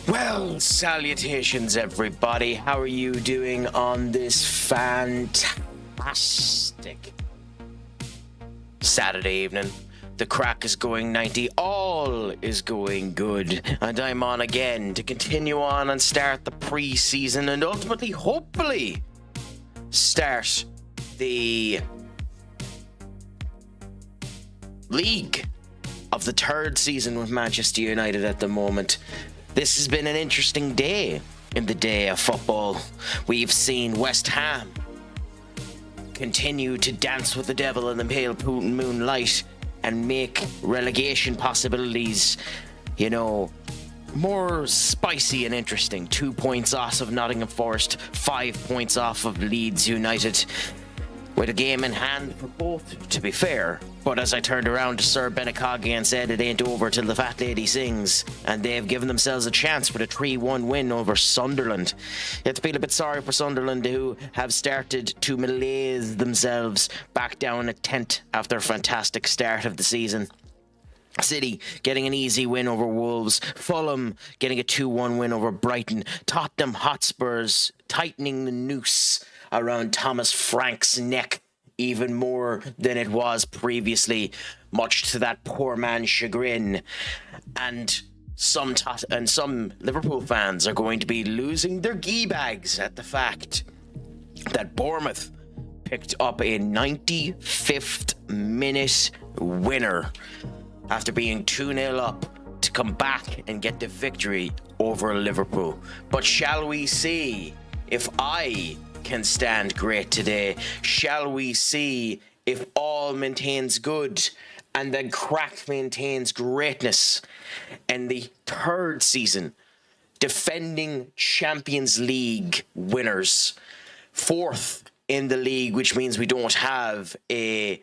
Well, salutations everybody. How are you doing on this fantastic Saturday evening? The Craic is going 90, all is going good, and I'm on again to continue on and start the pre-season and ultimately, hopefully, start the league of the third season with Manchester United at the moment. This has been an interesting day in the day of football. We've seen West Ham continue to dance with the devil in the pale moonlight and make relegation possibilities, more spicy and interesting. 2 points off of Nottingham Forest, 5 points off of Leeds United, with a game in hand for both, to be fair. But as I turned around to Sir Benakagi and said it ain't over till the fat lady sings, and they've given themselves a chance for the 3-1 win over Sunderland. You have to feel a bit sorry for Sunderland, who have started to malaise themselves back down at 10th after a fantastic start of the season. City getting an easy win over Wolves, Fulham getting a 2-1 win over Brighton, Tottenham Hotspurs tightening the noose around Thomas Frank's neck even more than it was previously, much to that poor man's chagrin. And some Liverpool fans are going to be losing their gee bags at the fact that Bournemouth picked up a 95th minute winner after being 2-0 up to come back and get the victory over Liverpool. But shall we see if I can stand great today? Shall we see if all maintains good and then Craic maintains greatness in the third season, defending Champions League winners, fourth in the league, which means we don't have a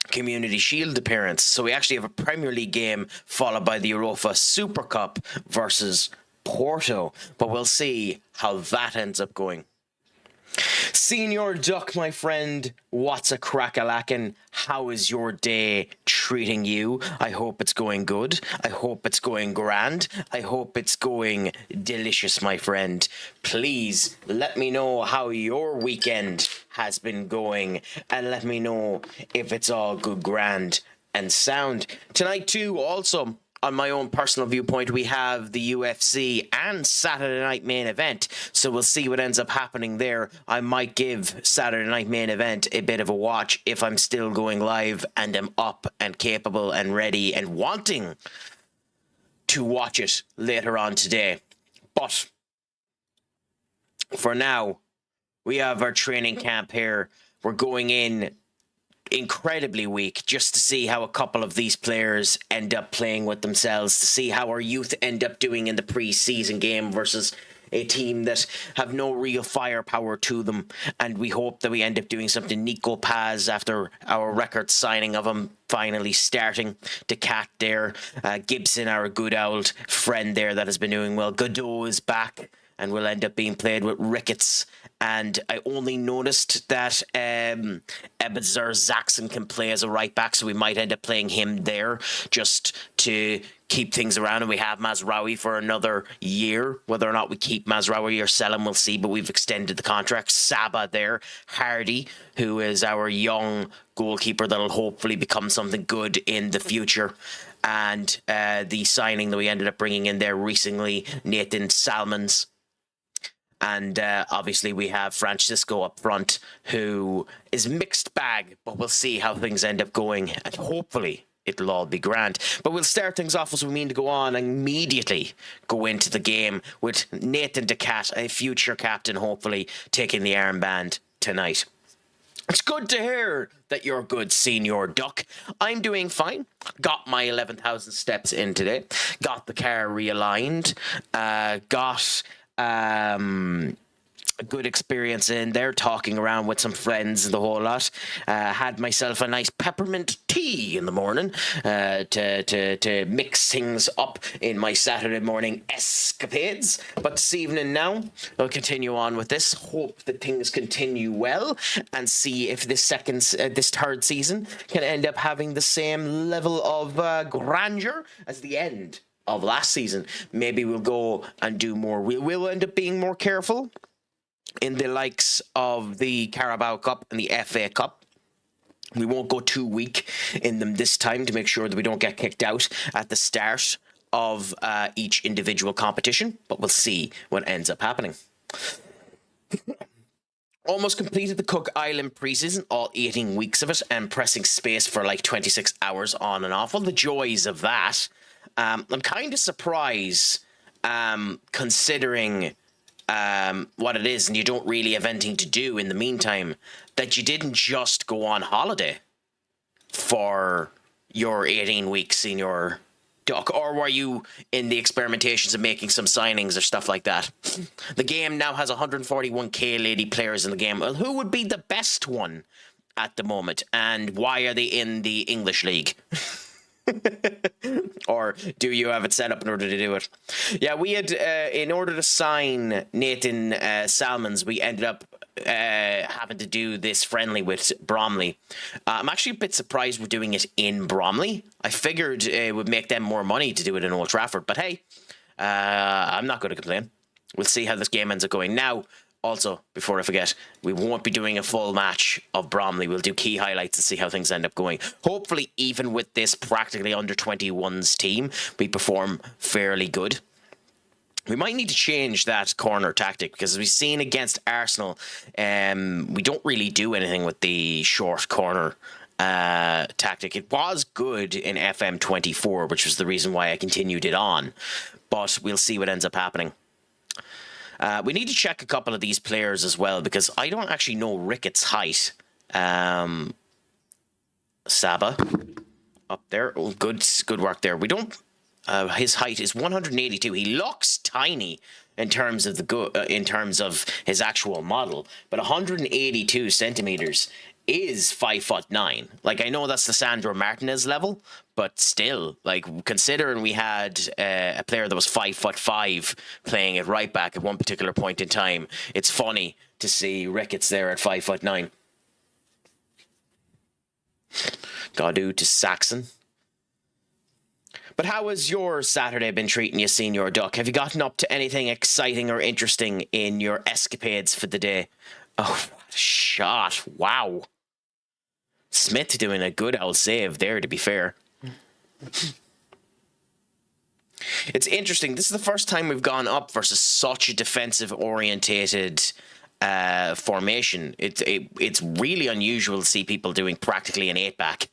Community Shield appearance, so we actually have a Premier League game followed by the Europa Super Cup versus Porto, but we'll see how that ends up going. Senior Duck, my friend, what's a crack-a-lackin'? How is your day treating you? I hope it's going good. I hope it's going grand. I hope it's going delicious, my friend. Please let me know how your weekend has been going, and let me know if it's all good, grand, and sound. Tonight, too, also, on my own personal viewpoint, we have the UFC and Saturday Night Main Event, so we'll see what ends up happening there. I might give Saturday Night Main Event a bit of a watch if I'm still going live and am up and capable and ready and wanting to watch it later on today. But for now, we have our training camp here. We're going in incredibly weak just to see how a couple of these players end up playing with themselves, to see how our youth end up doing in the pre-season game versus a team that have no real firepower to them. And we hope that we end up doing something. Nico Paz, after our record signing of him finally starting, to Cat there, Gibson, our good old friend there that has been doing well. Godot is back and will end up being played with Ricketts. And I only noticed that Ebenezer Zaxon can play as a right back, so we might end up playing him there just to keep things around. And we have Mazraoui for another year. Whether or not we keep Mazraoui or sell him, we'll see, but we've extended the contract. Saba there, Hardy, who is our young goalkeeper that'll hopefully become something good in the future. And the signing that we ended up bringing in there recently, Nathan Salmons. And obviously we have Francisco up front, who is mixed bag, but we'll see how things end up going, and hopefully it'll all be grand. But we'll start things off as we mean to go on and immediately go into the game with Nathan Decat, a future captain, hopefully taking the armband tonight. It's good to hear that you're good, Senior Duck. I'm doing fine. Got my 11,000 steps in today. Got the car realigned. Got a good experience in there, talking around with some friends and the whole lot. Had myself a nice peppermint tea in the morning to mix things up in my Saturday morning escapades. But this evening now, I'll continue on with this. Hope that things continue well and see if this third season can end up having the same level of grandeur as the end of last season. Maybe we'll go and do more. We'll end up being more careful in the likes of the Carabao Cup and the FA Cup. We won't go too weak in them this time to make sure that we don't get kicked out at the start of each individual competition, but we'll see what ends up happening. Almost completed the Cook Island preseason, all 18 weeks of it, and pressing space for like 26 hours on and off. Well, the joys of that. I'm kind of surprised, considering what it is, and you don't really have anything to do in the meantime, that you didn't just go on holiday for your 18 weeks in your duck, or were you in the experimentations of making some signings or stuff like that? The game now has 141k lady players in the game. Well, who would be the best one at the moment, and why are they in the English league? Or do you have it set up in order to do it? Yeah, we had, in order to sign Nathan Salmons, we ended up having to do this friendly with Bromley. I'm actually a bit surprised we're doing it in Bromley. I figured it would make them more money to do it in Old Trafford, but hey, I'm not going to complain. We'll see how this game ends up going. Now, also, before I forget, we won't be doing a full match of Bromley. We'll do key highlights and see how things end up going. Hopefully, even with this practically under 21s team, we perform fairly good. We might need to change that corner tactic, because as we've seen against Arsenal, we don't really do anything with the short corner tactic. It was good in FM24, which was the reason why I continued it on, but we'll see what ends up happening. We need to check a couple of these players as well, because I don't actually know Ricketts' height. Saba up there. Oh, good work there. We don't. His height is 182. He looks tiny in terms of in terms of his actual model, but 182 centimeters is 5'9". Like, I know that's the Sandro Martinez level, but still, like, considering we had a player that was 5'5" playing at right back at one particular point in time, it's funny to see Ricketts there at 5'9". Godou to Saxon. But how has your Saturday been treating you, Senior Duck? Have you gotten up to anything exciting or interesting in your escapades for the day? Oh, what a shot. Wow. Smith doing a good old save there, to be fair. It's interesting. This is the first time we've gone up versus such a defensive-orientated formation. It's really unusual to see people doing practically an 8-back.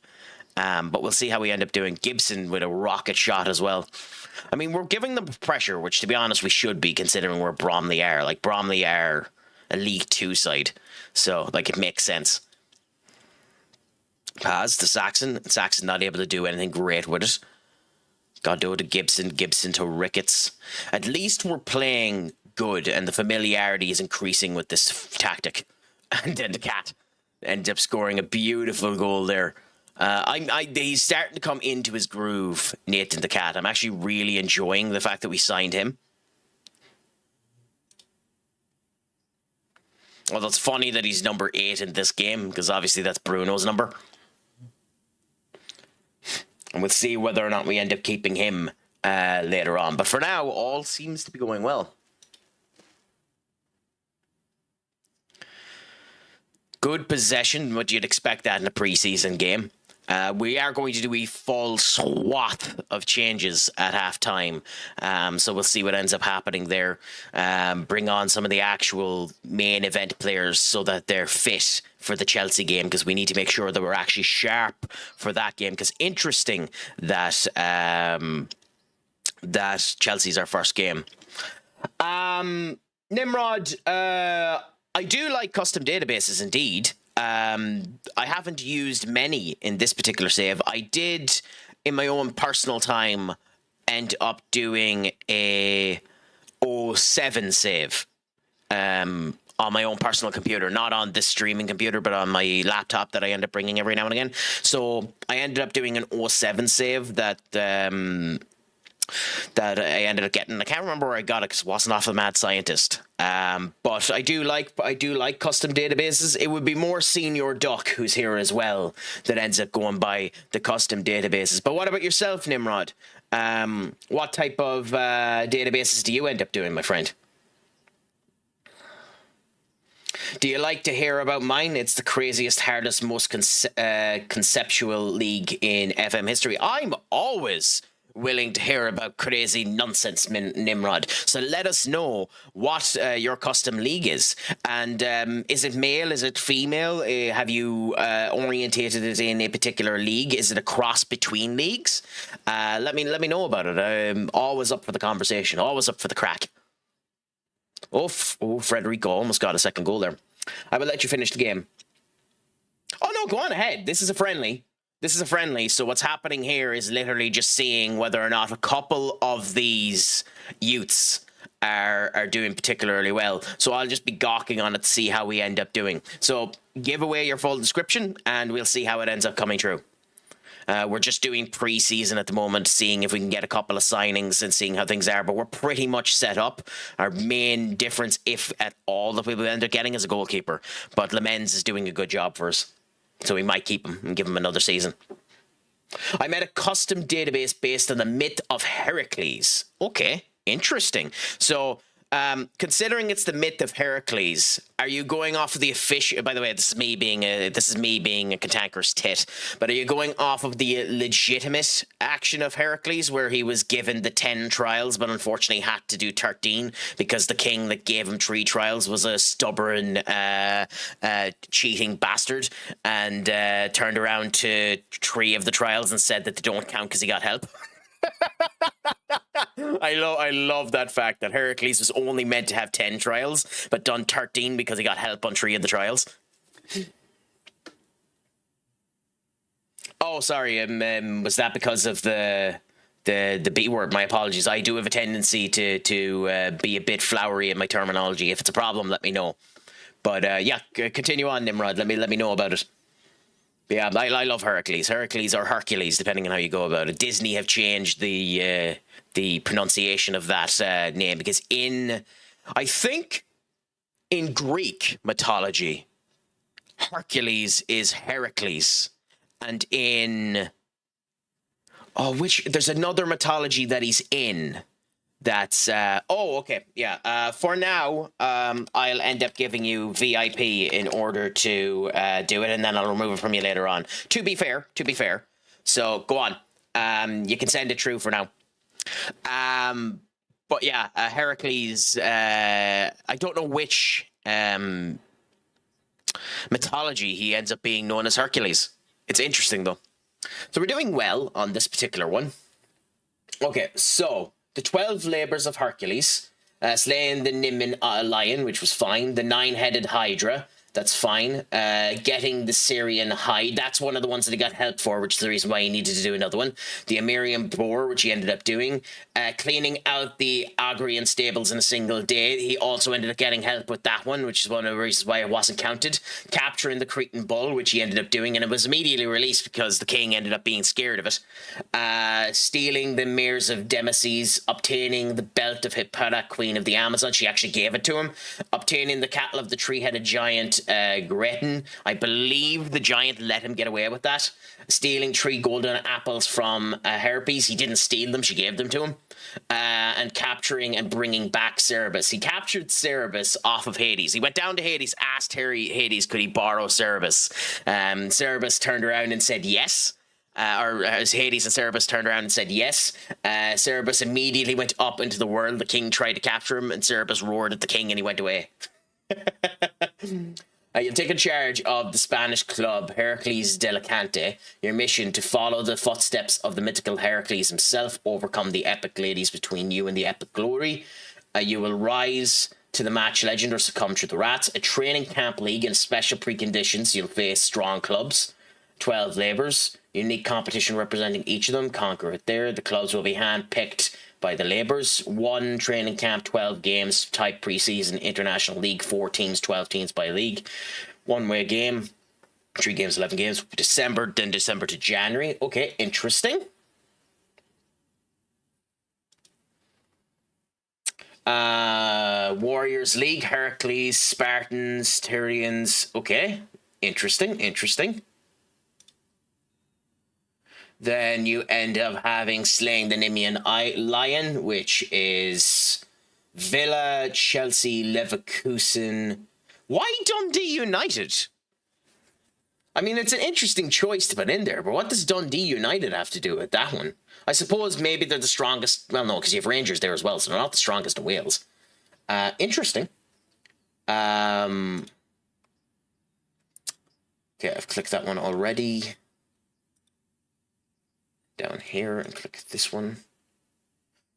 But we'll see how we end up doing. Gibson with a rocket shot as well. I mean, we're giving them pressure, which, to be honest, we should be, considering where Bromley are. Like, Bromley are a League 2 side. So, like, it makes sense. Pass to Saxon. Saxon not able to do anything great with it. Godot to Gibson. Gibson to Ricketts. At least we're playing good, and the familiarity is increasing with this tactic. And then the Cat ends up scoring a beautiful goal there. He's starting to come into his groove, Nathan the Cat. I'm actually really enjoying the fact that we signed him. Although it's funny that he's number 8 in this game, because obviously that's Bruno's number. And we'll see whether or not we end up keeping him later on. But for now, all seems to be going well. Good possession, what you'd expect that in a preseason game. We are going to do a full swath of changes at halftime, so we'll see what ends up happening there. Bring on some of the actual main event players so that they're fit for the Chelsea game, because we need to make sure that we're actually sharp for that game. Because interesting that that Chelsea's our first game. Nimrod, I do like custom databases indeed. I haven't used many in this particular save. I did, in my own personal time, end up doing a 07 save on my own personal computer, not on this streaming computer, but on my laptop that I end up bringing every now and again. So I ended up doing an 07 save that that I ended up getting. I can't remember where I got it because it wasn't off of Mad Scientist. But I do like custom databases. It would be more Senior Duck, who's here as well, that ends up going by the custom databases. But what about yourself, Nimrod? What type of databases do you end up doing, my friend? Do you like to hear about mine? It's the craziest, hardest, most conceptual league in FM history. I'm always willing to hear about crazy nonsense, Nimrod. So let us know what your custom league is. And is it male? Is it female? Have you orientated it in a particular league? Is it a cross between leagues? Let me know about it. I'm always up for the conversation. Always up for the crack. Oh, Frederico almost got a second goal there. I will let you finish the game. Oh, no, go on ahead. This is a friendly. So what's happening here is literally just seeing whether or not a couple of these youths are doing particularly well. So I'll just be gawking on it to see how we end up doing. So give away your full description, and we'll see how it ends up coming true. We're just doing pre-season at the moment, seeing if we can get a couple of signings and seeing how things are. But we're pretty much set up. Our main difference, if at all, that we will end up getting is a goalkeeper. But Lemens is doing a good job for us. So we might keep him and give him another season. I made a custom database based on the myth of Heracles. Okay, interesting. So, considering it's the myth of Heracles, are you going off of the official? By the way, this is me being a cantankerous tit. But are you going off of the legitimate action of Heracles, where he was given the 10 trials, but unfortunately had to do 13 because the king that gave him 3 trials was a stubborn, cheating bastard, and turned around to 3 of the trials and said that they don't count because he got help? I love that fact that Heracles was only meant to have 10 trials, but done 13 because he got help on 3 of the trials. Oh, sorry. Was that because of the B word? My apologies. I do have a tendency to be a bit flowery in my terminology. If it's a problem, let me know. But yeah, continue on, Nimrod. Let me know about it. Yeah, I love Heracles. Heracles or Hercules, depending on how you go about it. Disney have changed the pronunciation of that name because I think in Greek mythology, Hercules is Heracles, and there's another mythology that he's in. That's okay, yeah. For now, I'll end up giving you VIP in order to do it, and then I'll remove it from you later on. To be fair. So go on. You can send it through for now. But yeah, Heracles. I don't know which mythology he ends up being known as Hercules. It's interesting though. So we're doing well on this particular one. Okay, so. The 12 labours of Hercules, slaying the Nemean lion, which was fine. The 9-headed Hydra, that's fine. Getting the Syrian hide, that's one of the ones that he got help for, which is the reason why he needed to do another one. The Amirian boar, which he ended up doing. Cleaning out the Agrian stables in a single day, he also ended up getting help with that one, which is one of the reasons why it wasn't counted. Capturing the Cretan bull, which he ended up doing, and it was immediately released because the king ended up being scared of it. Stealing the mares of Demeses, obtaining the belt of Hippolyta, queen of the Amazon, she actually gave it to him. Obtaining the cattle of the 3-headed giant Greton, I believe the giant let him get away with that. Stealing 3 golden apples from Herpes, he didn't steal them, she gave them to him. And capturing and bringing back Cerberus. He captured Cerberus off of Hades. He went down to Hades, asked Hades could he borrow Cerberus. Cerberus turned around and said yes. Hades and Cerberus turned around and said yes. Cerberus immediately went up into the world. The king tried to capture him, and Cerberus roared at the king, and he went away. You'll take in charge of the Spanish club Heracles de Alicante. Your mission to follow the footsteps of the mythical Heracles himself, overcome the epic ladies between you and the epic glory. You will rise to the match legend or succumb to the rats. A training camp league in special preconditions. You'll face strong clubs. 12 labours. Unique competition representing each of them. Conquer it there. The clubs will be hand-picked by the labours. 1 training camp, 12 games, type pre-season, international league, 4 teams, 12 teams by league. One-way game, 3 games, 11 games. December to January. Okay, interesting. Warriors League, Heracles, Spartans, Tyrians. Okay, interesting. Then you end up having Slaying the Nemean Lion, which is Villa, Chelsea, Leverkusen. Why Dundee United? I mean, it's an interesting choice to put in there, but what does Dundee United have to do with that one? I suppose maybe they're the strongest. Well, no, because you have Rangers there as well, so they're not the strongest in Wales. Interesting. Okay, I've clicked that one already. Down here and click this one.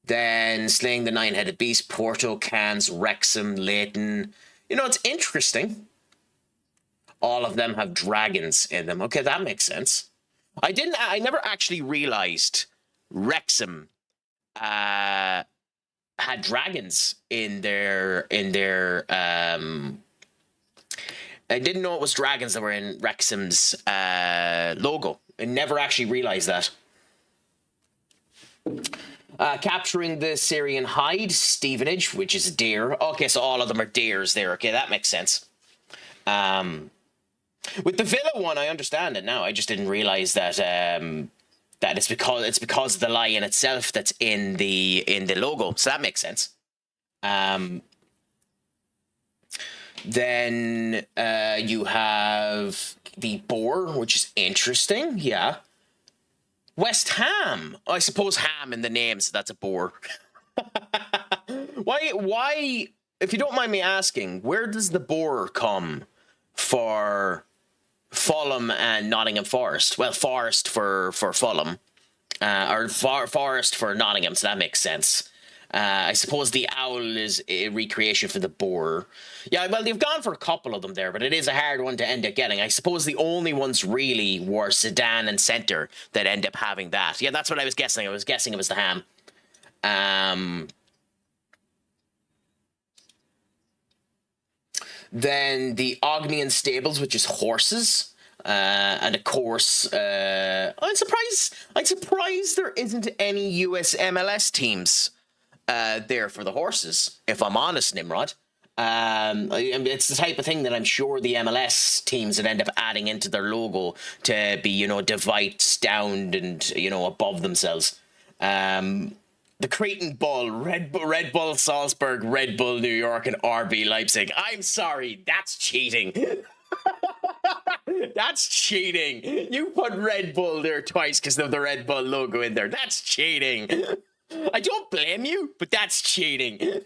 Then Slaying the Nine-Headed Beast, Porto, Cannes, Wrexham, Leighton. You know, it's interesting. All of them have dragons in them. Okay, that makes sense. I never actually realized Wrexham had dragons in their I didn't know it was dragons that were in Wrexham's logo. I never actually realized that. Capturing the Syrian hide, Stevenage, which is a deer. Okay, so all of them are deers there. Okay, that makes sense. With the Villa one, I understand it now. I just didn't realize that that it's because of the lion itself that's in the logo. So that makes sense. Then you have the boar, which is interesting. Yeah. West Ham. I suppose ham in the name, so that's a boar. Why? If you don't mind me asking, where does the boar come for Fulham and Nottingham Forest? Well, Forest for Fulham, or Forest for Nottingham, so that makes sense. I suppose the owl is a recreation for the boar. Yeah, well, they've gone for a couple of them there, but it is a hard one to end up getting. I suppose the only ones really were Sedan and Centre that end up having that. Yeah, that's what I was guessing. I was guessing it was the ham. Then the Ognian Stables, which is horses. And of course, I'm surprised there isn't any US MLS teams there for the horses, if I'm honest, Nimrod. It's the type of thing that I'm sure the MLS teams would end up adding into their logo to be, device down and, above themselves. The Cretan Bull, Red Bull Salzburg, Red Bull New York, and RB Leipzig. I'm sorry, that's cheating. That's cheating. You put Red Bull there twice because of the Red Bull logo in there. That's cheating. I don't blame you, but that's cheating.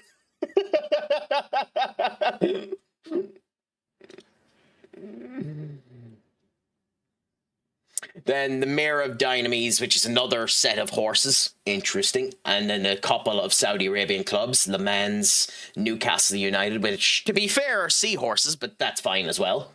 Then the Mayor of Dynamis, which is another set of horses. Interesting. And then a couple of Saudi Arabian clubs, Le Mans, Newcastle United, which, to be fair, are seahorses, but that's fine as well.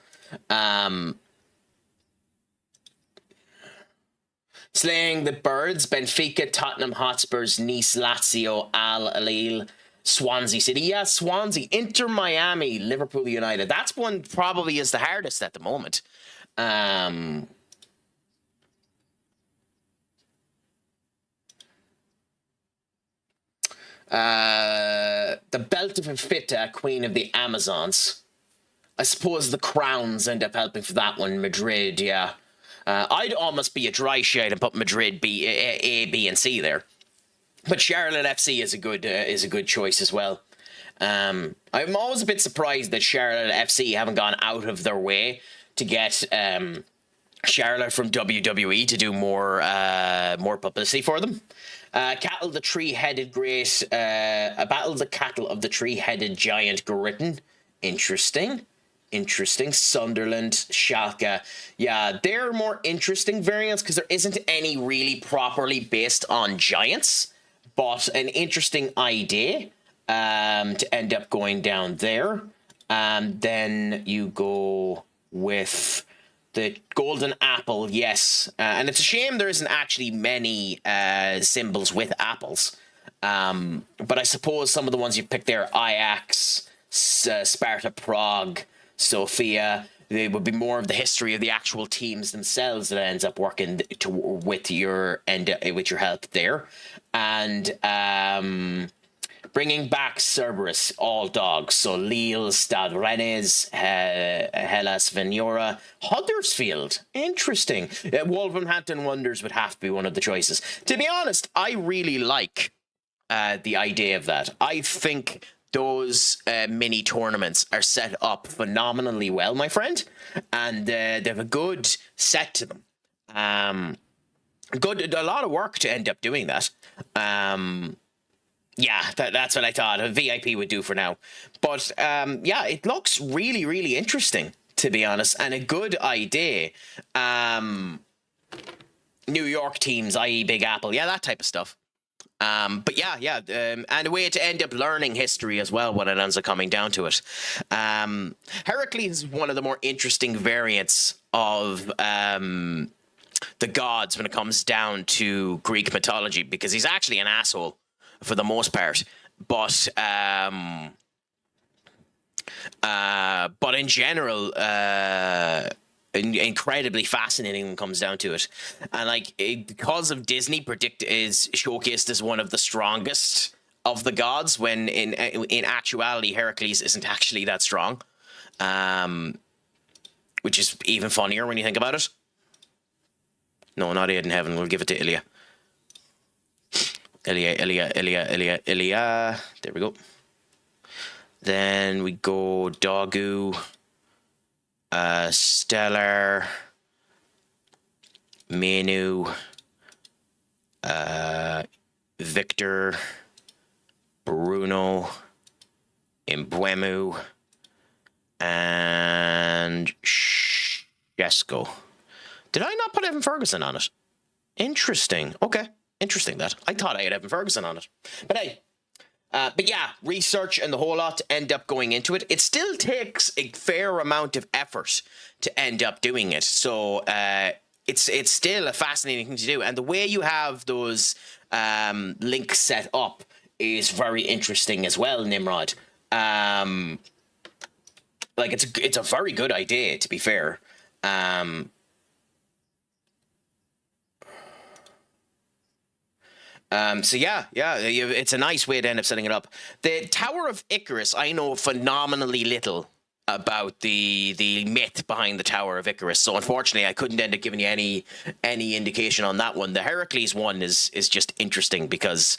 Slaying the Birds, Benfica, Tottenham Hotspurs, Nice, Lazio, Al Hilal, Swansea City. Yeah, Swansea, Inter Miami, Liverpool United. That's one probably is the hardest at the moment. The Belt of Enfita, Queen of the Amazons. I suppose the Crowns end up helping for that one. Madrid, yeah. I'd almost be a dry shade and put Madrid A, B, and C there. But Charlotte FC is a good choice as well. I'm always a bit surprised that Charlotte FC haven't gone out of their way to get Charlotte from WWE to do more publicity for them. Cattle the Three-Headed Great, a Battle of the Cattle of the Three-Headed Giant Goritin. Interesting. Sunderland, Schalke. Yeah, they're more interesting variants because there isn't any really properly based on giants, but an interesting idea to end up going down there. Then you go with the Golden Apple, yes. And it's a shame there isn't actually many symbols with apples. But I suppose some of the ones you picked there, Ajax, Sparta Prague, Sofia, they would be more of the history of the actual teams themselves that ends up working with your help there. And bringing back Cerberus, all dogs. So Lille, Stade Rennes, Hellas Venura, Huddersfield. Interesting. Wolverhampton Wanderers would have to be one of the choices. To be honest, I really like the idea of that. I think those mini tournaments are set up phenomenally well, my friend, and they have a good set to them. A lot of work to end up doing that. Yeah, that's what I thought a VIP would do for now. But yeah, it looks really, really interesting, to be honest, and a good idea. New York teams, i.e. Big Apple, yeah, that type of stuff. But yeah, and a way to end up learning history as well when it ends up coming down to it. Heracles is one of the more interesting variants of the gods when it comes down to Greek mythology, because he's actually an asshole for the most part, but in general, incredibly fascinating when it comes down to it. And like, because of Disney is showcased as one of the strongest of the gods, when in actuality Heracles isn't actually that strong, which is even funnier when you think about it. No, not Aid in Heaven. We'll give it to Ilya. Ilya. There we go. Then we go Dogu, Stellar, Menu, Victor, Bruno, Mbwemu, and Shesko. Did I not put Evan Ferguson on it? Interesting. Okay. Interesting that. I thought I had Evan Ferguson on it. But hey, but yeah, research and the whole lot to end up going into it. It still takes a fair amount of effort to end up doing it. So it's still a fascinating thing to do. And the way you have those links set up is very interesting as well, Nimrod. Like, it's a very good idea, to be fair. So yeah, it's a nice way to end up setting it up. The Tower of Icarus, I know phenomenally little about the myth behind the Tower of Icarus. So unfortunately, I couldn't end up giving you any indication on that one. The Heracles one is just interesting because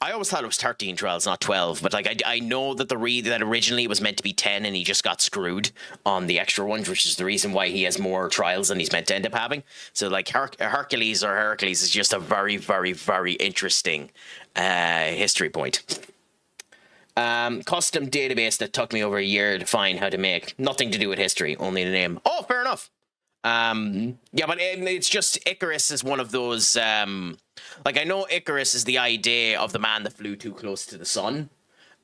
I always thought it was 13 trials, not 12. But like, I know that that originally it was meant to be 10, and he just got screwed on the extra ones, which is the reason why he has more trials than he's meant to end up having. So like, Hercules is just a very, very, very interesting history point. Custom database that took me over a year to find how to make. Nothing to do with history, only the name. Oh, fair enough. Yeah, but it's just Icarus is one of those. Like, I know Icarus is the idea of the man that flew too close to the sun.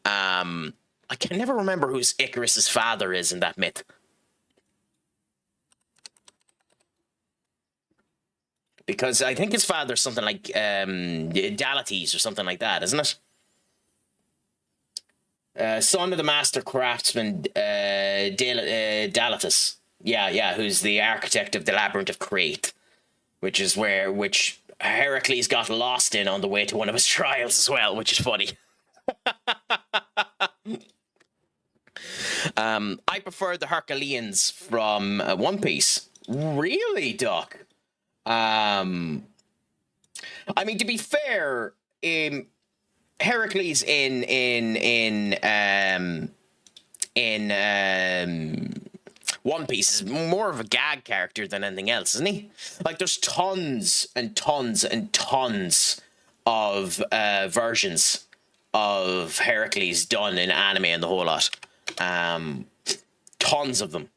I can never remember who Icarus's father is in that myth. Because I think his father's something like Dalates or something like that, isn't it? Son of the master craftsman Dalatus. Yeah, who's the architect of the Labyrinth of Craic, which Heracles got lost in on the way to one of his trials as well, which is funny. I prefer the Herculeans from One Piece. Really, Doc? I mean, to be fair, Heracles in One Piece is more of a gag character than anything else, isn't he? Like, there's tons and tons and tons of versions of Heracles done in anime and the whole lot. Tons of them.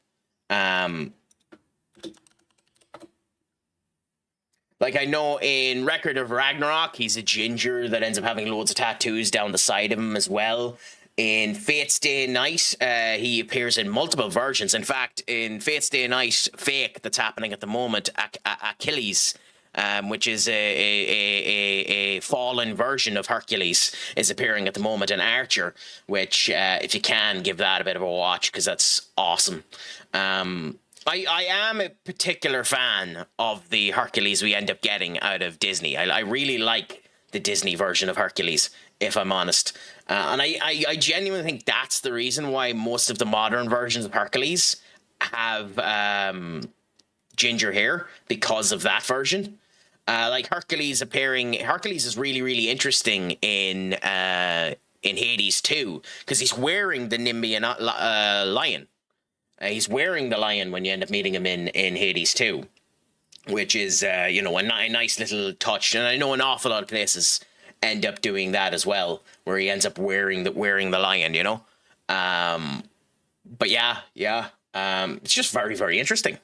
Like, I know in Record of Ragnarok, he's a ginger that ends up having loads of tattoos down the side of him as well. In Fate's Day Night, he appears in multiple versions. In fact, in Fate's Day Night Fake that's happening at the moment, Achilles, which is a fallen version of Hercules, is appearing at the moment in Archer, which, if you can, give that a bit of a watch, because that's awesome. I am a particular fan of the Hercules we end up getting out of Disney. I really like the Disney version of Hercules. if I'm honest. And I genuinely think that's the reason why most of the modern versions of Hercules have ginger hair, because of that version. Like Hercules is really, really interesting in Hades too, because he's wearing the Nimbian lion. He's wearing the lion when you end up meeting him in Hades 2, which is, a nice little touch. And I know an awful lot of places end up doing that as well, where he ends up wearing the lion, But yeah, it's just very, very interesting.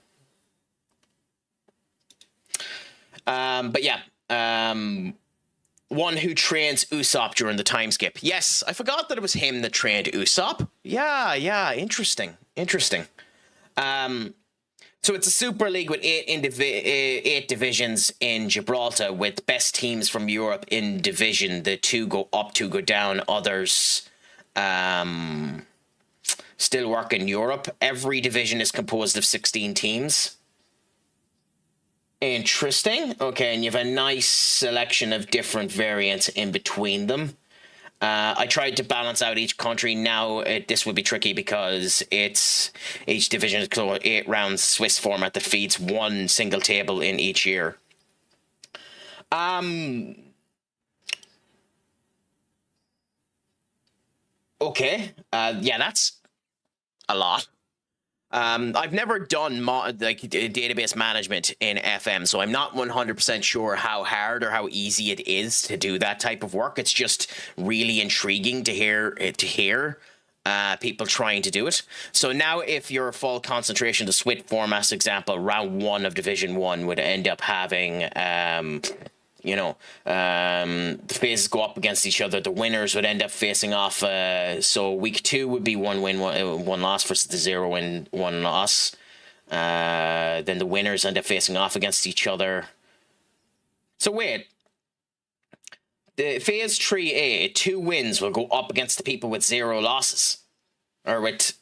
But yeah, one who trains Usopp during the time skip. Yes, I forgot that it was him that trained Usopp. Yeah, interesting. So it's a Super League with eight divisions in Gibraltar, with best teams from Europe in division. The two go up, two go down. Others still work in Europe. Every division is composed of 16 teams. Interesting. Okay, and you have a nice selection of different variants in between them. I tried to balance out each country. Now this would be tricky because each division is 8 rounds Swiss format that feeds one single table in each year. Okay. Yeah, that's a lot. I've never done database management in FM, so I'm not 100% sure how hard or how easy it is to do that type of work. It's just really intriguing to hear people trying to do it. So now, if your full concentration to SWIT format example, round 1 of Division 1 would end up having the phases go up against each other. The winners would end up facing off. So week 2 would be 1 win, 1 loss versus the 0 win, 1 loss. Then the winners end up facing off against each other. So wait, the phase 3A, 2 wins will go up against the people with 0 losses, or with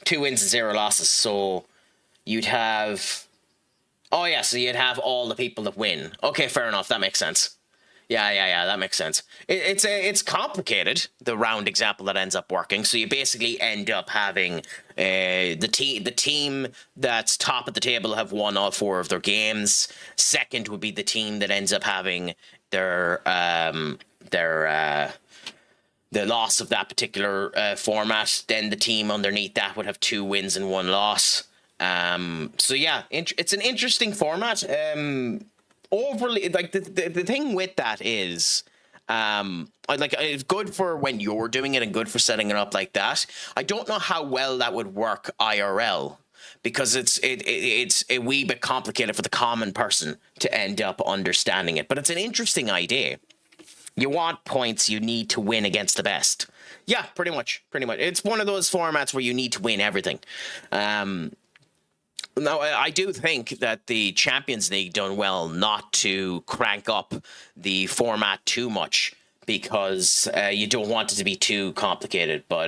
2 wins and 0 losses. So you'd have. Oh, yeah, so you'd have all the people that win. Okay, fair enough. That makes sense. Yeah, that makes sense. It's complicated, the round example that ends up working. So you basically end up having the team that's top of the table have won all 4 of their games. Second would be the team that ends up having the loss of that particular format. Then the team underneath that would have 2 wins and 1 loss. So yeah, it's an interesting format. Overly, like the thing with that is, it's good for when you're doing it and good for setting it up like that. I don't know how well that would work IRL, because it's a wee bit complicated for the common person to end up understanding it. But it's an interesting idea. You want points, you need to win against the best. Yeah, pretty much. It's one of those formats where you need to win everything. Now, I do think that the Champions League done well not to crank up the format too much, because you don't want it to be too complicated. But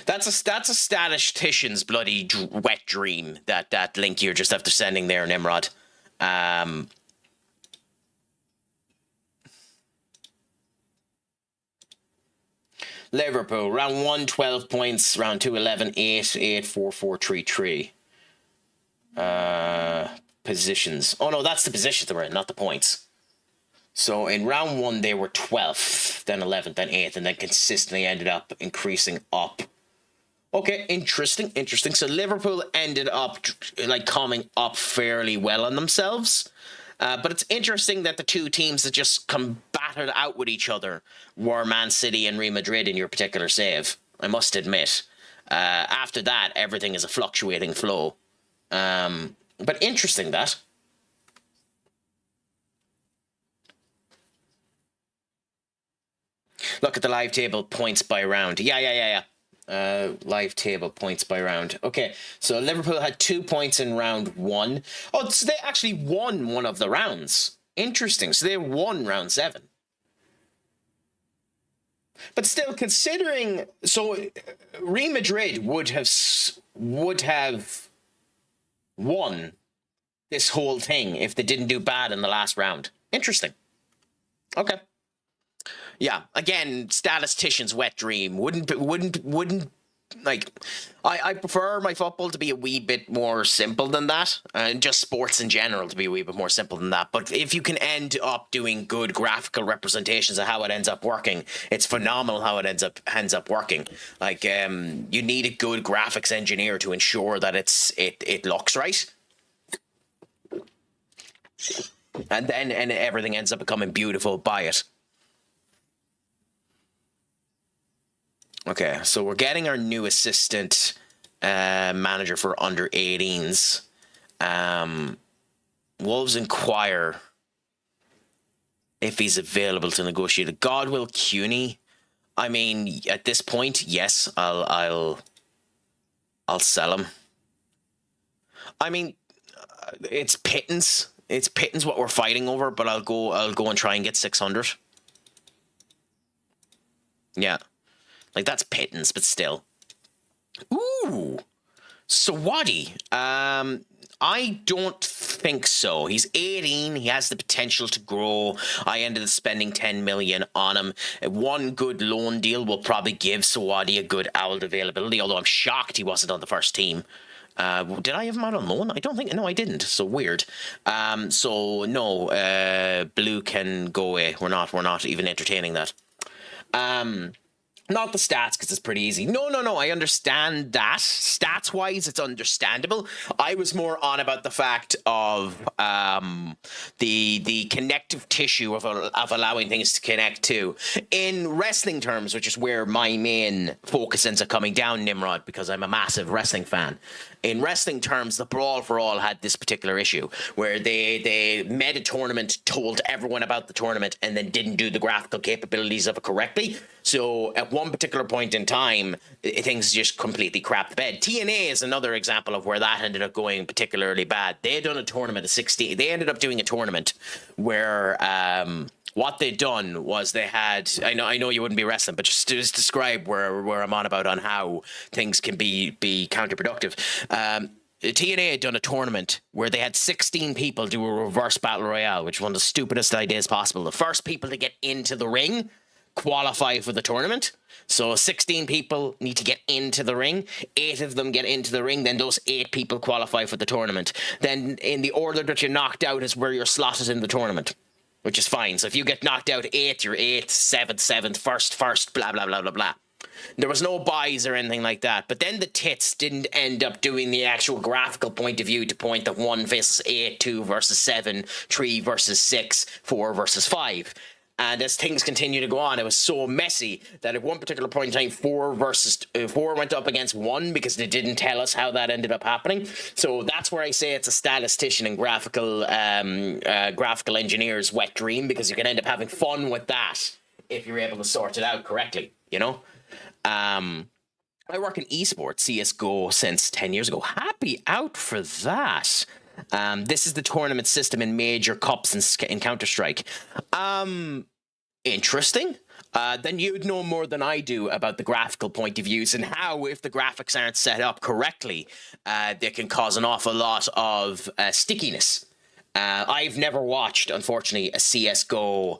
that's a statistician's bloody wet dream, that link you're just after sending there, Nimrod. Liverpool, round 1, 12 points. Round 2, 11, 8, 8, 4, 4, 3, 3. Positions. Oh, no, that's the positions they were in, not the points. So in round 1, they were 12th, then 11th, then 8th, and then consistently ended up increasing up. Okay, interesting. So Liverpool ended up coming up fairly well on themselves. But it's interesting that the 2 teams that just come battered out with each other were Man City and Real Madrid in your particular save, I must admit. After that, everything is a fluctuating flow. But interesting, that. Look at the live table, points by round. Yeah. Live table, points by round. Okay, so Liverpool had 2 points in round 1. Oh, so they actually won one of the rounds. Interesting. So they won round 7. But still, considering, so Real Madrid would have would have won this whole thing if they didn't do bad in the last round. Interesting. Okay. Yeah. Again, statistician's wet dream. Wouldn't like. I prefer my football to be a wee bit more simple than that, and just sports in general to be a wee bit more simple than that. But if you can end up doing good graphical representations of how it ends up working, it's phenomenal how it ends up working. Like, you need a good graphics engineer to ensure that it looks right. And then everything ends up becoming beautiful by it. Okay, so we're getting our new assistant manager for under 18s. Wolves inquire if he's available to negotiate. Godwill Cuny. I mean, at this point, yes, I'll sell him. I mean, it's pittance. It's pittance what we're fighting over, but I'll go and try and get 600. Yeah. Like, that's pittance, but still. Ooh. Sawadi. I don't think so. He's 18. He has the potential to grow. I ended up spending 10 million on him. One good loan deal will probably give Sawadi a good owl availability, although I'm shocked he wasn't on the first team. Did I have him out on loan? I don't think. No, I didn't. So weird. So no. Blue can go away. We're not even entertaining that. Not the stats, because it's pretty easy. No. I understand that. Stats-wise, it's understandable. I was more on about the fact of the connective tissue of allowing things to connect to. In wrestling terms, which is where my main focus ends up coming down, Nimrod, because I'm a massive wrestling fan. In wrestling terms, the Brawl for All had this particular issue where they made a tournament, told everyone about the tournament, and then didn't do the graphical capabilities of it correctly. So at one particular point in time, things just completely crapped the bed. TNA is another example of where that ended up going particularly bad. They had done a tournament of 16. They ended up doing a tournament where what they'd done was they had, I know you wouldn't be wrestling, but just to describe where I'm on how things can be counterproductive. TNA had done a tournament where they had 16 people do a reverse battle royale, which is one of the stupidest ideas possible. The first people to get into the ring qualify for the tournament. So 16 people need to get into the ring. 8 of them get into the ring. Then those 8 people qualify for the tournament. Then in the order that you're knocked out is where you're slotted in the tournament, which is fine. So if you get knocked out 8th, you're 8th, 7th, 1st, blah, blah, blah, blah, blah. There was no buys or anything like that. But then the tits didn't end up doing the actual graphical point of view to point that 1 versus 8, 2 versus 7, 3 versus 6, 4 versus 5. And as things continue to go on, it was so messy that at one particular point in time, 4 went up against 1 because they didn't tell us how that ended up happening. So that's where I say it's a statistician and graphical engineer's wet dream, because you can end up having fun with that if you're able to sort it out correctly, you know? I work in esports, CSGO, since 10 years ago. Happy out for that. This is the tournament system in major cups in Counter-Strike. Interesting. Then you'd know more than I do about the graphical point of views and how, if the graphics aren't set up correctly, they can cause an awful lot of stickiness. I've never watched, unfortunately, a CSGO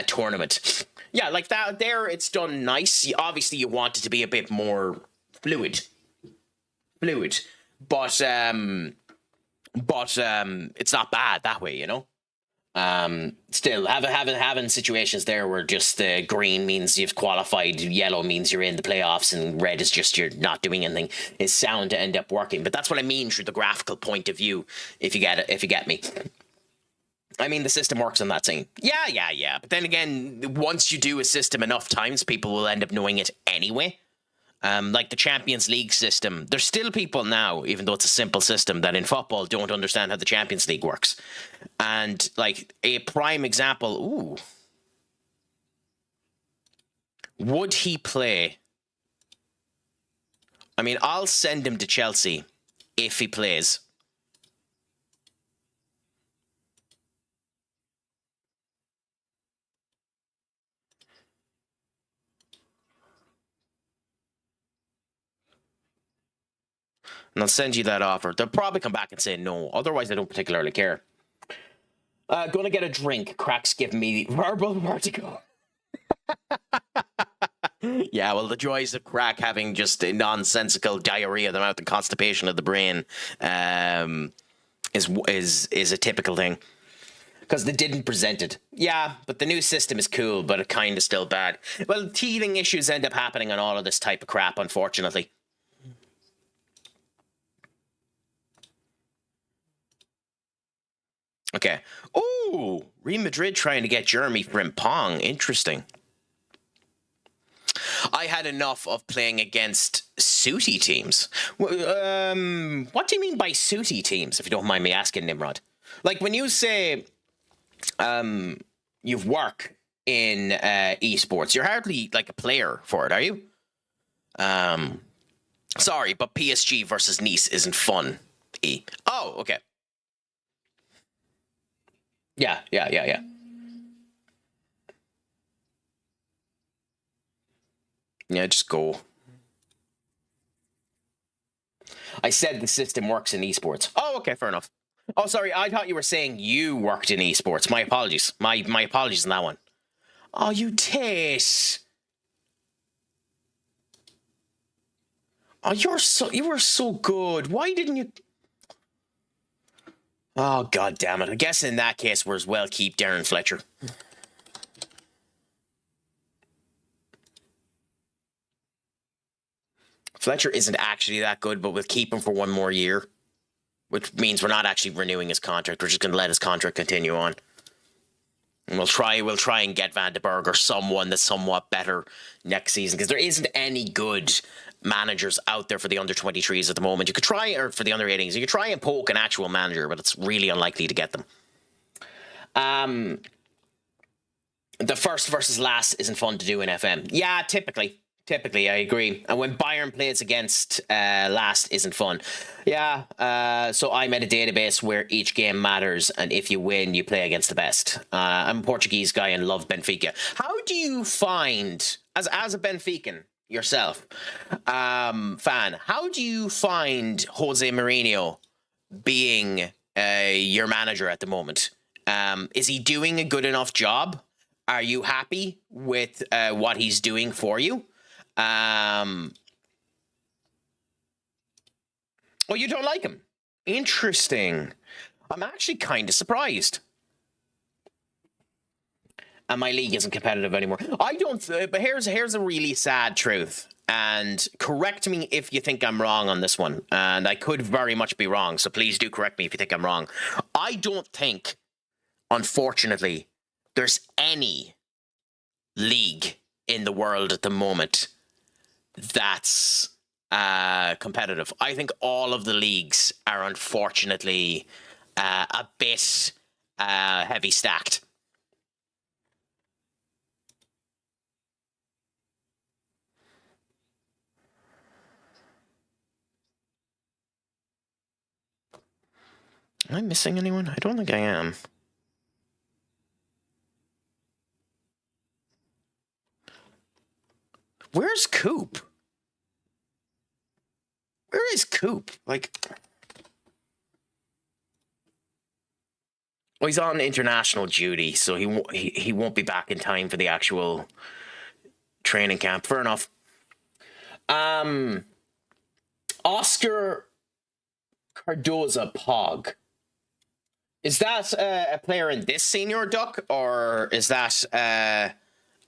tournament. Yeah, like that there, it's done nice. Obviously, you want it to be a bit more fluid. But it's not bad that way, you know. Still having situations there where just green means you've qualified, yellow means you're in the playoffs, and red is just you're not doing anything, is sound to end up working. But that's what I mean through the graphical point of view, if you get me. I mean, the system works on that scene. Yeah. But then again, once you do a system enough times, people will end up knowing it anyway. Like the Champions League system, there's still people now, even though it's a simple system, that in football don't understand how the Champions League works. And like a prime example, would he play? I mean, I'll send him to Chelsea if he plays. And I'll send you that offer. They'll probably come back and say no. Otherwise, I don't particularly care. Gonna get a drink. Craic's giving me verbal vertigo. Yeah, well, the joys of Craic having just a nonsensical diarrhea of the mouth and constipation of the brain is a typical thing. Because they didn't present it. Yeah, but the new system is cool, but it kind of still bad. Well, teething issues end up happening on all of this type of crap, unfortunately. Okay. Oh, Real Madrid trying to get Jeremy Frimpong. Interesting. I had enough of playing against sooty teams. What do you mean by sooty teams, if you don't mind me asking, Nimrod? Like, when you say you've worked in esports, you're hardly like a player for it, are you? Sorry, but PSG versus Nice isn't fun. Oh, okay. Yeah. Yeah, just go. I said the system works in esports. Oh, okay, fair enough. Oh, sorry, I thought you were saying you worked in esports. My apologies. My apologies on that one. Oh, you Tate. Oh, you were so good. Why didn't you? Oh, god damn it. I guess in that case we're as well keep Darren Fletcher. Fletcher isn't actually that good, but we'll keep him for one more year, which means we're not actually renewing his contract. We're just going to let his contract continue on. And we'll try and get Van de Berg or someone that's somewhat better next season, because there isn't any good managers out there for the under-23s at the moment. You could try, or for the under-18s, you could try and poke an actual manager, but it's really unlikely to get them. The first versus last isn't fun to do in FM. Yeah, typically, I agree. And when Bayern plays against last isn't fun. Yeah, so I'm at a database where each game matters, and if you win, you play against the best. I'm a Portuguese guy and love Benfica. How do you find, as a Benfican yourself, fan, how do you find Jose Mourinho being your manager at the moment? Is he doing a good enough job? Are you happy with what he's doing for you? Oh, you don't like him? Interesting. I'm actually kind of surprised. And my league isn't competitive anymore. I don't. But here's a really sad truth. And correct me if you think I'm wrong on this one. And I could very much be wrong. So please do correct me if you think I'm wrong. I don't think, unfortunately, there's any league in the world at the moment that's competitive. I think all of the leagues are unfortunately a bit heavy stacked. Am I missing anyone? I don't think I am. Where's Coop? Where is Coop? Like, well, he's on international duty, so he won't be back in time for the actual training camp. Fair enough. Oscar Cardoza Pog. Is that a player in this senior duck, or is that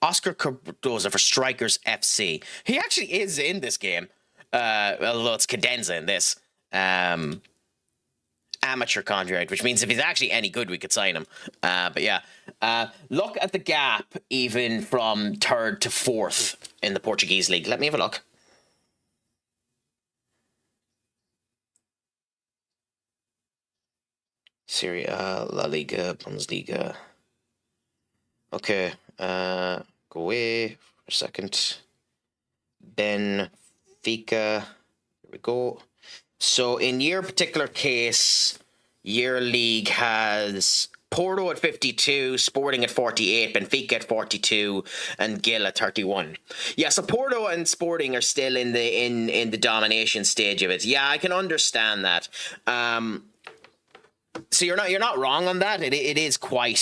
Oscar Cardoza for Strikers FC? He actually is in this game, although it's Cadenza in this amateur contract, which means if he's actually any good, we could sign him. But yeah, look at the gap even from 3rd to 4th in the Portuguese league. Let me have a look. Serie A, La Liga, Bundesliga. Okay, go away for a second. Benfica. Here we go. So in your particular case, your league has Porto at 52, Sporting at 48, Benfica at 42, and Gil at 31. Yeah, so Porto and Sporting are still in the domination stage of it. Yeah, I can understand that. So you're not wrong on that. It is quite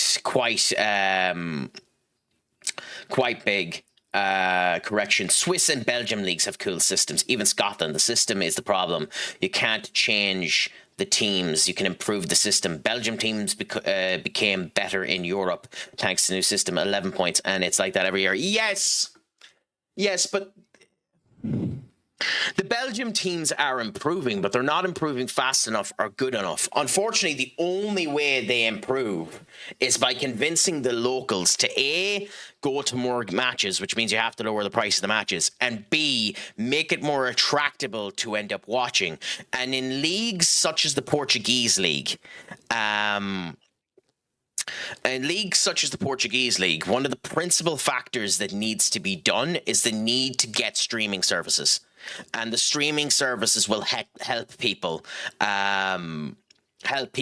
big. Correction. Swiss and Belgium leagues have cool systems. Even Scotland, the system is the problem. You can't change the teams. You can improve the system. Belgium teams became better in Europe thanks to the new system. 11 points, and it's like that every year. Yes, but the Belgium teams are improving, but they're not improving fast enough or good enough. Unfortunately, the only way they improve is by convincing the locals to A, go to more matches, which means you have to lower the price of the matches, and B, make it more attractable to end up watching. And in leagues such as the Portuguese League, one of the principal factors that needs to be done is the need to get streaming services. And the streaming services will help people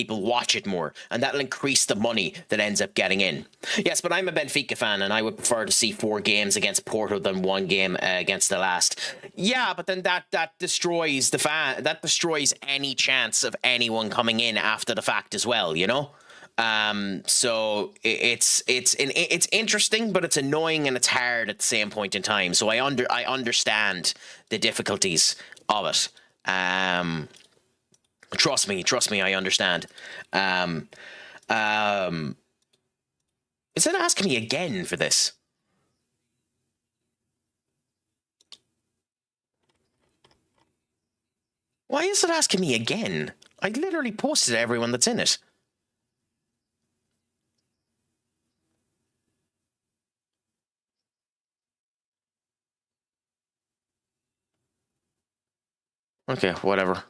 watch it more, and that'll increase the money that ends up getting in. Yes, but I'm a Benfica fan, and I would prefer to see 4 games against Porto than 1 game against the last. Yeah, but then that destroys that destroys any chance of anyone coming in after the fact as well, you know. So it's interesting, but it's annoying and it's hard at the same point in time. So I understand the difficulties of it. Trust me, I understand. Is it asking me again for this? Why is it asking me again? I literally posted everyone that's in it. Okay, whatever.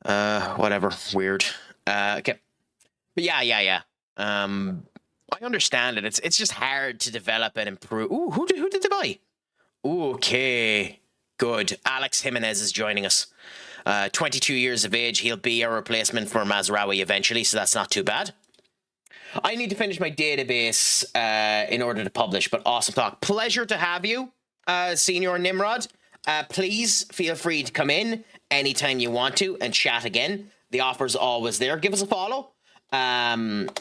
Whatever. Weird. Okay. But yeah. I understand it. It's just hard to develop and improve. Ooh, who did they buy? Ooh, okay. Good. Alex Jimenez is joining us. 22 years of age. He'll be a replacement for Mazraoui eventually, so that's not too bad. I need to finish my database in order to publish, but awesome talk. Pleasure to have you, Senior Nimrod. Please feel free to come in anytime you want to and chat again. The offer's always there. Give us a follow and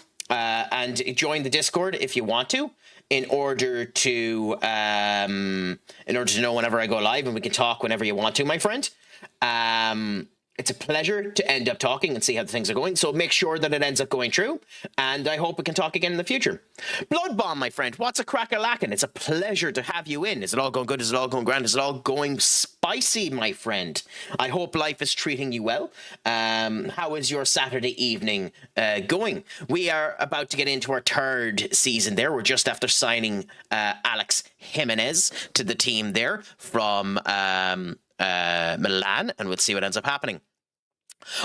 join the Discord if you want to, in order to know whenever I go live, and we can talk whenever you want to, my friend. It's a pleasure to end up talking and see how things are going. So make sure that it ends up going through. And I hope we can talk again in the future. Blood Bomb, my friend. What's a crack-a-lackin'? It's a pleasure to have you in. Is it all going good? Is it all going grand? Is it all going spicy, my friend? I hope life is treating you well. How is your Saturday evening going? We are about to get into our 3rd season there. We're just after signing Alex Jimenez to the team there from Milan, and we'll see what ends up happening.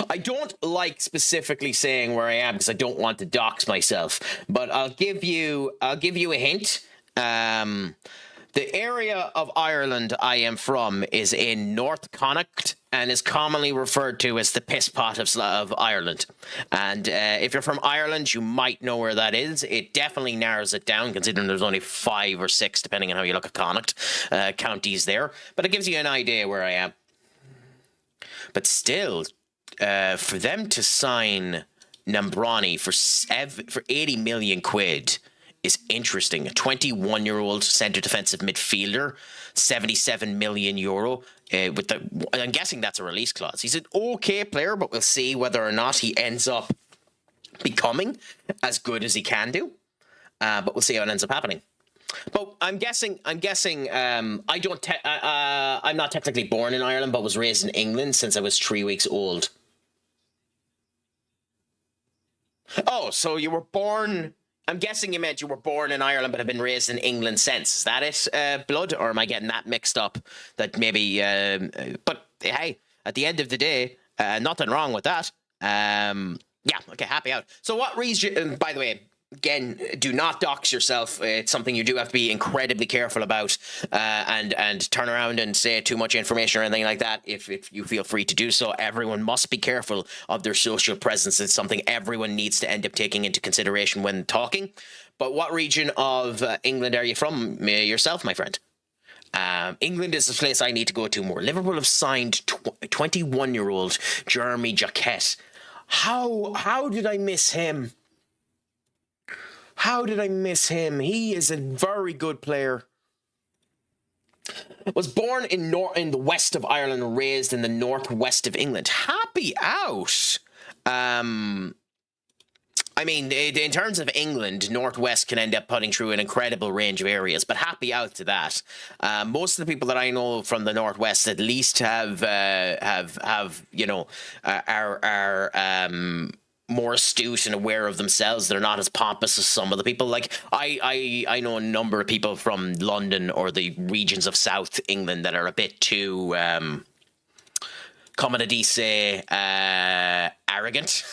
I don't like specifically saying where I am because I don't want to dox myself, but I'll give you a hint. The area of Ireland I am from is in North Connacht and is commonly referred to as the piss pot of Ireland. And if you're from Ireland, you might know where that is. It definitely narrows it down, considering there's only 5 or 6, depending on how you look at Connacht, counties there. But it gives you an idea where I am. But still, for them to sign Nambrani for 80 million quid is interesting. A 21-year-old centre defensive midfielder, 77 million euro. I'm guessing that's a release clause. He's an okay player, but we'll see whether or not he ends up becoming as good as he can do. But we'll see how it ends up happening. But I'm guessing. I'm not technically born in Ireland, but was raised in England since I was 3 weeks old. Oh, so you were born. I'm guessing you meant you were born in Ireland but have been raised in England since. Is that it, Blood? Or am I getting that mixed up? That maybe... but, hey, at the end of the day, nothing wrong with that. Yeah, okay, happy out. So what region... by the way, again, do not dox yourself. It's something you do have to be incredibly careful about, and turn around and say too much information or anything like that. If you feel free to do so, everyone must be careful of their social presence. It's something everyone needs to end up taking into consideration when talking. But what region of England are you from yourself, my friend? England is the place I need to go to more. Liverpool have signed 21-year-old Jeremy Jacquet. How did I miss him? How did I miss him? He is a very good player. Was born in the west of Ireland and raised in the northwest of England. Happy out. I mean, in terms of England, Northwest can end up putting through an incredible range of areas, but happy out to that. Most of the people that I know from the Northwest at least have are more astute and aware of themselves. They're not as pompous as some of the people. Like I know a number of people from London or the regions of South England that are a bit too comment say arrogant.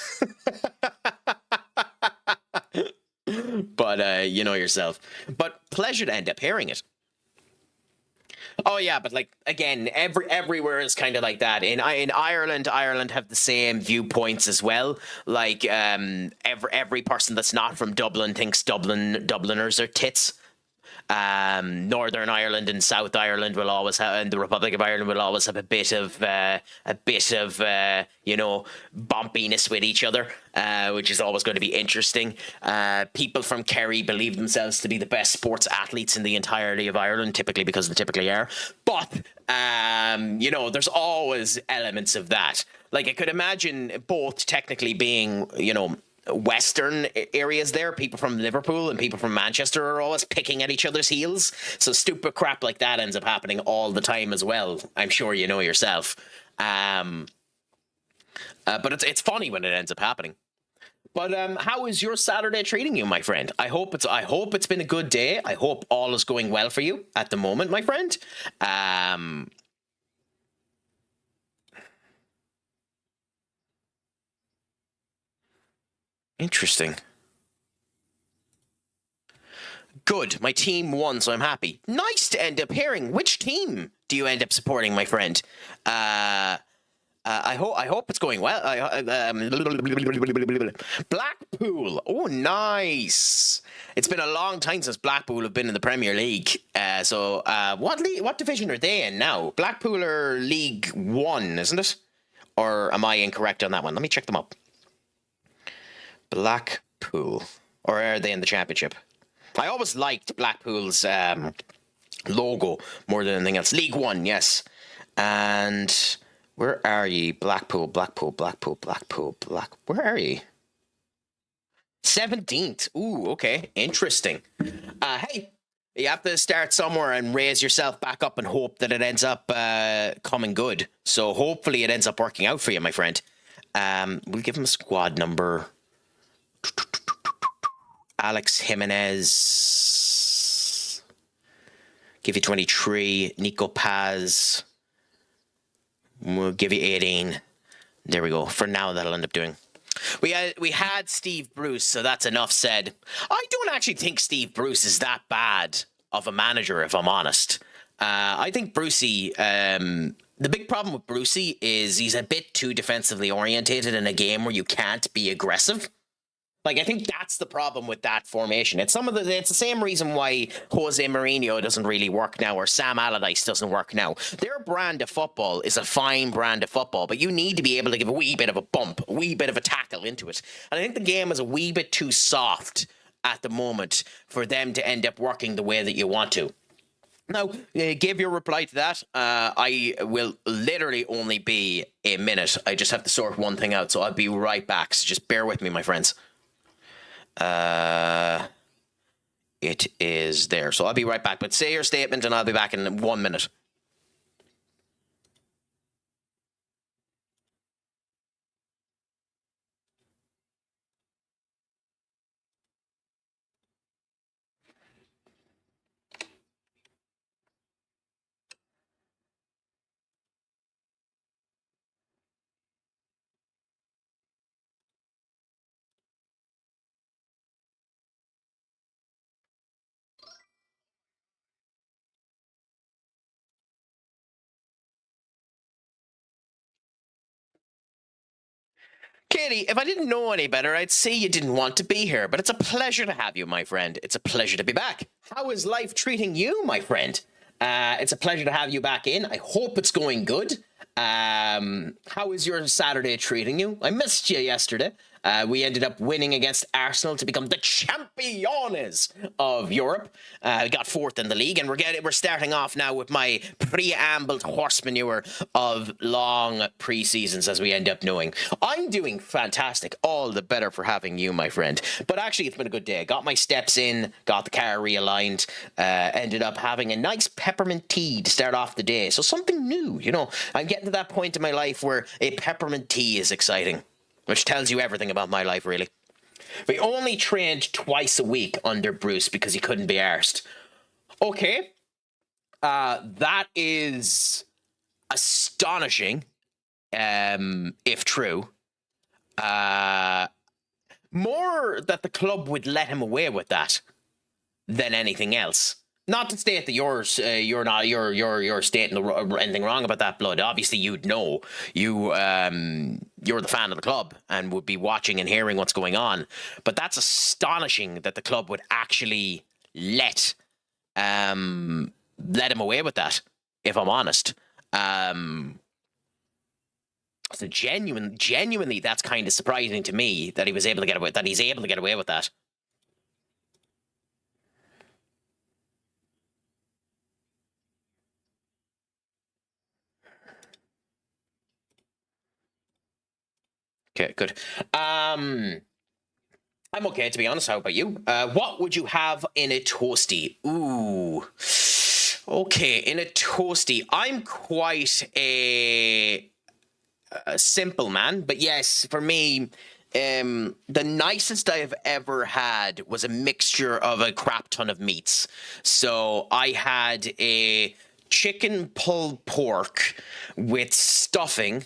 But you know yourself. But pleasure to end up hearing it. Oh yeah, but like again, everywhere is kind of like that. In Ireland, Ireland have the same viewpoints as well. Like every person that's not from Dublin thinks Dubliners are tits. Northern Ireland and South Ireland will always have, and the Republic of Ireland will always have a bit of bumpiness with each other, which is always going to be interesting. People from Kerry believe themselves to be the best sports athletes in the entirety of Ireland, typically because they typically are. But there's always elements of that. Like I could imagine both technically being, Western areas there. People from Liverpool and people from Manchester are always picking at each other's heels. So stupid crap like that ends up happening all the time as well. I'm sure you know yourself. But it's funny when it ends up happening. But how is your Saturday treating you, my friend? I hope it's been a good day. I hope all is going well for you at the moment, my friend. Interesting. Good. My team won, so I'm happy. Nice to end up hearing. Which team do you end up supporting, my friend? I hope it's going well. Blackpool. Oh, nice. It's been a long time since Blackpool have been in the Premier League. What division are they in now? Blackpool are League One, isn't it? Or am I incorrect on that one? Let me check them up. Blackpool, or are they in the Championship? I always liked Blackpool's logo more than anything else. League One, yes. And where are ye? Blackpool. Where are ye? 17th. Ooh, okay. Interesting. Hey, you have to start somewhere and raise yourself back up and hope that it ends up coming good. So hopefully it ends up working out for you, my friend. We'll give him a squad number. Alex Jimenez. Give you 23. Nico Paz. We'll give you 18. There we go. For now, that'll end up doing. We had Steve Bruce, so that's enough said. I don't actually think Steve Bruce is that bad of a manager, if I'm honest. I think Brucey. The big problem with Brucey is he's a bit too defensively orientated in a game where you can't be aggressive. Like, I think that's the problem with that formation. It's the same reason why Jose Mourinho doesn't really work now, or Sam Allardyce doesn't work now. Their brand of football is a fine brand of football, but you need to be able to give a wee bit of a bump, a wee bit of a tackle into it. And I think the game is a wee bit too soft at the moment for them to end up working the way that you want to. Now, give your reply to that. I will literally only be a minute. I just have to sort one thing out, so I'll be right back. So just bear with me, my friends. It is there. So I'll be right back. But say your statement and I'll be back in 1 minute. Katie, if I didn't know any better, I'd say you didn't want to be here, but it's a pleasure to have you, my friend. It's a pleasure to be back. How is life treating you, my friend? It's a pleasure to have you back in. I hope it's going good. How is your Saturday treating you? I missed you yesterday. We ended up winning against Arsenal to become the champions of Europe. We got fourth in the league, and we're starting off now with my preambled horse manure of long pre-seasons, as we end up knowing. I'm doing fantastic. All the better for having you, my friend. But actually, it's been a good day. Got my steps in, got the car realigned, ended up having a nice peppermint tea to start off the day. So something new, you know. I'm getting to that point in my life where a peppermint tea is exciting, which tells you everything about my life, really. We only trained twice a week under Bruce because he couldn't be arsed. Okay. That is astonishing, if true. More that the club would let him away with that than anything else. Not to state that you're stating anything wrong about that, Blood. Obviously, you'd know. You're the fan of the club and would be watching and hearing what's going on. But that's astonishing that the club would actually let him away with that. If I'm honest, so genuinely, that's kind of surprising to me that he's able to get away with that. Okay, good. I'm okay, to be honest. How about you? What would you have in a toasty? Ooh. Okay, in a toasty. I'm quite a simple man, but yes, for me, the nicest I've ever had was a mixture of a crap ton of meats. So I had a chicken pulled pork with stuffing.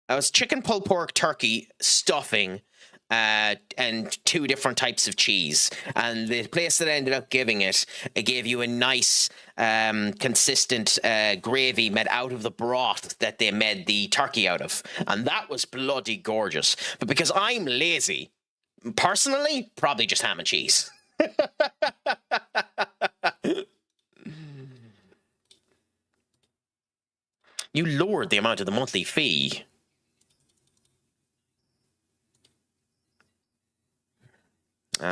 I was chicken pulled pork, turkey, stuffing, and two different types of cheese. And the place that ended up giving it gave you a nice, consistent gravy made out of the broth that they made the turkey out of. And that was bloody gorgeous. But because I'm lazy, personally, probably just ham and cheese. You lowered the amount of the monthly fee.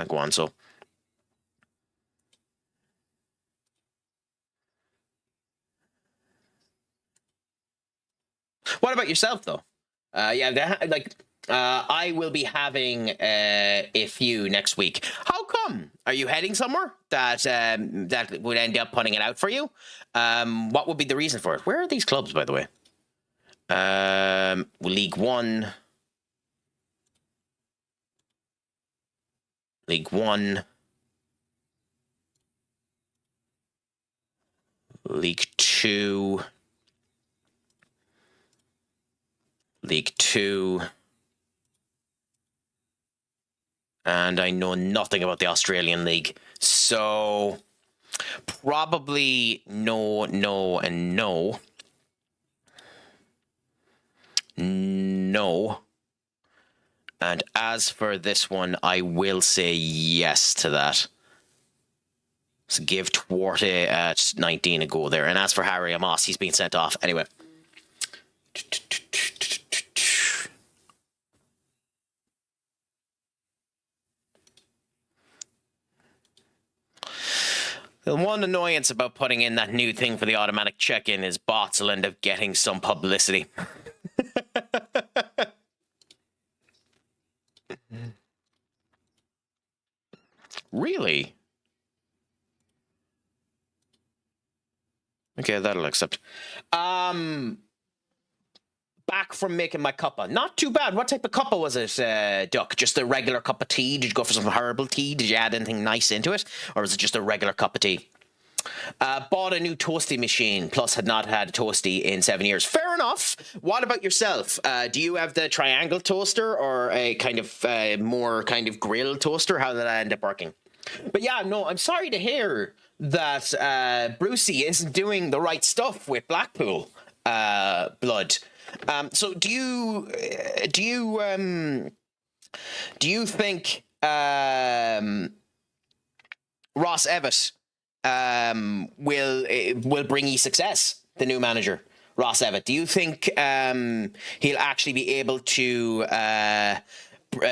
Go on, so. What about yourself, though? I will be having a few next week. How come? Are you heading somewhere that would end up putting it out for you? What would be the reason for it? Where are these clubs, by the way? League One. League One, League Two, League Two, and I know nothing about the Australian League, so probably no, and no. No. And as for this one, I will say yes to that. So give Tuarte at 19 a go there. And as for Harry Amos, he's been sent off. Anyway. The one annoyance about putting in that new thing for the automatic check-in is bots will end up getting some publicity. Really? Okay, that'll accept. Back from making my cuppa. Not too bad. What type of cuppa was it, Duck? Just a regular cup of tea? Did you go for some herbal tea? Did you add anything nice into it? Or was it just a regular cup of tea? Bought a new toasty machine, plus had not had a toasty in 7 years. Fair enough. What about yourself? Do you have the triangle toaster or a kind of more kind of grill toaster? How did that end up working? But yeah, no, I'm sorry to hear that Brucey isn't doing the right stuff with Blackpool, Blood. So do you think Ross Evett will bring you success? The new manager, Ross Evett. Do you think he'll actually be able to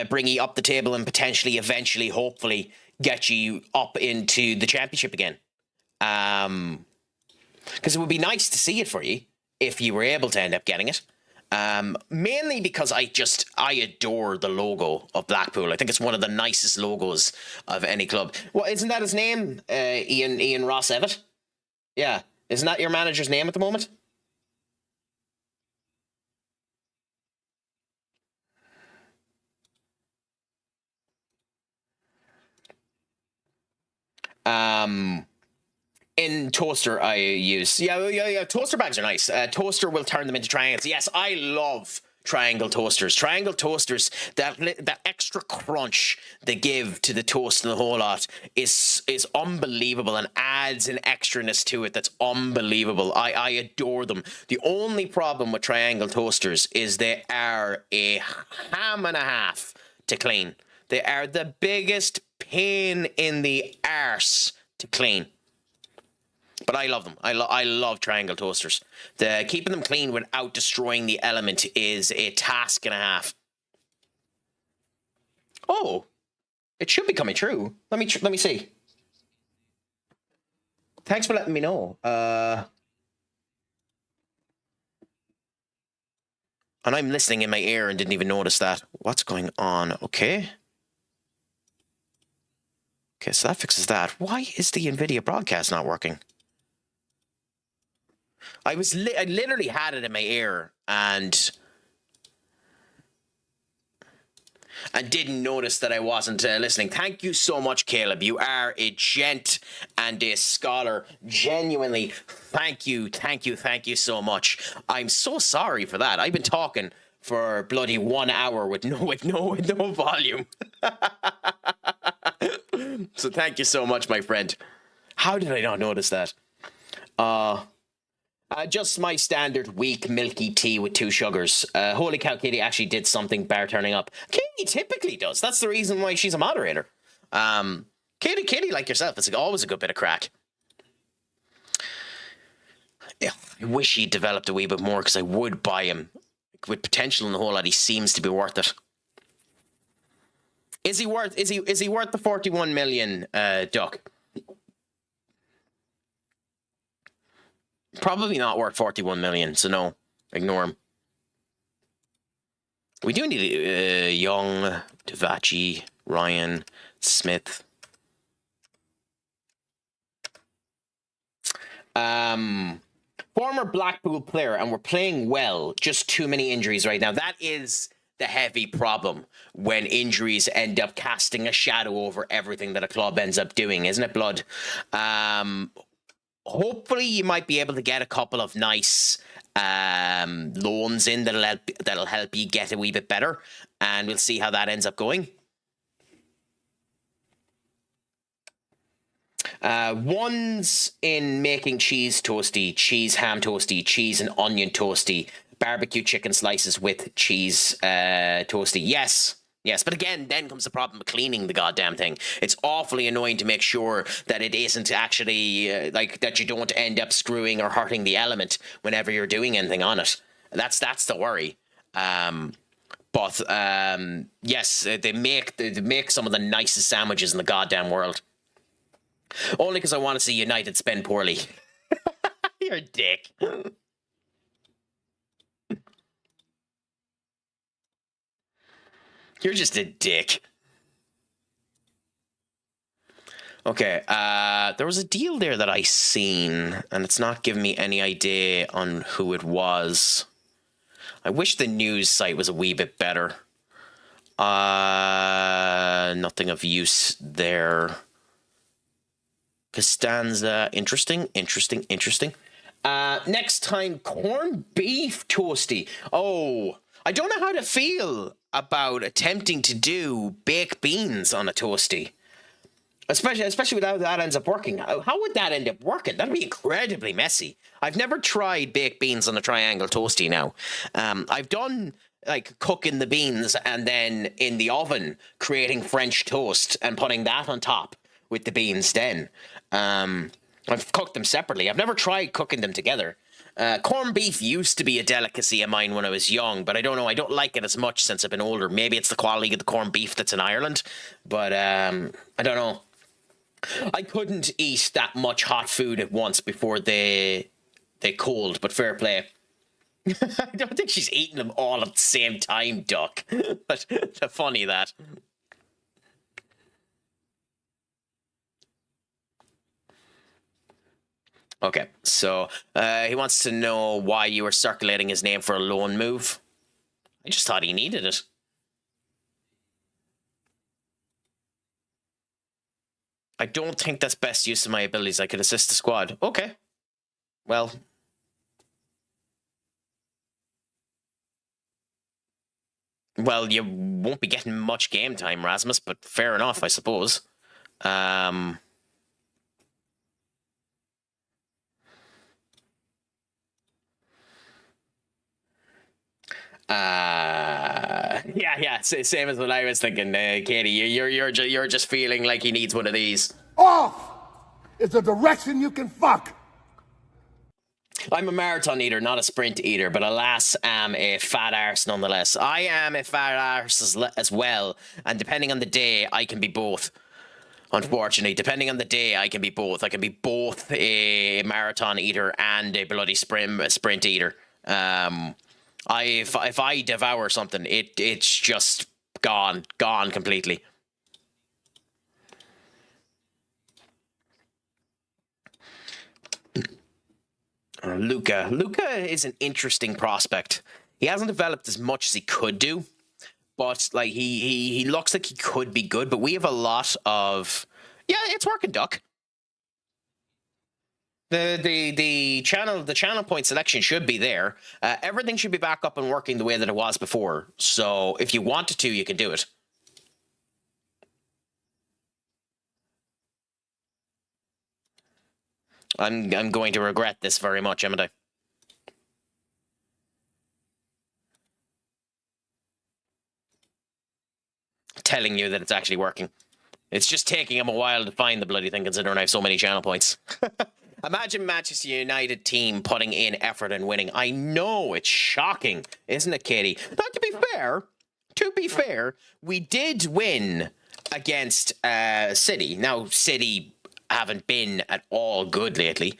bring you up the table and potentially, eventually, hopefully, get you up into the championship again? Because it would be nice to see it for you if you were able to end up getting it. Mainly because I adore the logo of Blackpool. I think it's one of the nicest logos of any club. Well, isn't that his name? Ian Ross Evett? Yeah. Isn't that your manager's name at the moment? In Toaster, I use toaster bags are nice. Toaster will turn them into triangles. Yes, I love triangle toasters. Triangle toasters, that extra crunch they give to the toast and the whole lot is unbelievable and adds an extraness to it that's unbelievable. I adore them. The only problem with triangle toasters is they are a ham and a half to clean. They are the biggest pain in the arse to clean. But I love them. I love triangle toasters. Keeping them clean without destroying the element is a task and a half. Oh, it should be coming true. Let me see. Thanks for letting me know. And I'm listening in my ear and didn't even notice that. What's going on? Okay. Okay, so that fixes that. Why is the NVIDIA broadcast not working? I literally had it in my ear and didn't notice that I wasn't listening. Thank you so much, Caleb. You are a gent and a scholar. Genuinely, thank you so much. I'm so sorry for that. I've been talking for bloody 1 hour with no volume. So thank you so much, my friend. How did I not notice that? Just my standard weak milky tea with 2 sugars. Holy cow, Katie actually did something, bar turning up. Katie typically does. That's the reason why she's a moderator. Katie, like yourself, it's always a good bit of crack. Yeah, I wish he developed a wee bit more because I would buy him. With potential in the whole lot, he seems to be worth it. Is he worth the 41 million, Duck? Probably not worth 41 million, so no, ignore him. We do need Young, Devachi, Ryan, Smith. Former Blackpool player, and we're playing well, just too many injuries right now. That is the heavy problem when injuries end up casting a shadow over everything that a club ends up doing, isn't it, Blood? Hopefully you might be able to get a couple of nice loans in that'll help you get a wee bit better, and we'll see how that ends up going. One's in making cheese toasty, cheese ham toasty, cheese and onion toasty, barbecue chicken slices with cheese toasty. Yes, but again, then comes the problem of cleaning the goddamn thing. It's awfully annoying to make sure that it isn't actually, that you don't end up screwing or hurting the element whenever you're doing anything on it. That's the worry. But yes, they make some of the nicest sandwiches in the goddamn world. Only because I want to see United spend poorly. You're a dick. You're just a dick. Okay, there was a deal there that I seen, and it's not giving me any idea on who it was. I wish the news site was a wee bit better. Nothing of use there. Costanza, interesting. Next time, corned beef toasty. Oh, I don't know how to feel about attempting to do baked beans on a toasty. Especially with how that ends up working. How would that end up working? That'd be incredibly messy. I've never tried baked beans on a triangle toasty now. I've done like cooking the beans and then in the oven creating French toast and putting that on top with the beans then. I've cooked them separately. I've never tried cooking them together. Corned beef used to be a delicacy of mine when I was young, but I don't know. I don't like it as much since I've been older. Maybe it's the quality of the corned beef that's in Ireland, but I don't know. I couldn't eat that much hot food at once before they cooled, but fair play. I don't think she's eating them all at the same time, Duck. But funny that. Okay, so he wants to know why you were circulating his name for a loan move. I just thought he needed it. I don't think that's best use of my abilities. I could assist the squad. Okay. Well. Well, you won't be getting much game time, Rasmus, but fair enough, I suppose. Yeah, same as what I was thinking, Katie. You're just feeling like he needs one of these. Off is a direction you can fuck. I'm a marathon eater, not a sprint eater, but alas, am a fat arse nonetheless. I am a fat arse as well, and depending on the day, I can be both. Unfortunately, depending on the day, I can be both. I can be both a marathon eater and a bloody sprint eater. If I devour something, it's just gone completely. Luca is an interesting prospect. He hasn't developed as much as he could do, but like he looks like he could be good. But we have a lot of it's working, Duck. The channel point selection should be there. Everything should be back up and working the way that it was before. So if you wanted to, you can do it. I'm going to regret this very much, am I? Telling you that it's actually working. It's just taking him a while to find the bloody thing, considering I have so many channel points. Imagine Manchester United team putting in effort and winning. I know, it's shocking, isn't it, Katie? Not to be fair, we did win against City. Now, City haven't been at all good lately.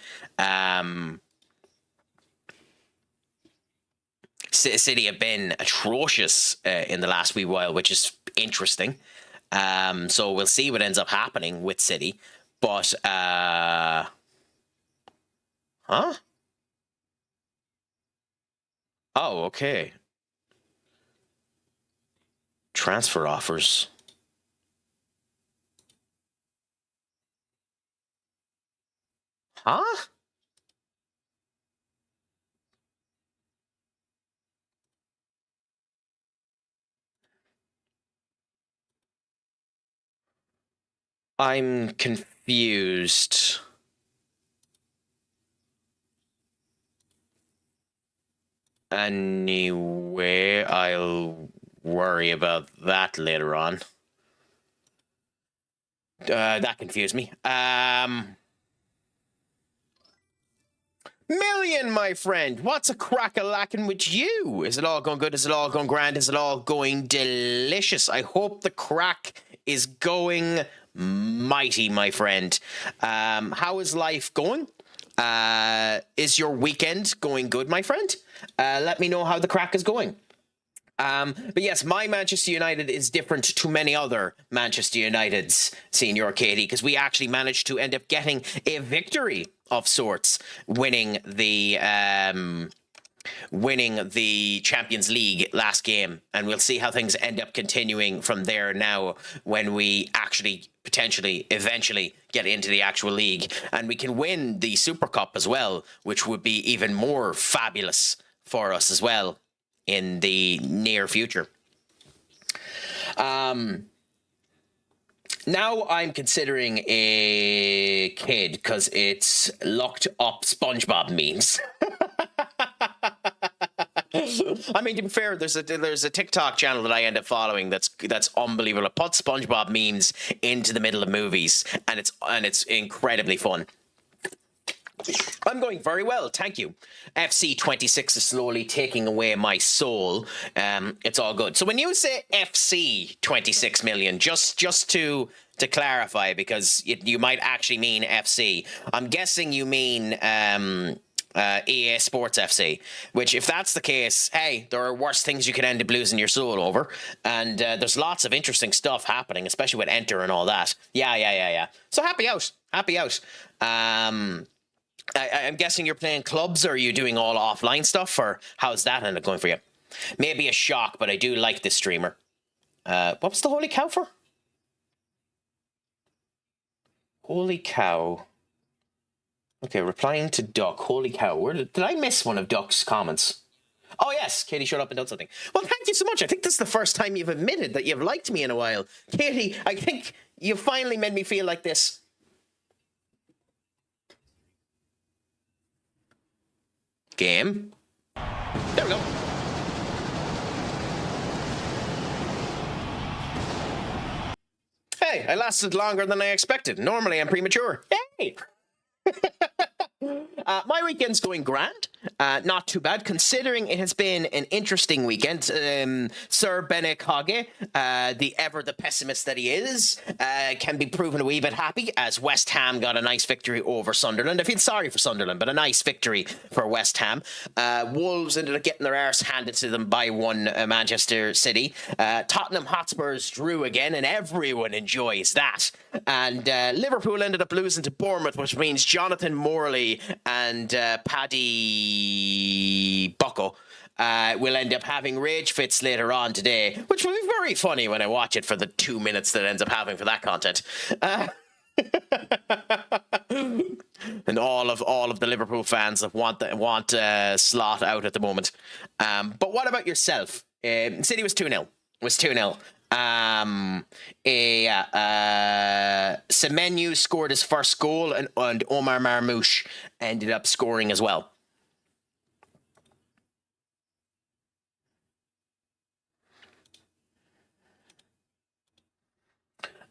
City have been atrocious in the last wee while, which is interesting. So we'll see what ends up happening with City. But, huh? Oh, okay. Transfer offers. Huh? I'm confused. Anyway, I'll worry about that later on. That confused me. Million, my friend. What's a crack-a-lackin' with you? Is it all going good? Is it all going grand? Is it all going delicious? I hope the crack is going mighty, my friend. How is life going? Is your weekend going good, my friend? Let me know how the crack is going. But yes, my Manchester United is different to many other Manchester Uniteds, Senior Katie, because we actually managed to end up getting a victory of sorts, winning the Champions League last game, and we'll see how things end up continuing from there now when we actually potentially eventually get into the actual league, and we can win the Super Cup as well, which would be even more fabulous for us as well in the near future. Now I'm considering a kid because it's locked up SpongeBob memes. I mean, to be fair, there's a TikTok channel that I end up following that's unbelievable. It puts SpongeBob memes into the middle of movies, and it's incredibly fun. I'm going very well, thank you. FC26 is slowly taking away my soul. It's all good. So when you say FC 26 million, just to clarify, because you might actually mean FC, I'm guessing you mean EA Sports FC, which, if that's the case, hey, there are worse things you could end up losing your soul over, and there's lots of interesting stuff happening, especially with Enter and all that. Yeah. So happy out. I'm guessing you're playing clubs, or are you doing all offline stuff, or how's that end up going for you? Maybe a shock, but I do like this streamer. What was the holy cow for? Holy cow. Okay, replying to Duck. Holy cow. Did I miss one of Duck's comments? Oh, yes. Katie showed up and done something. Well, thank you so much. I think this is the first time you've admitted that you've liked me in a while. Katie, I think you finally made me feel like this. Game. There we go. Hey, I lasted longer than I expected. Normally I'm premature. Hey! My weekend's going grand. Not too bad, considering it has been an interesting weekend. Sir Bene Kage, the pessimist that he is, can be proven a wee bit happy as West Ham got a nice victory over Sunderland. I feel sorry for Sunderland, but a nice victory for West Ham. Wolves ended up getting their arse handed to them by Manchester City. Tottenham Hotspurs drew again, and everyone enjoys that. And Liverpool ended up losing to Bournemouth, which means Jonathan Morley and Paddy Bucko will end up having rage fits later on today, which will be very funny when I watch it for the 2 minutes that ends up having for that content. And all of the Liverpool fans that want Slot out at the moment. But what about yourself? City was 2-0. Semenyo scored his first goal, and Omar Marmoush ended up scoring as well.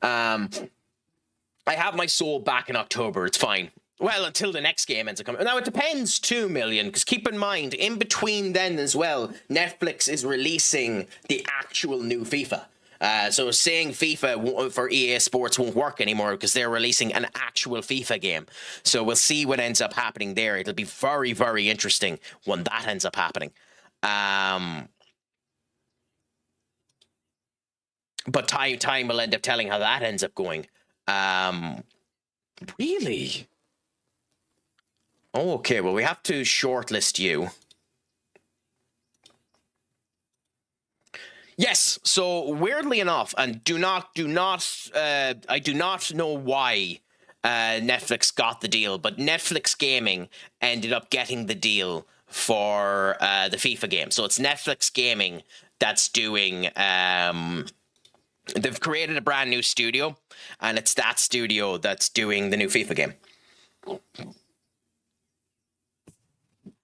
I have my soul back in October. It's fine. Well, until the next game ends up coming. Now, it depends, 2 million, because keep in mind, in between then as well, Netflix is releasing the actual new FIFA. So saying FIFA for EA Sports won't work anymore because they're releasing an actual FIFA game. So we'll see what ends up happening there. It'll be very, very interesting when that ends up happening. But time will end up telling how that ends up going. Really? Oh, okay, well, we have to shortlist you. Yes, so weirdly enough, and I do not know why Netflix got the deal, but Netflix Gaming ended up getting the deal for the FIFA game. So it's Netflix Gaming that's doing... they've created a brand new studio, and it's that studio that's doing the new FIFA game.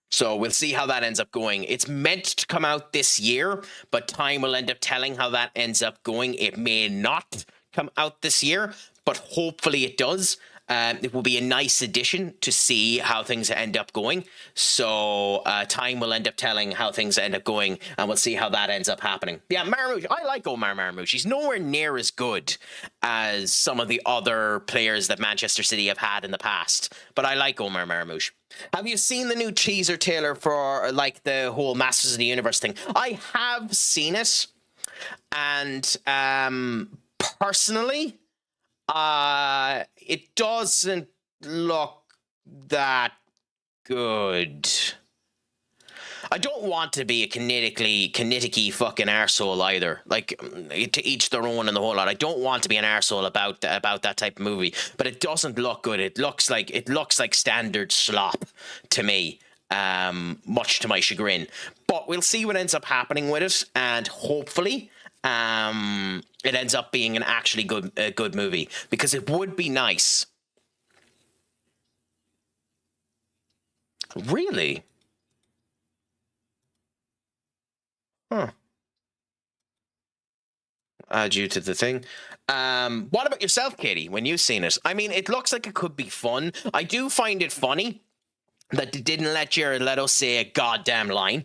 So we'll see how that ends up going. It's meant to come out this year, but time will end up telling how that ends up going. It may not come out this year, but hopefully it does. It will be a nice addition to see how things end up going. So time will end up telling how things end up going, and we'll see how that ends up happening. Yeah, Marmoush. I like Omar Marmoush. He's nowhere near as good as some of the other players that Manchester City have had in the past, but I like Omar Marmoush. Have you seen the new teaser trailer for like the whole Masters of the Universe thing? I have seen it, and personally, it doesn't look that good. I don't want to be a kinetic-y fucking arsehole either. Like, to each their own and the whole lot. I don't want to be an arsehole about that type of movie. But it doesn't look good. It looks like standard slop to me. Much to my chagrin. But we'll see what ends up happening with it. And hopefully, it ends up being an actually good movie, because it would be nice. Really? Huh. Add you to the thing. What about yourself, Katie, when you've seen it? I mean, it looks like it could be fun. I do find it funny that they didn't let Jared Leto say a goddamn line.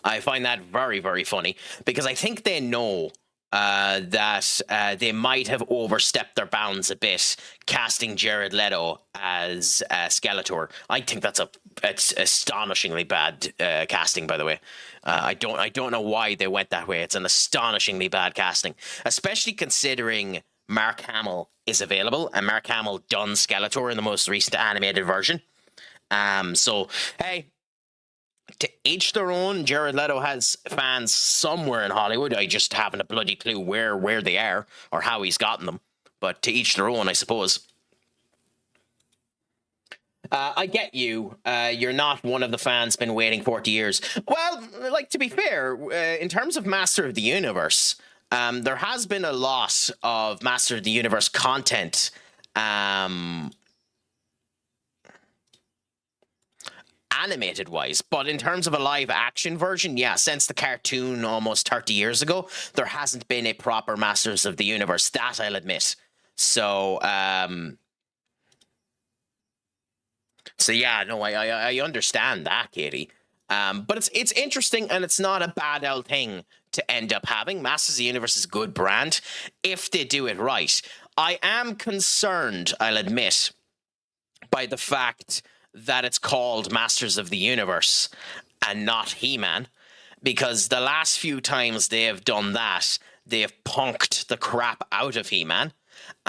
I find that very, very funny, because I think they know that they might have overstepped their bounds a bit casting Jared Leto as Skeletor. I think it's astonishingly bad casting, by the way. I don't know why they went that way. It's an astonishingly bad casting, especially considering Mark Hamill is available, and Mark Hamill done Skeletor in the most recent animated version. So hey, to each their own. Jared Leto has fans somewhere in Hollywood. I just haven't a bloody clue where they are or how he's gotten them. But to each their own, I suppose. I get you. You're not one of the fans been waiting 40 years. Well, like, to be fair, in terms of Master of the Universe, there has been a lot of Master of the Universe content. Animated wise, but in terms of a live action version, yeah, since the cartoon almost 30 years ago, there hasn't been a proper Masters of the Universe, that I'll admit. So yeah, no, I understand that, Katie. But it's interesting, and it's not a bad old thing to end up having. Masters of the Universe is a good brand if they do it right. I am concerned, I'll admit, by the fact that it's called Masters of the Universe and not He-Man, because the last few times they have done that, they have punked the crap out of He-Man.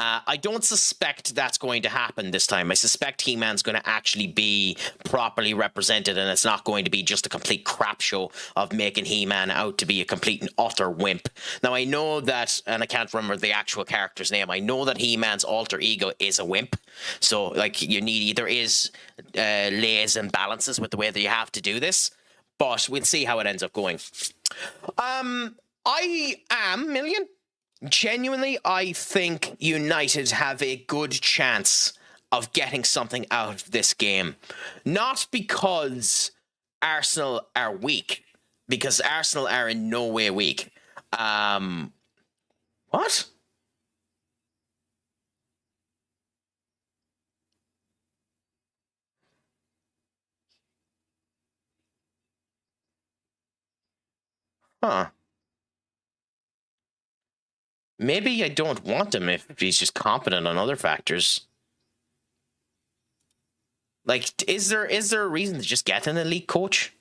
I don't suspect that's going to happen this time. I suspect He-Man's going to actually be properly represented, and it's not going to be just a complete crap show of making He-Man out to be a complete and utter wimp. Now, I know that, and I can't remember the actual character's name, I know that He-Man's alter ego is a wimp. So, like, you need, there is lays and balances with the way that you have to do this, but we'll see how it ends up going. I am, Million, genuinely, I think United have a good chance of getting something out of this game. Not because Arsenal are weak, because Arsenal are in no way weak. What? Huh. Maybe I don't want him if he's just competent on other factors. Like, is there a reason to just get an elite coach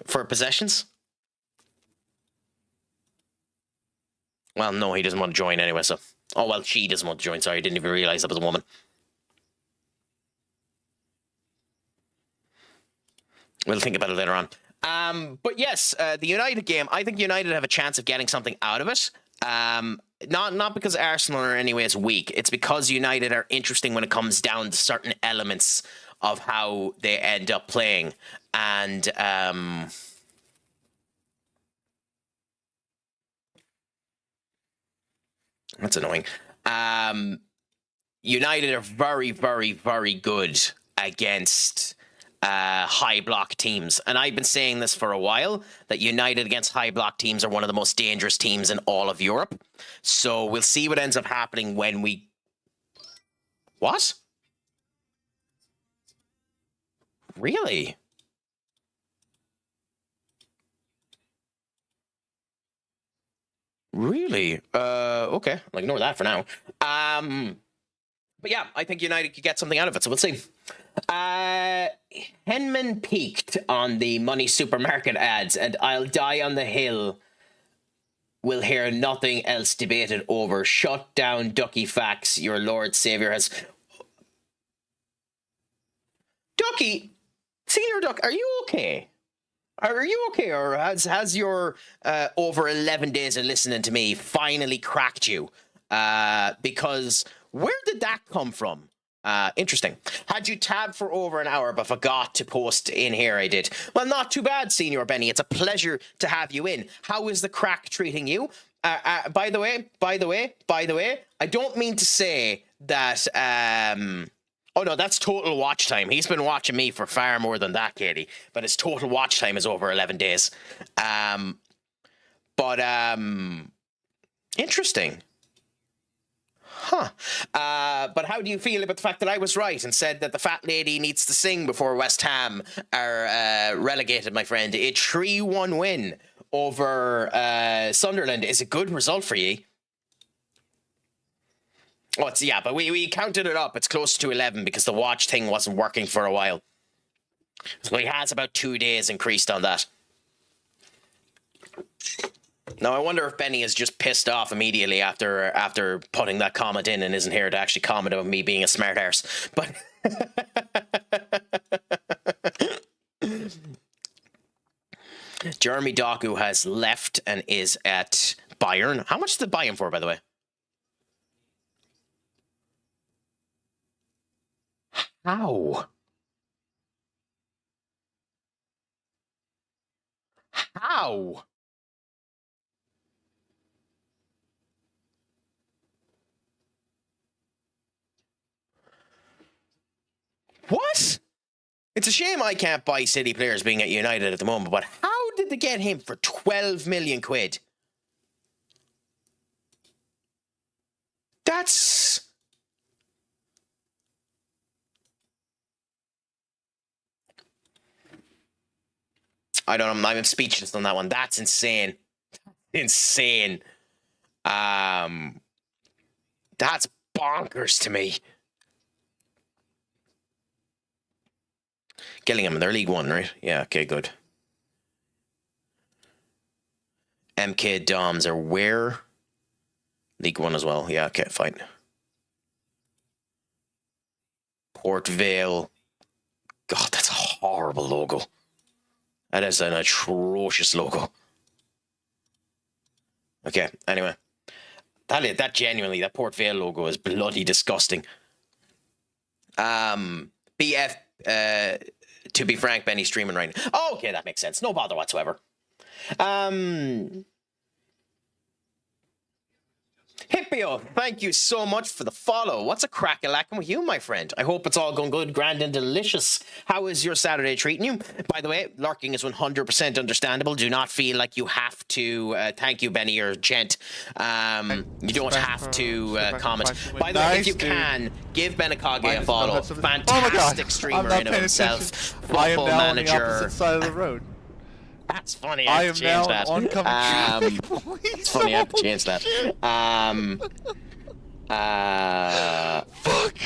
for possessions? Well, no, he doesn't want to join anyway, so... Oh, well, she doesn't want to join, sorry, I didn't even realize that was a woman. We'll think about it later on. But yes, the United game, I think United have a chance of getting something out of it. Not because Arsenal are in any ways weak. It's because United are interesting when it comes down to certain elements of how they end up playing. And that's annoying. United are very, very, very good against high block teams, and I've been saying this for a while, that United against high block teams are one of the most dangerous teams in all of Europe. So we'll see what ends up happening when we... What? Really? Really? Okay, I'll ignore that for now. But yeah, I think United could get something out of it, so we'll see. Henman peaked on the Money Supermarket ads, and I'll die on the hill. We'll hear nothing else debated over. Shut down Ducky Facts. Your Lord Savior has... Ducky! Senior Duck, are you okay? Are you okay, or has your over 11 days of listening to me finally cracked you? Because where did that come from? Interesting. Had you tabbed for over an hour but forgot to post in here? I did. Well, not too bad, Senior Benny. It's a pleasure to have you in. How is the crack treating you? By the way, I don't mean to say that. Oh no, that's total watch time. He's been watching me for far more than that, Katie. But his total watch time is over 11 days. Interesting. Huh. But how do you feel about the fact that I was right and said that the fat lady needs to sing before West Ham are relegated, my friend? A 3-1 win over Sunderland is a good result for you. Oh, yeah, but we counted it up. It's close to 11 because the watch thing wasn't working for a while. So he has about 2 days increased on that. Now, I wonder if Benny is just pissed off immediately after putting that comment in and isn't here to actually comment on me being a smart arse. But Jeremy Doku has left and is at Bayern. How much did they buy him for, by the way? How? How? What? It's a shame I can't buy City players being at United at the moment, but how did they get him for 12 million quid? That's... I don't know, I'm speechless on that one. That's insane. Insane. That's bonkers to me. Gillingham, they're League One, right? Yeah, okay, good. MK Doms are where? League One as well. Yeah, okay, fine. Port Vale. God, that's a horrible logo. That is an atrocious logo. Okay, anyway. That genuinely, that Port Vale logo is bloody disgusting. BF, to be frank, Benny's streaming right now. Oh, okay, that makes sense. No bother whatsoever. Hippio, thank you so much for the follow. What's a crack-a-lackin' with you, my friend? I hope it's all going good, grand and delicious. How is your Saturday treating you? By the way, lurking is 100% understandable. Do not feel like you have to... thank you, Benny, or gent. You don't have to comment. By the way, if you can, give Benakage a follow. Fantastic streamer in of himself. Football manager. On the opposite side of the road. That's funny. I have to change that. It's funny. I have to change that. Fuck.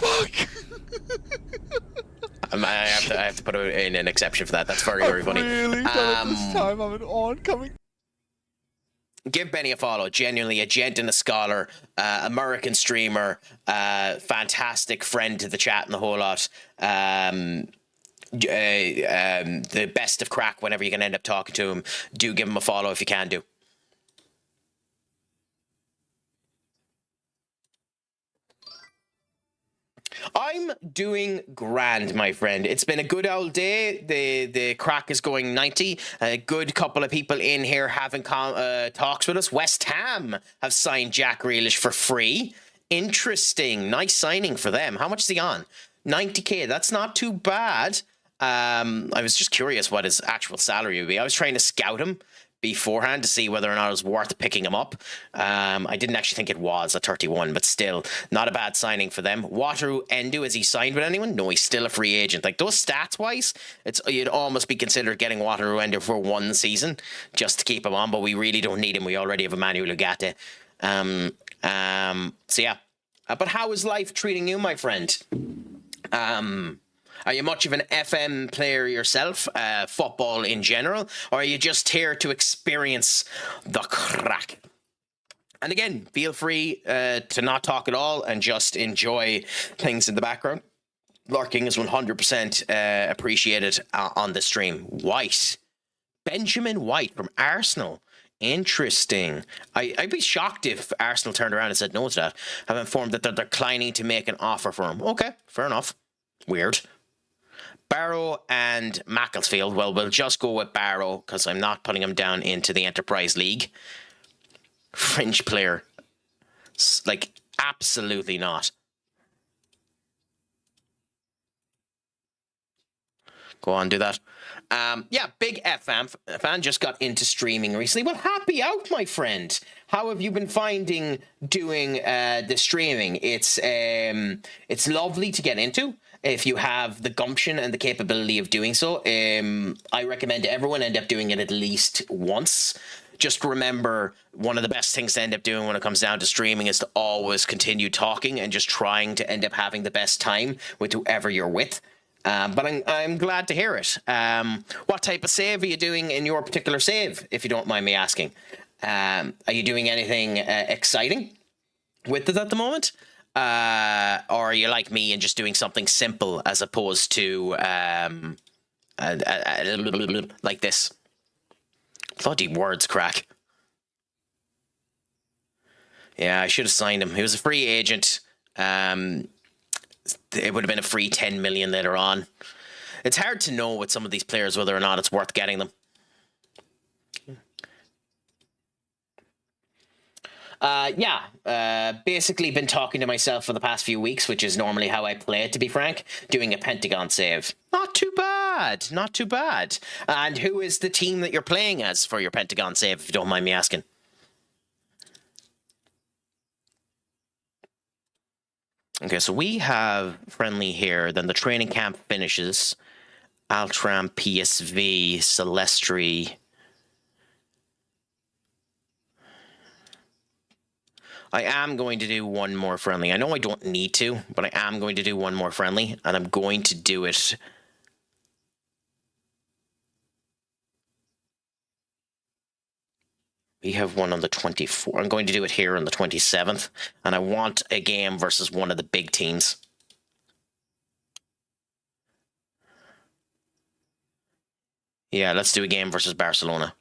Fuck. I have to put in an exception for that. That's very, very funny. Really done it this time. I'm an oncoming. Give Benny a follow. Genuinely a gent and a scholar, American streamer, fantastic friend to the chat and the whole lot. The best of crack whenever you can end up talking to him. Do give him a follow if you can do. I'm doing grand, my friend. It's been a good old day. The crack is going 90. A good couple of people in here having talks with us. West Ham have signed Jack Grealish for free. Interesting. Nice signing for them. How much is he on? 90k. That's not too bad. I was just curious what his actual salary would be. I was trying to scout him beforehand to see whether or not it was worth picking him up. I didn't actually think it was at 31, but still not a bad signing for them. Wataru Endo, has he signed with anyone? No, he's still a free agent. Like those stats wise, you'd almost be considered getting Wataru Endo for one season just to keep him on, but we really don't need him. We already have Emmanuel Ugarte. So yeah. But how is life treating you, my friend? Are you much of an FM player yourself, football in general, or are you just here to experience the crack? And again, feel free to not talk at all and just enjoy things in the background. Lurking is 100% appreciated on the stream. White. Benjamin White from Arsenal. Interesting. I'd be shocked if Arsenal turned around and said no to that. I'm informed that they're declining to make an offer for him. Okay, fair enough. Weird. Barrow and Macclesfield. Well, we'll just go with Barrow because I'm not putting him down into the Enterprise League. Fringe player. Like, absolutely not. Go on, do that. Yeah, big fan just got into streaming recently. Well, happy out, my friend. How have you been finding doing the streaming? It's lovely to get into if you have the gumption and the capability of doing so. I recommend everyone end up doing it at least once. Just remember, one of the best things to end up doing when it comes down to streaming is to always continue talking and just trying to end up having the best time with whoever you're with. But I'm glad to hear it. What type of save are you doing in your particular save, if you don't mind me asking? Are you doing anything exciting with it at the moment? Or are you like me and just doing something simple as opposed to like this? Bloody words, Craic. Yeah, I should have signed him. He was a free agent. It would have been a free 10 million later on. It's hard to know with some of these players whether or not it's worth getting them. Basically been talking to myself for the past few weeks, which is normally how I play it, to be frank, doing a Pentagon save. Not too bad, not too bad. And who is the team that you're playing as for your Pentagon save, if you don't mind me asking? Okay, so we have friendly here, then the training camp finishes. Altram, PSV, Celestri. I am going to do one more friendly. I know I don't need to, but I am going to do one more friendly, and I'm going to do it. We have one on the 24th. I'm going to do it here on the 27th, and I want a game versus one of the big teams. Yeah, let's do a game versus Barcelona.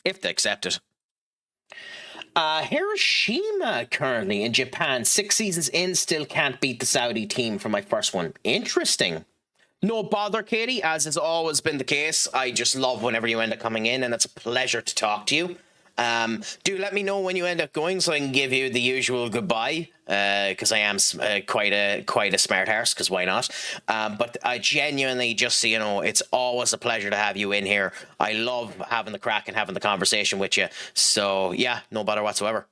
If they accept it. Hiroshima currently in Japan. 6 seasons in, still can't beat the Saudi team for my first one. Interesting. No bother, Katie, as has always been the case. I just love whenever you end up coming in, and it's a pleasure to talk to you. Do let me know when you end up going so I can give you the usual goodbye, because I am quite a smart arse, because why not? But I genuinely, just so you know, it's always a pleasure to have you in here. I love having the crack and having the conversation with you. So yeah, no bother whatsoever.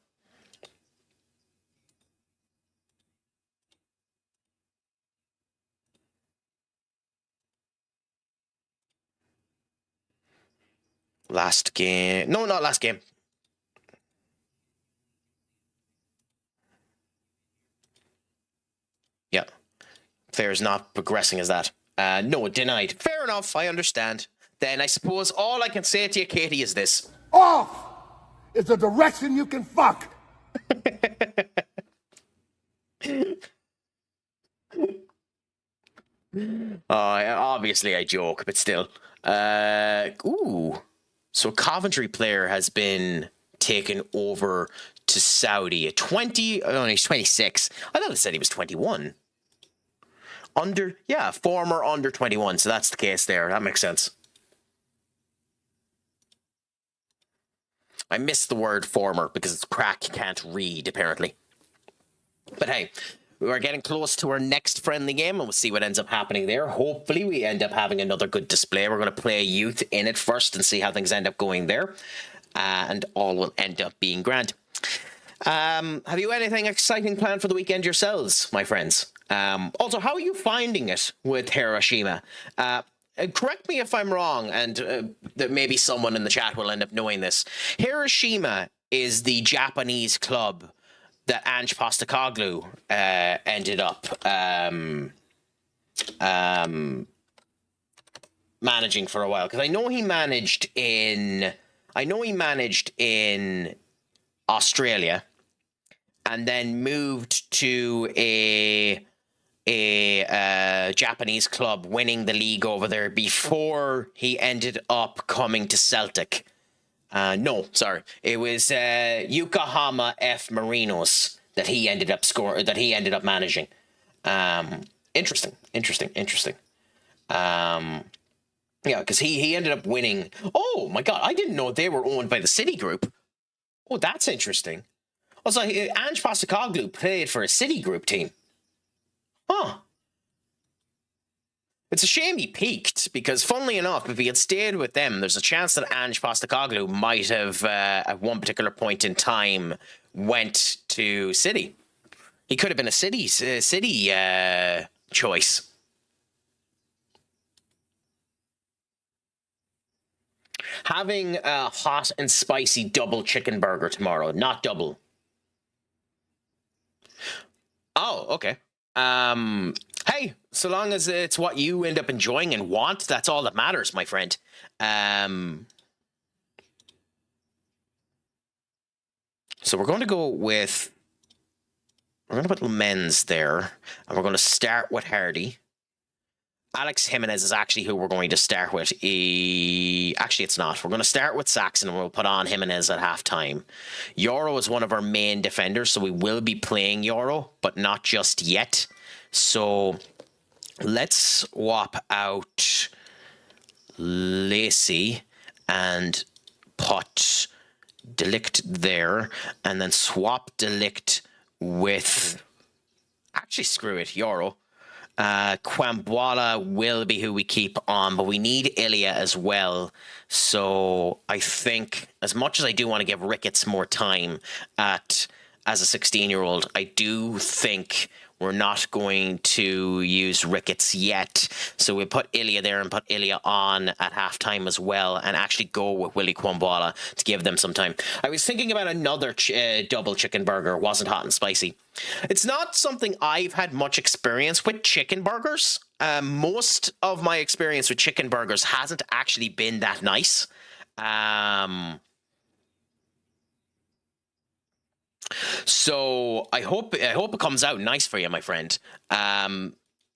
Last game. No, not last game. Yeah. Fair is not progressing as that. No, denied. Fair enough, I understand. Then I suppose all I can say to you, Katie, is this. Off is a direction you can fuck. Obviously I joke, but still. Ooh. So a Coventry player has been taken over to Saudi at 20. Oh, he's 26. I thought it said he was 21. Former under 21. So that's the case there. That makes sense. I missed the word former because it's Craic can't read, apparently. But hey, we're getting close to our next friendly game, and we'll see what ends up happening there. Hopefully, we end up having another good display. We're going to play youth in it first and see how things end up going there. And all will end up being grand. Have you anything exciting planned for the weekend yourselves, my friends? Also, how are you finding it with Hiroshima? Correct me if I'm wrong, and that maybe someone in the chat will end up knowing this. Hiroshima is the Japanese club that Ange Postecoglou ended up managing for a while, because I know he managed in Australia, and then moved to a a Japanese club winning the league over there before he ended up coming to Celtic. No, sorry, it was Yokohama F Marinos that he ended up managing. Interesting. Yeah, because he ended up winning. Oh my God, I didn't know they were owned by the City Group. Oh, that's interesting. Also, Ange Postecoglou played for a City Group team. Huh. It's a shame he peaked, because funnily enough, if he had stayed with them, there's a chance that Ange Postecoglou might have, at one particular point in time, went to City. He could have been a City choice. Having a hot and spicy double chicken burger tomorrow, not double. Oh, okay. Hey, so long as it's what you end up enjoying and want, that's all that matters, my friend. So we're going to go with... We're going to put men's there, and we're going to start with Hardy. Alex Jimenez is actually who we're going to start with. Actually, it's not. We're going to start with Saxon, and we'll put on Jimenez at halftime. Euro is one of our main defenders, so we will be playing Euro, but not just yet. So let's swap out Lacey and put Delict there, and then swap Delict with... Actually, screw it, Euro. Kwambwala will be who we keep on, but we need Ilya as well. So I think, as much as I do want to give Ricketts more time as a 16-year-old, I do think we're not going to use Ricketts yet. So we put Ilya there and put Ilya on at halftime as well, and actually go with Willie Kwambwala to give them some time. I was thinking about another double chicken burger. Wasn't hot and spicy. It's not something I've had much experience with, chicken burgers. Most of my experience with chicken burgers hasn't actually been that nice. So I hope it comes out nice for you, my friend.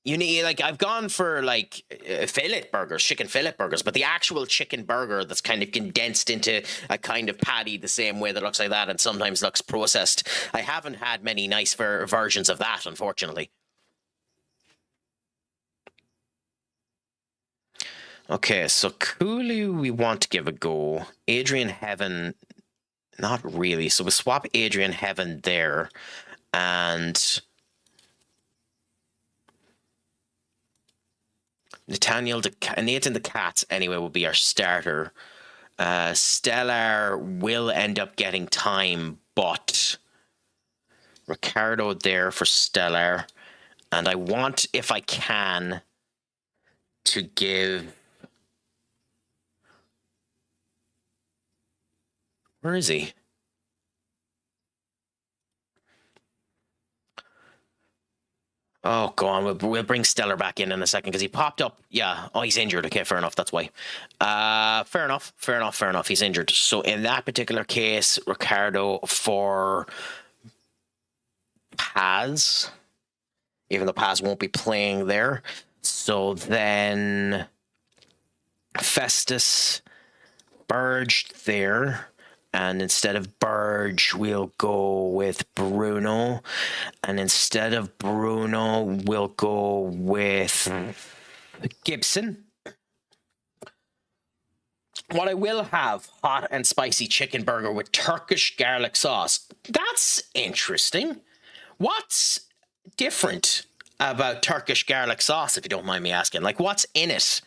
You need, like, I've gone for like fillet burgers, chicken fillet burgers, but the actual chicken burger that's kind of condensed into a kind of patty the same way that looks like that and sometimes looks processed. I haven't had many nice versions of that, unfortunately. Okay, so Cooley we want to give a go. Adrian Heaven, not really. So we'll swap Adrian Heaven there, and Nathan the Cats anyway will be our starter. Stellar will end up getting time, but Ricardo there for Stellar, and I want, if I can, to give... Where is he? Oh, go on. We'll bring Stellar back in a second because he popped up. Yeah. Oh, he's injured. Okay, fair enough. That's why. Fair enough. He's injured. So in that particular case, Ricardo for Paz, even though Paz won't be playing there. So then Festus, Burge there. And instead of Burge, we'll go with Bruno. And instead of Bruno, we'll go with Gibson. What I will have, hot and spicy chicken burger with Turkish garlic sauce. That's interesting. What's different about Turkish garlic sauce, if you don't mind me asking? Like, what's in it?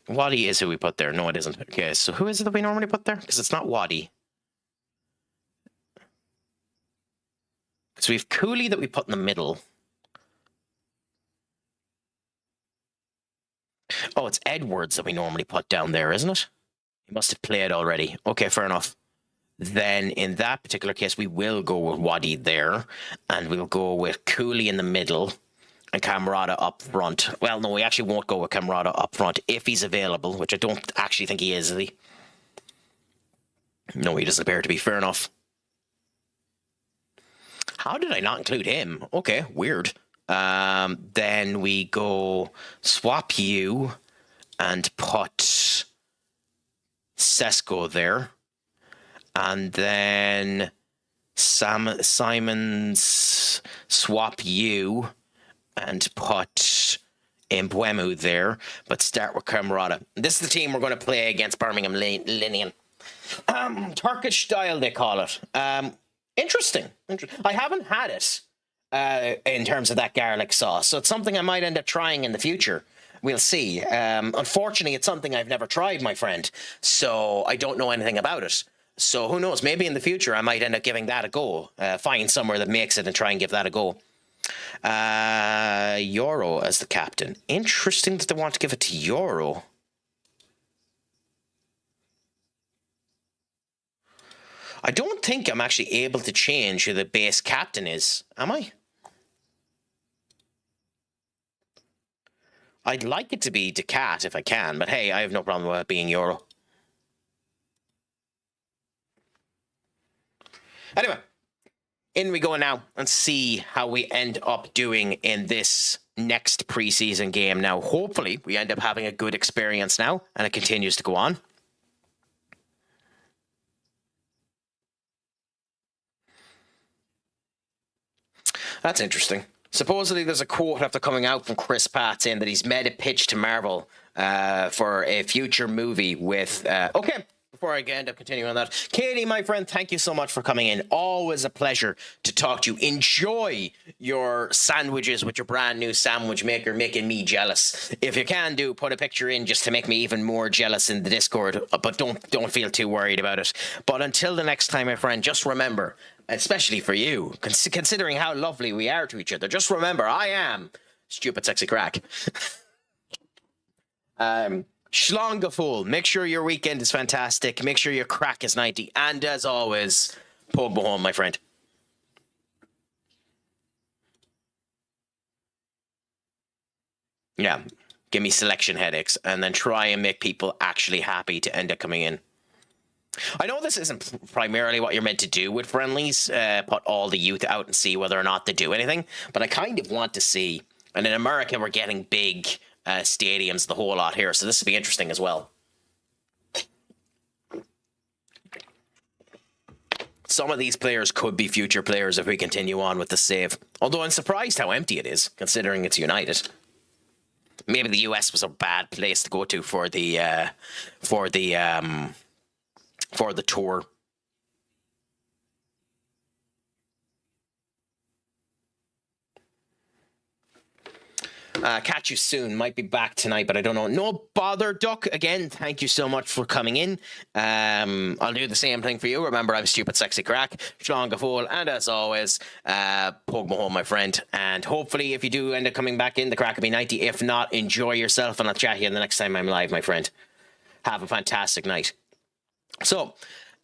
Wadi is who we put there. No, it isn't. Okay, so who is it that we normally put there? Because it's not Wadi. So we have Cooley that we put in the middle. Oh, it's Edwards that we normally put down there, isn't it? He must have played already. Okay, fair enough. Then in that particular case, we will go with Wadi there. And we'll go with Cooley in the middle. and Camarada up front. Well, no, we actually won't go with Camarada up front if he's available, which I don't actually think he is he? No, he doesn't appear to be. Fair enough. How did I not include him? Okay, weird. Then we go swap you and put Sesko there. And then Simon's swap you and put Mbuemu there, but start with Camarada. This is the team we're going to play against Birmingham Linian. Turkish style, they call it. Interesting. I haven't had it in terms of that garlic sauce, so it's something I might end up trying in the future. We'll see. Unfortunately, it's something I've never tried, my friend, so I don't know anything about it. So who knows? Maybe in the future I might end up giving that a go. Find somewhere that makes it and try and give that a go. Euro as the captain. Interesting that they want to give it to Euro. I don't think I'm actually able to change who the base captain is. Am I? I'd like it to be Decat if I can, but hey, I have no problem with it being Euro. Anyway, in we go now and see how we end up doing in this next preseason game. Now, hopefully, we end up having a good experience now, and it continues to go on. That's interesting. Supposedly, there's a quote after coming out from Chris Pratt saying that he's made a pitch to Marvel for a future movie with... okay. Before I end up continuing on that, Katie, my friend, thank you so much for coming in. Always a pleasure to talk to you. Enjoy your sandwiches with your brand new sandwich maker, making me jealous. If you can put a picture in just to make me even more jealous in the Discord, but don't feel too worried about it. But until the next time, my friend, just remember, especially for you, considering how lovely we are to each other, just remember, I am stupid, sexy Craic. Schlongaful. Make sure your weekend is fantastic. Make sure your Craic is 90. And as always, Pogba home, my friend. Yeah. Give me selection headaches and then try and make people actually happy to end up coming in. I know this isn't primarily what you're meant to do with friendlies, put all the youth out and see whether or not they do anything, but I kind of want to see, and in America we're getting big stadiums, the whole lot here, so this will be interesting as well. Some of these players could be future players if we continue on with the save, although I'm surprised how empty it is, considering it's United. Maybe the US was a bad place to go to for the tour. Catch you soon. Might be back tonight, but I don't know. No bother, Duck. Again, thank you so much for coming in. I'll do the same thing for you. Remember, I'm Stupid Sexy Craic, Schlongafol, and as always, Pogba home, my friend. And hopefully, if you do end up coming back in, the Craic will be 90. If not, enjoy yourself, and I'll chat you the next time I'm live, my friend. Have a fantastic night. So,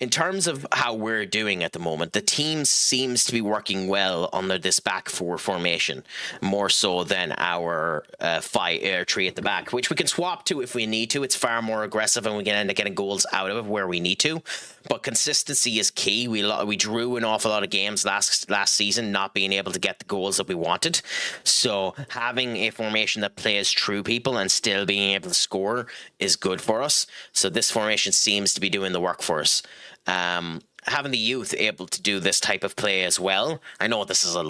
in terms of how we're doing at the moment, the team seems to be working well under this back four formation, more so than our 3 at the back, which we can swap to if we need to. It's far more aggressive and we can end up getting goals out of it where we need to. But consistency is key. We drew an awful lot of games last season, not being able to get the goals that we wanted. So having a formation that plays through people and still being able to score is good for us. So this formation seems to be doing the work for us. Having the youth able to do this type of play as well. I know this is a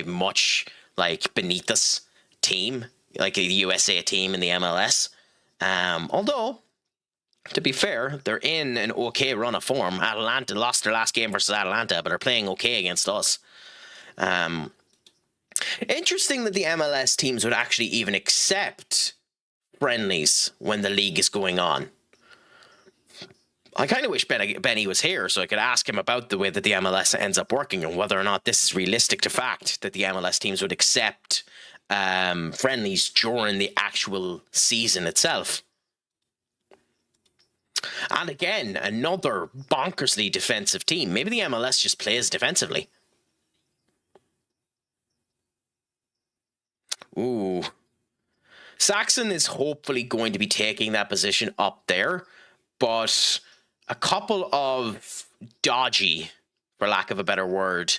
much like beneath us team, like a USA team in the MLS. Although, to be fair, they're in an okay run of form. Atalanta lost their last game versus Atalanta, but are playing okay against us. Interesting that the MLS teams would actually even accept friendlies when the league is going on. I kind of wish Benny was here so I could ask him about the way that the MLS ends up working and whether or not this is realistic to fact that the MLS teams would accept friendlies during the actual season itself. And again, another bonkersly defensive team. Maybe the MLS just plays defensively. Ooh. Saxon is hopefully going to be taking that position up there, but a couple of dodgy, for lack of a better word,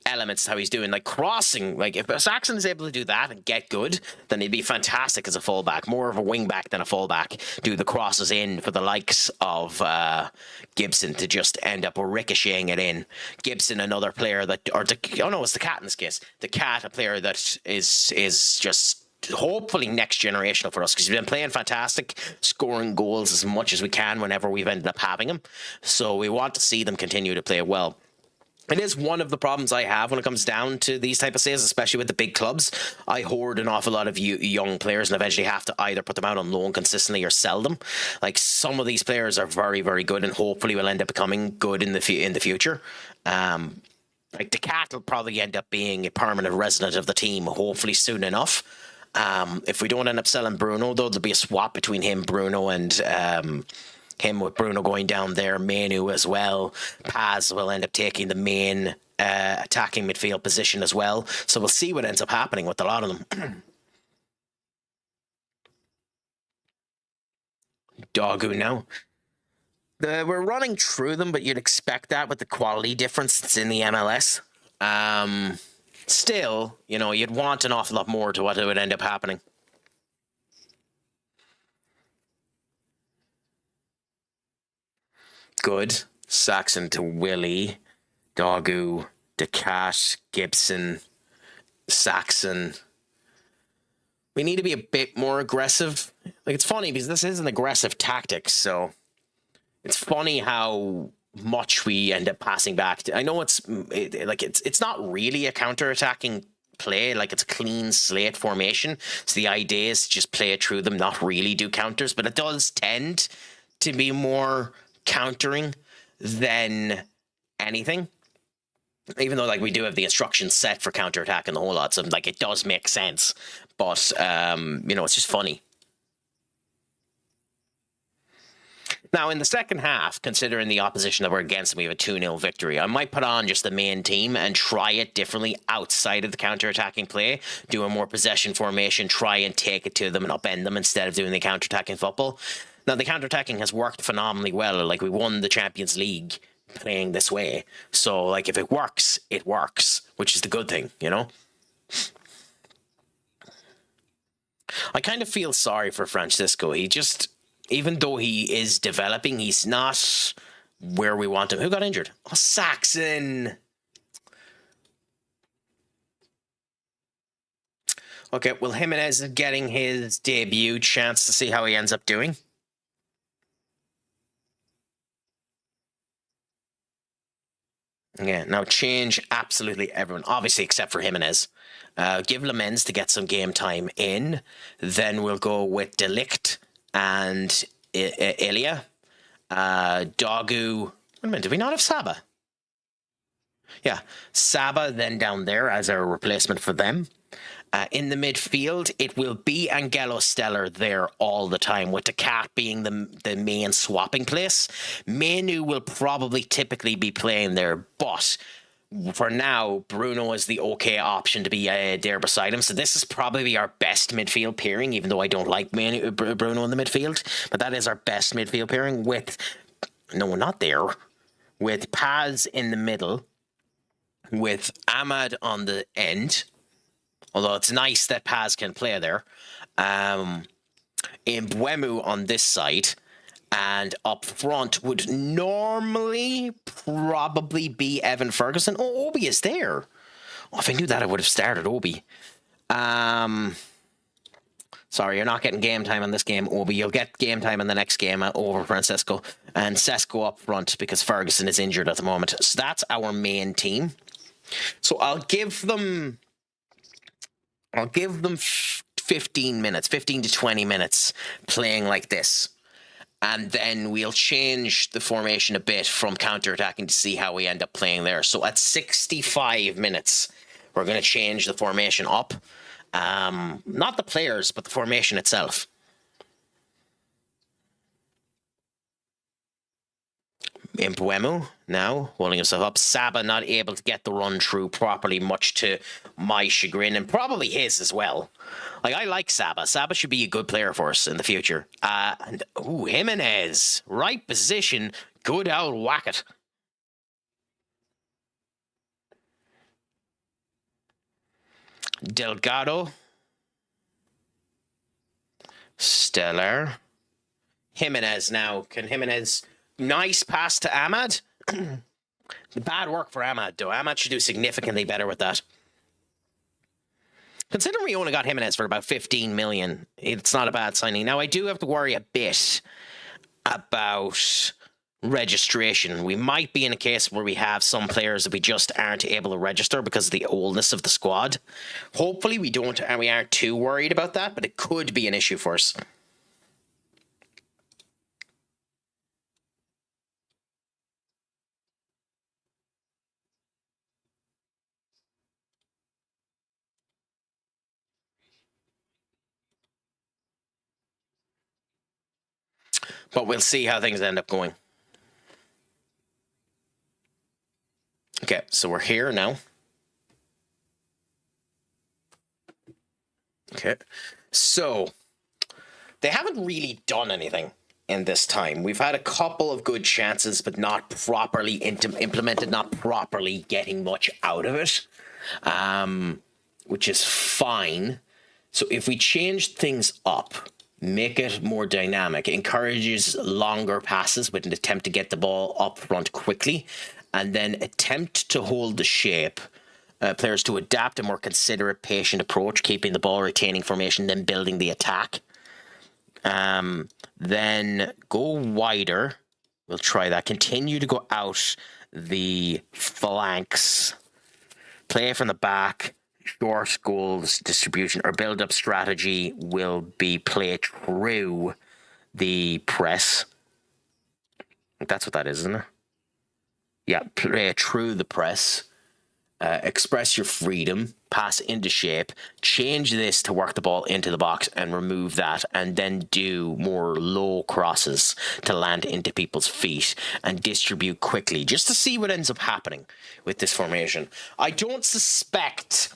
elements how he's doing, like crossing. Like if Saxon is able to do that and get good, then he'd be fantastic as a fullback, more of a wing back than a fullback. Do the crosses in for the likes of Gibson to just end up ricocheting it in. Gibson, another player that, it's the Cat in this case. The Cat, a player that is just hopefully next generational for us, because he's been playing fantastic, scoring goals as much as we can whenever we've ended up having him. So we want to see them continue to play well. It is one of the problems I have when it comes down to these type of saves, especially with the big clubs. I hoard an awful lot of young players and eventually have to either put them out on loan consistently or sell them. Like, some of these players are very, very good and hopefully will end up becoming good in the future. Like the Cat will probably end up being a permanent resident of the team, hopefully soon enough. If we don't end up selling Bruno, though, there'll be a swap between him, Bruno, and him with Bruno going down there, Manu as well. Paz will end up taking the main attacking midfield position as well. So we'll see what ends up happening with a lot of them. Dogu now. We're running through them, but you'd expect that with the quality difference that's in the MLS. Still, you'd want an awful lot more to what would end up happening. Good. Saxon to Willie, Dogu, DeCat, Gibson, Saxon. We need to be a bit more aggressive. Like, it's funny because this is an aggressive tactic, so it's funny how much we end up passing back. I know it's not really a counter-attacking play, like it's a clean slate formation. So the idea is to just play it through them, not really do counters, but it does tend to be more countering than anything, even though we do have the instructions set for counterattack and the whole lot, so it does make sense, but it's just funny. Now, in the second half, considering the opposition that we're against and we have a 2-0 victory, I might put on just the main team and try it differently outside of the counter-attacking play, do a more possession formation, try and take it to them and upend them instead of doing the counter-attacking football. Now, the counter-attacking has worked phenomenally well. We won the Champions League playing this way. So, if it works, which is the good thing, I kind of feel sorry for Francisco. He just, even though he is developing, he's not where we want him. Who got injured? Oh, Saxon! Okay, well, Jimenez is getting his debut chance to see how he ends up doing. Yeah, now change absolutely everyone, obviously except for Jimenez. Give Lamens to get some game time in. Then we'll go with Delict and Ilya. Dogu. Wait a minute, did we not have Saba? Yeah, Saba then down there as our replacement for them. In the midfield, it will be Angelo Stellar there all the time, with the Cat being the main swapping place. Manu will probably typically be playing there, but for now, Bruno is the okay option to be there beside him. So this is probably our best midfield pairing, even though I don't like Bruno in the midfield. But that is our best midfield pairing with... No, not there. With Paz in the middle, with Ahmad on the end... Although it's nice that Paz can play there. Mbeumo on this side. And up front would normally probably be Evan Ferguson. Oh, Obi is there. Oh, if I knew that, I would have started Obi. Sorry, you're not getting game time on this game, Obi. You'll get game time in the next game over Francisco. And Sesko up front because Ferguson is injured at the moment. So that's our main team. So I'll give them 15 minutes, 15 to 20 minutes playing like this. And then we'll change the formation a bit from counter-attacking to see how we end up playing there. So at 65 minutes, we're going to change the formation up. Not the players, but the formation itself. Impuemu now holding himself up. Saba not able to get the run through properly, much to my chagrin, and probably his as well. Like, I like Saba. Saba should be a good player for us in the future. And Jimenez, right position, good old whack it. Delgado. Stellar. Jimenez now. Can Jimenez... Nice pass to Ahmad. Bad work for Ahmad, though. Ahmad should do significantly better with that. Considering we only got Jimenez for about 15 million, it's not a bad signing. Now, I do have to worry a bit about registration. We might be in a case where we have some players that we just aren't able to register because of the oldness of the squad. Hopefully we don't, and we aren't too worried about that, but it could be an issue for us. But we'll see how things end up going. Okay, so we're here now. Okay, so they haven't really done anything in this time. We've had a couple of good chances, but not properly implemented, not properly getting much out of it, which is fine. So if we change things up, make it more dynamic, encourages longer passes with an attempt to get the ball up front quickly, and then attempt to hold the shape. Players to adapt a more considerate, patient approach, keeping the ball, retaining formation, then building the attack. Then go wider. We'll try that. Continue to go out the flanks. Play from the back. Short goals distribution or build-up strategy will be play through the press. That's what that is, isn't it? Yeah, play through the press. Express your freedom, pass into shape, change this to work the ball into the box and remove that, and then do more low crosses to land into people's feet and distribute quickly, just to see what ends up happening with this formation. I don't suspect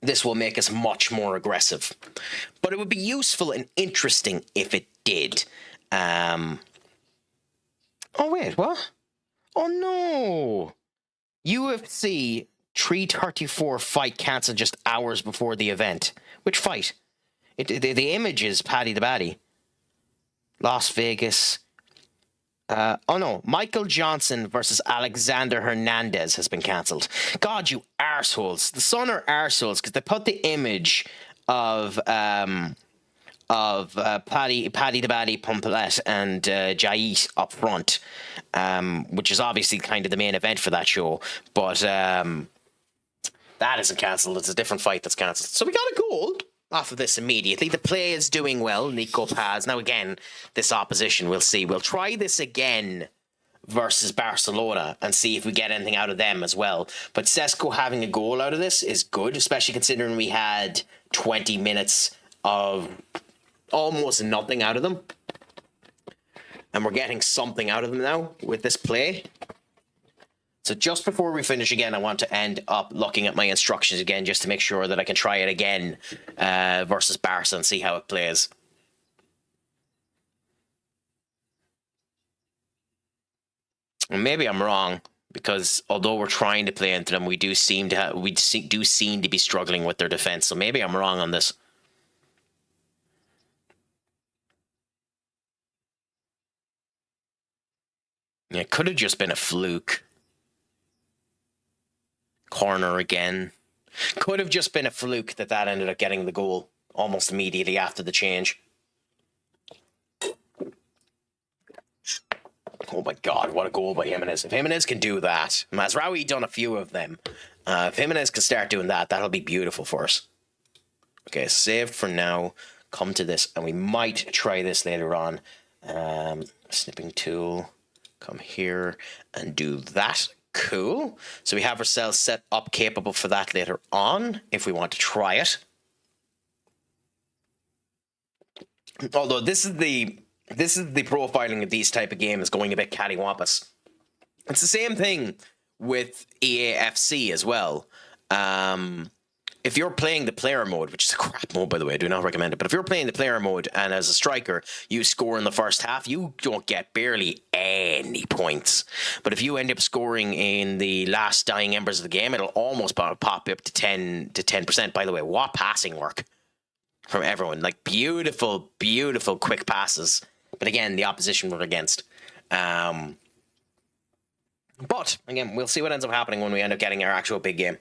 this will make us much more aggressive, but it would be useful and interesting if it did. Oh, wait, what? Oh, no. UFC 334 fight cancelled just hours before the event. Which fight? The image is Paddy the Baddy. Las Vegas. Oh no, Michael Johnson versus Alexander Hernandez has been cancelled. God, you arseholes. The Sun are arseholes because they put the image of Paddy the Baddy Pumplet and Jais up front, which is obviously kind of the main event for that show. But that isn't cancelled. It's a different fight that's cancelled. So we got a goal off of this immediately. The play is doing well. Nico Paz. Now again, this opposition, we'll see. We'll try this again versus Barcelona and see if we get anything out of them as well. But Sesko having a goal out of this is good, especially considering we had 20 minutes of almost nothing out of them. And we're getting something out of them now with this play. So just before we finish again, I want to end up looking at my instructions again just to make sure that I can try it again versus Barca and see how it plays. And maybe I'm wrong, because although we're trying to play into them, we do seem to be struggling with their defense. So maybe I'm wrong on this. Yeah, it could have just been a fluke. Corner again. Could have just been a fluke that ended up getting the goal almost immediately after the change. Oh my God, what a goal by Jimenez. If Jimenez can do that, Mazraoui done a few of them. If Jimenez can start doing that, that'll be beautiful for us. Okay, saved for now. Come to this, and we might try this later on. Snipping tool. Come here and do that. Cool. So we have ourselves set up capable for that later on if we want to try it. Although this is the this is the profiling of these type of games going a bit cattywampus. It's the same thing with EAFC as well. If you're playing the player mode, which is a crap mode, by the way, I do not recommend it, but if you're playing the player mode and as a striker, you score in the first half, you don't get barely any points. But if you end up scoring in the last dying embers of the game, it'll almost pop up to 10%. By the way, what passing work from everyone. Like, beautiful, beautiful quick passes. But again, the opposition were against. But, again, we'll see what ends up happening when we end up getting our actual big game.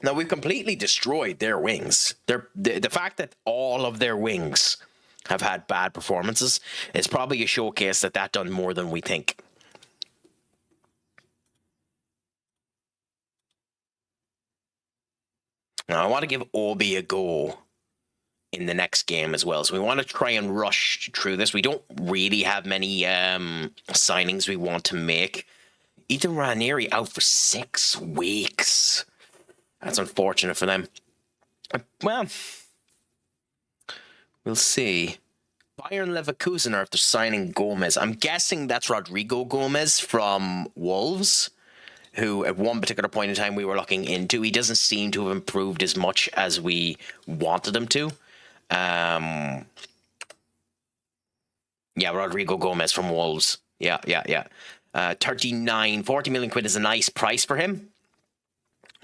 Now, we've completely destroyed their wings. The fact that all of their wings have had bad performances is probably a showcase that done more than we think. Now, I want to give Obi a go in the next game as well. So we want to try and rush through this. We don't really have many signings we want to make. Ethan Ranieri out for 6 weeks. That's unfortunate for them. Well, we'll see. Bayern Leverkusen are after signing Gomez. I'm guessing that's Rodrigo Gomez from Wolves, who at one particular point in time we were looking into. He doesn't seem to have improved as much as we wanted him to. Yeah, Rodrigo Gomez from Wolves. Yeah. 40 million quid is a nice price for him.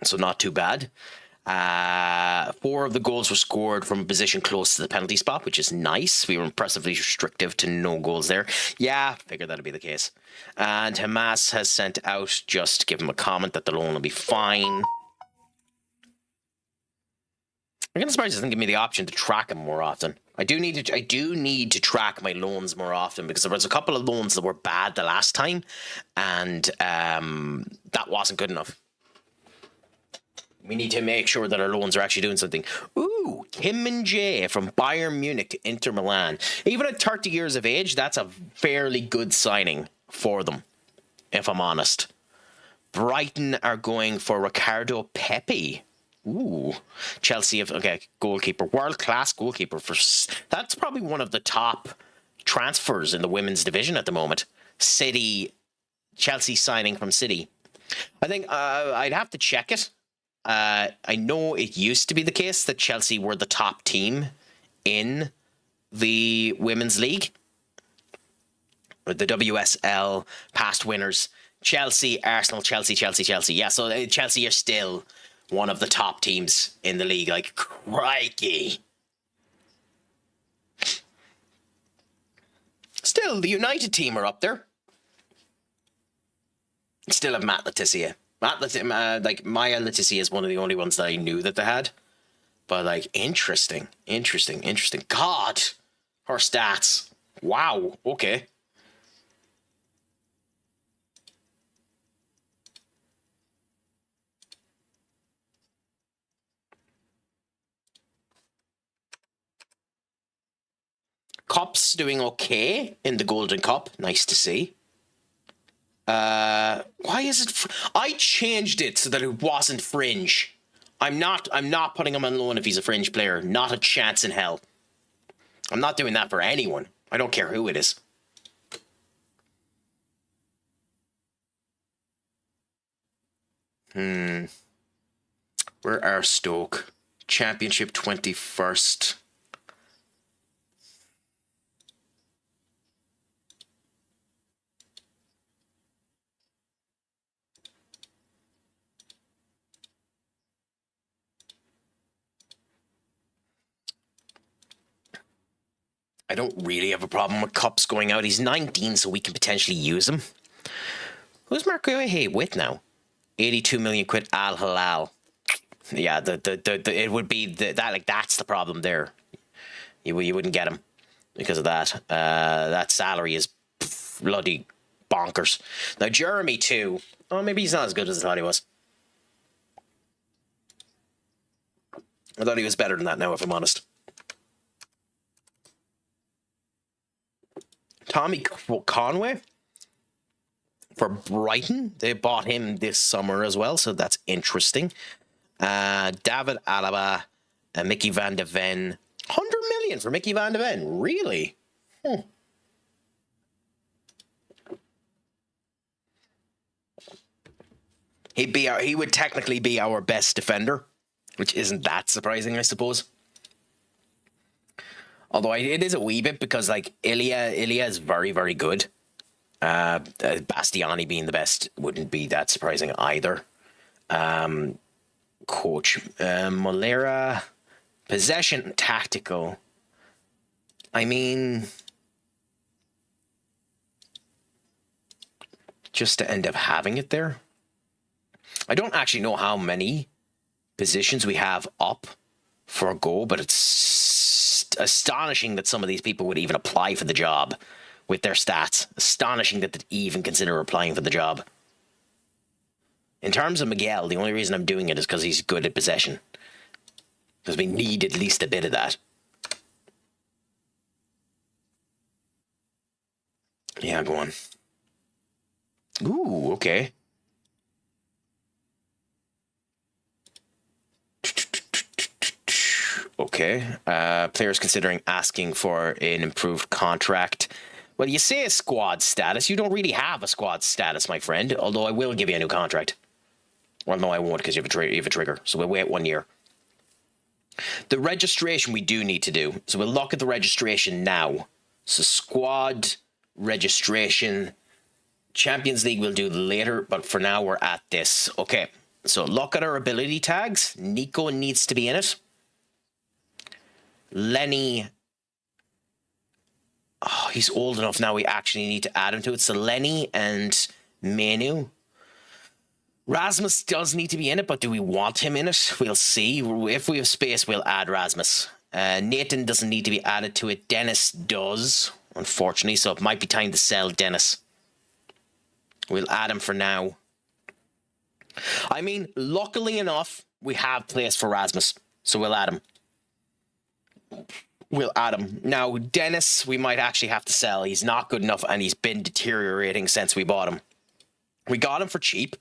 So not too bad. 4 of the goals were scored from a position close to the penalty spot, which is nice. We were impressively restrictive to no goals there. Yeah, figured that'd be the case. And Hamas has sent out just to give him a comment that the loan will be fine. I'm kind of surprised it doesn't give me the option to track him more often. I do need to track my loans more often because there was a couple of loans that were bad the last time, and that wasn't good enough. We need to make sure that our loans are actually doing something. Ooh, Kim Min-jae from Bayern Munich to Inter Milan. Even at 30 years of age, that's a fairly good signing for them, if I'm honest. Brighton are going for Ricardo Pepe. Ooh, Chelsea goalkeeper, world-class goalkeeper. That's probably one of the top transfers in the women's division at the moment. Chelsea signing from City. I think I'd have to check it. I know it used to be the case that Chelsea were the top team in the Women's League. Or the WSL past winners. Chelsea, Arsenal, Chelsea. Yeah, so Chelsea are still one of the top teams in the league. Like, crikey. Still, the United team are up there. Still have Matt Letizia. Maya Letizia is one of the only ones that I knew that they had. But, like, interesting. God, her stats. Wow, okay. Cup's doing okay in the Golden Cup. Nice to see. Why is it? I changed it so that it wasn't fringe. I'm not putting him on loan if he's a fringe player. Not a chance in hell. I'm not doing that for anyone. I don't care who it is. Where are Stoke? Championship 21st. I don't really have a problem with Cups going out. He's 19, so we can potentially use him. Who's Marco Hay with now? 82 million quid Al Hilal. Yeah, it would be that's the problem there. You wouldn't get him because of that. That salary is bloody bonkers. Now Jeremy too. Oh, maybe he's not as good as I thought he was. I thought he was better than that now, if I'm honest. Tommy Conway for Brighton. They bought him this summer as well, so that's interesting. David Alaba Mickey Van de Ven. 100 million for Mickey Van de Ven. Really? He would technically be our best defender, which isn't that surprising, I suppose. Although it is a wee bit because like Ilya is very, very good. Bastiani being the best wouldn't be that surprising either. Coach Molera, possession, tactical. I mean, just to end up having it there. I don't actually know how many positions we have up for a goal, but it's astonishing that some of these people would even apply for the job with their stats. Astonishing that they'd even consider applying for the job. In terms of Miguel, the only reason I'm doing it is because he's good at possession. Because we need at least a bit of that. Yeah, go on. Ooh, okay. Okay. Players considering asking for an improved contract. Well, you say a squad status. You don't really have a squad status, my friend. Although I will give you a new contract. Well, no, I won't because you have a trigger. So we'll wait 1 year. The registration we do need to do. So we'll look at the registration now. So squad registration. Champions League we'll do later. But for now, we're at this. Okay. So look at our ability tags. Nico needs to be in it. Lenny. Oh, he's old enough now. We actually need to add him to it. So Lenny and Menu. Rasmus does need to be in it, but do we want him in it? We'll see. If we have space, we'll add Rasmus. Nathan doesn't need to be added to it. Dennis does, unfortunately. So it might be time to sell Dennis. We'll add him for now. I mean, luckily enough, we have place for Rasmus. So we'll add him. We'll add him. Now, Dennis, we might actually have to sell. He's not good enough, and he's been deteriorating since we bought him. We got him for cheap.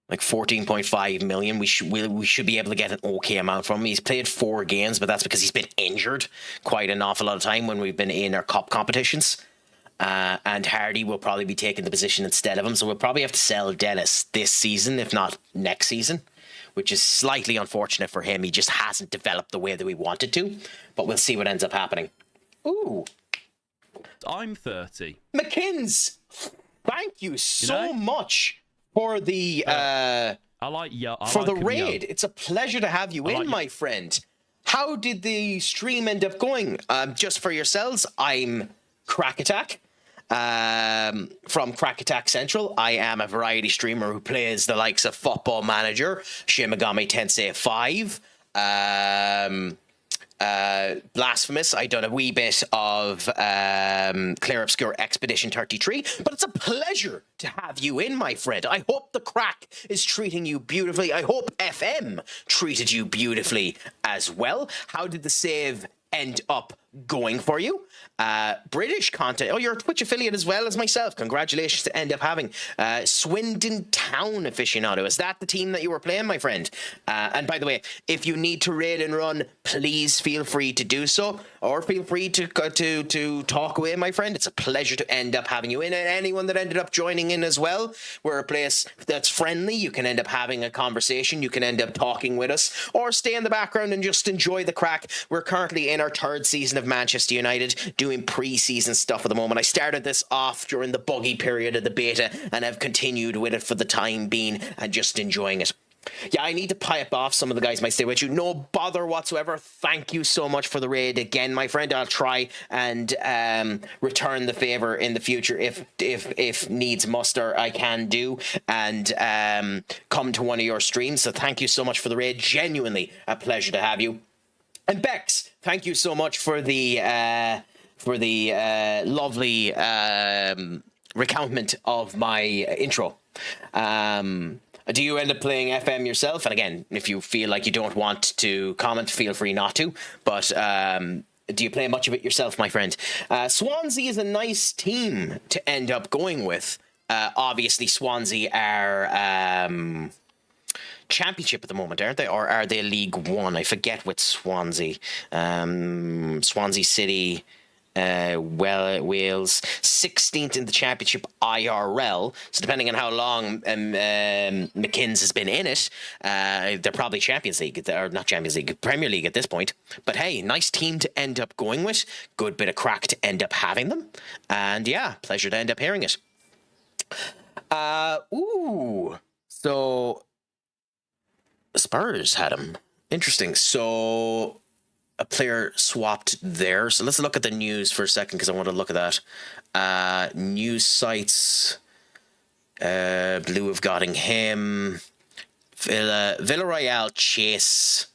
Like 14.5 million. We should be able to get an okay amount from him. He's played 4 games, but that's because he's been injured quite an awful lot of time when we've been in our cup competitions. And Hardy will probably be taking the position instead of him. So we'll probably have to sell Dennis this season, if not next season, which is slightly unfortunate for him. He just hasn't developed the way that we wanted to. But we'll see what ends up happening. Ooh. I'm 30. McKins, thank you so much for the I like the raid. It's a pleasure to have you in, my friend. How did the stream end up going? Just for yourselves, I'm CraicAttack from CraicAttackCentral. I am a variety streamer who plays the likes of Football Manager, Shin Megami Tensei 5, Blasphemous. I done a wee bit of Clear Obscure Expedition 33, but it's a pleasure to have you in, my friend. I hope the Craic is treating you beautifully. I hope FM treated you beautifully as well. How did the save end up going for you? British content. Oh, you're a Twitch affiliate as well as myself. Congratulations to end up having Swindon Town aficionado. Is that the team that you were playing, my friend? And by the way, if you need to raid and run, please feel free to do so, or feel free to talk away, my friend. It's a pleasure to end up having you in, and anyone that ended up joining in as well. We're a place that's friendly. You can end up having a conversation. You can end up talking with us, or stay in the background and just enjoy the Craic. We're currently in our 3rd season of Manchester United, doing pre-season stuff at the moment. I started this off during the buggy period of the beta and have continued with it for the time being and just enjoying it. Yeah, I need to pipe off. Some of the guys might stay with you. No bother whatsoever. Thank you so much for the raid again, my friend. I'll try and return the favor in the future if needs muster. I can do and come to one of your streams. So thank you so much for the raid. Genuinely a pleasure to have you. And Bex, thank you so much for the lovely recountment of my intro. Do you end up playing FM yourself? And again, if you feel like you don't want to comment, feel free not to. But do you play much of it yourself, my friend? Swansea is a nice team to end up going with. Obviously, Swansea are Championship at the moment, aren't they? Or are they League One? I forget with Swansea. Swansea City, Wales, 16th in the Championship IRL. So depending on how long McKinn's has been in it, they're probably Champions League, or not Champions League, Premier League at this point. But hey, nice team to end up going with. Good bit of crack to end up having them. And yeah, pleasure to end up hearing it. So Spurs had him. Interesting. So a player swapped there. So let's look at the news for a second because I want to look at that. News sites. Blue have gotten him. Villarreal chase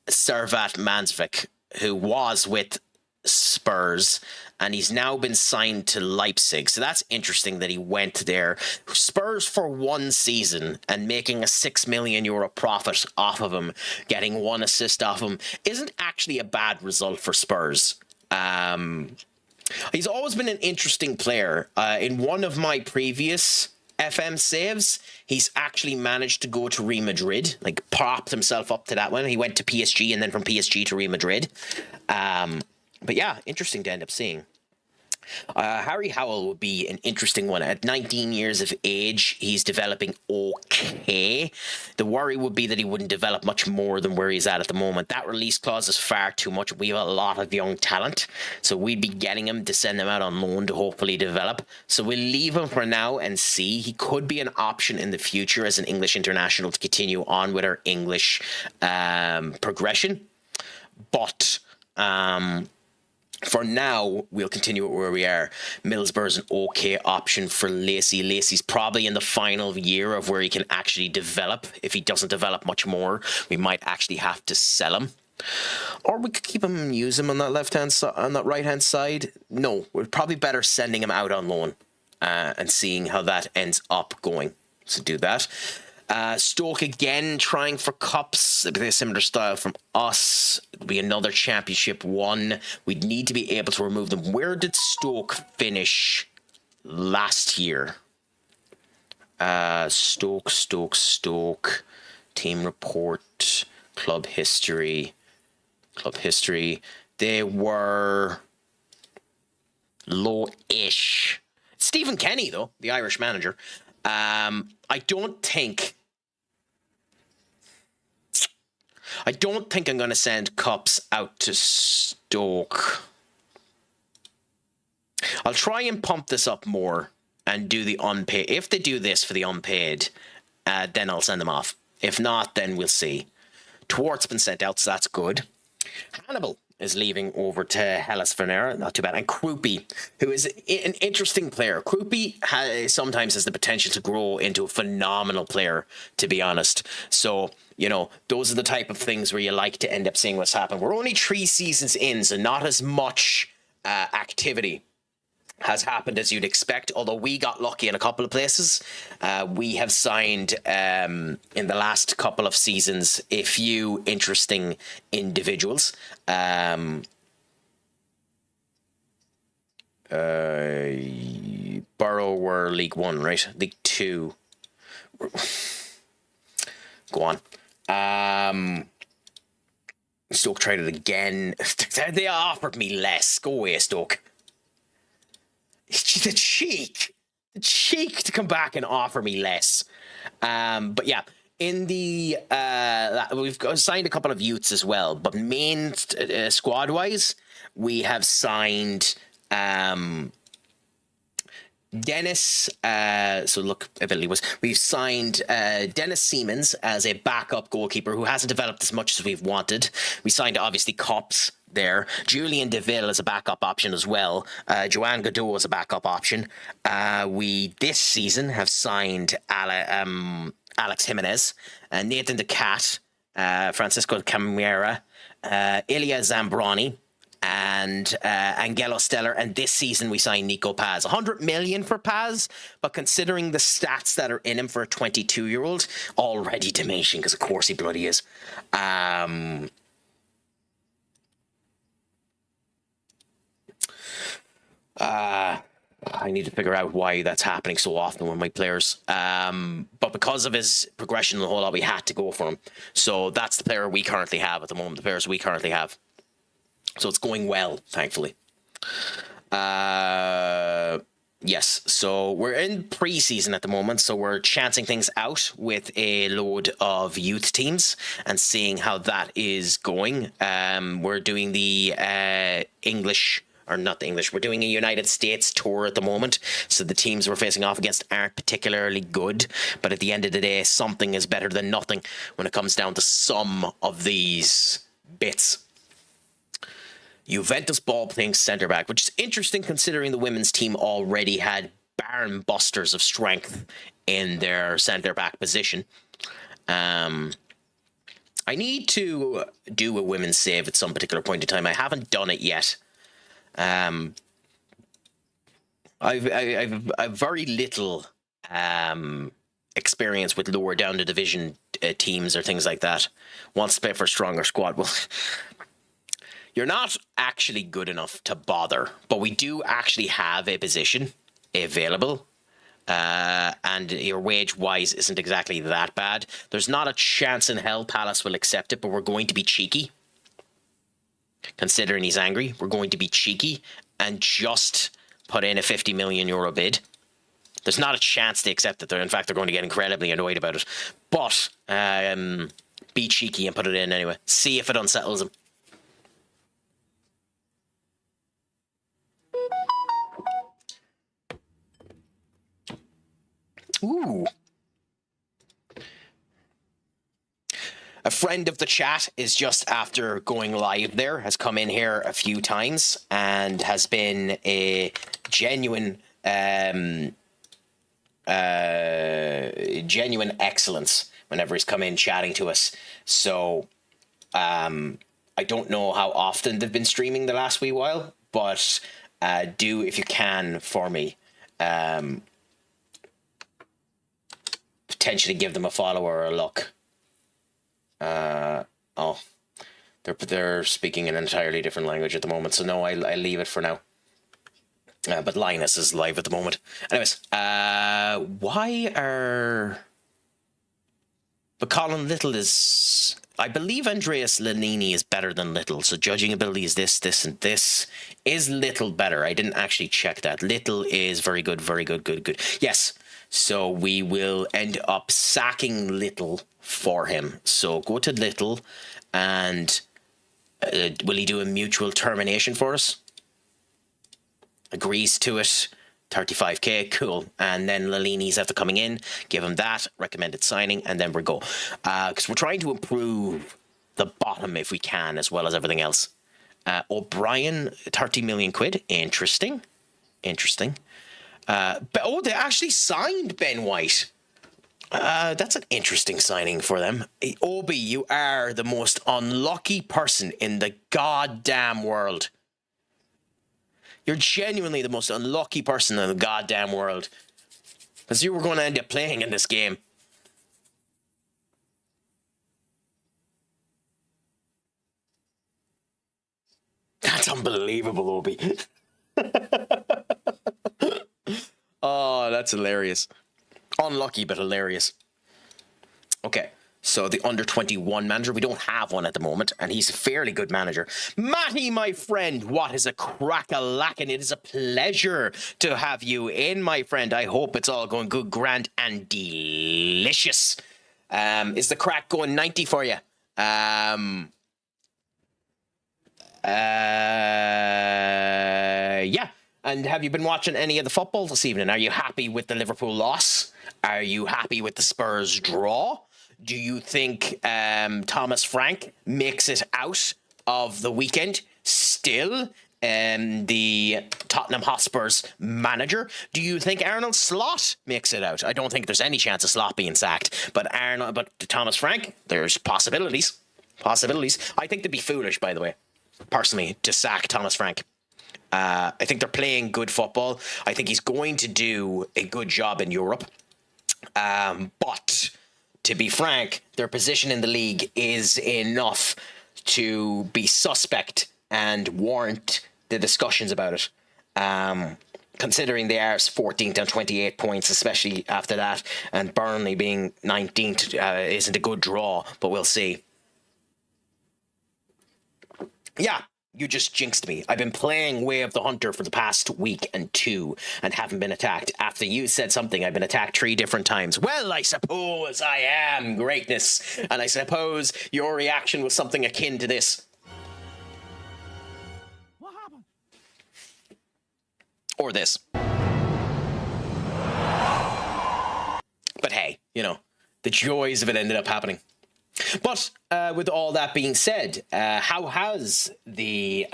Servat Mansvik, who was with Spurs, and he's now been signed to Leipzig. So that's interesting that he went there. Spurs for one season and making a €6 million profit off of him, getting one assist off him, isn't actually a bad result for Spurs. He's always been an interesting player. In one of my previous FM saves, he's actually managed to go to Real Madrid, like propped himself up to that one. He went to PSG and then from PSG to Real Madrid. But yeah, interesting to end up seeing. Harry Howell would be an interesting one. At 19 years of age, he's developing okay. The worry would be that he wouldn't develop much more than where he's at the moment. That release clause is far too much. We have a lot of young talent, so we'd be getting him to send him out on loan to hopefully develop. So we'll leave him for now and see. He could be an option in the future as an English international to continue on with our English progression. But for now, we'll continue where we are. Middlesbrough's an okay option for Lacey. Lacey's probably in the final year of where he can actually develop. If he doesn't develop much more, we might actually have to sell him. Or we could keep him and use him on that left-hand side, on that right-hand side. No, we're probably better sending him out on loan and seeing how that ends up going. So do that. Stoke again trying for cups. It'll be a similar style from us. It'll be another championship one. We'd need to be able to remove them. Where did Stoke finish last year? Stoke. Team report. Club history. They were low-ish. Stephen Kenny, though, the Irish manager. I don't think I'm going to send cups out to Stoke. I'll try and pump this up more and do the unpaid. If they do this for the unpaid, then I'll send them off. If not, then we'll see. Twart's been sent out, so that's good. Hannibal is leaving over to Hellas Verona, not too bad. And Krupi, who is an interesting player. Krupi sometimes has the potential to grow into a phenomenal player, to be honest. So, you know, those are the type of things where you like to end up seeing what's happened. We're only 3 seasons in, so not as much activity has happened as you'd expect, although we got lucky in a couple of places. We have signed, in the last couple of seasons, a few interesting individuals. Borough were League One, right? League Two. Go on. Stoke tried it again. They offered me less. Go away, Stoke. The cheek to come back and offer me less. But yeah, in the we've signed a couple of youths as well. But main squad wise, we have signed Dennis. So look, ability was we've signed Dennis Siemens as a backup goalkeeper who hasn't developed as much as we've wanted. We signed obviously Kops there. Julian Deville as a backup option as well. Joan Godot as a backup option. We this season have signed Alex Jimenez, Nathan DeCat, Francisco Camara, Ilya Zambrani, and Angelo Steller. And this season we signed Nico Paz. 100 million for Paz, but considering the stats that are in him for a 22-year-old, already diminishing because of course he bloody is. I I need to figure out why that's happening so often with my players. But because of his progression and the whole lot, we had to go for him. So that's the player we currently have at the moment, the players we currently have. So it's going well, thankfully. Yes, so we're in pre-season at the moment, so we're chancing things out with a load of youth teams and seeing how that is going. We're doing the we're doing a United States tour at the moment, so the teams we're facing off against aren't particularly good, but at the end of the day, something is better than nothing when it comes down to some of these bits. Juventus ball playing centre back, which is interesting considering the women's team already had barn busters of strength in their centre back position. I need to do a women's save at some particular point in time. I haven't done it yet. I've very little experience with lower down the division teams or things like that. Wants to play for a stronger squad. Well, you're not actually good enough to bother, but we do actually have a position available, and your wage-wise isn't exactly that bad. There's not a chance in hell Palace will accept it, but we're going to be cheeky. Considering he's angry, we're going to be cheeky and just put in a €50 million bid. There's not a chance they accept it. In fact, they're going to get incredibly annoyed about it. But be cheeky and put it in anyway. See if it unsettles them. Ooh. A friend of the chat is just after going live there, has come in here a few times and has been a genuine excellence whenever he's come in chatting to us. So I don't know how often they've been streaming the last wee while, but do, if you can, for me, potentially give them a follow or a look. They're speaking an entirely different language at the moment, so no, I leave it for now. But Linus is live at the moment. Anyways, but Colin Little is... I believe Andreas Lanini is better than Little, so judging ability is this, and this. Is Little better? I didn't actually check that. Little is very good, good. Yes, so we will end up sacking Little for him. So go to Little, and will he do a mutual termination for us? Agrees to it. 35k, cool. And then Lalini's after coming in, give him that, recommended signing, and then we go. Because we're trying to improve the bottom if we can, as well as everything else. O'Brien, 30 million quid. Interesting. But, they actually signed Ben White. That's an interesting signing for them. Obi, you are the most unlucky person in the goddamn world. You're genuinely the most unlucky person in the goddamn world. Because you were going to end up playing in this game. That's unbelievable, Obi. Oh, that's hilarious. Unlucky, but hilarious. Okay. So the under-21 manager, we don't have one at the moment, and he's a fairly good manager. Matty, my friend, what is a crack-a-lackin'? It is a pleasure to have you in, my friend. I hope it's all going good, grand, and delicious. Is the crack going 90 for you? Yeah. And have you been watching any of the football this evening? Are you happy with the Liverpool loss? Are you happy with the Spurs draw? Do you think Thomas Frank makes it out of the weekend still the Tottenham Hotspur's manager? Do you think Arnold Slot makes it out? I don't think there's any chance of Slot being sacked, but Thomas Frank, there's possibilities. I think they'd be foolish, by the way, personally, to sack Thomas Frank. I think they're playing good football. I think he's going to do a good job in Europe. But to be frank, their position in the league is enough to be suspect and warrant the discussions about it. considering they are 14th and 28 points, especially after that, and Burnley being 19th isn't a good draw, but we'll see. Yeah, you just jinxed me. I've been playing Way of the Hunter for the past week and 2 and haven't been attacked. After you said something, I've been attacked 3 different times. Well, I suppose I am greatness, and I suppose your reaction was something akin to this. What happened? Or this. But hey, you know, the joys of it ended up happening. But with all that being said, how has the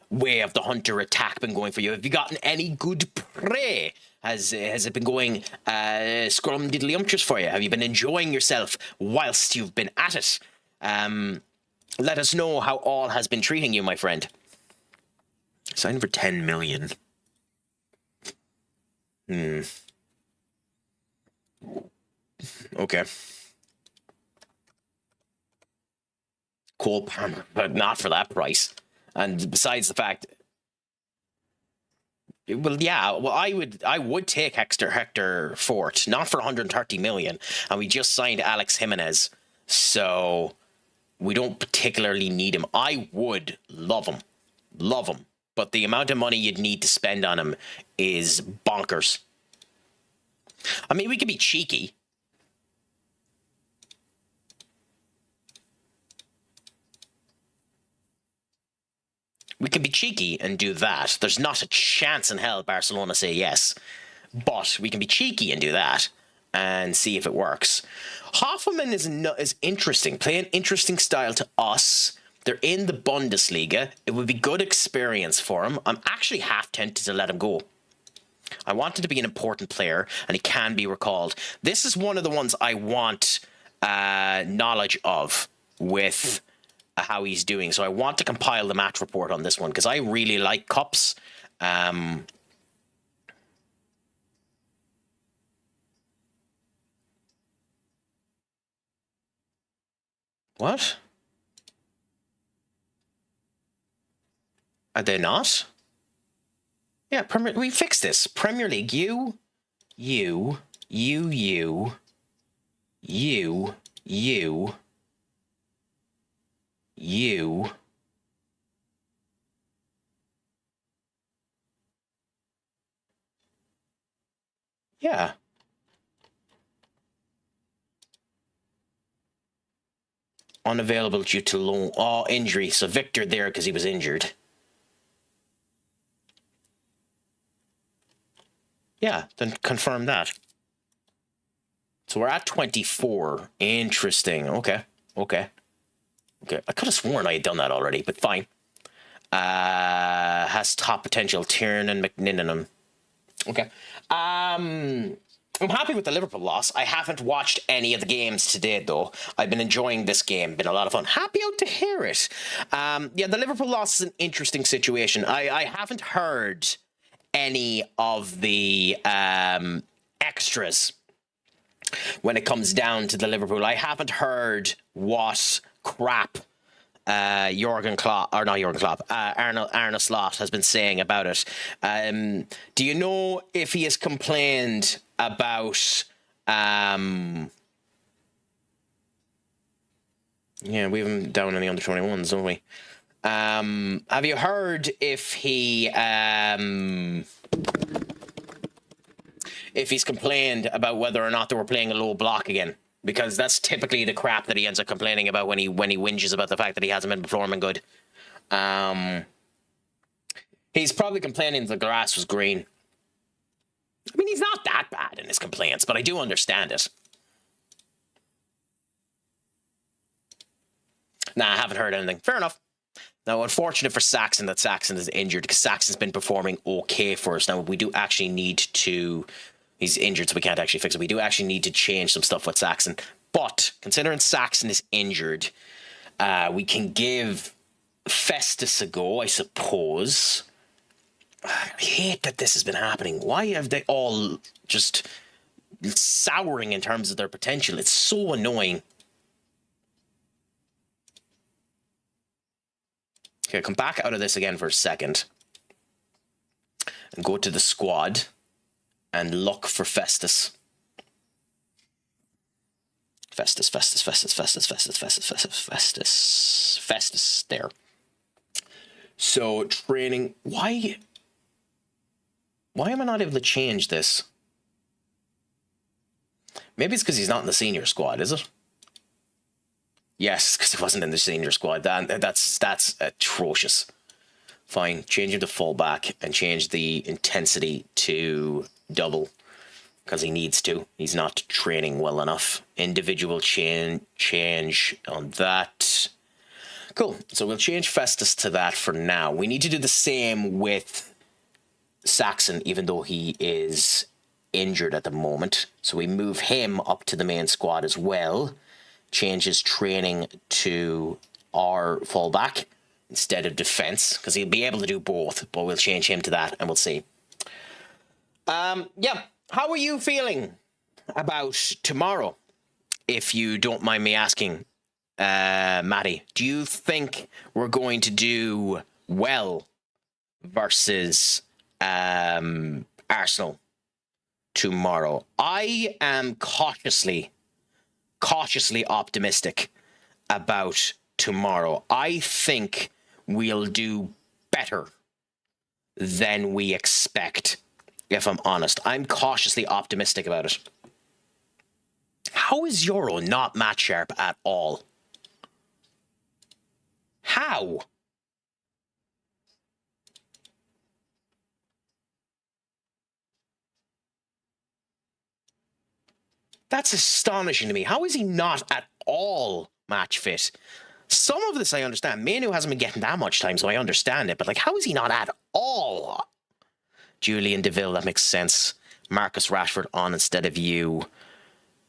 Way of the Hunter attack been going for you? Have you gotten any good prey? Has it been going scrum-diddly-umptious for you? Have you been enjoying yourself whilst you've been at it? Let us know how all has been treating you, my friend. Sign for 10 million. Okay. Cool, but not for that price. And besides the fact, well, yeah, well, I would take Hector Fort, not for 130 million, and we just signed Alex Jimenez, so we don't particularly need him. I would love him, but the amount of money you'd need to spend on him is bonkers. I mean, we could be cheeky. We can be cheeky and do that. There's not a chance in hell Barcelona say yes. But we can be cheeky and do that and see if it works. Hoffenheim is interesting. Play an interesting style to us. They're in the Bundesliga. It would be good experience for him. I'm actually half tempted to let him go. I want him to be an important player, and he can be recalled. This is one of the ones I want knowledge of with how he's doing. So I want to compile the match report on this one because I really like cups. What? Are they not? Yeah, we fixed this. Premier League, you. Yeah. Unavailable due to loan. Oh, injury. So Victor there because he was injured. Yeah, then confirm that. So we're at 24. Interesting. Okay. I could have sworn I had done that already, but fine. Has top potential. Tiernan McNinnon. Okay. I'm happy with the Liverpool loss. I haven't watched any of the games today, though. I've been enjoying this game. Been a lot of fun. Happy out to hear it. Yeah, the Liverpool loss is an interesting situation. I haven't heard any of the extras when it comes down to the Liverpool. I haven't heard what crap Arne Slot has been saying about it. Do you know if he has complained about yeah, we have him down in the under-21s, don't we? Have you heard if he's complained about whether or not they were playing a low block again? Because that's typically the crap that he ends up complaining about when he whinges about the fact that he hasn't been performing good. He's probably complaining the grass was green. I mean, he's not that bad in his complaints, but I do understand it. Nah, I haven't heard anything. Fair enough. Now, unfortunate for Saxon that Saxon is injured, because Saxon's been performing okay for us. Now, we do actually need to... He's injured, so we can't actually fix it. We do actually need to change some stuff with Saxon. But, considering Saxon is injured, we can give Festus a go, I suppose. I hate that this has been happening. Why have they all just souring in terms of their potential? It's so annoying. Okay, come back out of this again for a second. and go to the squad and look for Festus. Festus. There. So training. Why am I not able to change this? Maybe it's because he's not in the senior squad, is it? Yes, because he wasn't in the senior squad. That's atrocious. Fine, change him to fullback and change the intensity to double because he needs to. He's not training well enough. Individual change on that. Cool. So we'll change Festus to that for now. We need to do the same with Saxon, even though he is injured at the moment. So we move him up to the main squad as well. Change his training to our fullback instead of defense, because he'll be able to do both, but we'll change him to that and we'll see. Yeah, how are you feeling about tomorrow, if you don't mind me asking, Matty? Do you think we're going to do well versus Arsenal tomorrow? I am cautiously optimistic about tomorrow. I think we'll do better than we expect, if I'm honest. I'm cautiously optimistic about it. How is Euro not match sharp at all? How? That's astonishing to me. How is he not at all match fit? Some of this I understand. Manu hasn't been getting that much time, so I understand it. But, like, how is he not at all? Julian DeVille, that makes sense. Marcus Rashford on instead of you.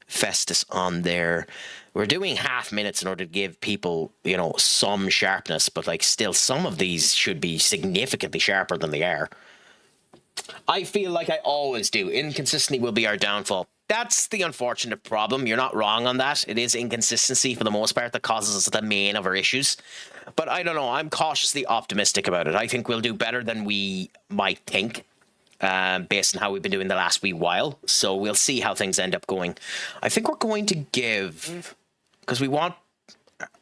Festus on there. We're doing half minutes in order to give people, you know, some sharpness. But, like, still, some of these should be significantly sharper than they are. I feel like I always do. Inconsistency will be our downfall. That's the unfortunate problem. You're not wrong on that. It is inconsistency for the most part that causes us the main of our issues. But I don't know. I'm cautiously optimistic about it. I think we'll do better than we might think, based on how we've been doing the last wee while. So we'll see how things end up going. I think we're going to give, because we want,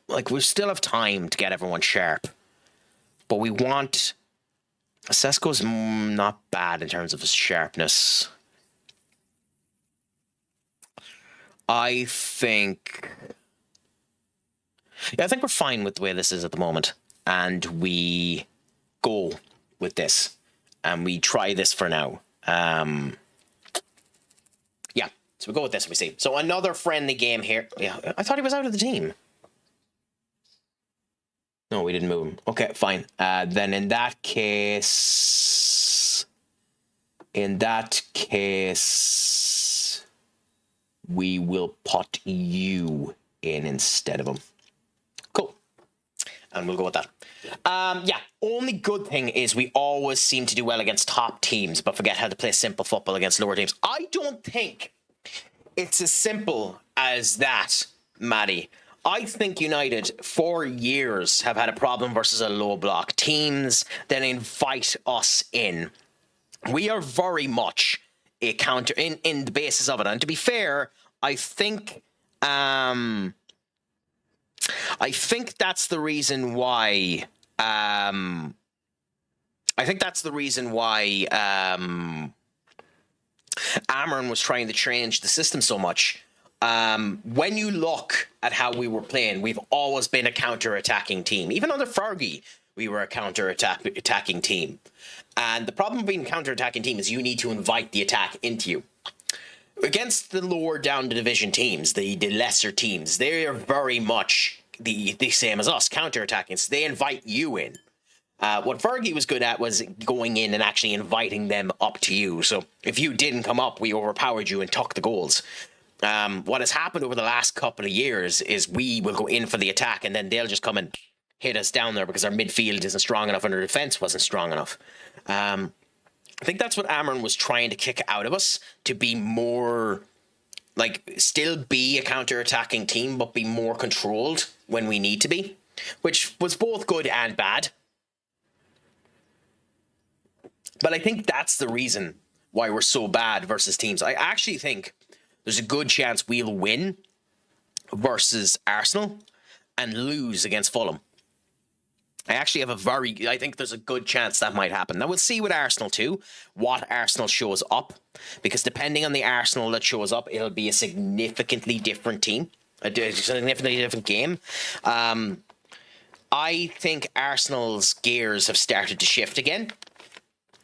like, we still have time to get everyone sharp. But we want, Sesko's not bad in terms of his sharpness. I think we're fine with the way this is at the moment, and we go with this, and we try this for now. Yeah, so we go with this and we see. So another friendly game here. Yeah, I thought he was out of the team. No, we didn't move him. Okay, fine. Then in that case, we will put you in instead of him. Cool. And we'll go with that. Yeah, only good thing is we always seem to do well against top teams, but forget how to play simple football against lower teams. I don't think it's as simple as that, Maddie. I think United, for years, have had a problem versus a low block. Teams that invite us in. We are very much a counter in the basis of it. And to be fair, I think that's the reason why Amron was trying to change the system so much. When you look at how we were playing, we've always been a counter-attacking team. Even under Fergie, we were a counter-attacking team. And the problem with being a counter-attacking team is you need to invite the attack into you. Against the lower down the division teams, the lesser teams, they are very much the same as us, counter-attacking. So they invite you in. What Fergie was good at was going in and actually inviting them up to you. So if you didn't come up, we overpowered you and took the goals. What has happened over the last couple of years is we will go in for the attack and then they'll just come and hit us down there because our midfield isn't strong enough and our defense wasn't strong enough. I think that's what Amron was trying to kick out of us, to be more, like, still be a counter-attacking team, but be more controlled when we need to be, which was both good and bad. But I think that's the reason why we're so bad versus teams. I actually think there's a good chance we'll win versus Arsenal and lose against Fulham. I think there's a good chance that might happen. Now, we'll see with Arsenal too, what Arsenal shows up, because depending on the Arsenal that shows up, it'll be a significantly different team, a significantly different game. I think Arsenal's gears have started to shift again,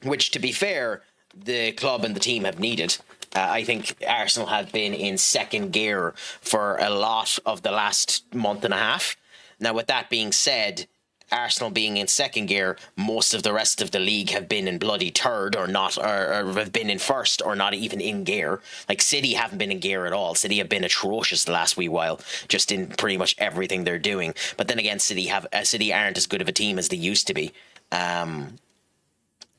which, to be fair, the club and the team have needed. I think Arsenal have been in second gear for a lot of the last month and a half. Now, with that being said, Arsenal being in second gear, most of the rest of the league have been in bloody third or not, or have been in first or not even in gear. Like City haven't been in gear at all. City have been atrocious the last wee while, just in pretty much everything they're doing. But then again, City aren't as good of a team as they used to be.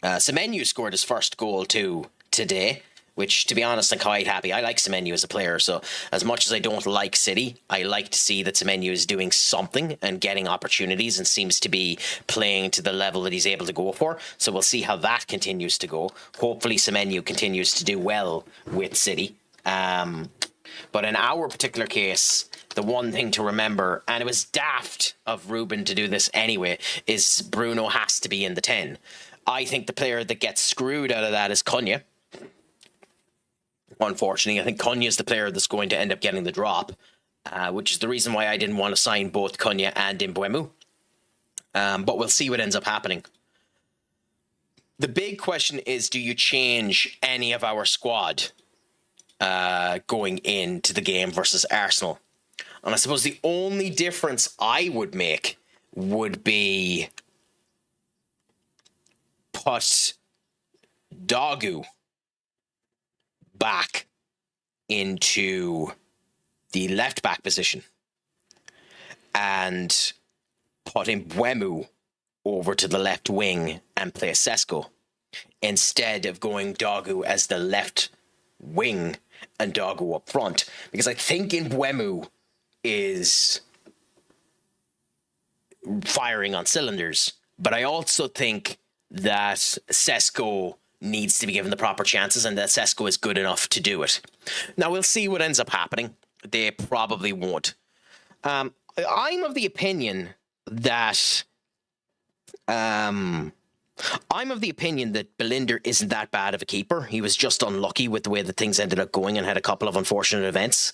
Semenyo scored his first goal too today, which, to be honest, I'm quite happy. I like Semenyo as a player, so as much as I don't like City, I like to see that Semenyo is doing something and getting opportunities and seems to be playing to the level that he's able to go for. So we'll see how that continues to go. Hopefully Semenyo continues to do well with City. But in our particular case, the one thing to remember, and it was daft of Ruben to do this anyway, is Bruno has to be in the 10. I think the player that gets screwed out of that is Cunha. Unfortunately, I think Cunha is the player that's going to end up getting the drop, which is the reason why I didn't want to sign both Cunha and Mbeumo. But we'll see what ends up happening. The big question is, do you change any of our squad going into the game versus Arsenal? And I suppose the only difference I would make would be put Dogu back into the left back position and put Mbeumo over to the left wing and play Sesko instead of going Dogu as the left wing and Dogu up front, because I think Mbeumo is firing on cylinders, but I also think that Sesko needs to be given the proper chances and that Sesko is good enough to do it. Now, we'll see what ends up happening. They probably won't. I'm of the opinion that Belinder isn't that bad of a keeper. He was just unlucky with the way that things ended up going and had a couple of unfortunate events.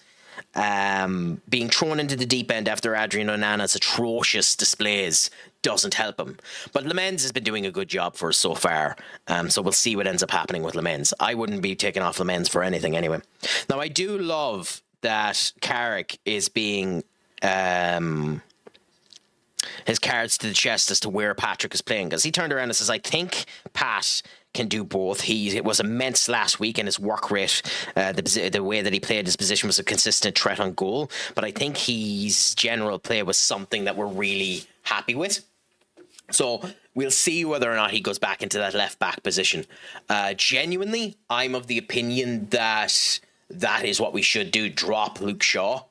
Being thrown into the deep end after Adrian Onana's atrocious displays doesn't help him. But Lemens has been doing a good job for us so far. So we'll see what ends up happening with Lemens. I wouldn't be taking off Lemens for anything anyway. Now, I do love that Craic is being his cards to the chest as to where Patrick is playing, because he turned around and says, I think Pat can do both. It was immense last week, and his work rate, the way that he played his position was a consistent threat on goal. But I think his general play was something that we're really happy with. So we'll see whether or not he goes back into that left back position. Genuinely, I'm of the opinion that that is what we should do. Drop Luke Shaw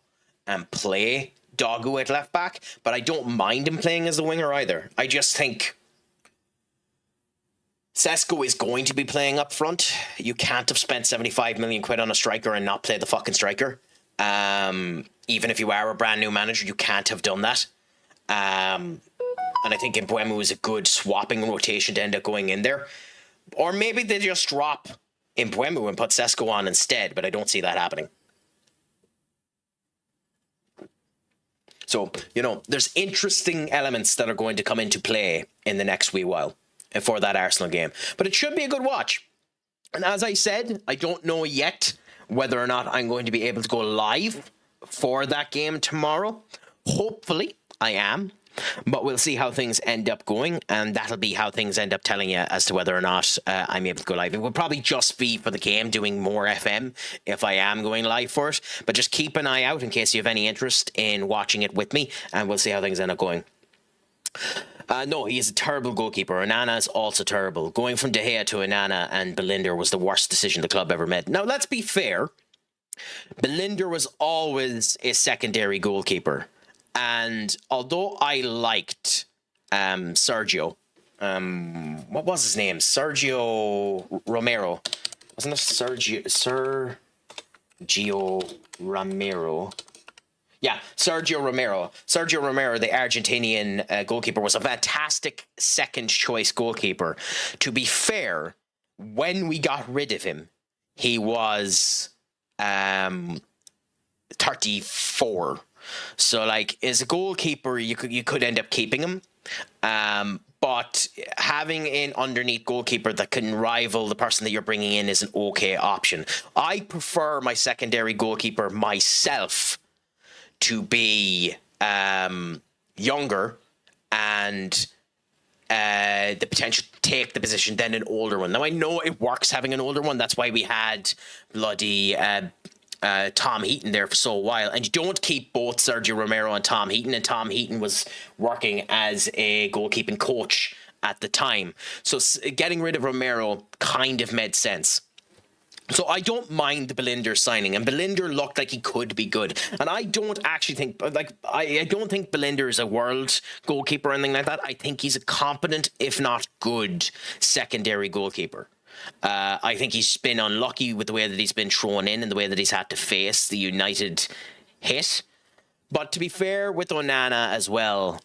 and play Dogu at left back. But I don't mind him playing as a winger either. I just think Sesko is going to be playing up front. You can't have spent 75 million quid on a striker and not play the fucking striker. Even if you are a brand new manager, you can't have done that. And I think Mbeumo is a good swapping rotation to end up going in there. Or maybe they just drop Mbeumo and put Sesko on instead, but I don't see that happening. So, there's interesting elements that are going to come into play in the next wee while for that Arsenal game. But it should be a good watch. And as I said, I don't know yet whether or not I'm going to be able to go live for that game tomorrow. Hopefully, I am. But we'll see how things end up going, and that'll be how things end up telling you as to whether or not I'm able to go live. It will probably just be for the game, doing more FM if I am going live for it. But just keep an eye out in case you have any interest in watching it with me, and we'll see how things end up going. No, he is a terrible goalkeeper. Onana is also terrible. Going from De Gea to Onana and Belinder was the worst decision the club ever made. Now, let's be fair. Belinder was always a secondary goalkeeper. And although I liked Sergio, what was his name? Sergio Romero. Wasn't it Sergio Romero? Yeah, Sergio Romero. Sergio Romero, the Argentinian goalkeeper, was a fantastic second choice goalkeeper. To be fair, when we got rid of him, he was 34. So, like, as a goalkeeper, you could end up keeping him. But having an underneath goalkeeper that can rival the person that you're bringing in is an okay option. I prefer my secondary goalkeeper myself to be younger and the potential to take the position than an older one. Now, I know it works having an older one. That's why we had bloody Tom Heaton there for so a while. And you don't keep both Sergio Romero and Tom Heaton. And Tom Heaton was working as a goalkeeping coach at the time. So getting rid of Romero kind of made sense. So I don't mind the Belinder signing, and Belinder looked like he could be good. And I don't actually think, I don't think Belinder is a world goalkeeper or anything like that. I think he's a competent, if not good, secondary goalkeeper. I think he's been unlucky with the way that he's been thrown in and the way that he's had to face the United hit. But to be fair with Onana as well,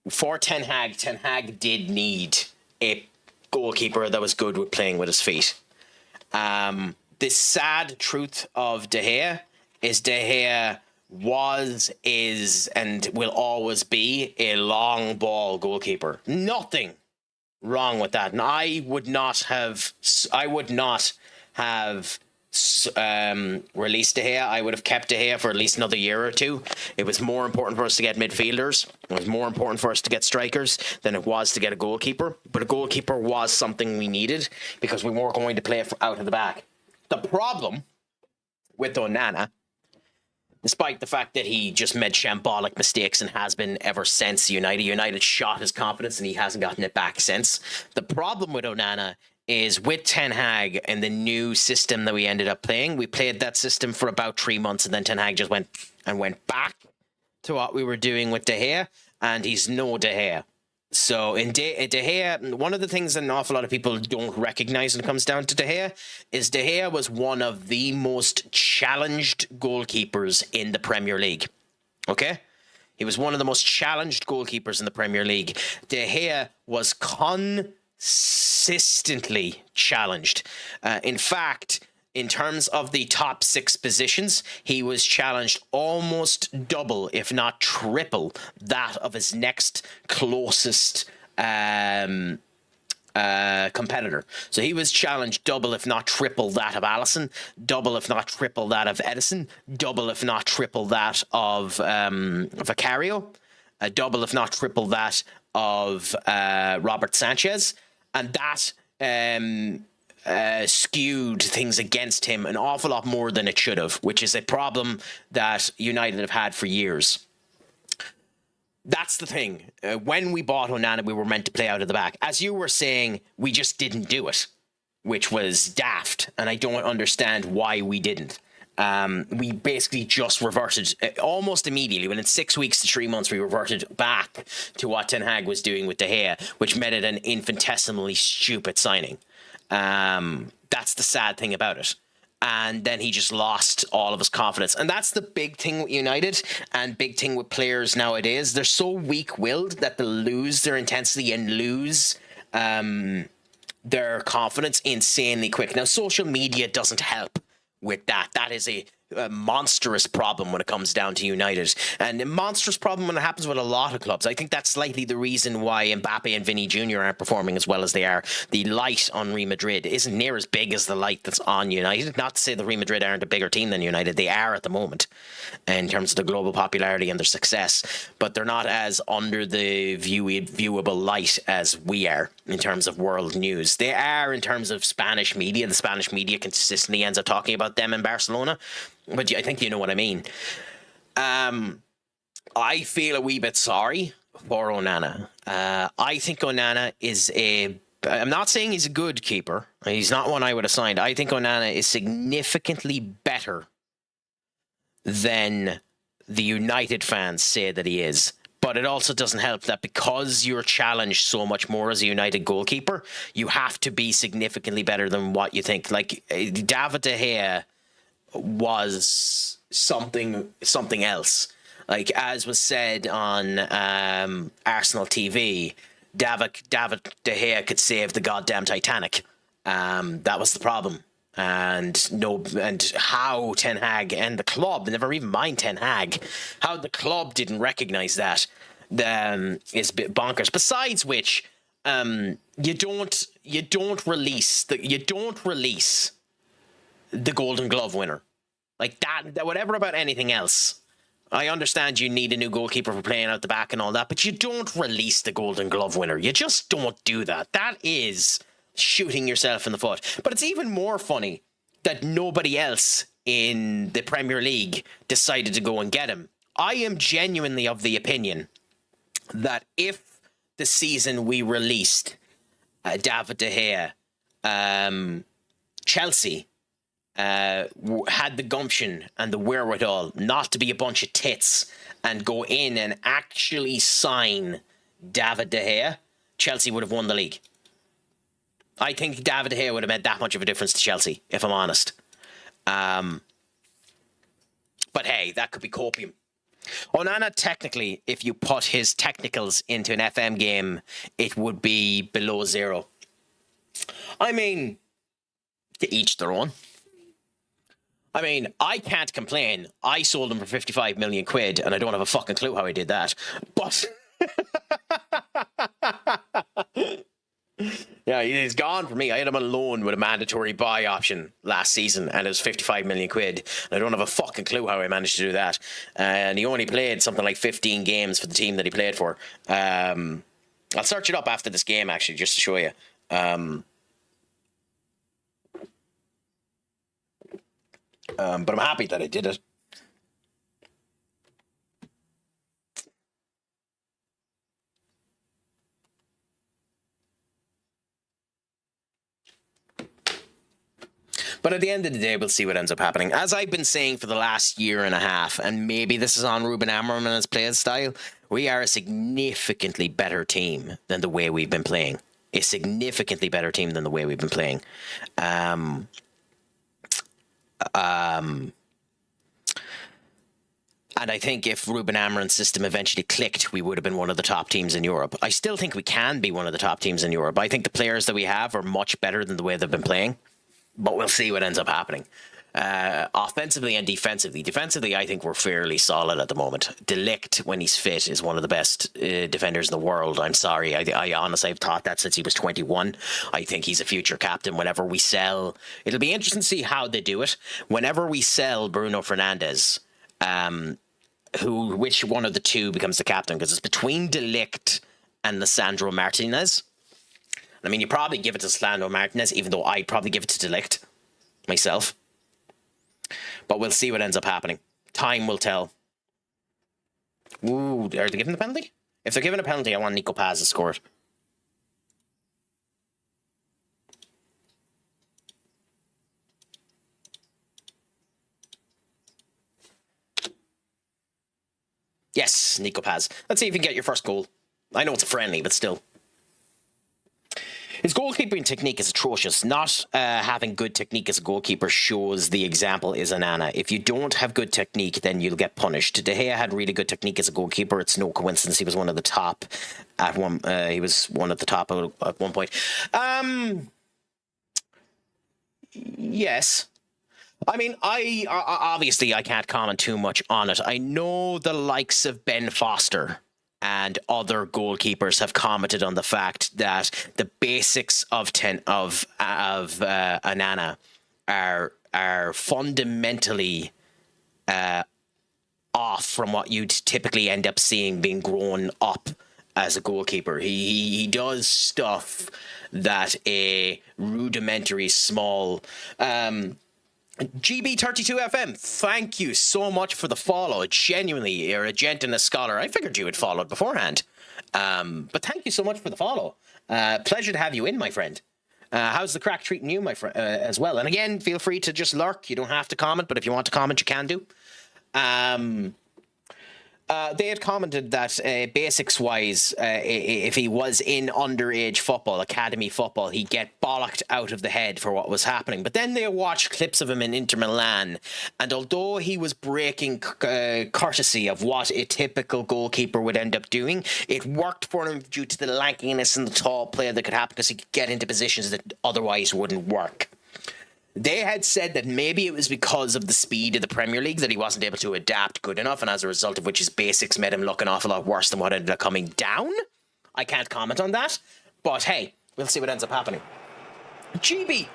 for Ten Hag did need a goalkeeper that was good with playing with his feet. The sad truth of De Gea is De Gea was, is, and will always be a long ball goalkeeper. Nothing wrong with that. And I would not have released De Gea. I would have kept De Gea for at least another year or two. It was more important for us to get midfielders. It was more important for us to get strikers than it was to get a goalkeeper. But a goalkeeper was something we needed because we weren't going to play out of the back. The problem with Onana, despite the fact that he just made shambolic mistakes and has been ever since United shot his confidence and he hasn't gotten it back since. The problem with Onana is with Ten Hag and the new system that we ended up playing. We played that system for about 3 months and then Ten Hag just went back to what we were doing with De Gea, and he's no De Gea. So in De Gea, one of the things that an awful lot of people don't recognize when it comes down to De Gea is De Gea was one of the most challenged goalkeepers in the Premier League. Okay? He was one of the most challenged goalkeepers in the Premier League. De Gea was consistently challenged. In fact, in terms of the top 6 positions, he was challenged almost double, if not triple, that of his next closest competitor. So he was challenged double, if not triple, that of Alisson, double, if not triple, that of Edison, double, if not triple, that of Vicario, double, if not triple, that of Robert Sanchez, and that skewed things against him an awful lot more than it should have, which is a problem that United have had for years. That's the thing. When we bought Onana, we were meant to play out of the back. As you were saying, we just didn't do it, which was daft, and I don't understand why we didn't. We basically just reverted almost immediately. Within 6 weeks to 3 months, we reverted back to what Ten Hag was doing with De Gea, which made it an infinitesimally stupid signing. That's the sad thing about it. And then he just lost all of his confidence. And that's the big thing with United and big thing with players nowadays. They're so weak-willed that they'll lose their intensity and lose their confidence insanely quick. Now, social media doesn't help with that. That is a monstrous problem when it comes down to United, and a monstrous problem when it happens with a lot of clubs. I think that's slightly the reason why Mbappe and Vinny Jr. aren't performing as well as they are. The light on Real Madrid isn't near as big as the light that's on United. Not to say that Real Madrid aren't a bigger team than United. They are at the moment in terms of the global popularity and their success, but they're not as under the viewable light as we are in terms of world news. They are in terms of Spanish media. The Spanish media consistently ends up talking about them in Barcelona, but I think you know what I mean. I feel a wee bit sorry for Onana. I think Onana is I'm not saying he's a good keeper. He's not one I would have signed. I think Onana is significantly better than the United fans say that he is. But it also doesn't help that because you're challenged so much more as a United goalkeeper, you have to be significantly better than what you think. Like David De Gea was something else. Like as was said on Arsenal TV, David De Gea could save the goddamn Titanic. That was the problem. And how Ten Hag and the club, never even mind Ten Hag, how the club didn't recognise that is a bit bonkers. Besides which, you don't release the Golden Glove winner like that. Whatever about anything else. I understand you need a new goalkeeper for playing out the back and all that, but you don't release the Golden Glove winner. You just don't do that. That is shooting yourself in the foot. But it's even more funny that nobody else in the Premier League decided to go and get him. I am genuinely of the opinion that if the season we released David De Gea, Chelsea had the gumption and the wherewithal not to be a bunch of tits and go in and actually sign David De Gea, Chelsea would have won the league. I think David De Gea would have made that much of a difference to Chelsea, if I'm honest. But hey, that could be copium. Onana, technically, if you put his technicals into an FM game, it would be below 0. I mean, to each their own. I mean, I can't complain. I sold him for 55 million quid, and I don't have a fucking clue how I did that. But yeah, he's gone for me. I had him on loan with a mandatory buy option last season, and it was 55 million quid. And I don't have a fucking clue how I managed to do that. And he only played something like 15 games for the team that he played for. I'll search it up after this game, actually, just to show you. But I'm happy that I did it. But at the end of the day, we'll see what ends up happening. As I've been saying for the last year and a half, and maybe this is on Ruben Amorim and his play style, we are a significantly better team than the way we've been playing. A significantly better team than the way we've been playing. And I think if Ruben Amorim's system eventually clicked, we would have been one of the top teams in Europe. I still think we can be one of the top teams in Europe. I think the players that we have are much better than the way they've been playing. But we'll see what ends up happening. Offensively and defensively. Defensively, I think we're fairly solid at the moment. De Ligt, when he's fit, is one of the best defenders in the world. I'm sorry. I honestly have thought that since he was 21. I think he's a future captain. Whenever we sell, it'll be interesting to see how they do it. Whenever we sell Bruno Fernandes, which one of the two becomes the captain? Because it's between De Ligt and Lisandro Martinez. I mean, you probably give it to Lisandro Martinez, even though I'd probably give it to De Ligt myself. But we'll see what ends up happening. Time will tell. Ooh, are they giving the penalty? If they're giving a penalty, I want Nico Paz to score it. Yes, Nico Paz. Let's see if you can get your first goal. I know it's a friendly, but still. His goalkeeping technique is atrocious. Not having good technique as a goalkeeper shows the example is Onana. If you don't have good technique, then you'll get punished. De Gea had really good technique as a goalkeeper. It's no coincidence he was one of the top at one. He was one of the top at one point. Yes. I mean, I obviously I can't comment too much on it. I know the likes of Ben Foster and other goalkeepers have commented on the fact that the basics of Onana are fundamentally off from what you'd typically end up seeing being grown up as a goalkeeper. He does stuff that a rudimentary small GB32FM, thank you so much for the follow. Genuinely, you're a gent and a scholar. I figured you had followed beforehand. But thank you so much for the follow. Pleasure to have you in, my friend. How's the crack treating you, my friend, as well? And again, feel free to just lurk. You don't have to comment, but if you want to comment, you can do. They had commented that basics-wise, if he was in underage football, academy football, he'd get bollocked out of the head for what was happening. But then they watched clips of him in Inter Milan, and although he was breaking courtesy of what a typical goalkeeper would end up doing, it worked for him due to the lankiness and the tall player that could happen because he could get into positions that otherwise wouldn't work. They had said that maybe it was because of the speed of the Premier League that he wasn't able to adapt good enough, and as a result of which his basics made him look an awful lot worse than what ended up coming down. I can't comment on that, but hey, we'll see what ends up happening. GB,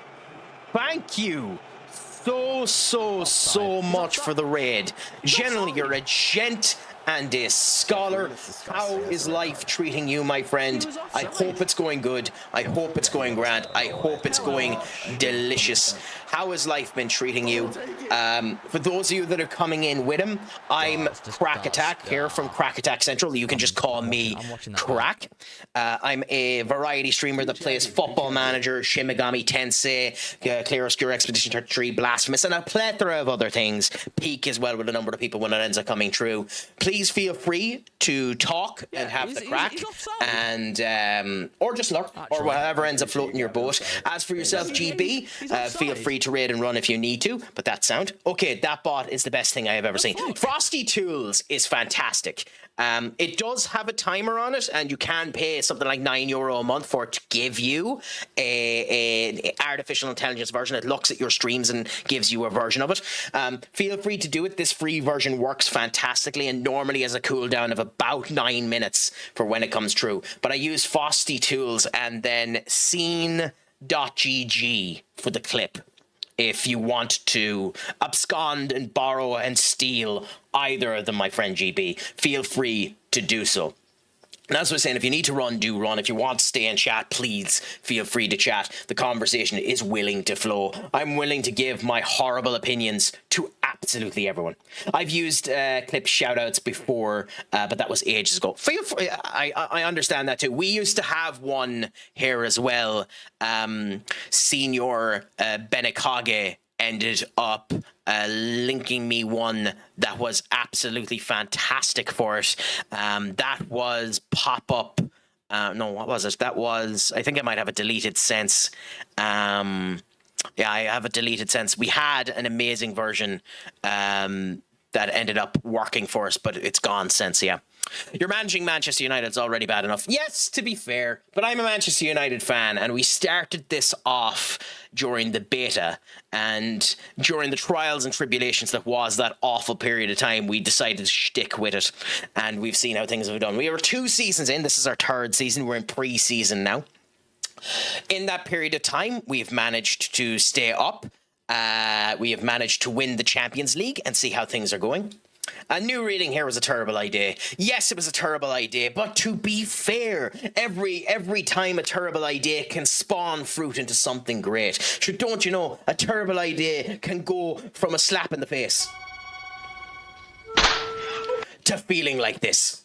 thank you so much for the raid. Generally, you're a gent and a scholar. How is life treating you, my friend? I hope it's going good. I hope it's going grand. I hope it's going delicious. How has life been treating you? For those of you that are coming in with him, I'm CraicAttack here from CraicAttackCentral. You can just call me Craic. I'm a variety streamer that plays Football Manager, Shin Megami Tensei, Clear Obscure Expedition 33, Blasphemous, and a plethora of other things. Peak as well with a number of people when it ends up coming true. Please feel free to talk and have the crack, and or just lurk, or whatever ends up floating your boat. As for yourself, GB, feel free to raid and run if you need to, but that sound. Okay, that bot is the best thing I have ever seen. Frosty Tools is fantastic. It does have a timer on it, and you can pay something like €9 a month for it to give you a artificial intelligence version. It looks at your streams and gives you a version of it. Feel free to do it. This free version works fantastically and normally has a cooldown of about 9 minutes for when it comes true. But I use Frosty Tools and then scene.gg for the clip. If you want to abscond and borrow and steal either of them, my friend GB, feel free to do so. And as I was saying, if you need to run, do run. If you want to stay and chat, please feel free to chat. The conversation is willing to flow. I'm willing to give my horrible opinions to absolutely everyone. I've used clip shoutouts before, but that was ages ago. Feel free, I understand that too. We used to have one here as well. Senior Benekage ended up linking me one that was absolutely fantastic for it. That was pop-up. No, what was it? That was, I think I might have a deleted sense. Yeah, I have a deleted sense. We had an amazing version that ended up working for us, but it's gone since, yeah. You're managing Manchester United's already bad enough. Yes, to be fair, but I'm a Manchester United fan, and we started this off during the beta, and during the trials and tribulations that was that awful period of time, we decided to stick with it, and we've seen how things have done. We were 2 seasons in. This is our 3rd season. We're in pre-season now. In that period of time, we've managed to stay up. We have managed to win the Champions League and see how things are going. A new reading here was a terrible idea. Yes, it was a terrible idea, but to be fair, every time a terrible idea can spawn fruit into something great. Sure, don't you know, a terrible idea can go from a slap in the face to feeling like this.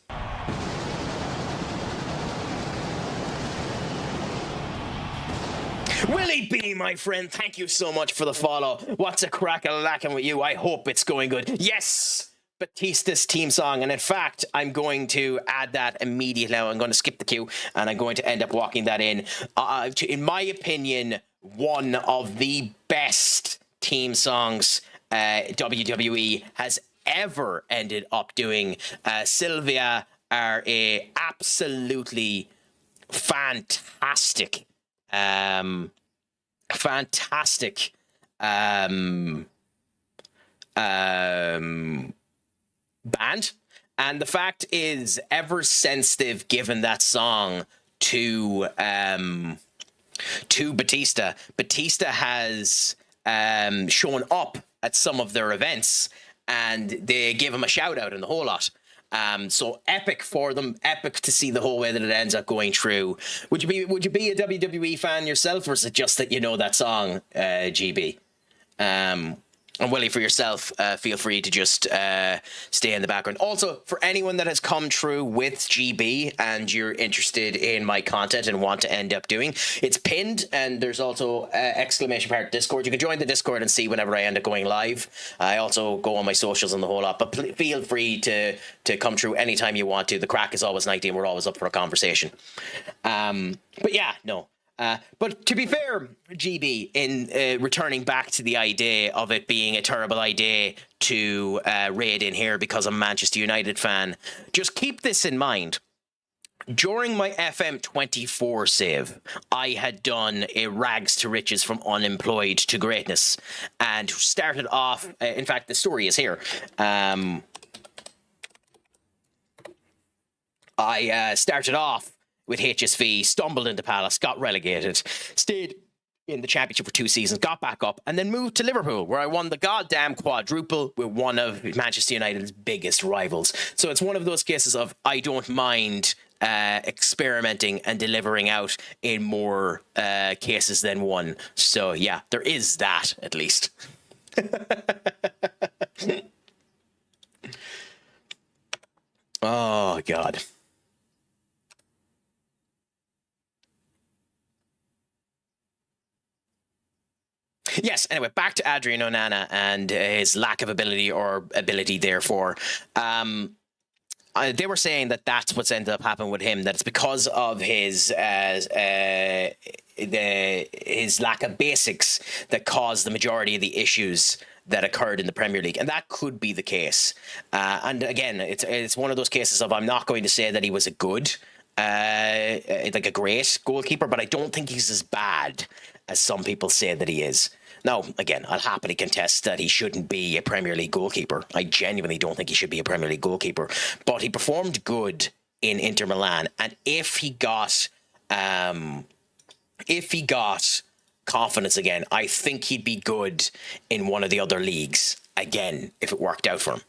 Willie B, my friend, thank you so much for the follow. What's a crack-a-lackin' with you? I hope it's going good. Yes! Batista's team song, and in fact I'm going to add that immediately. I'm going to skip the queue and I'm going to end up walking that in my opinion, one of the best team songs WWE has ever ended up doing. Sylvia are a absolutely fantastic band, and the fact is, ever since they've given that song to Batista has shown up at some of their events, and they give him a shout out and the whole lot. So epic for them, epic to see the whole way that it ends up going through. Would you be a WWE fan yourself, or is it just that you know that song, GB? And Willie, for yourself, feel free to just stay in the background. Also, for anyone that has come through with GB and you're interested in my content and want to end up doing, it's pinned, and there's also !Discord. You can join the Discord and see whenever I end up going live. I also go on my socials and the whole lot, but feel free to come through anytime you want to. The crack is always 90 and we're always up for a conversation. But yeah, no. But to be fair, GB, in returning back to the idea of it being a terrible idea to raid in here because I'm a Manchester United fan, just keep this in mind. During my FM24 save, I had done a rags to riches from unemployed to greatness and started off, in fact, the story is here. I started off with HSV, stumbled into Palace, got relegated, stayed in the Championship for 2 seasons, got back up, and then moved to Liverpool, where I won the goddamn quadruple with one of Manchester United's biggest rivals. So it's one of those cases of I don't mind experimenting and delivering out in more cases than one. So yeah, there is that, at least. Oh, God. Yes, anyway, back to Adrian Onana and his lack of ability, or ability, therefore. They were saying that that's what's ended up happening with him, that it's because of his lack of basics that caused the majority of the issues that occurred in the Premier League, and that could be the case. And again, it's one of those cases of I'm not going to say that he was a good, like a great goalkeeper, but I don't think he's as bad as some people say that he is. Now, again, I'll happily contest that he shouldn't be a Premier League goalkeeper. I genuinely don't think he should be a Premier League goalkeeper. But he performed good in Inter Milan, and if he got confidence again, I think he'd be good in one of the other leagues again if it worked out for him.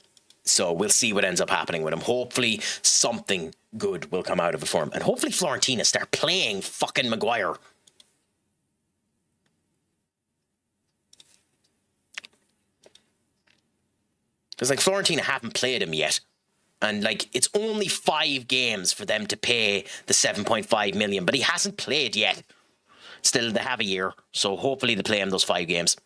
So we'll see what ends up happening with him. Hopefully something good will come out of it for him, and hopefully Fiorentina start playing fucking Maguire. Because, like, Fiorentina haven't played him yet. And, like, it's only 5 games for them to pay the 7.5 million. But he hasn't played yet. Still, they have a year. So, hopefully they play him those 5 games.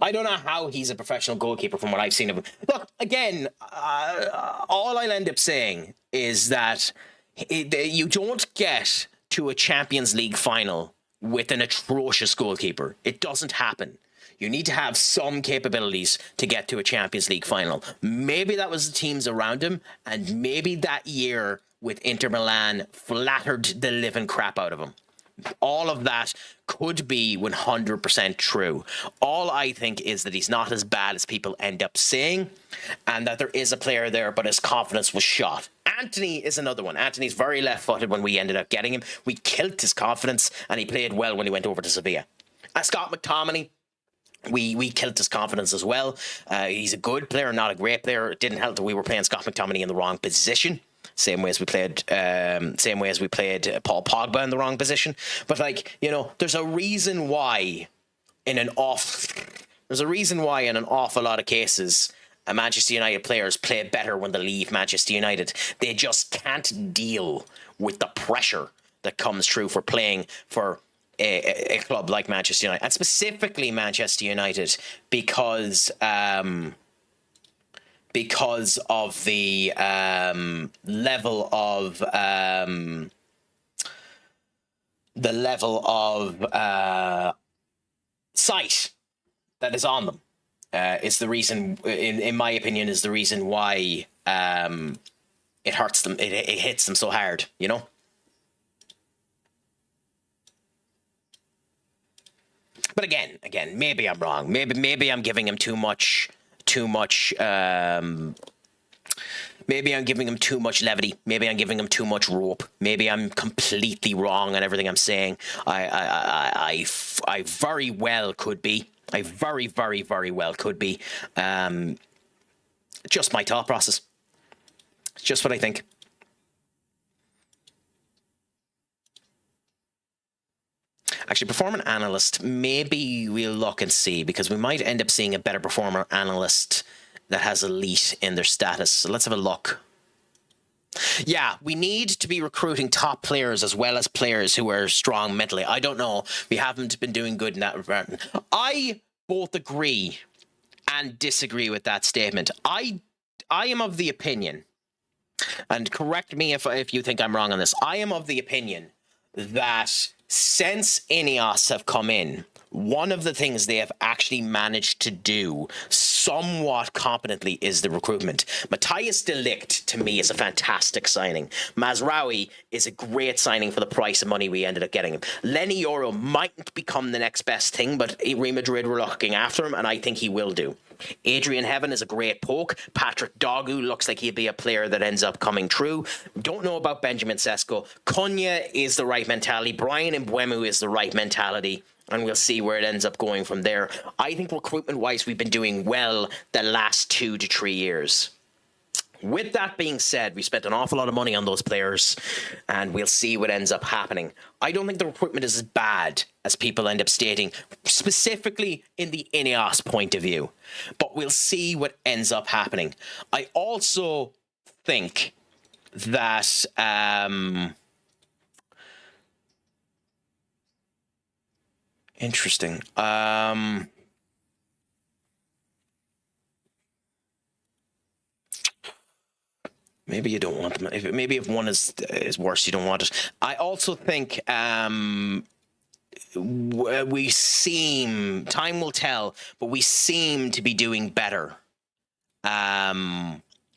I don't know how he's a professional goalkeeper from what I've seen of him. Look, again, all I'll end up saying is that you don't get to a Champions League final with an atrocious goalkeeper. It doesn't happen. You need to have some capabilities to get to a Champions League final. Maybe that was the teams around him, and maybe that year with Inter Milan flattered the living crap out of him. All of that could be 100% true. All I think is that he's not as bad as people end up saying, and that there is a player there, but his confidence was shot. Anthony is another one. Anthony's very left-footed when we ended up getting him. We killed his confidence, and he played well when he went over to Sevilla. Scott McTominay, we killed his confidence as well. He's a good player, not a great player. It didn't help that we were playing Scott McTominay in the wrong position. Same way as we played Paul Pogba in the wrong position. But, like, you know, there's a reason why in an awful lot of cases Manchester United players play better when they leave Manchester United. They just can't deal with the pressure that comes through for playing for a club like Manchester United, and specifically Manchester United, because of the level of sight that is on them. Is the reason, in my opinion, is the reason why it hurts them. It hits them so hard, you know. But again, maybe I'm wrong. Maybe I'm giving him too much. Maybe I'm giving him too much levity. Maybe I'm giving him too much rope. Maybe I'm completely wrong on everything I'm saying. I very well could be. I very, very, very well could be. Just my thought process. It's just what I think. Actually, performance analyst, maybe we'll look and see, because we might end up seeing a better performer analyst that has elite in their status. So let's have a look. Yeah, we need to be recruiting top players as well as players who are strong mentally. I don't know. We haven't been doing good in that regard. I both agree and disagree with that statement. I am of the opinion, and correct me if you think I'm wrong on this, I am of the opinion that since Ineos have come in, one of the things they have actually managed to do somewhat competently is the recruitment. Matthias de Ligt, to me, is a fantastic signing. Mazraoui is a great signing for the price of money we ended up getting him. Lenny Yoro mightn't become the next best thing, but Real Madrid were looking after him, and I think he will do. Adrian Heaven is a great poke. Patrick Dogu looks like he'll be a player that ends up coming true. Don't know about Benjamin Sesko. Cunha is the right mentality. Brian Mbeumo is the right mentality. And we'll see where it ends up going from there. I think recruitment-wise, we've been doing well the last 2 to 3 years. With that being said, we spent an awful lot of money on those players, and we'll see what ends up happening. I don't think the recruitment is as bad as people end up stating, specifically in the Ineos point of view. But we'll see what ends up happening. I also think that... Interesting. Maybe you don't want them. Maybe if one is worse, you don't want it. I also think we seem, time will tell, but we seem to be doing better.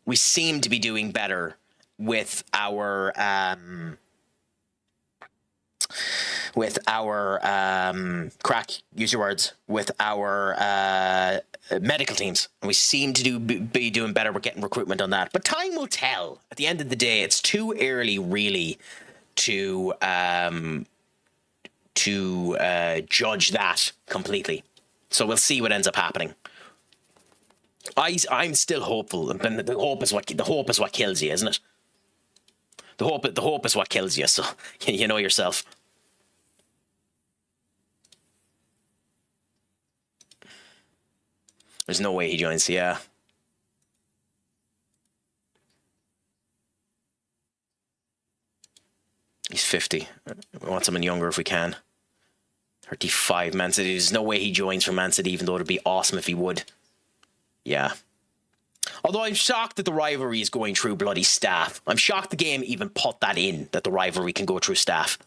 We seem to be doing better with our Craic, use your words, with our medical teams. And we seem to be doing better. We're getting recruitment on that. But time will tell. At the end of the day, it's too early, really, to judge that completely. So we'll see what ends up happening. I'm still hopeful, and the hope is what kills you, isn't it? The hope is what kills you. So you know yourself. There's no way he joins. Yeah. He's 50. We want someone younger if we can. 35, Man City. There's no way he joins for Man City, even though it'd be awesome if he would. Yeah. Although I'm shocked that the rivalry is going through bloody staff. I'm shocked the game even put that in, that the rivalry can go through staff.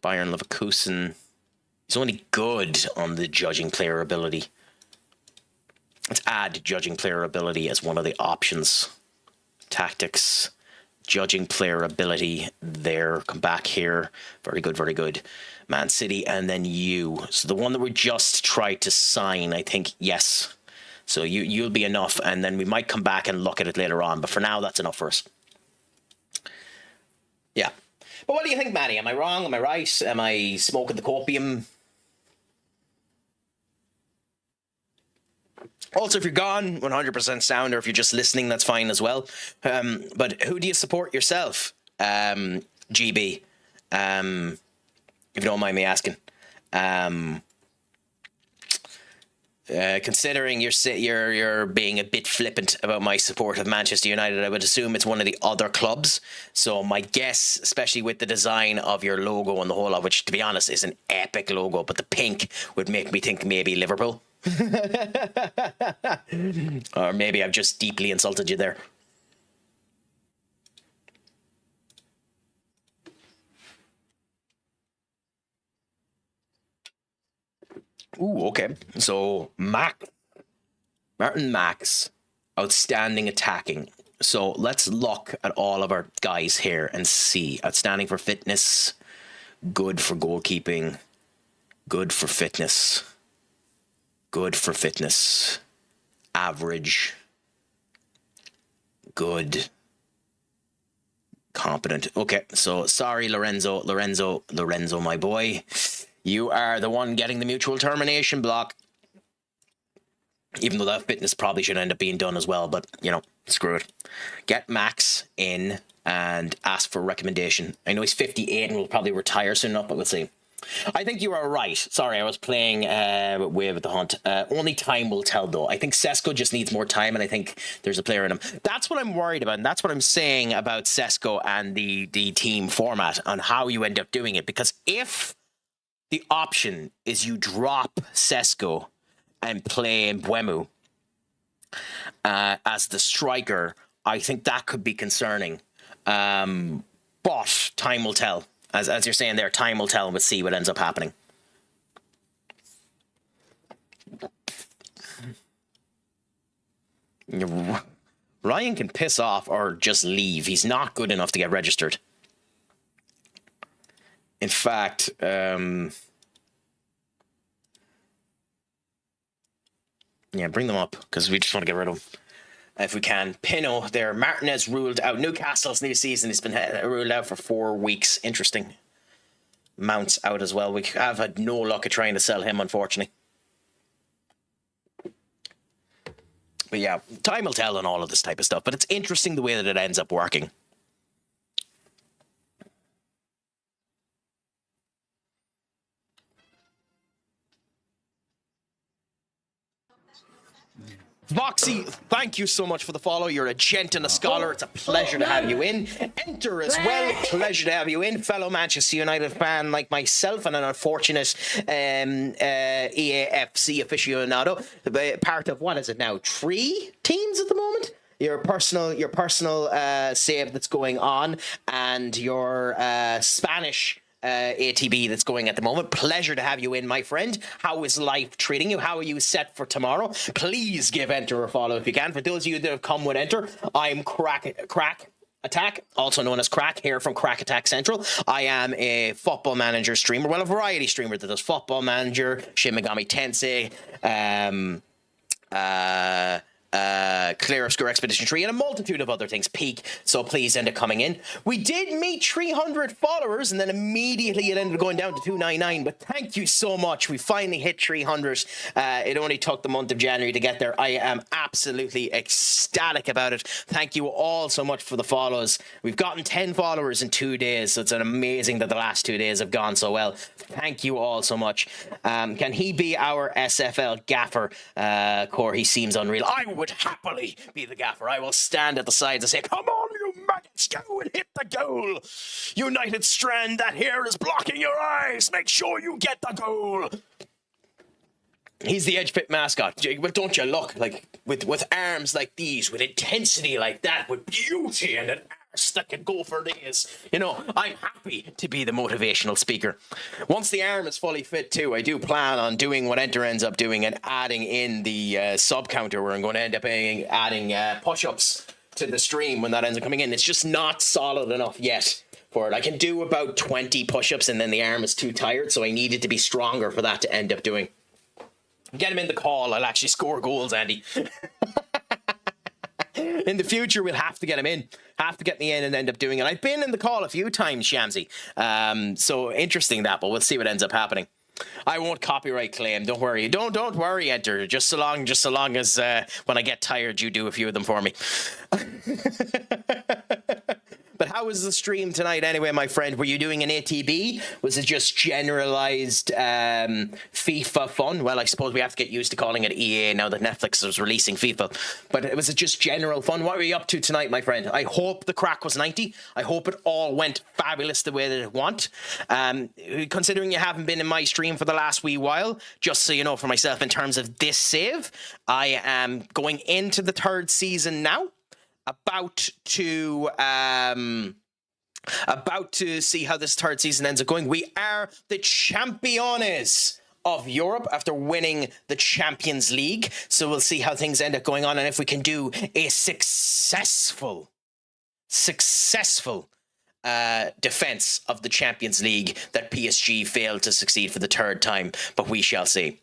Bayern Leverkusen is only good on the judging player ability. Let's add judging player ability as one of the options. Tactics, judging player ability there. Come back here. Very good, very good. Man City, and then you. So the one that we just tried to sign, I think, yes. So you'll be enough, and then we might come back and look at it later on. But for now, that's enough for us. Yeah. But what do you think, Matty? Am I wrong? Am I right? Am I smoking the copium? Also, if you're gone, 100% sound, or if you're just listening, that's fine as well. But who do you support yourself, GB? If you don't mind me asking. Considering you're being a bit flippant about my support of Manchester United, I would assume it's one of the other clubs. So my guess, especially with the design of your logo and the whole lot, which to be honest is an epic logo, but the pink would make me think maybe Liverpool. Or maybe I've just deeply insulted you there. Ooh, okay. So Martin Max, outstanding attacking. So let's look at all of our guys here and see. Outstanding for fitness, good for goalkeeping, good for fitness, good for fitness, average, good, competent. Okay, so sorry, Lorenzo, my boy. You are the one getting the mutual termination block. Even though that fitness probably should end up being done as well, but, you know, screw it. Get Max in and ask for a recommendation. I know he's 58 and will probably retire soon enough, but we'll see. I think you are right. Sorry, I was playing Wave at the Hunt. Only time will tell, though. I think Sesko just needs more time, and I think there's a player in him. That's what I'm worried about, and that's what I'm saying about Sesko and the team format and how you end up doing it. Because if the option is you drop Sesko and play Mbeumo as the striker, I think that could be concerning. But time will tell. As you're saying there, time will tell, and we'll see what ends up happening. Ryan can piss off or just leave. He's not good enough to get registered. In fact, yeah, bring them up, because we just want to get rid of them. If we can. Pino there. Martinez ruled out. Newcastle's new season has been ruled out for 4 weeks. Interesting. Mount's out as well. We have had no luck at trying to sell him, unfortunately. But yeah, time will tell on all of this type of stuff. But it's interesting the way that it ends up working. Voxy, thank you so much for the follow. You're a gent and a scholar. It's a pleasure to have you in. Enter as well. Pleasure to have you in. Fellow Manchester United fan like myself and an unfortunate EAFC aficionado. Part of, what is it now, 3 teams at the moment? Your personal save that's going on, and your Spanish ATB that's going at the moment. Pleasure to have you in, my friend. How is life treating you? How are you set for tomorrow? Please give Enter a follow if you can. For those of you that have come with Enter, I'm Craic Attack, also known as Craic, here from CraicAttackCentral. I am a Football Manager streamer, well, a variety streamer that does Football Manager, Shin Megami Tensei, Clear Obscure Expedition 3, and a multitude of other things. Peak, so please end up coming in. We did meet 300 followers, and then immediately it ended up going down to 299, but thank you so much. We finally hit 300. It only took the month of January to get there. I am absolutely ecstatic about it. Thank you all so much for the follows. We've gotten 10 followers in 2 days, so it's amazing that the last 2 days have gone so well. Thank you all so much. Can he be our SFL gaffer? Core, he seems unreal. I would happily be the gaffer. I will stand at the sides and say, come on, you maggots, go and hit the goal. United Strand, that hair is blocking your eyes. Make sure you get the goal. He's the Edge Pit mascot. But don't you look, like, with arms like these, with intensity like that, with beauty and an arse that can go for days. You know, I'm happy to be the motivational speaker. Once the arm is fully fit too, I do plan on doing what Enter ends up doing and adding in the sub counter, where I'm going to end up adding push-ups to the stream when that ends up coming in. It's just not solid enough yet for it. I can do about 20 push-ups and then the arm is too tired, so I need it to be stronger for that to end up doing. Get him in the call. I'll actually score goals, Andy. In the future, we'll have to get him in. Have to get me in and end up doing it. I've been in the call a few times, Shamsi. So interesting that, but we'll see what ends up happening. I won't copyright claim. Don't worry. Don't worry, Enter. Just so long as when I get tired, you do a few of them for me. But how was the stream tonight anyway, my friend? Were you doing an ATB? Was it just generalized FIFA fun? Well, I suppose we have to get used to calling it EA now that Netflix is releasing FIFA. But was it just general fun? What were you up to tonight, my friend? I hope the crack was 90. I hope it all went fabulous the way that it went. Considering you haven't been in my stream for the last wee while, just so you know for myself in terms of this save, I am going into the 3rd season now. About to see how this 3rd season ends up going. We are the champions of Europe after winning the Champions League. So we'll see how things end up going on and if we can do a successful defense of the Champions League that PSG failed to succeed for the 3rd time. But we shall see.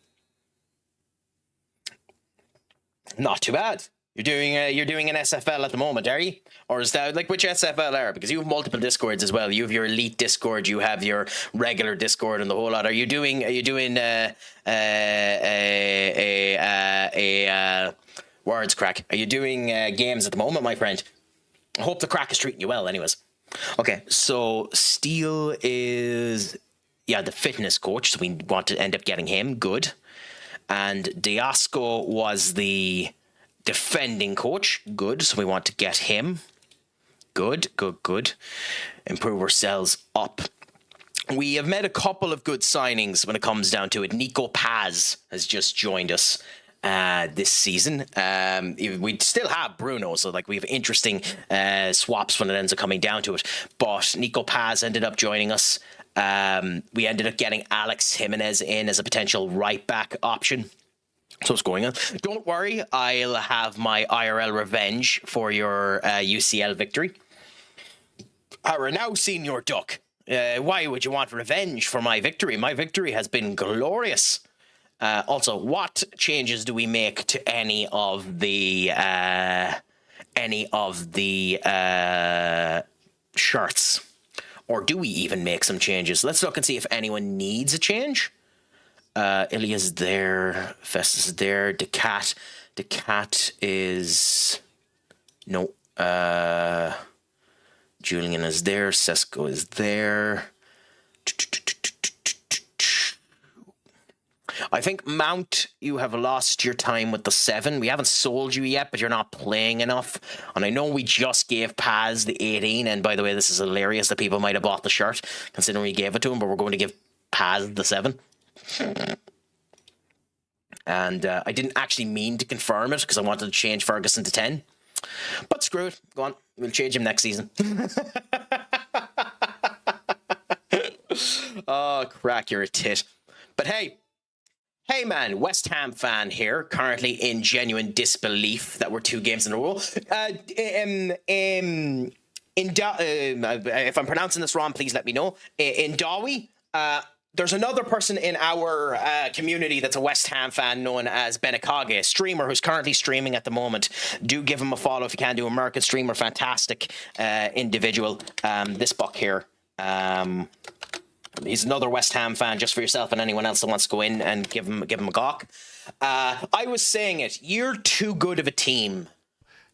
Not too bad. You're doing an SFL at the moment, are you? Or is that like which SFL are? Because you have multiple Discords as well. You have your elite Discord, you have your regular Discord, and the whole lot. Are you doing words, Craic? Are you doing games at the moment, my friend? I hope the Craic is treating you well, anyways. Okay, so Steele is the fitness coach, so we want to end up getting him. Good. And Diasco was the defending coach. Good. So we want to get him. Good. Improve ourselves up. We have made a couple of good signings when it comes down to it. Nico Paz has just joined us this season. We still have Bruno, so like we have interesting swaps when it ends up coming down to it. But Nico Paz ended up joining us. We ended up getting Alex Jimenez in as a potential right back option. So what's going on? Don't worry, I'll have my IRL revenge for your UCL victory. Now, Senior Duck, why would you want revenge for my victory? My victory has been glorious. Also, what changes do we make to any of the shirts? Or do we even make some changes? Let's look and see if anyone needs a change. Ilya's there. Festus is there. Decat is... No. Julian is there. Sesko is there. I think Mount, you have lost your time with the 7. We haven't sold you yet, but you're not playing enough. And I know we just gave Paz the 18. And by the way, this is hilarious that people might have bought the shirt, considering we gave it to him, but we're going to give Paz the 7. And I didn't actually mean to confirm it because I wanted to change Ferguson to 10. But screw it. Go on. We'll change him next season. Oh, Craic, you're a tit. But hey man, West Ham fan here, currently in genuine disbelief that we're 2 games in a row. If I'm pronouncing this wrong, please let me know. In Dawi, there's another person in our community that's a West Ham fan known as Benekage, a streamer who's currently streaming at the moment. Do give him a follow if you can. Do American streamer, fantastic individual. This buck here. He's another West Ham fan, just for yourself and anyone else that wants to go in and give him a gawk. I was saying it. You're too good of a team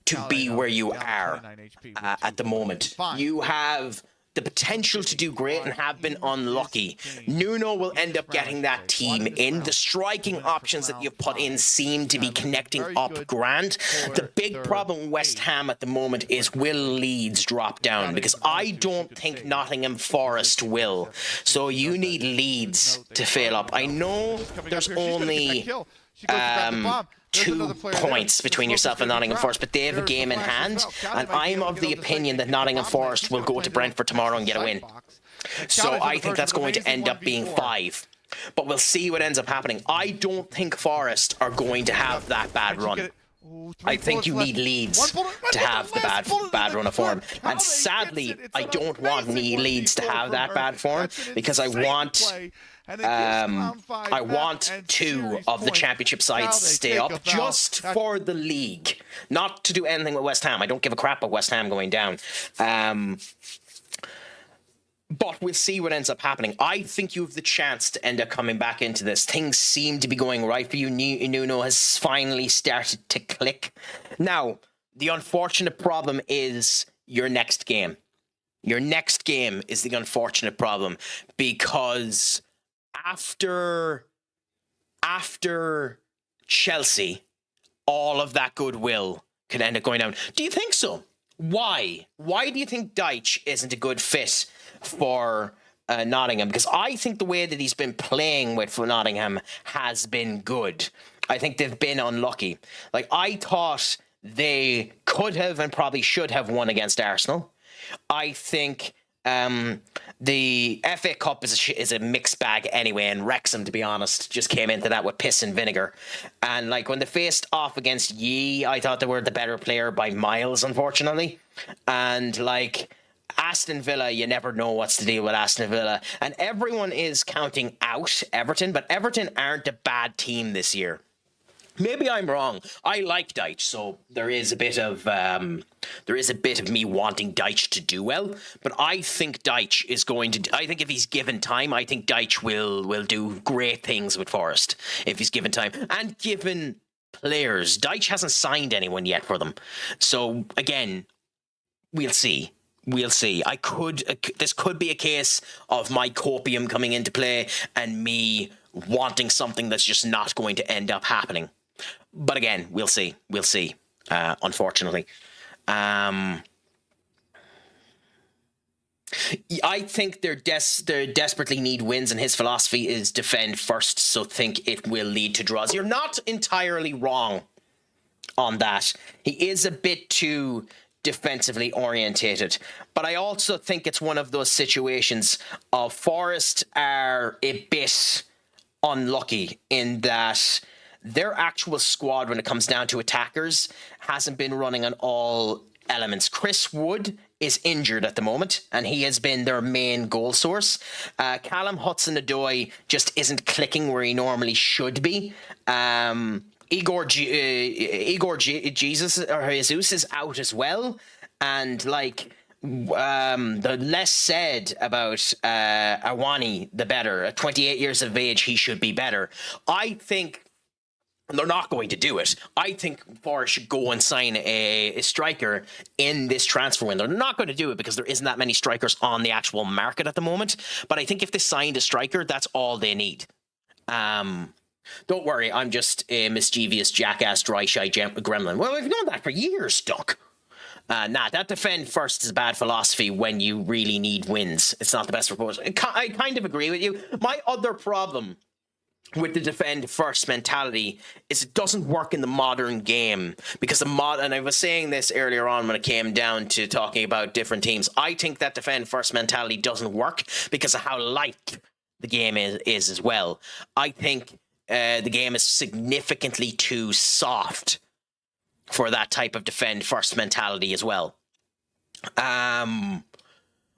to be where you are at the moment. You have the potential to do great and have been unlucky. Nuno will end up getting that team in. The striking options that you've put in seem to be connecting up grand. The big problem with West Ham at the moment is, will Leeds drop down? Because I don't think Nottingham Forest will. So you need Leeds to fail up. I know there's only 2 points between yourself and Nottingham Forest, but they have a game in hand, and I'm of the opinion that Nottingham Forest will go to Brentford tomorrow and get a win. So I think that's going to end up being 5. But we'll see what ends up happening. I don't think Forest are going to have that bad run. I think you need Leeds to have the bad run of form. And sadly, I don't want Leeds to have that bad form, because I want 2 of the championship sides to stay up just for the league, not to do anything with West Ham. I don't give a crap about West Ham going down. But we'll see what ends up happening. I think you have the chance to end up coming back into this. Things seem to be going right for you. Nuno has finally started to click. Now, the unfortunate problem is your next game. Your next game is the unfortunate problem, because after Chelsea, all of that goodwill could end up going down. Do you think so? Why? Why do you think Deitch isn't a good fit for Nottingham? Because I think the way that he's been playing with for Nottingham has been good. I think they've been unlucky. Like, I thought they could have and probably should have won against Arsenal. I think the FA Cup is a mixed bag anyway, and Wrexham, to be honest, just came into that with piss and vinegar. And like when they faced off against Yi, I thought they were the better player by miles, unfortunately. And like Aston Villa, you never know what's the deal with Aston Villa. And everyone is counting out Everton, but Everton aren't a bad team this year. Maybe I'm wrong. I like Deitch, so there is a bit of me wanting Deitch to do well. But I think Deitch is going to. I think if he's given time, I think Deitch will do great things with Forest if he's given time and given players. Deitch hasn't signed anyone yet for them, so again, we'll see. We'll see. This could be a case of my copium coming into play and me wanting something that's just not going to end up happening. But again, we'll see. We'll see. Unfortunately, I think they desperately need wins, and his philosophy is defend first. So think it will lead to draws. You're not entirely wrong on that. He is a bit too defensively orientated, but I also think it's one of those situations of Forest are a bit unlucky in that their actual squad, when it comes down to attackers, hasn't been running on all elements. Chris Wood is injured at the moment, and he has been their main goal source. Callum Hudson-Odoi just isn't clicking where he normally should be. Jesus is out as well, and the less said about Awani, the better. At 28 years of age, he should be better. I think they're not going to do it. I think Forest should go and sign a striker in this transfer window. They're not going to do it because there isn't that many strikers on the actual market at the moment. But I think if they signed a striker, that's all they need. Don't worry, I'm just a mischievous jackass, dry, shy gremlin. Well, we've known that for years, Duck. That defend first is bad philosophy when you really need wins. It's not the best proposal. I kind of agree with you. My other problem with the defend first mentality is it doesn't work in the modern game because and I was saying this earlier on when it came down to talking about different teams. I think that defend first mentality doesn't work because of how light the game is as well. I think the game is significantly too soft for that type of defend first mentality as well.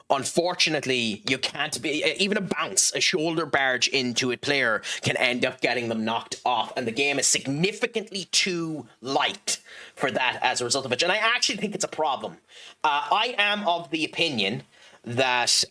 Unfortunately, you can't be even a shoulder barge into a player can end up getting them knocked off, and the game is significantly too light for that as a result of it. And I actually think it's a problem. I am of the opinion that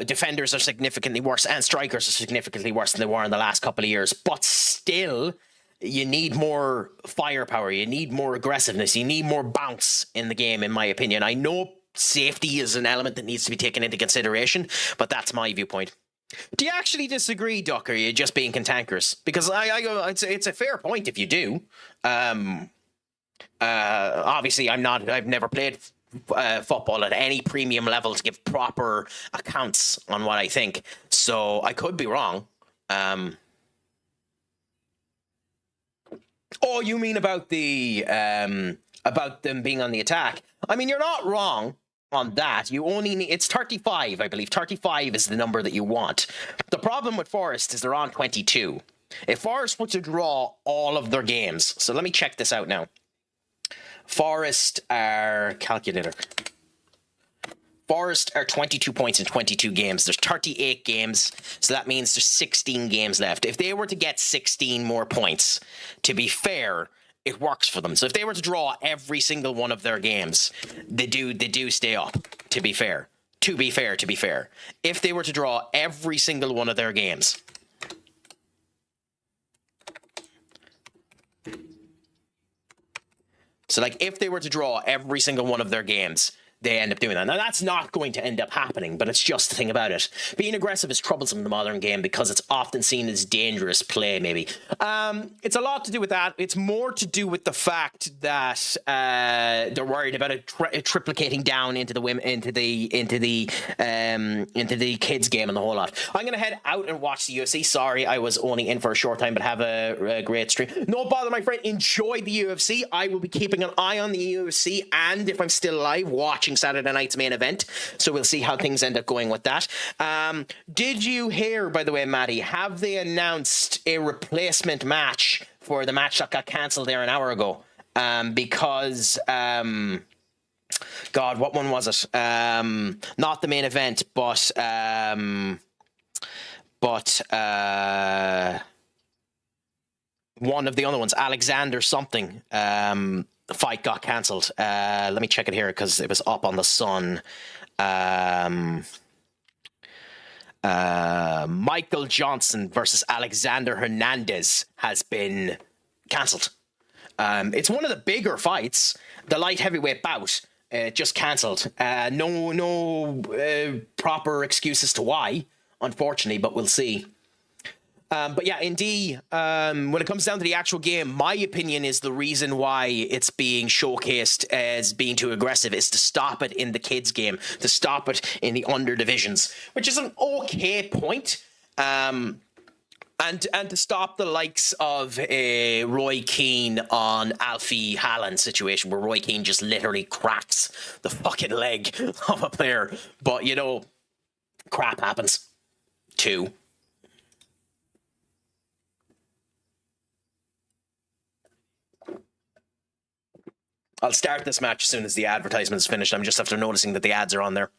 defenders are significantly worse and strikers are significantly worse than they were in the last couple of years, but still you need more firepower, you need more aggressiveness, you need more bounce in the game, in my opinion. I know safety is an element that needs to be taken into consideration, but that's my viewpoint. Do you actually disagree, Duck, or are you just being cantankerous? Because it's a fair point if you do. Obviously, I've never played football at any premium level to give proper accounts on what I think, so I could be wrong. Oh, you mean about the about them being on the attack? I mean, you're not wrong on that. You only need, it's 35, I believe. 35 is the number that you want. The problem with Forest is they're on 22. If Forest were to draw all of their games, so let me check this out now. Forest are calculator. Forest are 22 points in 22 games. There's 38 games, so that means there's 16 games left. If they were to get 16 more points, to be fair, it works for them. So if they were to draw every single one of their games, they do stay up, to be fair. To be fair. If they were to draw every single one of their games. So if they were to draw every single one of their games, they end up doing that. Now, that's not going to end up happening, but it's just the thing about it. Being aggressive is troublesome in the modern game because it's often seen as dangerous play, maybe. It's a lot to do with that. It's more to do with the fact that they're worried about it triplicating down into the kids game and the whole lot. I'm going to head out and watch the UFC. Sorry, I was only in for a short time, but have a great stream. No bother, my friend. Enjoy the UFC. I will be keeping an eye on the UFC, and if I'm still alive, watching Saturday night's main event, so we'll see how things end up going with that. Did you hear, by the way, Maddie, have they announced a replacement match for the match that got cancelled there an hour ago? Because God, what one was it? Not the main event, but one of the other ones, Alexander something, fight got cancelled. Let me check it here because it was up on the Sun. Michael Johnson versus Alexander Hernandez has been cancelled. It's one of the bigger fights. The light heavyweight bout just cancelled. No proper excuse as to why, unfortunately, but we'll see. But yeah, indeed, when it comes down to the actual game, my opinion is the reason why it's being showcased as being too aggressive is to stop it in the kids' game, to stop it in the under divisions, which is an okay point. And to stop the likes of Roy Keane on Alfie Hallen situation, where Roy Keane just literally cracks the fucking leg of a player. But, you know, crap happens too. I'll start this match as soon as the advertisement is finished. I'm just after noticing that the ads are on there.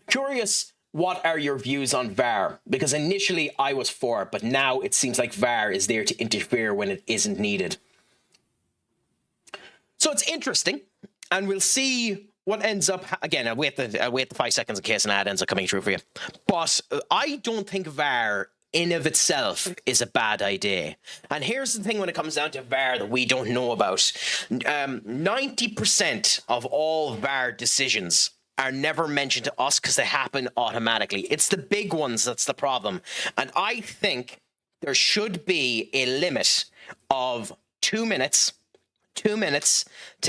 Curious, what are your views on VAR? Because initially I was for it, but now it seems like VAR is there to interfere when it isn't needed. So it's interesting, and we'll see what ends up. Again, I'll wait the 5 seconds in case an ad ends up coming through for you. But I don't think VAR in of itself is a bad idea. And here's the thing when it comes down to VAR that we don't know about. 90% of all VAR decisions are never mentioned to us because they happen automatically. It's the big ones that's the problem. And I think there should be a limit of 2 minutes to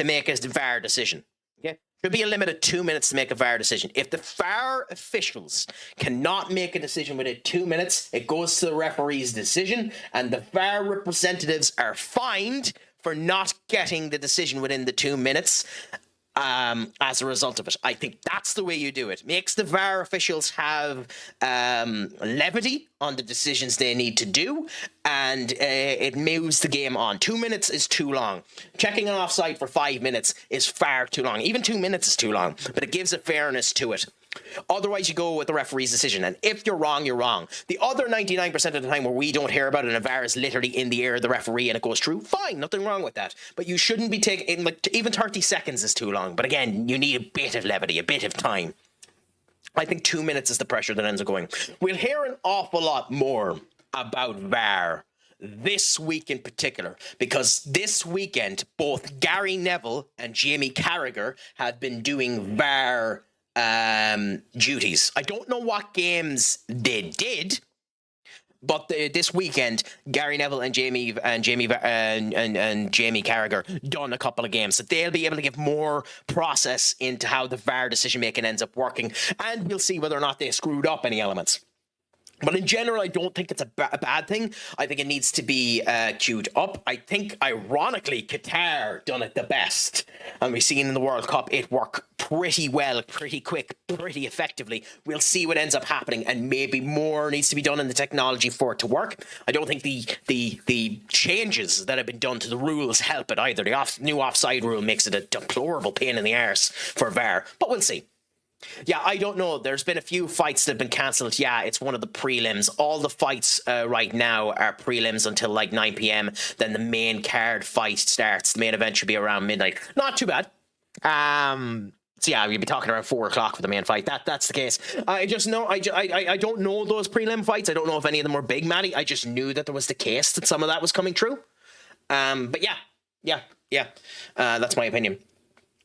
make a VAR decision. Yeah. Should be a limit of 2 minutes to make a VAR decision. If the VAR officials cannot make a decision within 2 minutes, it goes to the referee's decision, and the VAR representatives are fined for not getting the decision within the 2 minutes as a result of it. I think that's the way you do it. Makes the VAR officials have levity on the decisions they need to do, and it moves the game on. 2 minutes is too long. Checking an offside for 5 minutes is far too long. Even 2 minutes is too long, but it gives a fairness to it. Otherwise, you go with the referee's decision, and if you're wrong, you're wrong. The other 99% of the time where we don't hear about it and a VAR is literally in the ear of the referee and it goes through, fine, nothing wrong with that. But you shouldn't be taking, like, even 30 seconds is too long. But again, you need a bit of levity, a bit of time. I think 2 minutes is the pressure that ends up going. We'll hear an awful lot more about VAR this week in particular, because this weekend, both Gary Neville and Jamie Carragher have been doing VAR duties. I don't know what games they did, but this weekend Gary Neville and Jamie Carragher done a couple of games, so they'll be able to give more process into how the VAR decision making ends up working, and we'll see whether or not they screwed up any elements. But in general, I don't think it's a bad thing. I think it needs to be queued up. I think, ironically, Qatar done it the best. And we've seen in the World Cup it work pretty well, pretty quick, pretty effectively. We'll see what ends up happening, and maybe more needs to be done in the technology for it to work. I don't think the changes that have been done to the rules help it either. The new offside rule makes it a deplorable pain in the arse for VAR, but we'll see. Yeah, I don't know. There's been a few fights that have been cancelled. Yeah, it's one of the prelims. All the fights right now are prelims until like 9 p.m. Then the main card fight starts. The main event should be around midnight. Not too bad. So yeah, we'll be talking around 4 o'clock for the main fight. That's the case. I just know, I don't know those prelim fights. I don't know if any of them were big, Matty. I just knew that there was the case that some of that was coming true. But yeah. That's my opinion.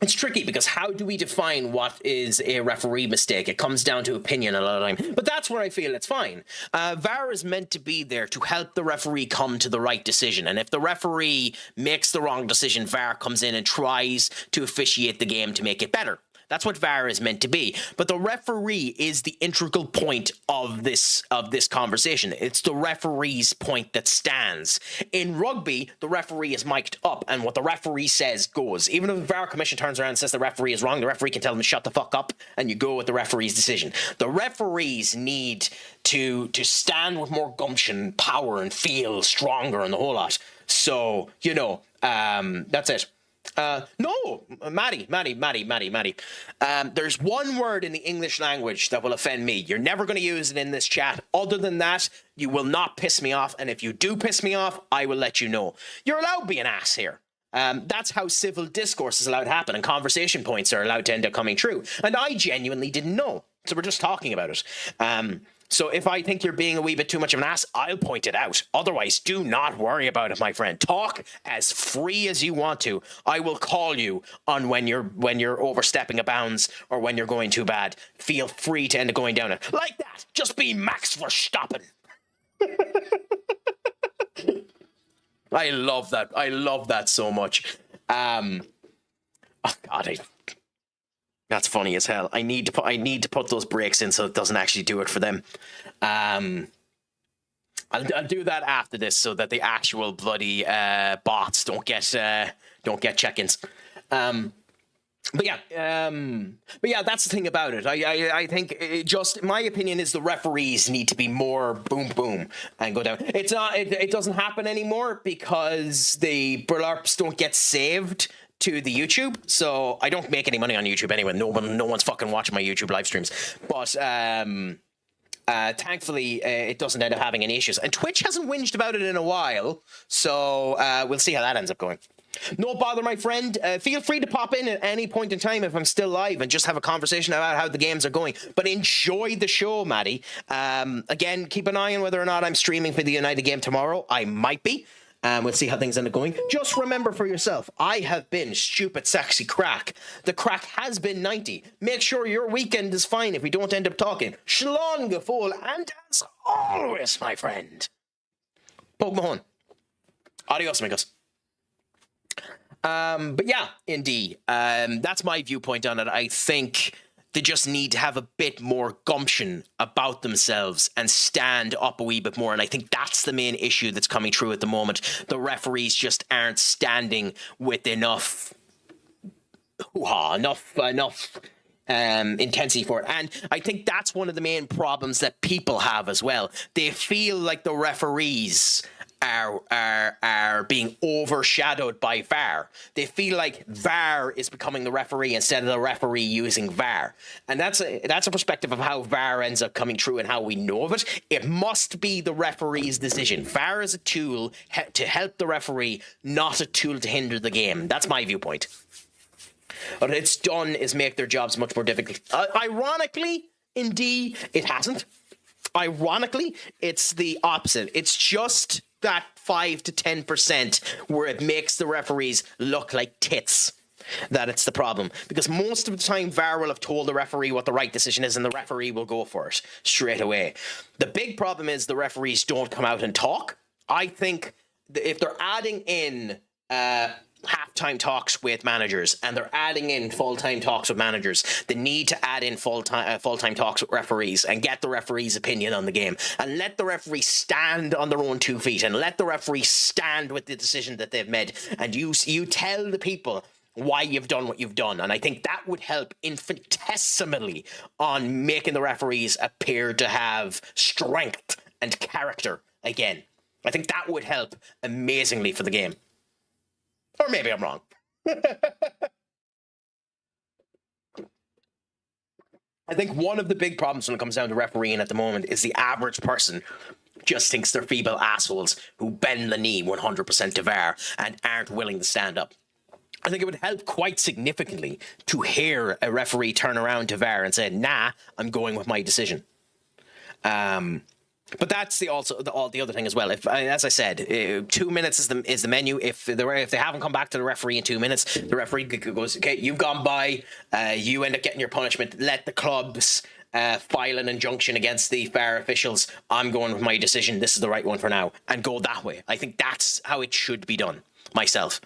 It's tricky because how do we define what is a referee mistake? It comes down to opinion a lot of the time. But that's where I feel it's fine. VAR is meant to be there to help the referee come to the right decision. And if the referee makes the wrong decision, VAR comes in and tries to officiate the game to make it better. That's what VAR is meant to be. But the referee is the integral point of this conversation. It's the referee's point that stands. In rugby, the referee is mic'd up, and what the referee says goes. Even if the VAR commission turns around and says the referee is wrong, the referee can tell them to shut the fuck up, and you go with the referee's decision. The referees need to stand with more gumption, power, and feel stronger and the whole lot. So, that's it. No, Maddie. There's one word in the English language that will offend me. You're never going to use it in this chat. Other than that, you will not piss me off. And if you do piss me off, I will let you know. You're allowed to be an ass here. That's how civil discourse is allowed to happen, and conversation points are allowed to end up coming true. And I genuinely didn't know. So we're just talking about it. So if I think you're being a wee bit too much of an ass, I'll point it out. Otherwise, do not worry about it, my friend. Talk as free as you want to. I will call you on when you're overstepping a bounds or when you're going too bad. Feel free to end up going down it. Like that. Just be Max Verstappen. I love that. I love that so much. Oh God, that's funny as hell. I need to put those breaks in so it doesn't actually do it for them. I'll do that after this so that the actual bloody bots don't get check-ins. But yeah, that's the thing about it. I think my opinion is the referees need to be more boom boom and go down. It's not. It doesn't happen anymore because the burlarps don't get saved to the YouTube, so I don't make any money on YouTube anyway. No one's fucking watching my YouTube live streams. But thankfully, it doesn't end up having any issues. And Twitch hasn't whinged about it in a while, so we'll see how that ends up going. No bother, my friend. Feel free to pop in at any point in time if I'm still live and just have a conversation about how the games are going. But enjoy the show, Maddie. Again, keep an eye on whether or not I'm streaming for the United game tomorrow. I might be. We'll see how things end up going. Just remember for yourself, I have been stupid, sexy Craic. The Craic has been 90. Make sure your weekend is fine if we don't end up talking. Shlán go fóill, and as always, my friend, Pog Mahon. Adios, amigos. But yeah, indeed. That's my viewpoint on it. I think they just need to have a bit more gumption about themselves and stand up a wee bit more. And I think that's the main issue that's coming through at the moment. The referees just aren't standing with enough intensity for it. And I think that's one of the main problems that people have as well. They feel like the referees are being overshadowed by VAR. They feel like VAR is becoming the referee instead of the referee using VAR. And that's a perspective of how VAR ends up coming true and how we know of it. It must be the referee's decision. VAR is a tool to help the referee, not a tool to hinder the game. That's my viewpoint. What it's done is make their jobs much more difficult. Ironically, indeed, it hasn't. Ironically, it's the opposite. It's just that 5 to 10% where it makes the referees look like tits that it's the problem. Because most of the time, VAR will have told the referee what the right decision is, and the referee will go for it straight away. The big problem is the referees don't come out and talk. I think if they're adding in halftime talks with managers and they're adding in full-time talks with managers, they need to add in full-time talks with referees and get the referee's opinion on the game and let the referee stand on their own 2 feet and let the referee stand with the decision that they've made, and you tell the people why you've done what you've done. And I think that would help infinitesimally on making the referees appear to have strength and character again. I think that would help amazingly for the game. Or maybe I'm wrong. I think one of the big problems when it comes down to refereeing at the moment is the average person just thinks they're feeble assholes who bend the knee 100% to VAR and aren't willing to stand up. I think it would help quite significantly to hear a referee turn around to VAR and say, nah, I'm going with my decision. But that's the other thing as well. If, as I said, 2 minutes is the menu. If they haven't come back to the referee in 2 minutes, the referee goes, okay, you've gone by, you end up getting your punishment. Let the clubs file an injunction against the VAR officials. I'm going with my decision. This is the right one for now, and go that way. I think that's how it should be done. Myself.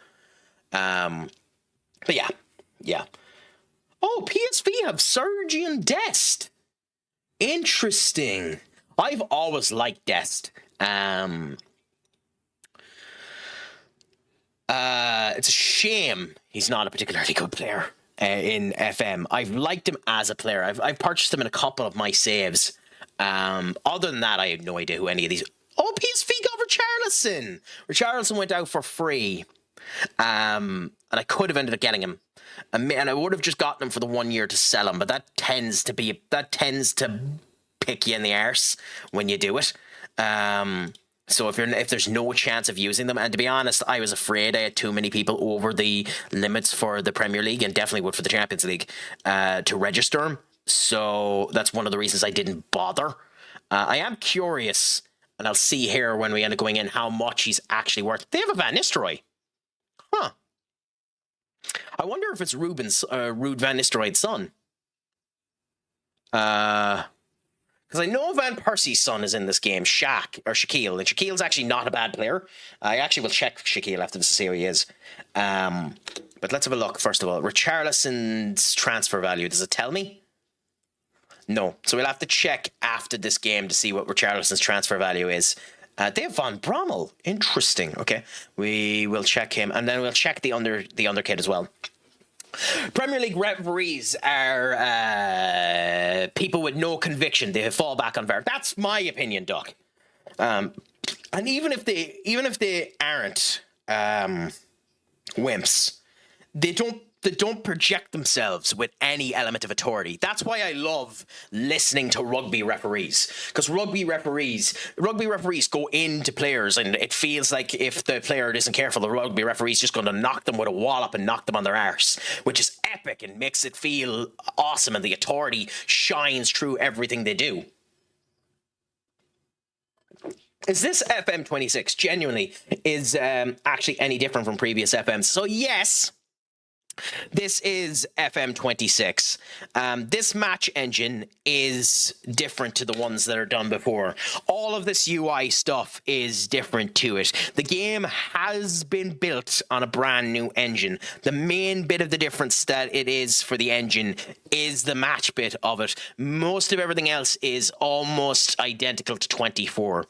But yeah. Oh, PSV have Sergian Dest. Interesting. I've always liked Dest. It's a shame he's not a particularly good player in FM. I've liked him as a player. I've purchased him in a couple of my saves. Other than that, I have no idea who any of these... Oh, PSV got Richarlison! Richarlison went out for free. And I could have ended up getting him. And I would have just gotten him for the 1 year to sell him, but that tends to pick you in the arse when you do it. So if there's no chance of using them, and to be honest, I was afraid I had too many people over the limits for the Premier League, and definitely would for the Champions League, to register them. So that's one of the reasons I didn't bother. I am curious, and I'll see here when we end up going in how much he's actually worth. They have a Van Nistelrooy. Huh. I wonder if it's Ruud Van Nistelrooy's son. Because I know Van Persie's son is in this game, Shaquille, and Shaquille's actually not a bad player. I actually will check Shaquille after this to see how he is. But let's have a look, first of all. Richarlison's transfer value, does it tell me? No. So we'll have to check after this game to see what Richarlison's transfer value is. They have Von Brommel. Interesting. Okay. We will check him, and then we'll check the under kid as well. Premier League referees are people with no conviction. They fall back on VAR. That's my opinion, Doc. And even if they aren't wimps, they don't project themselves with any element of authority. That's why I love listening to rugby referees, because rugby referees go into players, and it feels like if the player isn't careful, the rugby referee's just going to knock them with a wallop and knock them on their arse, which is epic and makes it feel awesome, and the authority shines through everything they do. Is this FM26 genuinely is actually any different from previous FMs? So yes, this is FM26. This match engine is different to the ones that are done before. All of this UI stuff is different to it. The game has been built on a brand new engine. The main bit of the difference that it is for the engine is the match bit of it. Most of everything else is almost identical to 24.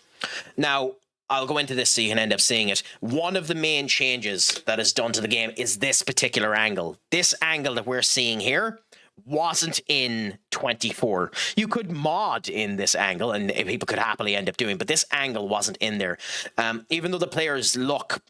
Now, I'll go into this so you can end up seeing it. One of the main changes that is done to the game is this particular angle. This angle that we're seeing here wasn't in 24. You could mod in this angle, and people could happily end up doing, but this angle wasn't in there. Even though the players look,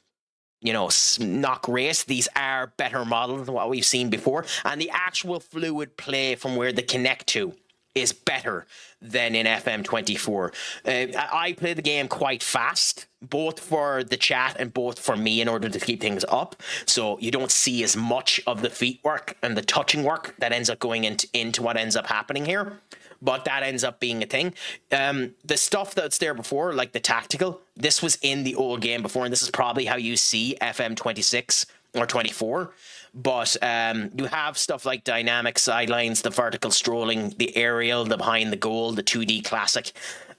not great, these are better models than what we've seen before, and the actual fluid play from where they connect to is better than in FM24. I play the game quite fast, both for the chat and both for me in order to keep things up. So you don't see as much of the feet work and the touching work that ends up going into what ends up happening here. But that ends up being a thing. The stuff that's there before, like the tactical, this was in the old game before, and this is probably how you see FM26 or 24. But you have stuff like dynamic sidelines, the vertical strolling, the aerial, the behind the goal, the 2D classic.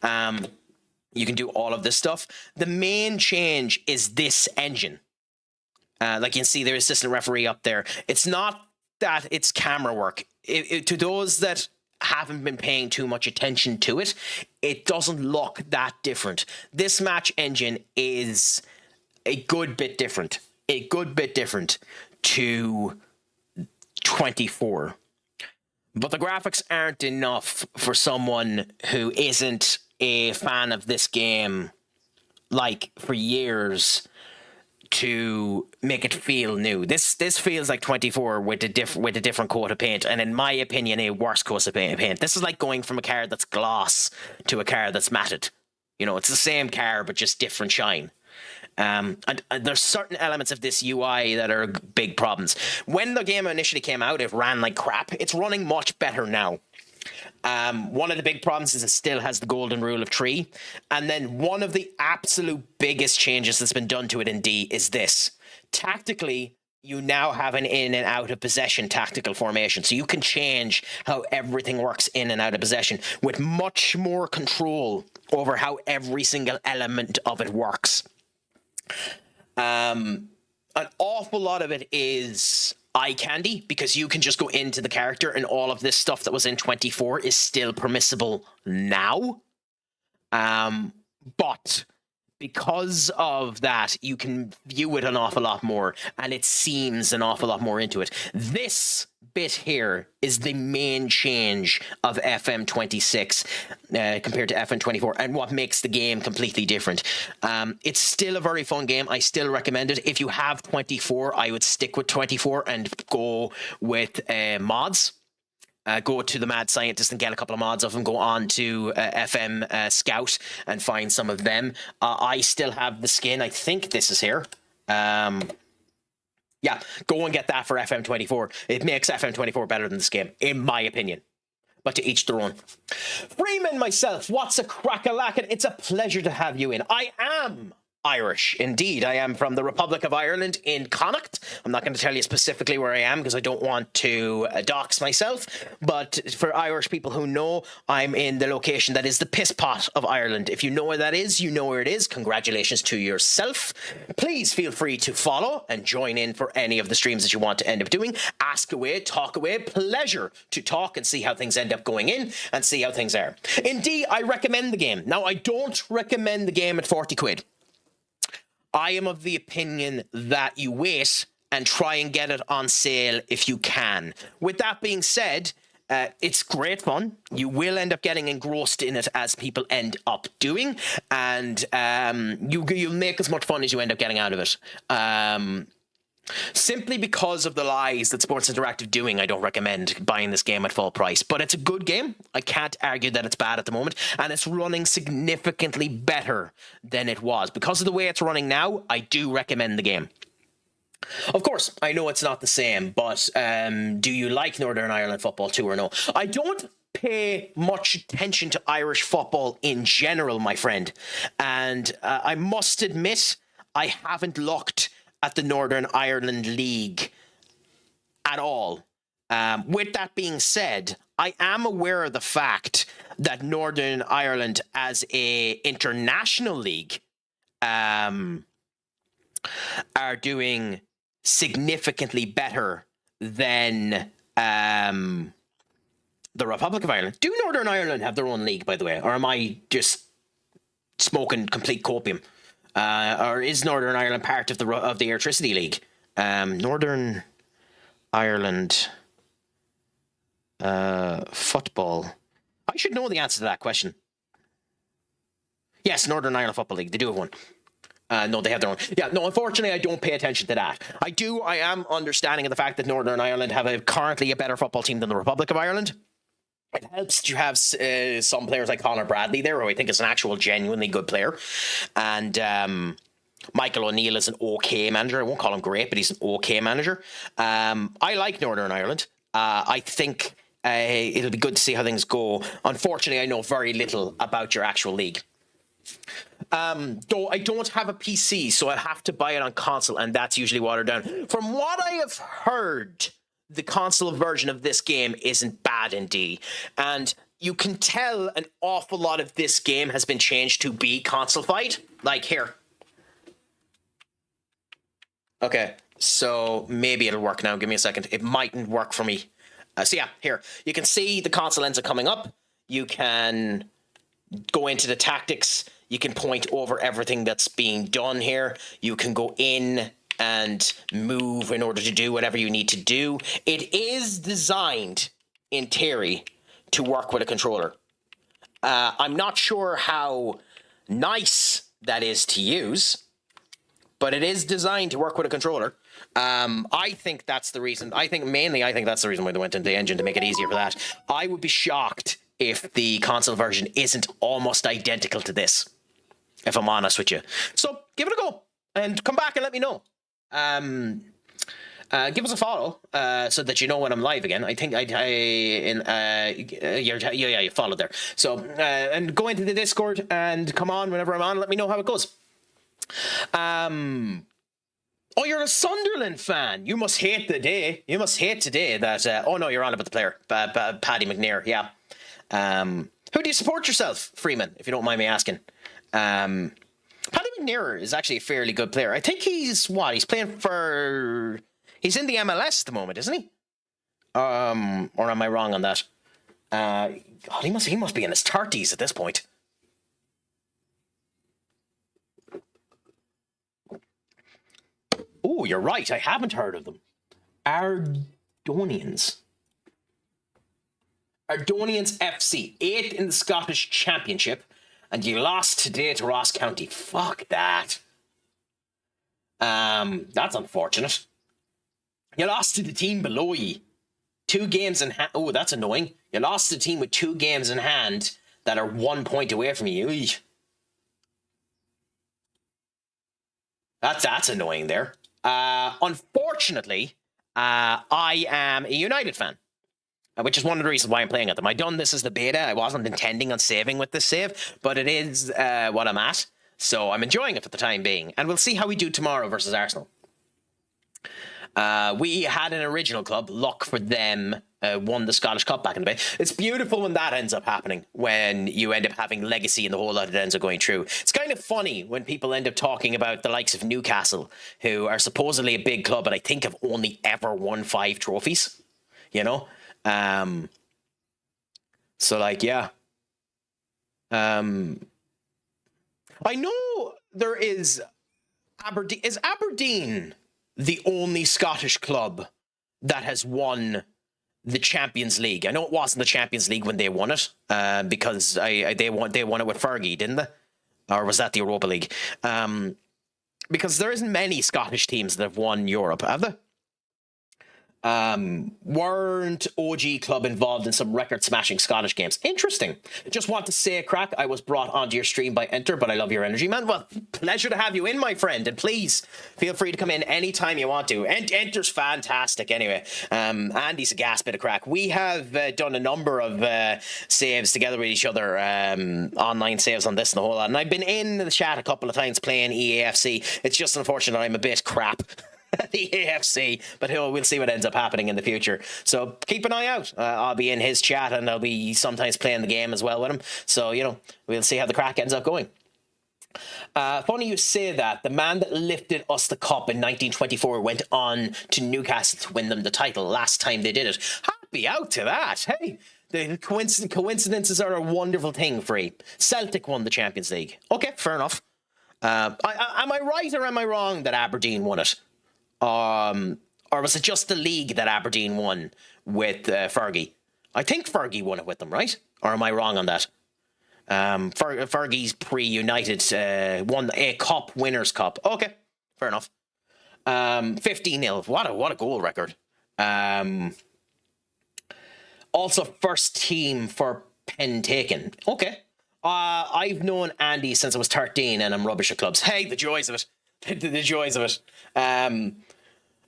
You can do all of this stuff. The main change is this engine. Like you can see, there's assistant referee up there. It's not that it's camera work. To those that haven't been paying too much attention to it, it doesn't look that different. This match engine is a good bit different. To 24. But the graphics aren't enough for someone who isn't a fan of this game, like, for years, to make it feel new. This feels like 24 with a different coat of paint, and in my opinion, a worse coat of paint. This is like going from a car that's gloss to a car that's matted. It's the same car, but just different shine. And there's certain elements of this UI that are big problems. When the game initially came out, it ran like crap. It's running much better now. One of the big problems is it still has the golden rule of 3. And then one of the absolute biggest changes that's been done to it in D is this. Tactically, you now have an in and out of possession tactical formation. So you can change how everything works in and out of possession with much more control over how every single element of it works. An awful lot of it is eye candy, because you can just go into the character and all of this stuff that was in 24 is still permissible now. But because of that, you can view it an awful lot more, and it seems an awful lot more into it. This bit here is the main change of FM26 compared to FM24, and what makes the game completely different. It's still a very fun game. I still recommend it. If you have 24, I would stick with 24 and go with mods. Go to the Mad Scientist and get a couple of mods of them. Go on to FM Scout and find some of them. I still have the skin. I think this is here. Yeah, go and get that for FM24. It makes FM24 better than this game, in my opinion. But to each their own. Freeman, myself, what's a crack-a-lackin'? It's a pleasure to have you in. I am Irish. Indeed, I am from the Republic of Ireland in Connacht. I'm not going to tell you specifically where I am because I don't want to dox myself. But for Irish people who know, I'm in the location that is the piss pot of Ireland. If you know where that is, you know where it is. Congratulations to yourself. Please feel free to follow and join in for any of the streams that you want to end up doing. Ask away, talk away. Pleasure to talk and see how things end up going in and see how things are. Indeed, I recommend the game. Now, I don't recommend the game at 40 quid. I am of the opinion that you wait and try and get it on sale if you can. With that being said, it's great fun. You will end up getting engrossed in it as people end up doing, and you'll make as much fun as you end up getting out of it. Simply because of the lies that Sports Interactive doing, I don't recommend buying this game at full price. But it's a good game. I can't argue that it's bad at the moment. And it's running significantly better than it was. Because of the way it's running now, I do recommend the game. Of course, I know it's not the same, but do you like Northern Ireland football too or no? I don't pay much attention to Irish football in general, my friend. And I must admit, I haven't looked at the Northern Ireland League at all. With that being said, I am aware of the fact that Northern Ireland as a international league are doing significantly better than the Republic of Ireland. Do Northern Ireland have their own league, by the way? Or am I just smoking complete copium? Or is Northern Ireland part of the Airtricity League? Northern Ireland football. I should know the answer to that question. Yes, Northern Ireland Football League. They do have one. No, they have their own. Yeah, no, unfortunately, I don't pay attention to that. I am understanding of the fact that Northern Ireland have currently a better football team than the Republic of Ireland. It helps to have some players like Conor Bradley there, who I think is an actual genuinely good player. And Michael O'Neill is an okay manager. I won't call him great, but he's an okay manager. I like Northern Ireland. I think it'll be good to see how things go. Unfortunately, I know very little about your actual league. Though I don't have a PC, so I have to buy it on console, and that's usually watered down. From what I have heard, the console version of this game isn't bad indeed. And you can tell an awful lot of this game has been changed to be console-fied. Like here. Okay, so maybe it'll work now. Give me a second. It mightn't work for me. So yeah, here. You can see the console ends up coming up. You can go into the tactics. You can point over everything that's being done here. You can go in and move in order to do whatever you need to do. It is designed, in theory, to work with a controller. I'm not sure how nice that is to use, but it is designed to work with a controller. I think that's the reason. I think that's the reason why they went into the engine, to make it easier for that. I would be shocked if the console version isn't almost identical to this, if I'm honest with you. So give it a go and come back and let me know. Give us a follow so that you know when I'm live again. I think you followed there. So and go into the Discord and come on whenever I'm on. Let me know how it goes. Oh, you're a Sunderland fan. You must hate the day. You must hate today that. Oh no, you're on about the player, Paddy McNair. Yeah. Who do you support yourself, Freeman? If you don't mind me asking. Paddy McNair is actually a fairly good player. I think he's playing for. He's in the MLS at the moment, isn't he? Or am I wrong on that? God, he must be in his 30s at this point. Oh, you're right. I haven't heard of them. Ardonians. Ardonians FC, 8th in the Scottish Championship, and you lost today to Ross County. Fuck that. That's unfortunate. You lost to the team below you. 2 games in hand. Oh, that's annoying. You lost to the team with 2 games in hand that are 1 point away from you. Eey. That's annoying there. Unfortunately, I am a United fan, which is one of the reasons why I'm playing at them. I done this as the beta. I wasn't intending on saving with this save, but it is what I'm at. So I'm enjoying it for the time being. And we'll see how we do tomorrow versus Arsenal. We had an original club, luck for them, won the Scottish Cup back in the day. It's beautiful when that ends up happening, when you end up having legacy and the whole lot of it ends up going through. It's kind of funny when people end up talking about the likes of Newcastle, who are supposedly a big club, but I think have only ever won 5 trophies, you know? So like, yeah. I know there is Aberdeen. Is Aberdeen the only Scottish club that has won the Champions League? I know it wasn't the Champions League when they won it, because they won it with Fergie, didn't they? Or was that the Europa League? Because there isn't many Scottish teams that have won Europe, have they? Weren't OG club involved in some record-smashing Scottish games? Interesting. Just want to say, Craic, I was brought onto your stream by Enter, but I love your energy, man. Well, pleasure to have you in, my friend, and please feel free to come in anytime you want to. Enter's fantastic anyway. Andy's a gas bit of crack. We have done a number of saves together with each other, online saves on this and the whole lot, and I've been in the chat a couple of times playing EAFC. It's just unfortunate I'm a bit crap the AFC, but we'll see what ends up happening in the future. So keep an eye out. I'll be in his chat, and I'll be sometimes playing the game as well with him. So, you know, we'll see how the crack ends up going. Funny you say that. The man that lifted us the cup in 1924 went on to Newcastle to win them the title last time they did it. Happy out to that. Hey, the coincidences are a wonderful thing, Free. Celtic won the Champions League. Okay, fair enough. Am I right or am I wrong that Aberdeen won it? Or was it just the league that Aberdeen won with Fergie? I think Fergie won it with them, right? Or am I wrong on that? Fergie's pre-United won a cup, Winners' Cup. Okay, fair enough. 15-0. What a goal record. Also, first team for pen taken. Okay. I've known Andy since I was 13, and I'm rubbish at clubs. Hey, the joys of it. The joys of it.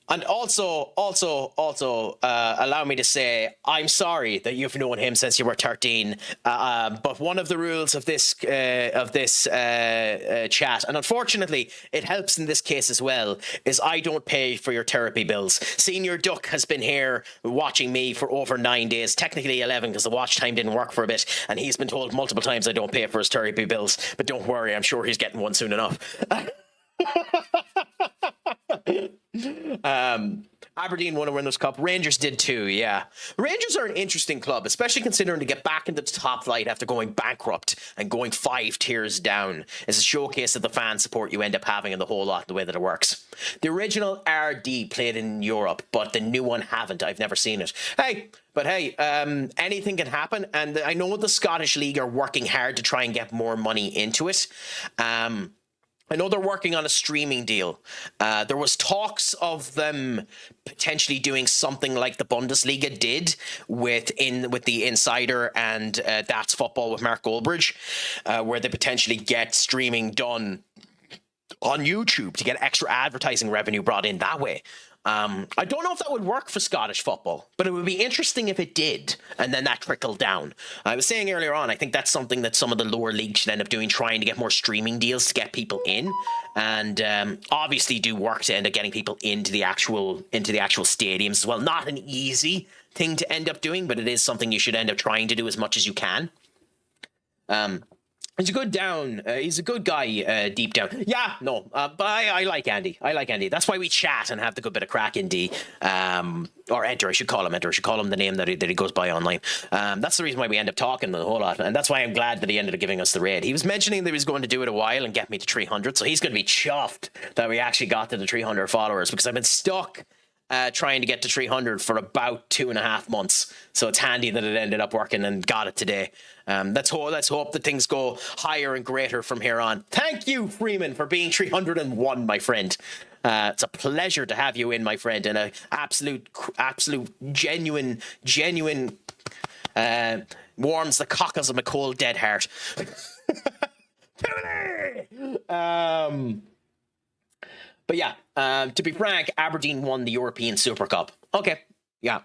And also, allow me to say, I'm sorry that you've known him since you were 13. But one of the rules of this chat, and unfortunately, it helps in this case as well, is I don't pay for your therapy bills. Senior Duck has been here watching me for over 9 days, technically 11 because the watch time didn't work for a bit, and he's been told multiple times I don't pay for his therapy bills. But don't worry, I'm sure he's getting one soon enough. Aberdeen won a Winners' Cup. Rangers did too, yeah. Rangers are an interesting club, especially considering to get back into the top flight after going bankrupt and going 5 tiers down. It's a showcase of the fan support you end up having and the whole lot, the way that it works. The original RD played in Europe, but the new one haven't. I've never seen it. Hey, anything can happen, and I know the Scottish League are working hard to try and get more money into it. I know they're working on a streaming deal. There was talks of them potentially doing something like the Bundesliga did with the Insider and That's Football with Mark Goldbridge, where they potentially get streaming done on YouTube to get extra advertising revenue brought in that way. I don't know if that would work for Scottish football, but it would be interesting if it did, and then that trickled down. I was saying earlier on, I think that's something that some of the lower leagues should end up doing, trying to get more streaming deals to get people in, and obviously do work to end up getting people into the actual stadiums as well. Not an easy thing to end up doing, but it is something you should end up trying to do as much as you can. He's a good he's a good guy deep down. Yeah, no, but I like Andy. That's why we chat and have the good bit of crack in D. Or Enter, I should call him Enter. I should call him the name that he goes by online. That's the reason why we end up talking the whole lot. And that's why I'm glad that he ended up giving us the raid. He was mentioning that he was going to do it a while and get me to 300. So he's going to be chuffed that we actually got to the 300 followers, because I've been stuck trying to get to 300 for about 2.5 months. So it's handy that it ended up working and got it today. Let's hope that things go higher and greater from here on. Thank you, Freeman, for being 301, my friend. It's a pleasure to have you in, my friend, and an absolute, genuine, warms the cockles of my cold, dead heart. But yeah, to be frank, Aberdeen won the European Super Cup. Okay, yeah.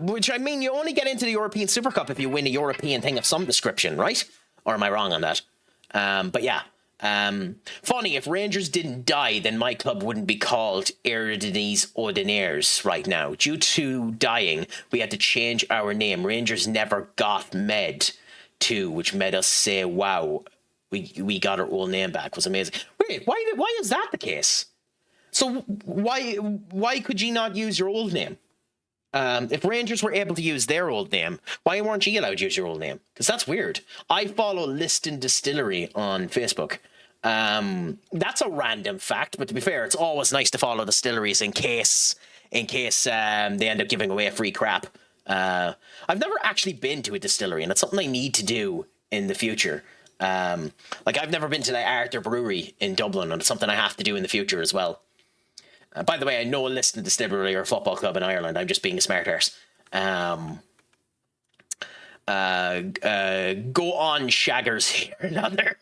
Which, I mean, you only get into the European Super Cup if you win a European thing of some description, right? Or am I wrong on that? But yeah. Funny, if Rangers didn't die, then my club wouldn't be called Eredivisie Ordinaires right now. Due to dying, we had to change our name. Rangers never got Med too, which made us say, wow, we got our old name back. It was amazing. Wait, why is that the case? So why could you not use your old name? If Rangers were able to use their old name, why weren't you allowed to use your old name? Because that's weird. I follow Liston Distillery on Facebook. That's a random fact, but to be fair, it's always nice to follow distilleries in case they end up giving away free crap. I've never actually been to a distillery, and it's something I need to do in the future. Like, I've never been to the Arthur Brewery in Dublin, and it's something I have to do in the future as well. By the way, I know a Liston Distillery or a football club in Ireland. I'm just being a smart arse. Go on, Shaggers here. Another.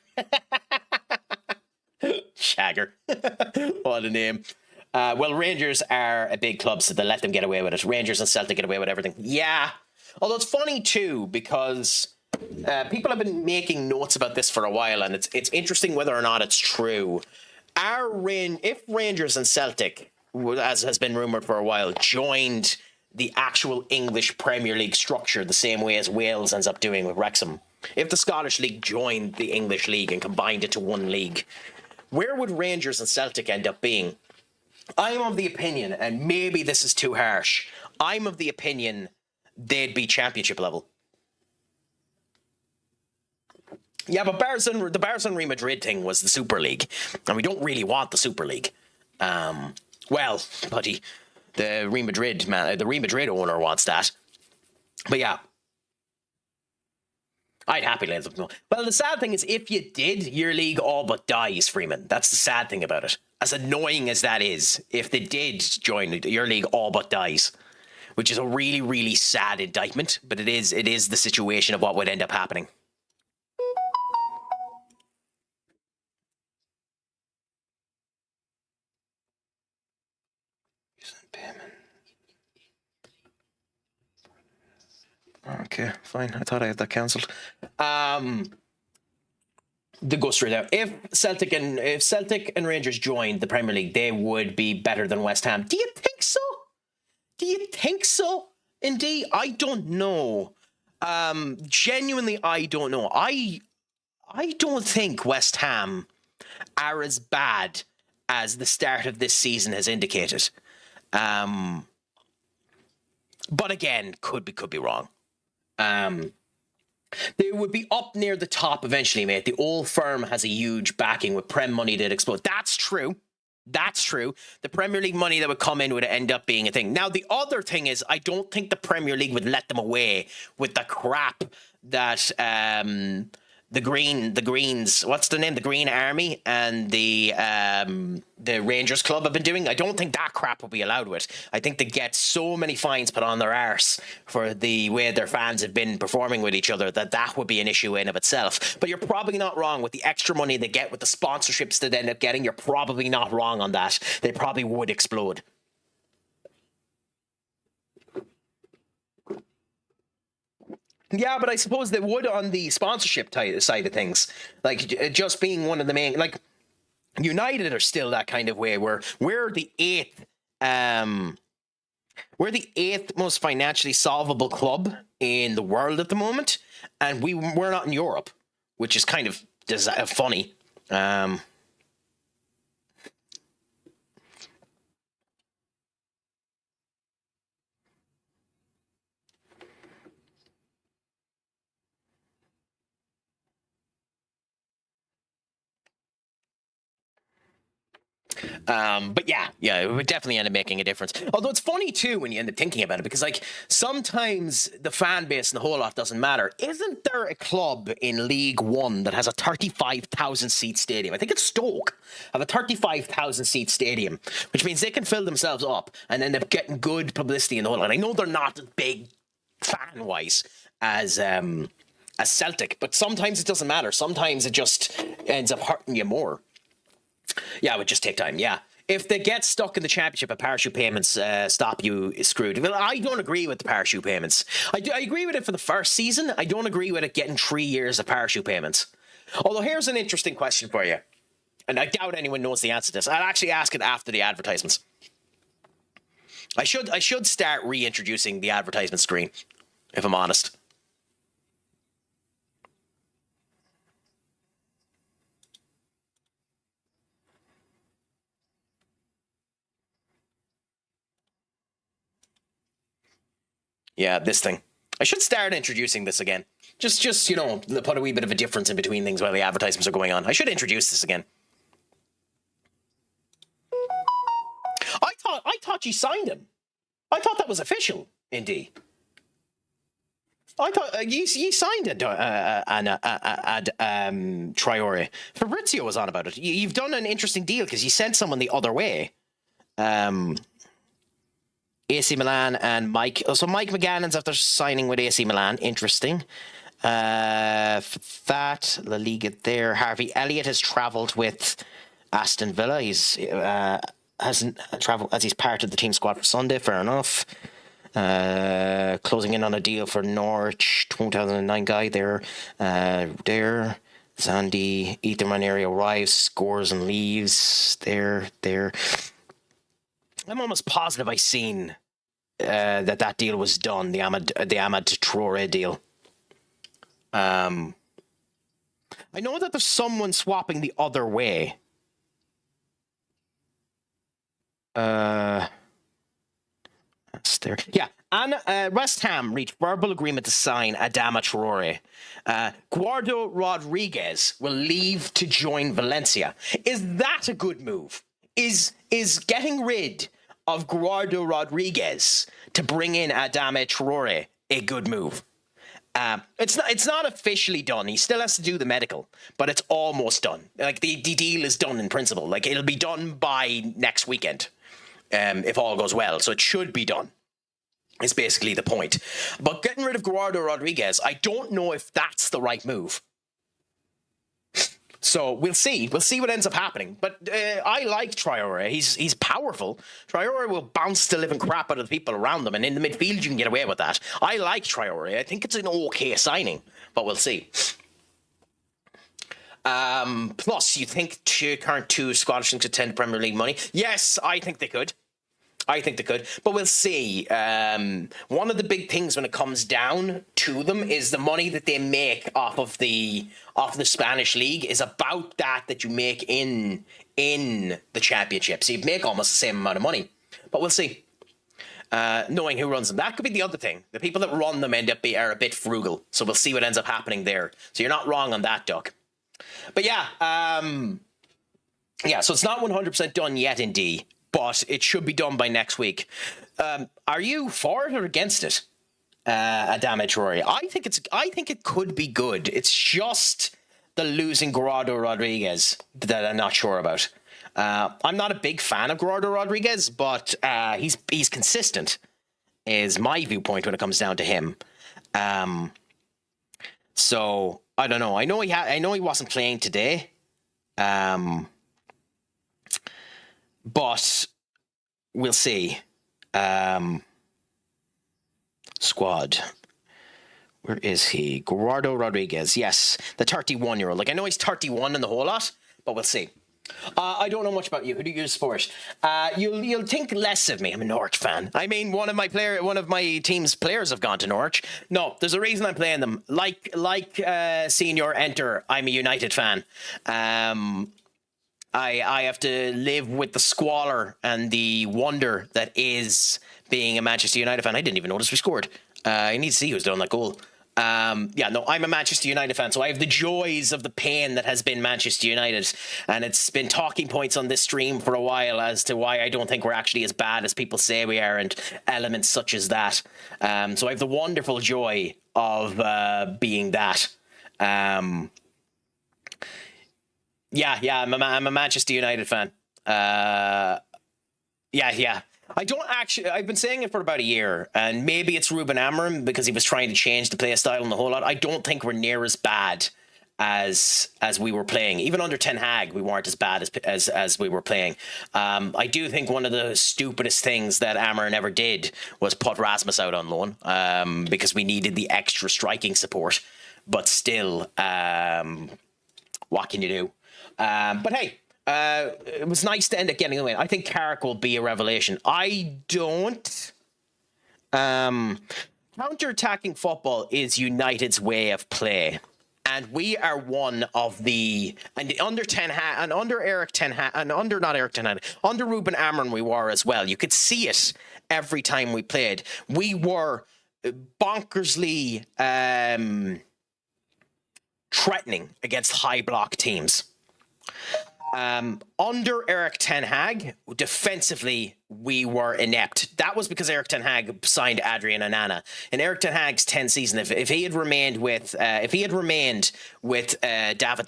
Shagger. What a name. Well, Rangers are a big club, so they let them get away with it. Rangers and Celtic get away with everything. Yeah. Although it's funny, too, because people have been making notes about this for a while, and it's interesting whether or not it's true. If Rangers and Celtic, as has been rumoured for a while, joined the actual English Premier League structure the same way as Wales ends up doing with Wrexham, if the Scottish League joined the English League and combined it to one league, where would Rangers and Celtic end up being? I'm of the opinion, and maybe this is too harsh, I'm of the opinion they'd be championship level. Yeah, but the Barca and Real Madrid thing was the Super League, and we don't really want the Super League. Well, buddy, the Real Madrid owner wants that. But yeah, I'd happily let them know. Well, the sad thing is, if you did, your league all but dies, Freeman. That's the sad thing about it. As annoying as that is, if they did join, your league all but dies, which is a really, really sad indictment. But it is the situation of what would end up happening. Okay, fine. I thought I had that cancelled. The go straight out. If Celtic and Rangers joined the Premier League, they would be better than West Ham. Do you think so? Do you think so? Indeed, I don't know. Genuinely, I don't know. I don't think West Ham are as bad as the start of this season has indicated. But again, could be wrong. They would be up near the top eventually, mate. The old firm has a huge backing with Prem money that explode. That's true. That's true. The Premier League money that would come in would end up being a thing. Now, the other thing is, I don't think the Premier League would let them away with the crap that the Greens, what's the name? The Green Army and the Rangers Club have been doing. I don't think that crap will be allowed with. I think they get so many fines put on their arse for the way their fans have been performing with each other that would be an issue in of itself. But you're probably not wrong with the extra money they get with the sponsorships that they end up getting. You're probably not wrong on that. They probably would explode. Yeah, but I suppose they would on the sponsorship side of things. Like, just being one of the main... Like, United are still that kind of way where we're the eighth most financially solvable club in the world at the moment, and we're not in Europe, which is kind of funny. But yeah, it would definitely end up making a difference. Although it's funny too when you end up thinking about it, because like sometimes the fan base and the whole lot doesn't matter. Isn't there a club in League One that has a 35,000 seat stadium? I think it's Stoke have a 35,000 seat stadium, which means they can fill themselves up and end up getting good publicity in the whole lot. I know they're not as big fan wise as Celtic, but sometimes it doesn't matter. Sometimes it just ends up hurting you more. Yeah, it would just take time, yeah. If they get stuck in the championship and parachute payments stop you, it's screwed. Well, I don't agree with the parachute payments. I agree with it for the first season. I don't agree with it getting 3 years of parachute payments. Although here's an interesting question for you. And I doubt anyone knows the answer to this. I'll actually ask it after the advertisements. I should start reintroducing the advertisement screen, if I'm honest. Yeah, this thing. I should start introducing this again. Just put a wee bit of a difference in between things while the advertisements are going on. I should introduce this again. I thought you signed him. I thought that was official, indeed. I thought you signed it, Traore. Fabrizio was on about it. You've done an interesting deal because you sent someone the other way. AC Milan and Mike. So Mike McGannon's after signing with AC Milan. Interesting. That La Liga there. Harvey Elliott has travelled with Aston Villa. He's hasn't travelled as he's part of the team squad for Sunday. Fair enough. Closing in on a deal for Norwich. 2009 guy there. Zandy, Ethan Ranieri arrives, scores and leaves. There. I'm almost positive I seen that deal was done. The Ahmad Traore deal. I know that there's someone swapping the other way. That's there. Yeah. And West Ham reached verbal agreement to sign Adama Traore. Guardo Rodriguez will leave to join Valencia. Is that a good move? Is getting rid of Guardo Rodriguez to bring in Adama Traore a good move? It's not officially done. He still has to do the medical, but it's almost done. Like the deal is done in principle. Like it'll be done by next weekend, if all goes well. So it should be done. Is basically the point. But getting rid of Guardo Rodriguez, I don't know if that's the right move. So we'll see. We'll see what ends up happening. But I like Traore. He's powerful. Traore will bounce the living crap out of the people around him, and in the midfield you can get away with that. I like Traore. I think it's an okay signing, but we'll see. Plus, you think current two Scottish could attend Premier League money? Yes, I think they could. But we'll see. One of the big things when it comes down to them is the money that they make off of the Spanish league is about that you make in the championship. So you make almost the same amount of money. But we'll see. Knowing who runs them, that could be the other thing. The people that run them are a bit frugal. So we'll see what ends up happening there. So you're not wrong on that, Duck. But yeah, so it's not 100% done yet, indeed. But it should be done by next week. Are you for it or against it, Adama Traore? I think it could be good. It's just the losing Guardo Rodriguez that I'm not sure about. I'm not a big fan of Guardo Rodriguez, but he's consistent. Is my viewpoint when it comes down to him. So I don't know. I know he wasn't playing today. But we'll see. Squad. Where is he? Guardo Rodriguez. Yes, the 31-year-old. Like I know he's 31 in the whole lot, but we'll see. I don't know much about you. Who do you support? You'll think less of me. I'm a Norwich fan. I mean, one of my team's players have gone to Norwich. No, there's a reason I'm playing them. Like Senior Enter. I'm a United fan. I have to live with the squalor and the wonder that is being a Manchester United fan. I didn't even notice we scored. I need to see who's done that goal. Yeah, no, I'm a Manchester United fan, so I have the joys of the pain that has been Manchester United, and it's been talking points on this stream for a while as to why I don't think we're actually as bad as people say we are, and elements such as that. So I have the wonderful joy of being that. Yeah, I'm a Manchester United fan. Yeah. I don't actually. I've been saying it for about a year, and maybe it's Ruben Amorim because he was trying to change the play style and the whole lot. I don't think we're near as bad as we were playing. Even under Ten Hag, we weren't as bad as we were playing. I do think one of the stupidest things that Amorim ever did was put Rasmus out on loan because we needed the extra striking support. But still, what can you do? But hey. It was nice to end up getting a win. I think Craic will be a revelation. I don't. Counter-attacking football is United's way of play. And we are one of the... And under Ten Hag, and under Eric Ten Hag, and under, not Eric Ten Hag, under Ruben Amorim we were as well. You could see it every time we played. We were bonkersly threatening against high block teams. Under Eric Ten Hag, defensively, we were inept. That was because Eric Ten Hag signed Adrian Onana. In Eric Ten Hag's 10 season, if he had remained with David De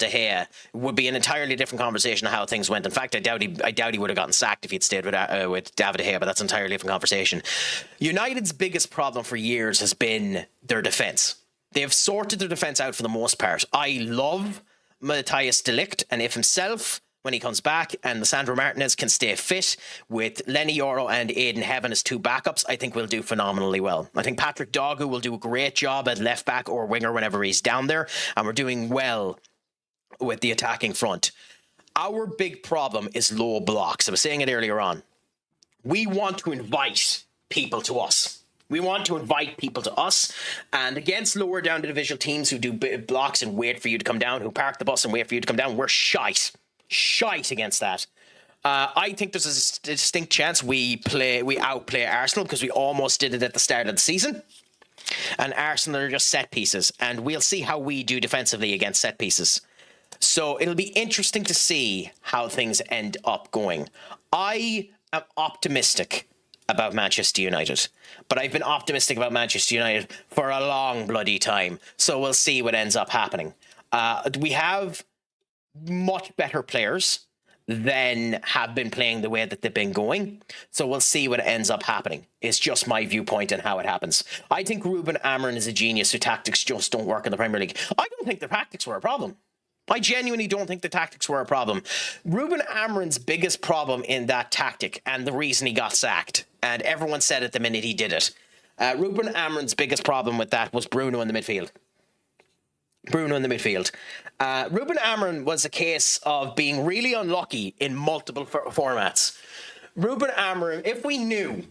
Gea, it would be an entirely different conversation of how things went. In fact, I doubt he would have gotten sacked if he'd stayed with David De Gea, but that's an entirely different conversation. United's biggest problem for years has been their defense. They have sorted their defense out for the most part. I love Matthias de Ligt, and if himself, when he comes back, and Lisandro Martinez can stay fit with Lenny Yoro and Aidan Heaven as two backups, I think we'll do phenomenally well. I think Patrick Dogu will do a great job at left back or winger whenever he's down there, and we're doing well with the attacking front. Our big problem is low blocks. I was saying it earlier on. We want to invite people to us. We want to invite people to us, and against lower down the divisional teams who do blocks and wait for you to come down, who park the bus and wait for you to come down, we're shite against that. I think there's a distinct chance we outplay Arsenal because we almost did it at the start of the season, and Arsenal are just set pieces, and we'll see how we do defensively against set pieces. So it'll be interesting to see how things end up going. I am optimistic about Manchester United, but I've been optimistic about Manchester United for a long bloody time, so we'll see what ends up happening. We have much better players than have been playing the way that they've been going, so we'll see what ends up happening. It's just my viewpoint on how it happens. I think Ruben Amorim is a genius who tactics just don't work in the Premier League. I don't think the tactics were a problem. I genuinely don't think the tactics were a problem. Ruben Amorim's biggest problem in that tactic, and the reason he got sacked, and everyone said it the minute he did it, Ruben Amorim's biggest problem with that was Bruno in the midfield. Ruben Amorim was a case of being really unlucky in multiple formats. Ruben Amorim, if we knew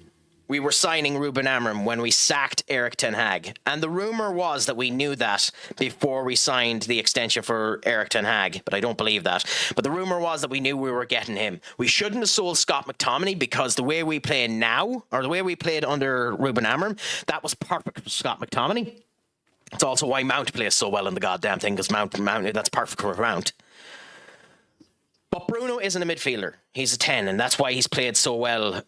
we were signing Ruben Amorim when we sacked Eric Ten Hag, and the rumour was that we knew that before we signed the extension for Eric Ten Hag, but I don't believe that. But the rumour was that we knew we were getting him. We shouldn't have sold Scott McTominay because the way we play now, or the way we played under Ruben Amorim, that was perfect for Scott McTominay. It's also why Mount plays so well in the goddamn thing, because Mount, that's perfect for Mount. But Bruno isn't a midfielder. He's a 10, and that's why he's played so well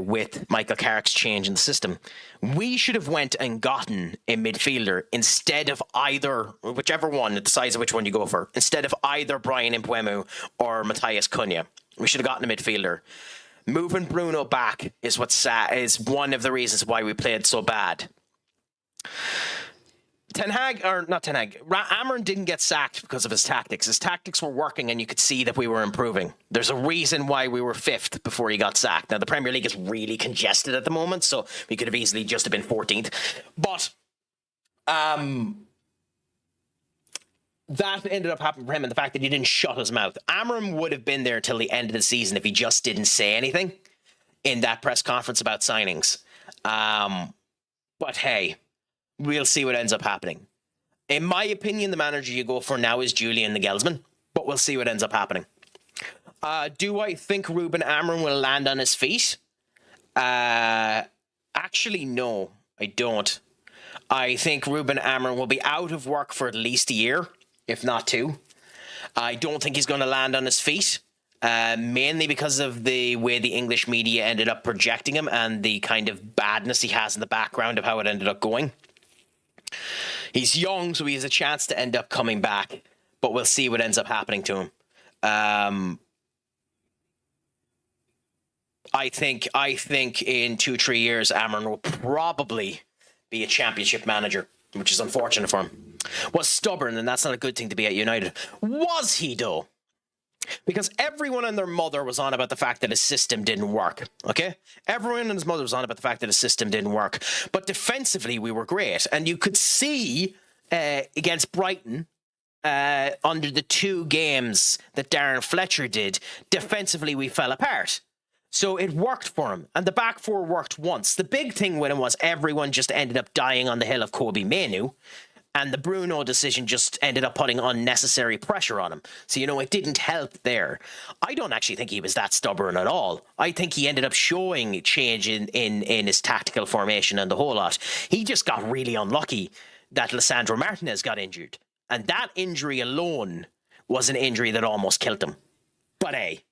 with Michael Carrick's change in the system. We should have went and gotten a midfielder instead of either, whichever one, it decides which one you go for, instead of either Brian Mbeumo or Matthias Cunha. We should have gotten a midfielder. Moving Bruno back is one of the reasons why we played so bad. Amorim didn't get sacked because of his tactics. His tactics were working, and you could see that we were improving. There's a reason why we were 5th before he got sacked. Now, the Premier League is really congested at the moment, so we could have easily just have been 14th. But that ended up happening for him, and the fact that he didn't shut his mouth. Amorim would have been there till the end of the season if he just didn't say anything in that press conference about signings. But hey, we'll see what ends up happening. In my opinion, the manager you go for now is Julian Nagelsmann, but we'll see what ends up happening. Do I think Ruben Amorim will land on his feet? Actually, no, I don't. I think Ruben Amrin will be out of work for at least a year, if not 2. I don't think he's going to land on his feet, mainly because of the way the English media ended up projecting him and the kind of badness he has in the background of how it ended up going. He's young, so he has a chance to end up coming back, but we'll see what ends up happening to him. I think in 2-3 years, Amrin will probably be a championship manager, which is unfortunate for him. Was stubborn, and that's not a good thing to be at United. Was he, though? Because everyone and their mother was on about the fact that his system didn't work, okay? Everyone and his mother was on about the fact that his system didn't work. But defensively, we were great. And you could see against Brighton, under the 2 games that Darren Fletcher did, defensively we fell apart. So it worked for him. And the back 4 worked once. The big thing with him was everyone just ended up dying on the hill of Kobe Mainoo. And the Bruno decision just ended up putting unnecessary pressure on him. So, it didn't help there. I don't actually think he was that stubborn at all. I think he ended up showing change in his tactical formation and the whole lot. He just got really unlucky that Lisandro Martinez got injured. And that injury alone was an injury that almost killed him. But hey,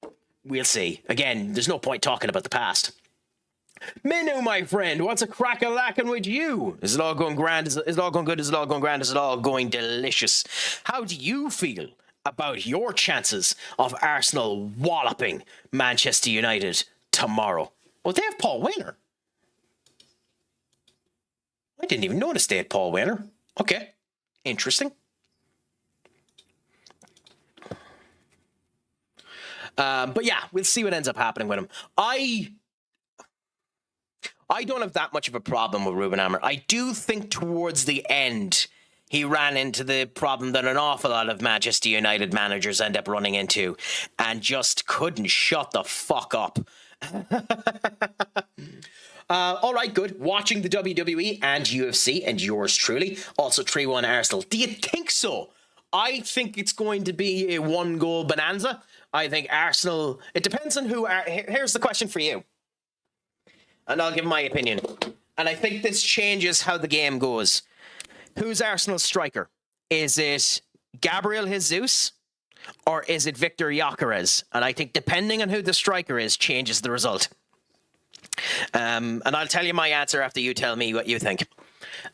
we'll see. Again, there's no point talking about the past. Minu, my friend, what's a crack-a-lackin' with you? Is it all going grand? Is it all going good? Is it all going grand? Is it all going delicious? How do you feel about your chances of Arsenal walloping Manchester United tomorrow? Well, they have Paul Weiner. I didn't even notice they had Paul Weiner. Okay, interesting. But yeah, we'll see what ends up happening with him. I don't have that much of a problem with Ruben Amrin. I do think towards the end, he ran into the problem that an awful lot of Manchester United managers end up running into and just couldn't shut the fuck up. All right, good. Watching the WWE and UFC and yours truly. Also 3-1 Arsenal. Do you think so? I think it's going to be a 1-goal bonanza. I think Arsenal... It depends on who... Here's the question for you. And I'll give my opinion. And I think this changes how the game goes. Who's Arsenal's striker? Is it Gabriel Jesus or is it Victor Gyökeres? And I think depending on who the striker is, changes the result. And I'll tell you my answer after you tell me what you think.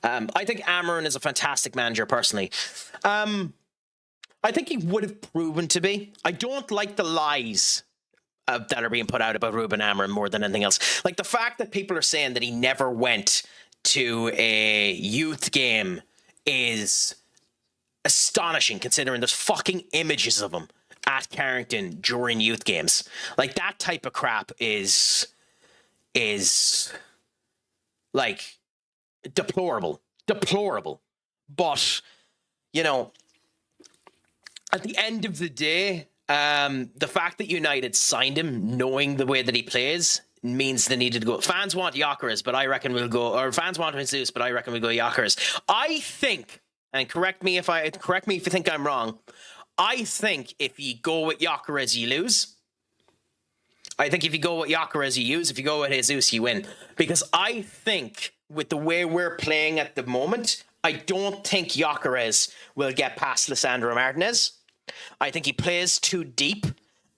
I think Amrin is a fantastic manager, personally. I think he would have proven to be. I don't like the lies that are being put out about Ruben Amrin more than anything else. Like the fact that people are saying that he never went to a youth game is astonishing, considering there's fucking images of him at Carrington during youth games. Like that type of crap is like deplorable. But, at the end of the day, the fact that United signed him, knowing the way that he plays, means they needed to go. Fans want Gyökeres, but I reckon we'll go. Or fans want Jesus, but I reckon we'll go Gyökeres. I think, and correct me if you think I'm wrong. I think if you go with Gyökeres, you lose. I think if you go with Gyökeres, you use. If you go with Jesus, you win. Because I think with the way we're playing at the moment, I don't think Gyökeres will get past Lisandro Martinez. I think he plays too deep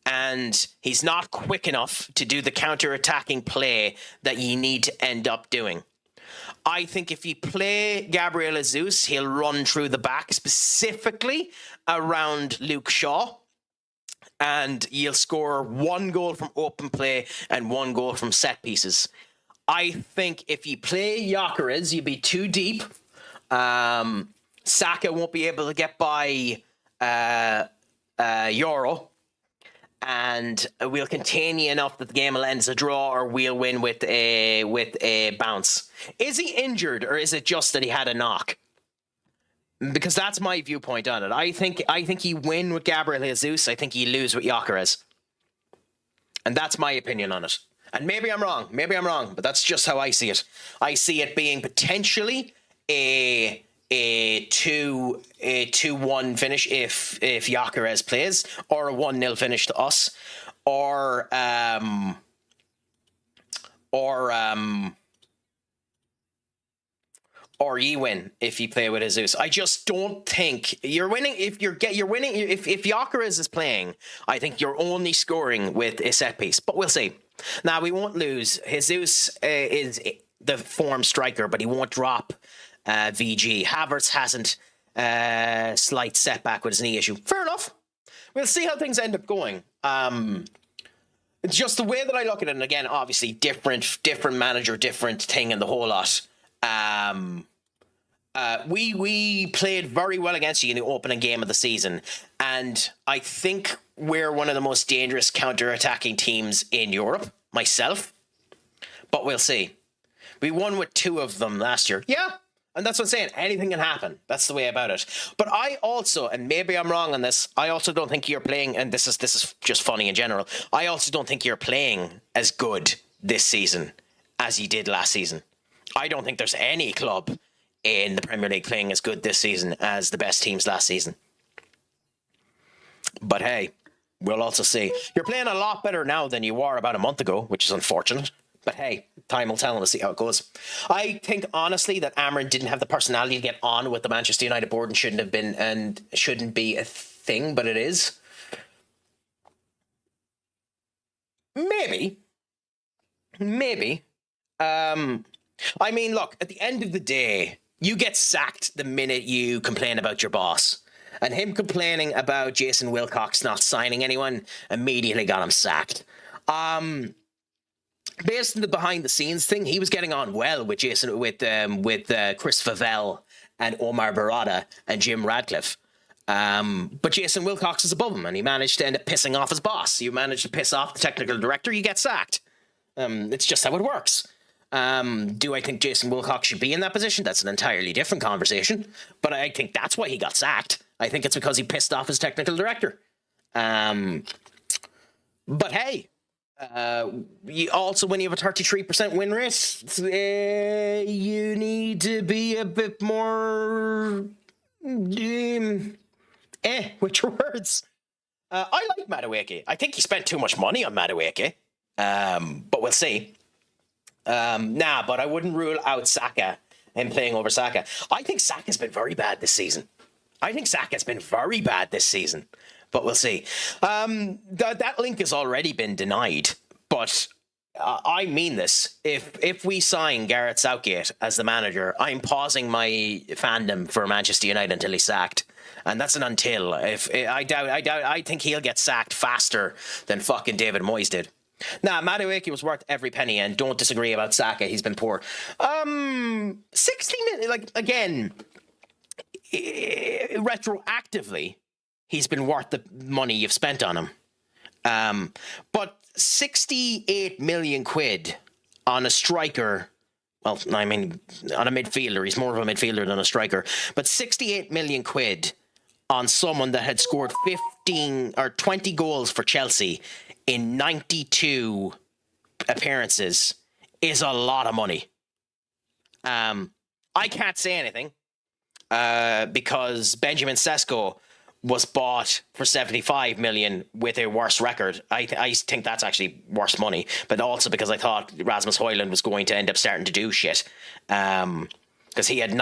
and he's not quick enough to do the counter-attacking play that you need to end up doing. I think if you play Gabriel Jesus, he'll run through the back, specifically around Luke Shaw, and you'll score 1 goal from open play and 1 goal from set pieces. I think if you play Gyökeres, you'll be too deep. Saka won't be able to get by Euro, and we'll contain you enough that the game will end as a draw, or we'll win with a bounce. Is he injured, or is it just that he had a knock? Because that's my viewpoint on it. I think he win with Gabriel Jesus. I think he lose with Gyökeres, and that's my opinion on it. And maybe I'm wrong, but that's just how I see it. I see it being potentially a 2-1 finish if Gyökeres plays, or a 1-0 finish to us, or or you win if you play with Jesus. I just don't think you're winning if you're winning if Gyökeres is playing. I think you're only scoring with a set piece, but we'll see. Now we won't lose. Jesus is the form striker, but he won't drop VG. Havertz hasn't slight setback with his knee issue. Fair enough. We'll see how things end up going. It's just the way that I look at it, and again, obviously different manager, different thing, and the whole lot. We played very well against you in the opening game of the season, and I think we're one of the most dangerous counter-attacking teams in Europe, myself. But we'll see. We won with 2 of them last year. Yeah, and that's what I'm saying. Anything can happen. That's the way about it. But I also, and maybe I'm wrong on this, I also don't think you're playing, and this is just funny in general, I also don't think you're playing as good this season as you did last season. I don't think there's any club in the Premier League playing as good this season as the best teams last season. But hey, we'll also see. You're playing a lot better now than you were about a month ago, which is unfortunate. But hey, time will tell and we'll see how it goes. I think, honestly, that Amrin didn't have the personality to get on with the Manchester United board and shouldn't be a thing, but it is. Maybe. I mean, look, at the end of the day, you get sacked the minute you complain about your boss. And him complaining about Jason Wilcox not signing anyone immediately got him sacked. Based on the behind-the-scenes thing, he was getting on well with Chris Favell and Omar Barada and Jim Radcliffe. But Jason Wilcox is above him, and he managed to end up pissing off his boss. You manage to piss off the technical director, you get sacked. It's just how it works. Do I think Jason Wilcox should be in that position? That's an entirely different conversation. But I think that's why he got sacked. I think it's because he pissed off his technical director. But hey, you also, when you have a 33% win rate, you need to be a bit more with your words. I like Madueke. I think he spent too much money on Madueke. But we'll see. But I wouldn't rule out Saka and playing over Saka. I think Saka's been very bad this season. But we'll see. That link has already been denied. But I mean this. If we sign Gareth Southgate as the manager, I'm pausing my fandom for Manchester United until he's sacked. And that's an until. I think he'll get sacked faster than fucking David Moyes did. Nah, Madueke was worth every penny, and don't disagree about Saka. He's been poor. 60 minutes, like, again, retroactively, he's been worth the money you've spent on him. But 68 million quid on a striker, well, I mean, on a midfielder, he's more of a midfielder than a striker, but 68 million quid on someone that had scored 15 or 20 goals for Chelsea in 92 appearances is a lot of money. I can't say anything because Benjamin Sesko was bought for 75 million with a worse record. I think that's actually worse money, but also because I thought Rasmus Højlund was going to end up starting to do shit. Because he had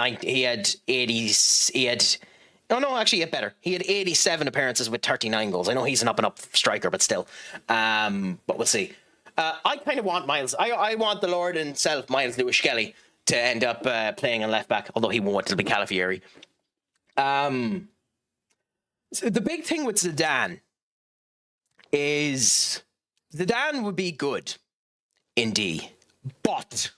87 appearances with 39 goals. I know he's an up-and-up striker, but still. But we'll see. I kind of want Miles. I want the Lord himself, Miles Lewis-Skelly, to end up playing on left-back, although he won't. It'll be Calafiori. So the big thing with Zidane is Zidane would be good in D, but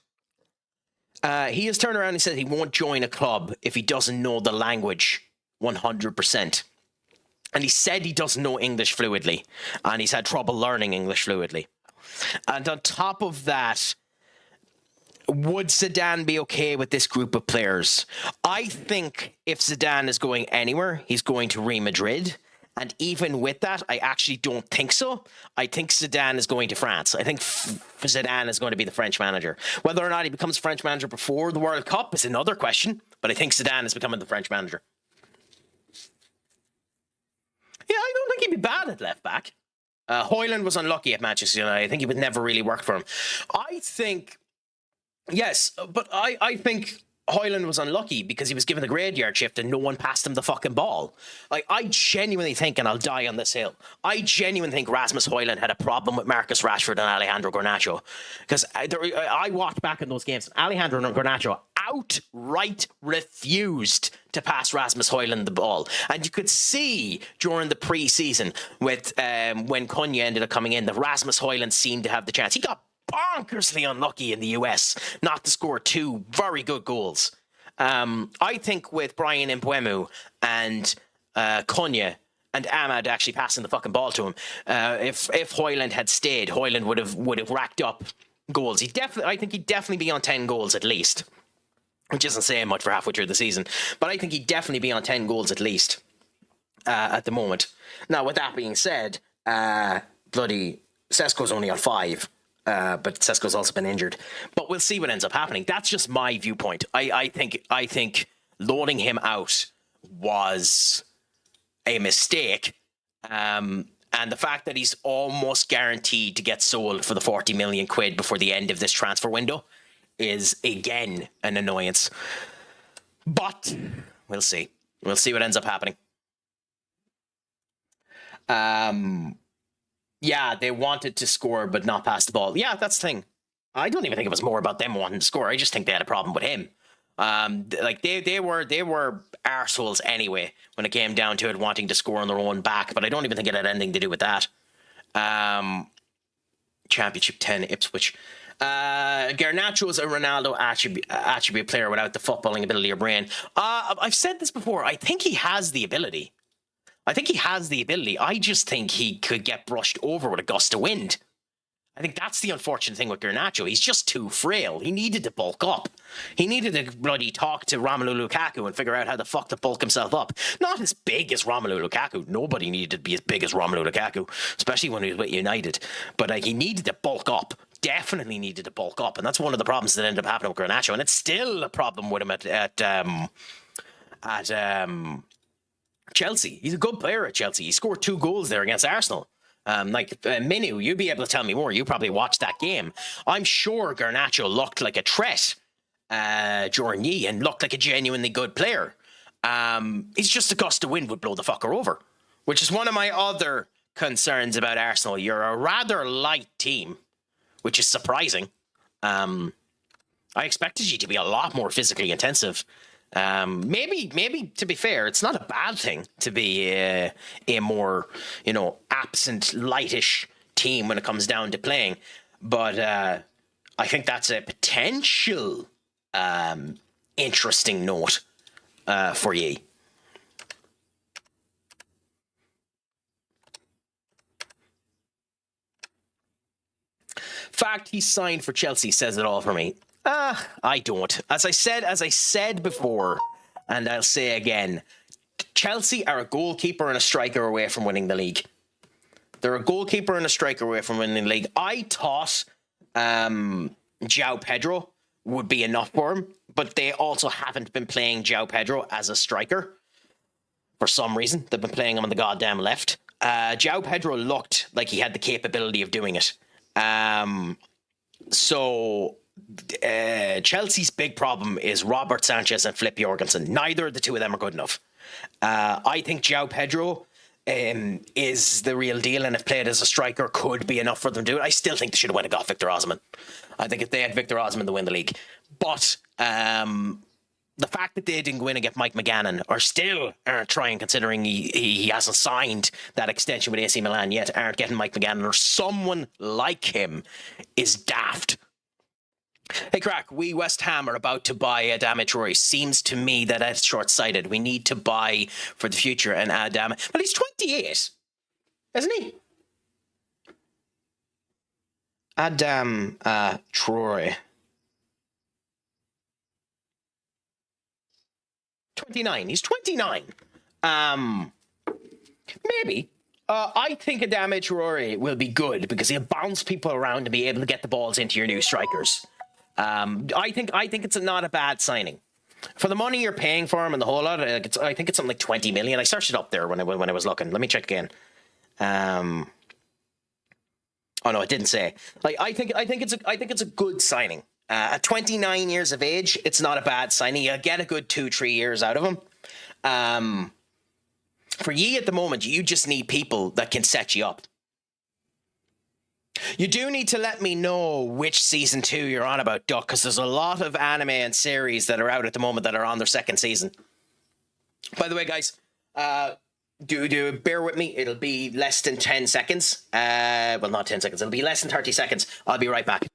he has turned around and said he won't join a club if he doesn't know the language 100%. And he said he doesn't know English fluidly, and he's had trouble learning English fluidly. And on top of that, would Zidane be okay with this group of players? I think if Zidane is going anywhere, he's going to Real Madrid. And even with that, I actually don't think so. I think Zidane is going to France. I think Zidane is going to be the French manager. Whether or not he becomes French manager before the World Cup is another question. But I think Zidane is becoming the French manager. Yeah, I don't think he'd be bad at left back. Højlund was unlucky at Manchester United. I think he would never really work for him. I think... Yes, but I think Hoyland was unlucky because he was given the graveyard shift and no one passed him the fucking ball. Like, I genuinely think, and I'll die on this hill, I genuinely think Rasmus Hoyland had a problem with Marcus Rashford and Alejandro Garnacho. Because I walked back in those games. Alejandro Garnacho outright refused to pass Rasmus Hoyland the ball. And you could see during the pre-season with when Cunha ended up coming in that Rasmus Hoyland seemed to have the chance. He got bonkersly unlucky in the US not to score 2 very good goals. I think with Brian Mbeumo and Cunha and Ahmad actually passing the fucking ball to him, if Hoyland had stayed, Hoyland would have racked up goals. I think he'd definitely be on 10 goals at least, which isn't saying much for halfway through the season, but I think he'd definitely be on 10 goals at least at the moment. Now, with that being said, bloody Sesko's only on 5. But Sesko's also been injured. But we'll see what ends up happening. That's just my viewpoint. I think loading him out was a mistake. And the fact that he's almost guaranteed to get sold for the 40 million quid before the end of this transfer window is, again, an annoyance. But we'll see. We'll see what ends up happening. Yeah, they wanted to score but not pass the ball. Yeah, that's the thing. I don't even think it was more about them wanting to score. I just think they had a problem with him. Like they were arseholes anyway when it came down to it, wanting to score on their own back. But I don't even think it had anything to do with that. Championship 10 Ipswich. Garnacho is a Ronaldo attribute player without the footballing ability or brain. I've said this before. I think he has the ability. I just think he could get brushed over with a gust of wind. I think that's the unfortunate thing with Garnacho. He's just too frail. He needed to bulk up. He needed to bloody talk to Romelu Lukaku and figure out how the fuck to bulk himself up. Not as big as Romelu Lukaku. Nobody needed to be as big as Romelu Lukaku, especially when he was with United. But he needed to bulk up. Definitely needed to bulk up. And that's one of the problems that ended up happening with Garnacho. And it's still a problem with him at Chelsea. He's a good player at Chelsea. He scored 2 goals there against Arsenal. Minu, you'd be able to tell me more. You probably watched that game. I'm sure Garnacho looked like a threat during Yi and looked like a genuinely good player. It's just a gust of wind would blow the fucker over, which is one of my other concerns about Arsenal. You're a rather light team, which is surprising. I expected you to be a lot more physically intensive. Maybe to be fair, it's not a bad thing to be a more, absent, lightish team when it comes down to playing. But I think that's a potential interesting note for Yi. Fact he signed for Chelsea says it all for me. I don't. As I said before, and I'll say again, Chelsea are a goalkeeper and a striker away from winning the league. They're a goalkeeper and a striker away from winning the league. I thought João Pedro would be enough for him, but they also haven't been playing João Pedro as a striker for some reason. They've been playing him on the goddamn left. João Pedro looked like he had the capability of doing it. Chelsea's big problem is Robert Sanchez and Flip Jorgensen. Neither of the two of them are good enough. I think João Pedro is the real deal, and if played as a striker could be enough for them to do it. I still think they should have went and got Victor Osimhen. I think if they had Victor Osimhen, they win the league. But the fact that they didn't go in and get Mike McGannon, or still aren't trying, considering he hasn't signed that extension with AC Milan yet, aren't getting Mike McGannon or someone like him, is daft. Hey, Craic, we West Ham are about to buy Adama Traore. Seems to me that that's short-sighted. We need to buy for the future and Adama. Well, he's 28, isn't he? Adam Traore. 29. He's 29. Maybe. I think Adama Traore will be good because he'll bounce people around and be able to get the balls into your new strikers. I think it's not a bad signing for the money you're paying for him and the whole lot. I think it's something like 20 million. I searched it up there when I was looking. Let me check again. Oh no, it didn't say. Like I think it's a good signing. At 29 years of age, it's not a bad signing. You get a good 2-3 years out of him. For ye at the moment, you just need people that can set you up. You do need to let me know which season 2 you're on about, Duck, because there's a lot of anime and series that are out at the moment that are on their second season. By the way, guys, do bear with me. It'll be less than 10 seconds. Well, not 10 seconds. It'll be less than 30 seconds. I'll be right back.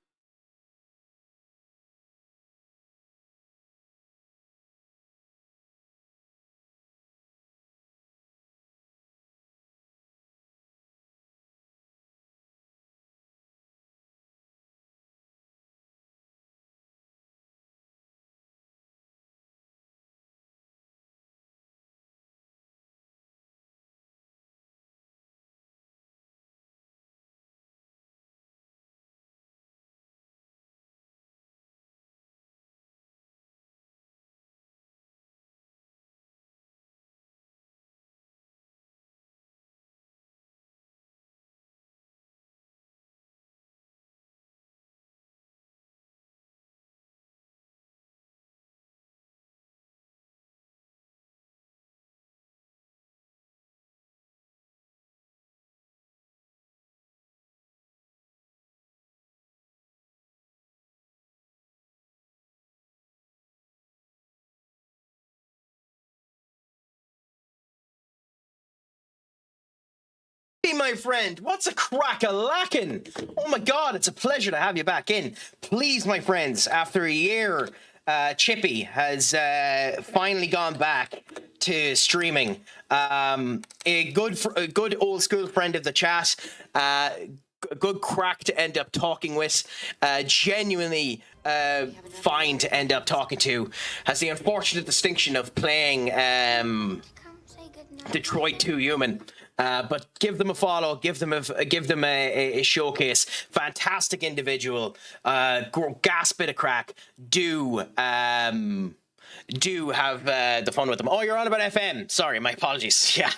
Hey, my friend, what's a crack-a-lackin'? Oh my god, it's a pleasure to have you back in. Please, my friends, after a year, Chippy has finally gone back to streaming. A good old school friend of the chat, a good crack to end up talking with, genuinely fine to end up talking to, has the unfortunate distinction of playing Detroit 2 Human. But give them a follow, give them a showcase. Fantastic individual, gas bit of crack. Do have the fun with them. Oh, you're on about FM. Sorry, my apologies. Yeah.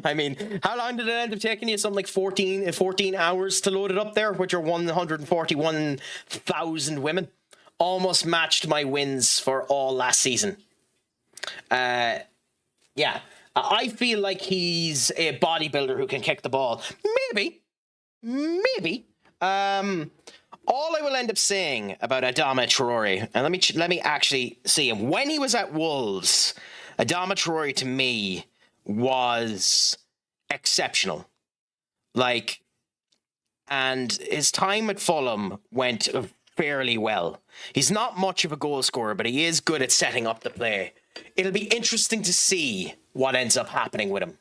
I mean, how long did it end up taking you? Something like 14 hours to load it up there with your 141,000 women. Almost matched my wins for all last season. Yeah. I feel like he's a bodybuilder who can kick the ball. Maybe. All I will end up saying about Adama Traore, and let me actually see him. When he was at Wolves, Adama Traore to me was exceptional. And his time at Fulham went fairly well. He's not much of a goal scorer, but he is good at setting up the play. It'll be interesting to see what ends up happening with him.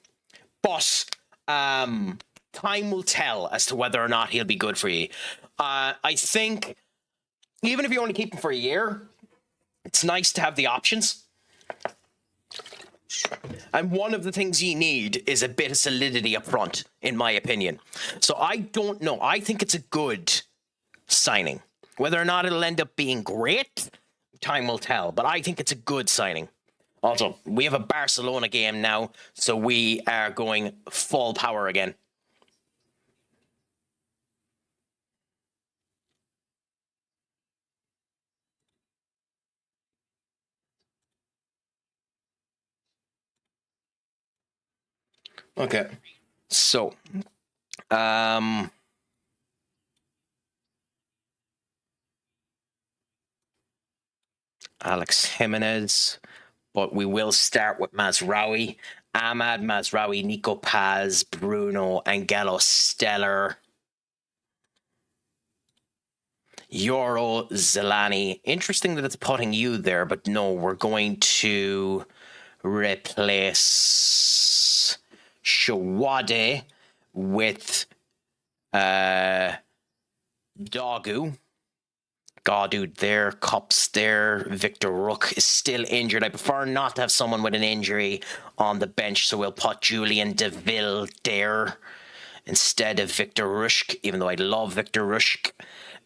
But time will tell as to whether or not he'll be good for you. I think even if you want to keep him for a year, it's nice to have the options. And one of the things you need is a bit of solidity up front, in my opinion. So I don't know. I think it's a good signing. Whether or not it'll end up being great, time will tell. But I think it's a good signing. Also, we have a Barcelona game now, so we are going full power again. Okay, so, Alex Jimenez, but we will start with Mazraoui. Ahmad Mazraoui, Nico Paz, Bruno, Angelo Stellar, Euro Zelani. Interesting that it's putting you there, but no, we're going to replace Shawade with Dogu. Goddard there, Cups there, Victor Rook is still injured. I prefer not to have someone with an injury on the bench, so we'll put Julian Deville there instead of Victor Rushk, even though I love Victor Rushk.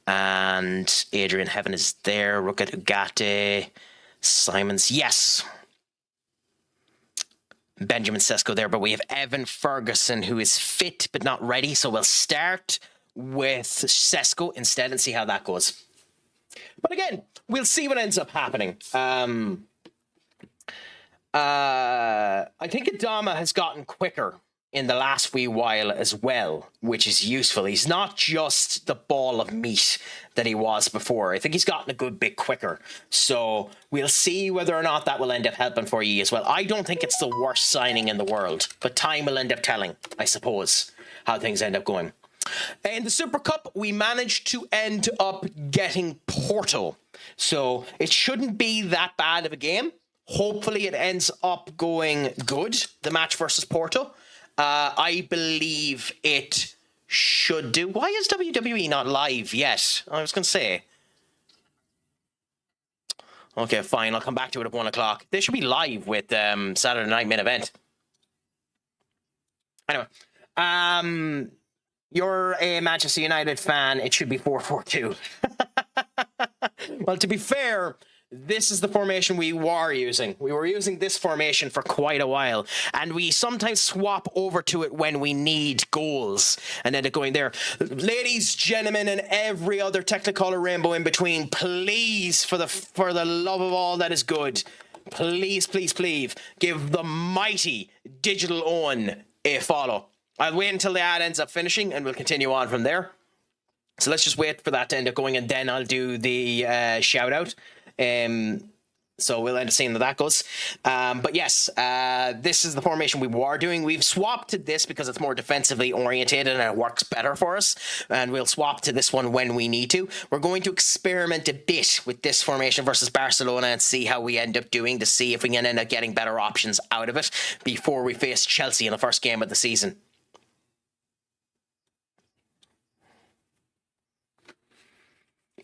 And Adrian Heaven is there, Rukat Ugate, Simons, yes. Benjamin Sesko there, but we have Evan Ferguson, who is fit but not ready, so we'll start with Sesko instead and see how that goes. But again, we'll see what ends up happening. I think Adama has gotten quicker in the last wee while as well, which is useful. He's not just the ball of meat that he was before. I think he's gotten a good bit quicker. So we'll see whether or not that will end up helping for you as well. I don't think it's the worst signing in the world, but time will end up telling, I suppose, how things end up going. In the Super Cup, we managed to end up getting Porto. So it shouldn't be that bad of a game. Hopefully it ends up going good, the match versus Porto. I believe it should do. Why is WWE not live yet? I was going to say. Okay, fine. I'll come back to it at 1 o'clock. They should be live with Saturday Night Main Event. Anyway, you're a Manchester United fan. It should be 4-4-2. Well, to be fair, this is the formation we were using. We were using this formation for quite a while, and we sometimes swap over to it when we need goals and end up going there. Ladies, gentlemen, and every other Technicolor rainbow in between, please, for the love of all that is good, please, please, please, give the mighty Digital Owen a follow. I'll wait until the ad ends up finishing, and we'll continue on from there. So let's just wait for that to end up going, and then I'll do the shout out. So we'll end up seeing how that goes. But yes, this is the formation we were doing. We've swapped to this because it's more defensively orientated and it works better for us. And we'll swap to this one when we need to. We're going to experiment a bit with this formation versus Barcelona and see how we end up doing, to see if we can end up getting better options out of it before we face Chelsea in the first game of the season.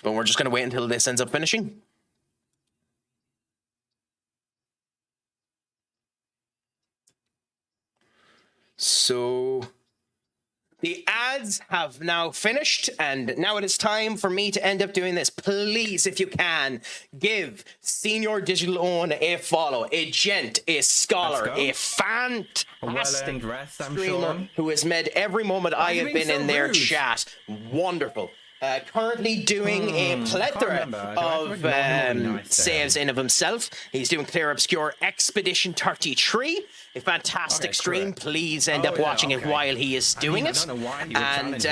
But we're just going to wait until this ends up finishing. So the ads have now finished, and now it is time for me to end up doing this. Please, if you can, give Senior Digital Owen a follow, a gent, a scholar, a fantastic streamer who has made every moment I have been in their chat wonderful. Currently doing a plethora of saves in of himself. He's doing Clear Obscure Expedition 33, a fantastic stream. Please end up watching it while he is doing it. And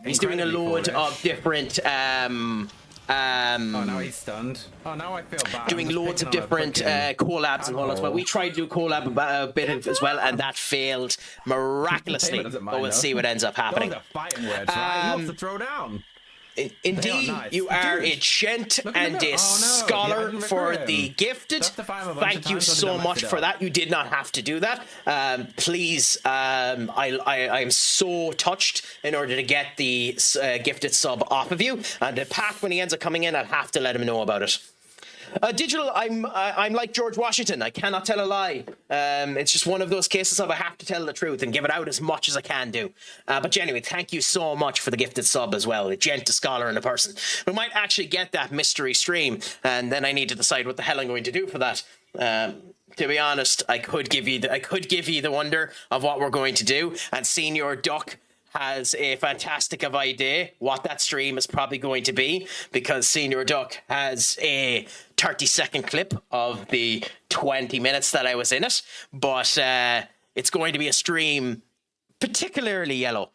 he's doing a load of different oh, now he's stunned. Oh, now I feel bad. Doing loads of different collabs and all that. But we tried to do a collab a bit as well, and that failed miraculously. But we'll see what ends up happening. Those are fighting words, right? He wants to throw down. Indeed, nice. You are a gent and a scholar for the gifted. Thank you so much for that. You did not have to do that. Please, I am so touched in order to get the gifted sub off of you. And Pat, when he ends up coming in, I'll have to let him know about it. Digital, I'm like George Washington. I cannot tell a lie. It's just one of those cases of I have to tell the truth and give it out as much as I can do. But anyway, thank you so much for the gifted sub as well. A gent, a scholar, and a person. We might actually get that mystery stream, and then I need to decide what the hell I'm going to do for that. To be honest, I could give you the wonder of what we're going to do, and Senior Duck has a fantastic of idea what that stream is probably going to be, because Senior Duck has a 30-second clip of the 20 minutes that I was in it, but it's going to be a stream particularly yellow.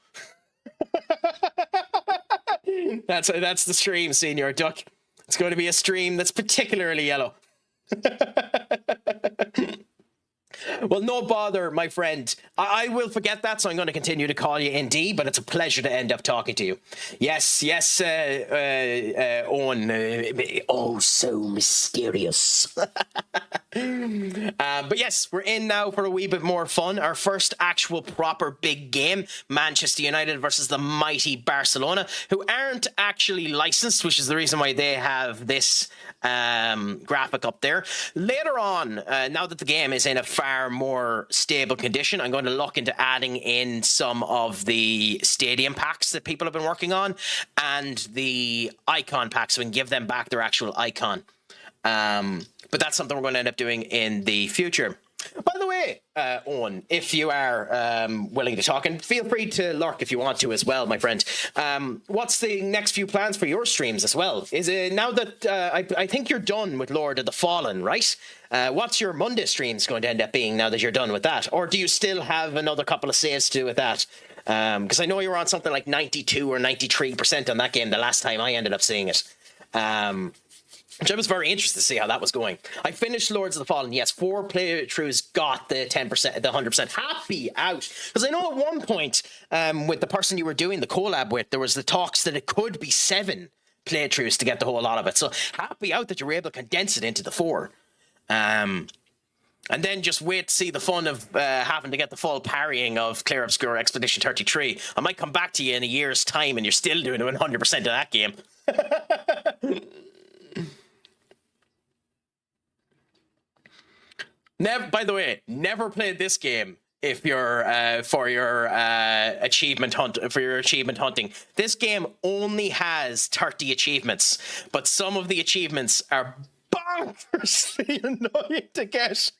That's the stream, Senior Duck. It's going to be a stream that's particularly yellow. Well, no bother, my friend. I will forget that, so I'm going to continue to call you ND, but it's a pleasure to end up talking to you. Yes, Owen. Oh, so mysterious. But yes, we're in now for a wee bit more fun. Our first actual proper big game, Manchester United versus the mighty Barcelona, who aren't actually licensed, which is the reason why they have this graphic up there. Later on, now that the game is in a far more stable condition, I'm going to look into adding in some of the stadium packs that people have been working on and the icon packs, so we can give them back their actual icon. But that's something we're going to end up doing in the future. By the way, Owen, if you are willing to talk, and feel free to lurk if you want to as well, my friend. What's the next few plans for your streams as well? Is it now that I think you're done with Lord of the Fallen, right? What's your Monday streams going to end up being now that you're done with that? Or do you still have another couple of saves to do with that? Because I know you were on something like 92 or 93% on that game the last time I ended up seeing it. Which I was very interested to see how that was going. I finished Lords of the Fallen. Yes, 4 playthroughs got the 10%, the 100%. Happy out. Because I know at one point, with the person you were doing the collab with, there was the talks that it could be 7 playthroughs to get the whole lot of it. So happy out that you were able to condense it into the 4. And then just wait to see the fun of having to get the full parrying of Clear Obscure Expedition 33. I might come back to you in a year's time and you're still doing 100% of that game. By the way, never played this game if you're for your achievement hunting. This game only has 30 achievements, but some of the achievements are bonkersly annoying to get.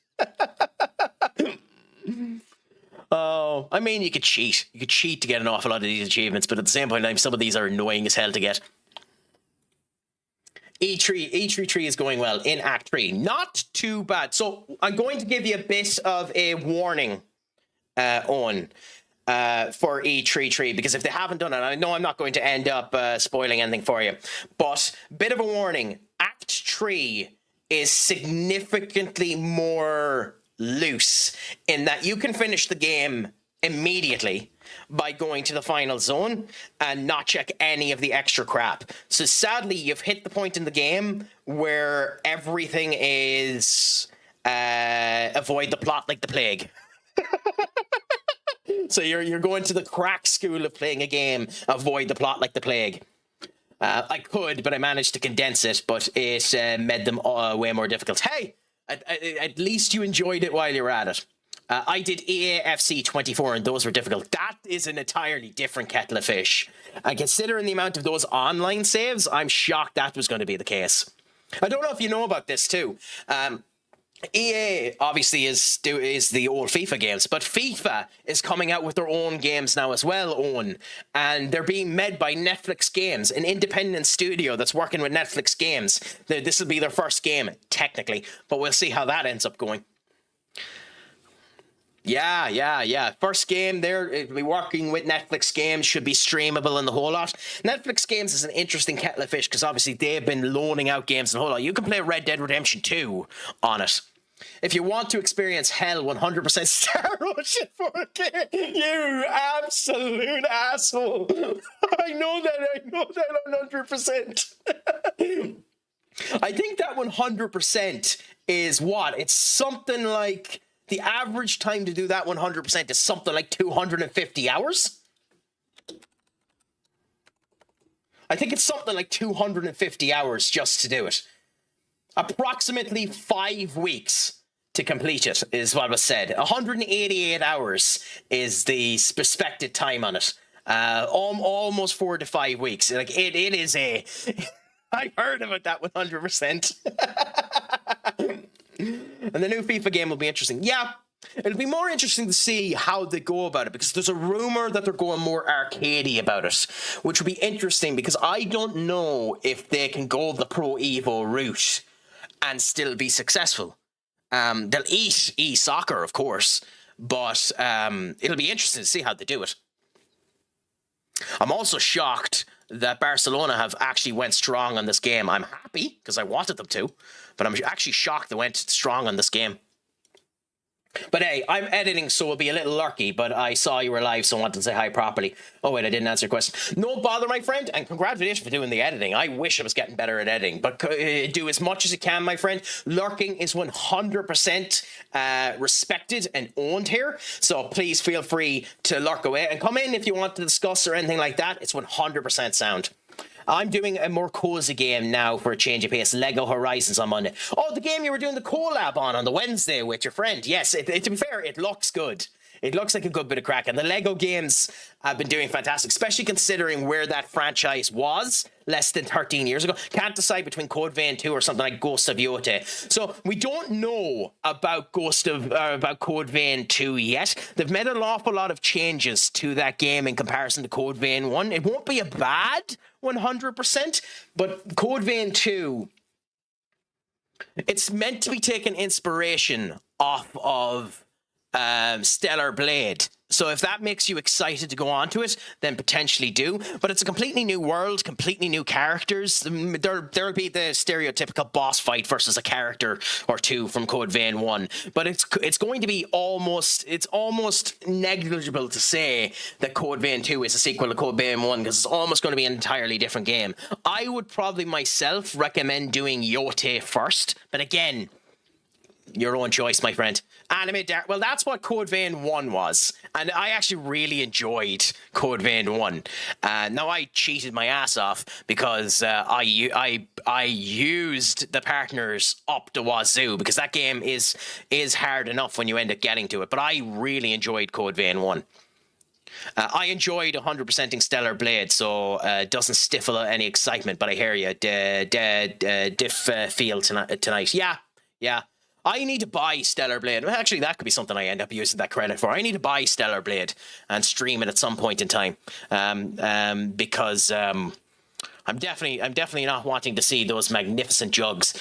Oh, I mean, you could cheat. You could cheat to get an awful lot of these achievements, but at the same point in time, some of these are annoying as hell to get. E3 is going well in Act 3. Not too bad. So I'm going to give you a bit of a warning for E3, because if they haven't done it, I know I'm not going to end up spoiling anything for you, but bit of a warning. Act 3 is significantly more loose in that you can finish the game immediately by going to the final zone and not check any of the extra crap. So sadly, you've hit the point in the game where everything is avoid the plot like the plague. So you're going to the crack school of playing a game, avoid the plot like the plague. I could, but I managed to condense it, but it made them way more difficult. Hey, at least you enjoyed it while you were at it. I did EAFC 24, and those were difficult. That is an entirely different kettle of fish. And considering the amount of those online saves, I'm shocked that was going to be the case. I don't know if you know about this too. EA obviously is the old FIFA games, but FIFA is coming out with their own games now as well, Owen. And they're being made by Netflix Games, an independent studio that's working with Netflix Games. This will be their first game, technically, but we'll see how that ends up going. Yeah. First game there, it'll be working with Netflix Games, should be streamable and the whole lot. Netflix Games is an interesting kettle of fish because obviously they've been loaning out games and the whole lot. You can play Red Dead Redemption 2 on it. If you want to experience hell 100% Star Ocean 4K, you absolute asshole. I know that 100%. I think that 100% is what? It's something like... The average time to do that 100% is something like 250 hours. I think it's something like 250 hours just to do it. Approximately 5 weeks to complete it is what was said. 188 hours is the suspected time on it. Almost 4 to 5 weeks. Like it is a... I heard about that 100%. And the new FIFA game will be interesting. Yeah, it'll be more interesting to see how they go about it, because there's a rumor that they're going more arcadey about it, which will be interesting because I don't know if they can go the Pro Evo route and still be successful. They'll eat e-soccer, of course, but it'll be interesting to see how they do it. I'm also shocked that Barcelona have actually went strong on this game. I'm happy because I wanted them to, but I'm actually shocked they went strong on this game. But hey, I'm editing, so it'll be a little lurky, but I saw you were live, so I wanted to say hi properly. Oh wait, I didn't answer your question. No bother, my friend, and congratulations for doing the editing. I wish I was getting better at editing, but do as much as you can, my friend. Lurking is 100% respected and owned here, so please feel free to lurk away and come in if you want to discuss or anything like that. It's 100% sound. I'm doing a more cozy game now for a change of pace. Lego Horizons on Monday. Oh, the game you were doing the collab on the Wednesday with your friend. Yes, to be fair, it looks good. It looks like a good bit of crack, and the Lego games have been doing fantastic, especially considering where that franchise was less than 13 years ago. Can't decide between Code Vein 2 or something like Ghost of Yote. So we don't know about about Code Vein 2 yet. They've made an awful lot of changes to that game in comparison to Code Vein 1. It won't be a bad 100%, but Code Vein 2, it's meant to be taking inspiration off of Stellar Blade. So if that makes you excited to go on to it, then potentially do. But it's a completely new world, completely new characters. There'll be the stereotypical boss fight versus a character or two from Code Vein 1. But it's going to be almost negligible to say that Code Vein 2 is a sequel to Code Vein 1, because it's almost going to be an entirely different game. I would probably myself recommend doing Yote first. But again, your own choice, my friend. Well, that's what Code Vein 1 was. And I actually really enjoyed Code Vein 1. Now, I cheated my ass off because I used the partners up the wazoo, because that game is hard enough when you end up getting to it. But I really enjoyed Code Vein 1. I enjoyed 100%ing Stellar Blade, so it doesn't stifle any excitement. But I hear you. Diff feel tonight. Yeah. I need to buy Stellar Blade. Well, actually, that could be something I end up using that credit for. I need to buy Stellar Blade and stream it at some point in time, because I'm definitely not wanting to see those magnificent jugs,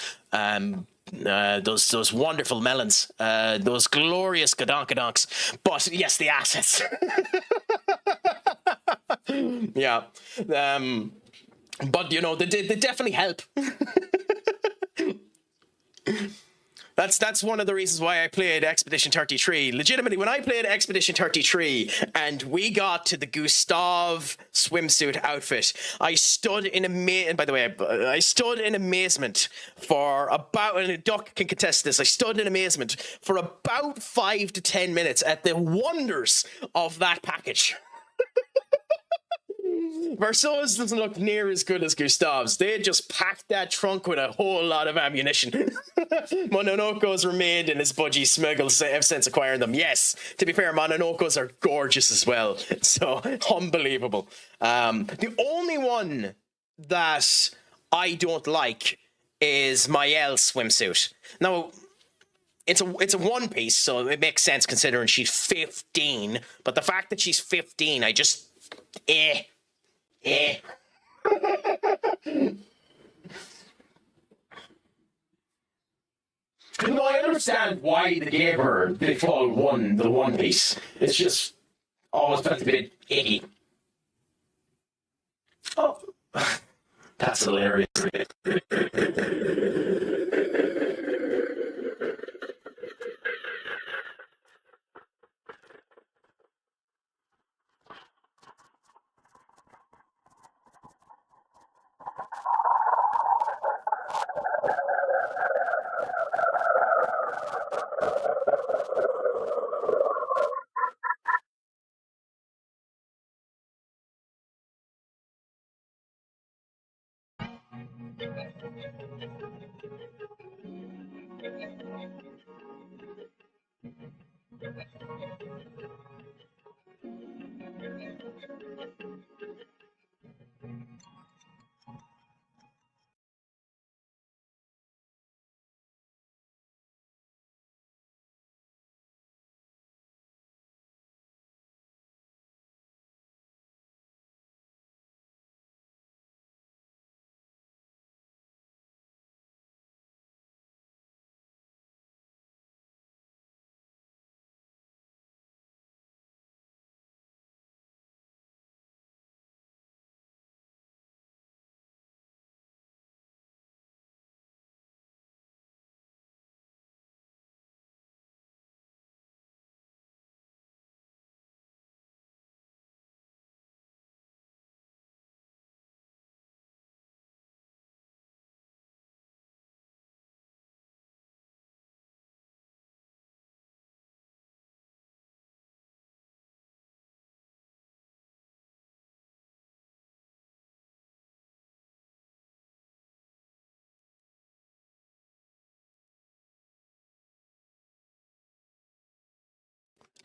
those wonderful melons, those glorious gadonkadonks. But yes, the assets. Yeah, but you know, they definitely help. That's one of the reasons why I played Expedition 33. Legitimately, when I played Expedition 33 and we got to the Gustav swimsuit outfit, I stood in amazement for about, and Duck can contest this, I stood in amazement for about 5 to 10 minutes at the wonders of that package. Verso's doesn't look near as good as Gustav's. They just packed that trunk with a whole lot of ammunition. Mononoko's remained in his budgie smuggles ever since acquiring them. Yes, to be fair, Mononokos are gorgeous as well. So, unbelievable. The only one that I don't like is Mael's swimsuit. Now, it's a one piece, so it makes sense considering she's 15. But the fact that she's 15, I just... No, I understand why they gave her the full the one piece. It's just always felt a bit icky. Oh, that's hilarious.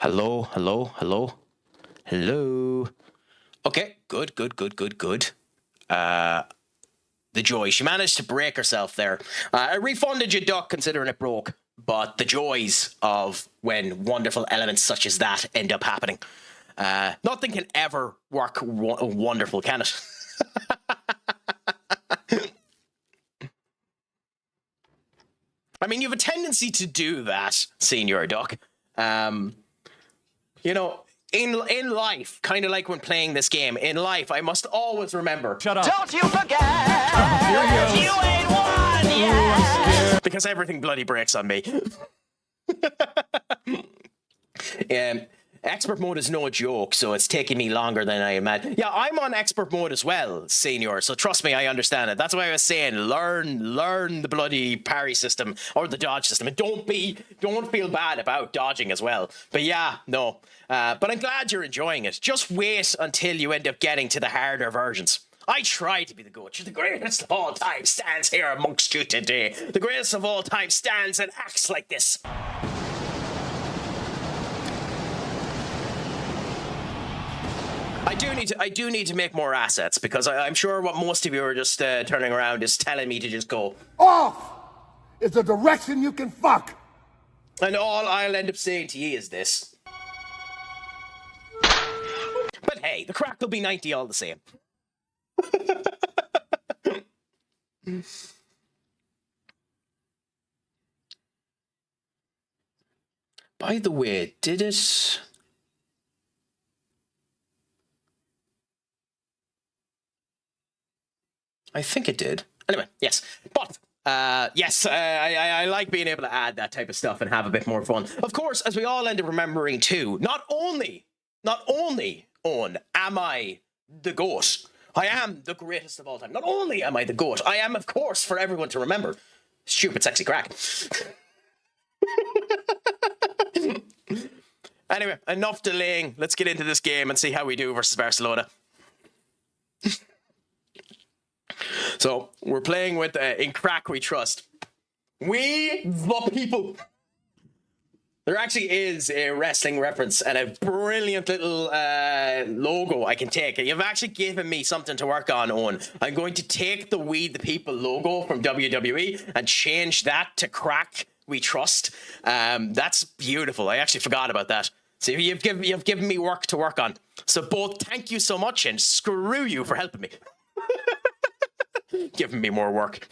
Hello, hello, hello, hello. Okay, good. The joy. She managed to break herself there. I refunded you, Duck, considering it broke. But the joys of when wonderful elements such as that end up happening. Nothing can ever work wonderful, can it? I mean, you have a tendency to do that, Senior Duck. You know, in life, kind of like when playing this game, in life, I must always remember. Shut up. Don't you forget, you ain't one yet. Because everything bloody breaks on me. Expert mode is no joke, so it's taking me longer than I imagined. Yeah, I'm on expert mode as well, Senior, so trust me, I understand it. That's why I was saying, learn the bloody parry system, or the dodge system, and don't feel bad about dodging as well. But yeah, no. But I'm glad you're enjoying it. Just wait until you end up getting to the harder versions. I try to be the GOAT. The greatest of all time stands here amongst you today. The greatest of all time stands and acts like this. I do need to make more assets, because I'm sure what most of you are just turning around is telling me to just go Off is a direction you can fuck. And all I'll end up saying to you is this. But hey, the crack will be 90 all the same. By the way, did it... I think it did. Anyway, yes. But, yes, I like being able to add that type of stuff and have a bit more fun. Of course, as we all end up remembering too, not only, Owen, am I the GOAT, I am the greatest of all time. Not only am I the GOAT, I am, of course, for everyone to remember, stupid, sexy Craic. Anyway, enough delaying. Let's get into this game and see how we do versus Barcelona. So, we're playing with, in Craic we trust. We the people. There actually is a wrestling reference and a brilliant little logo I can take. You've actually given me something to work on, Owen. I'm going to take the We the People logo from WWE and change that to Craic we trust. That's beautiful. I actually forgot about that. So you've given me work to work on. So both thank you so much and screw you for helping me. Giving me more work.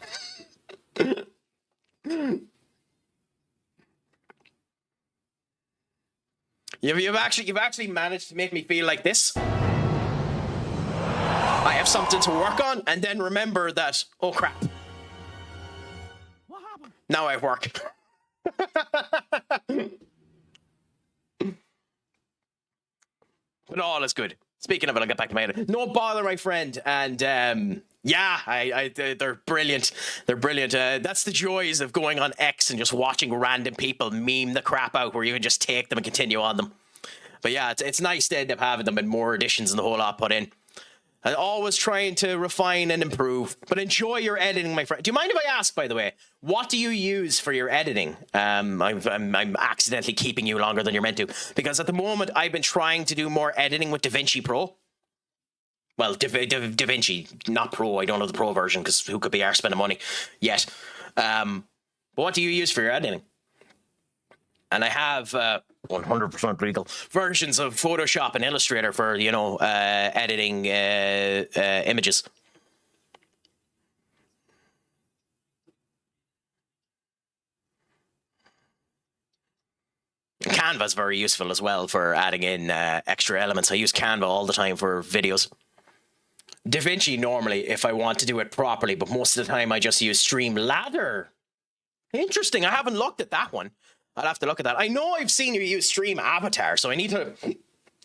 You've actually managed to make me feel like this. I have something to work on, and then remember that, oh crap. What happened? Now I have work. But all is good. Speaking of it, I'll get back to my edit. No bother, my friend. And yeah, they're brilliant. They're brilliant. That's the joys of going on X and just watching random people meme the crap out, where you can just take them and continue on them. But yeah, it's nice to end up having them in more editions and the whole lot put in. And always trying to refine and improve. But enjoy your editing, my friend. Do you mind if I ask, by the way, what do you use for your editing? I'm accidentally keeping you longer than you're meant to. Because at the moment, I've been trying to do more editing with DaVinci Pro. Well, DaVinci, not Pro. I don't know the Pro version, because who could be arsed spending money yet. But what do you use for your editing? And I have 100% legal versions of Photoshop and Illustrator for, you know, editing images. Canva's very useful as well for adding in extra elements. I use Canva all the time for videos. DaVinci normally, if I want to do it properly, but most of the time I just use Streamladder. Interesting. I haven't looked at that one. I'll have to look at that. I know I've seen you use Stream Avatar, so I need to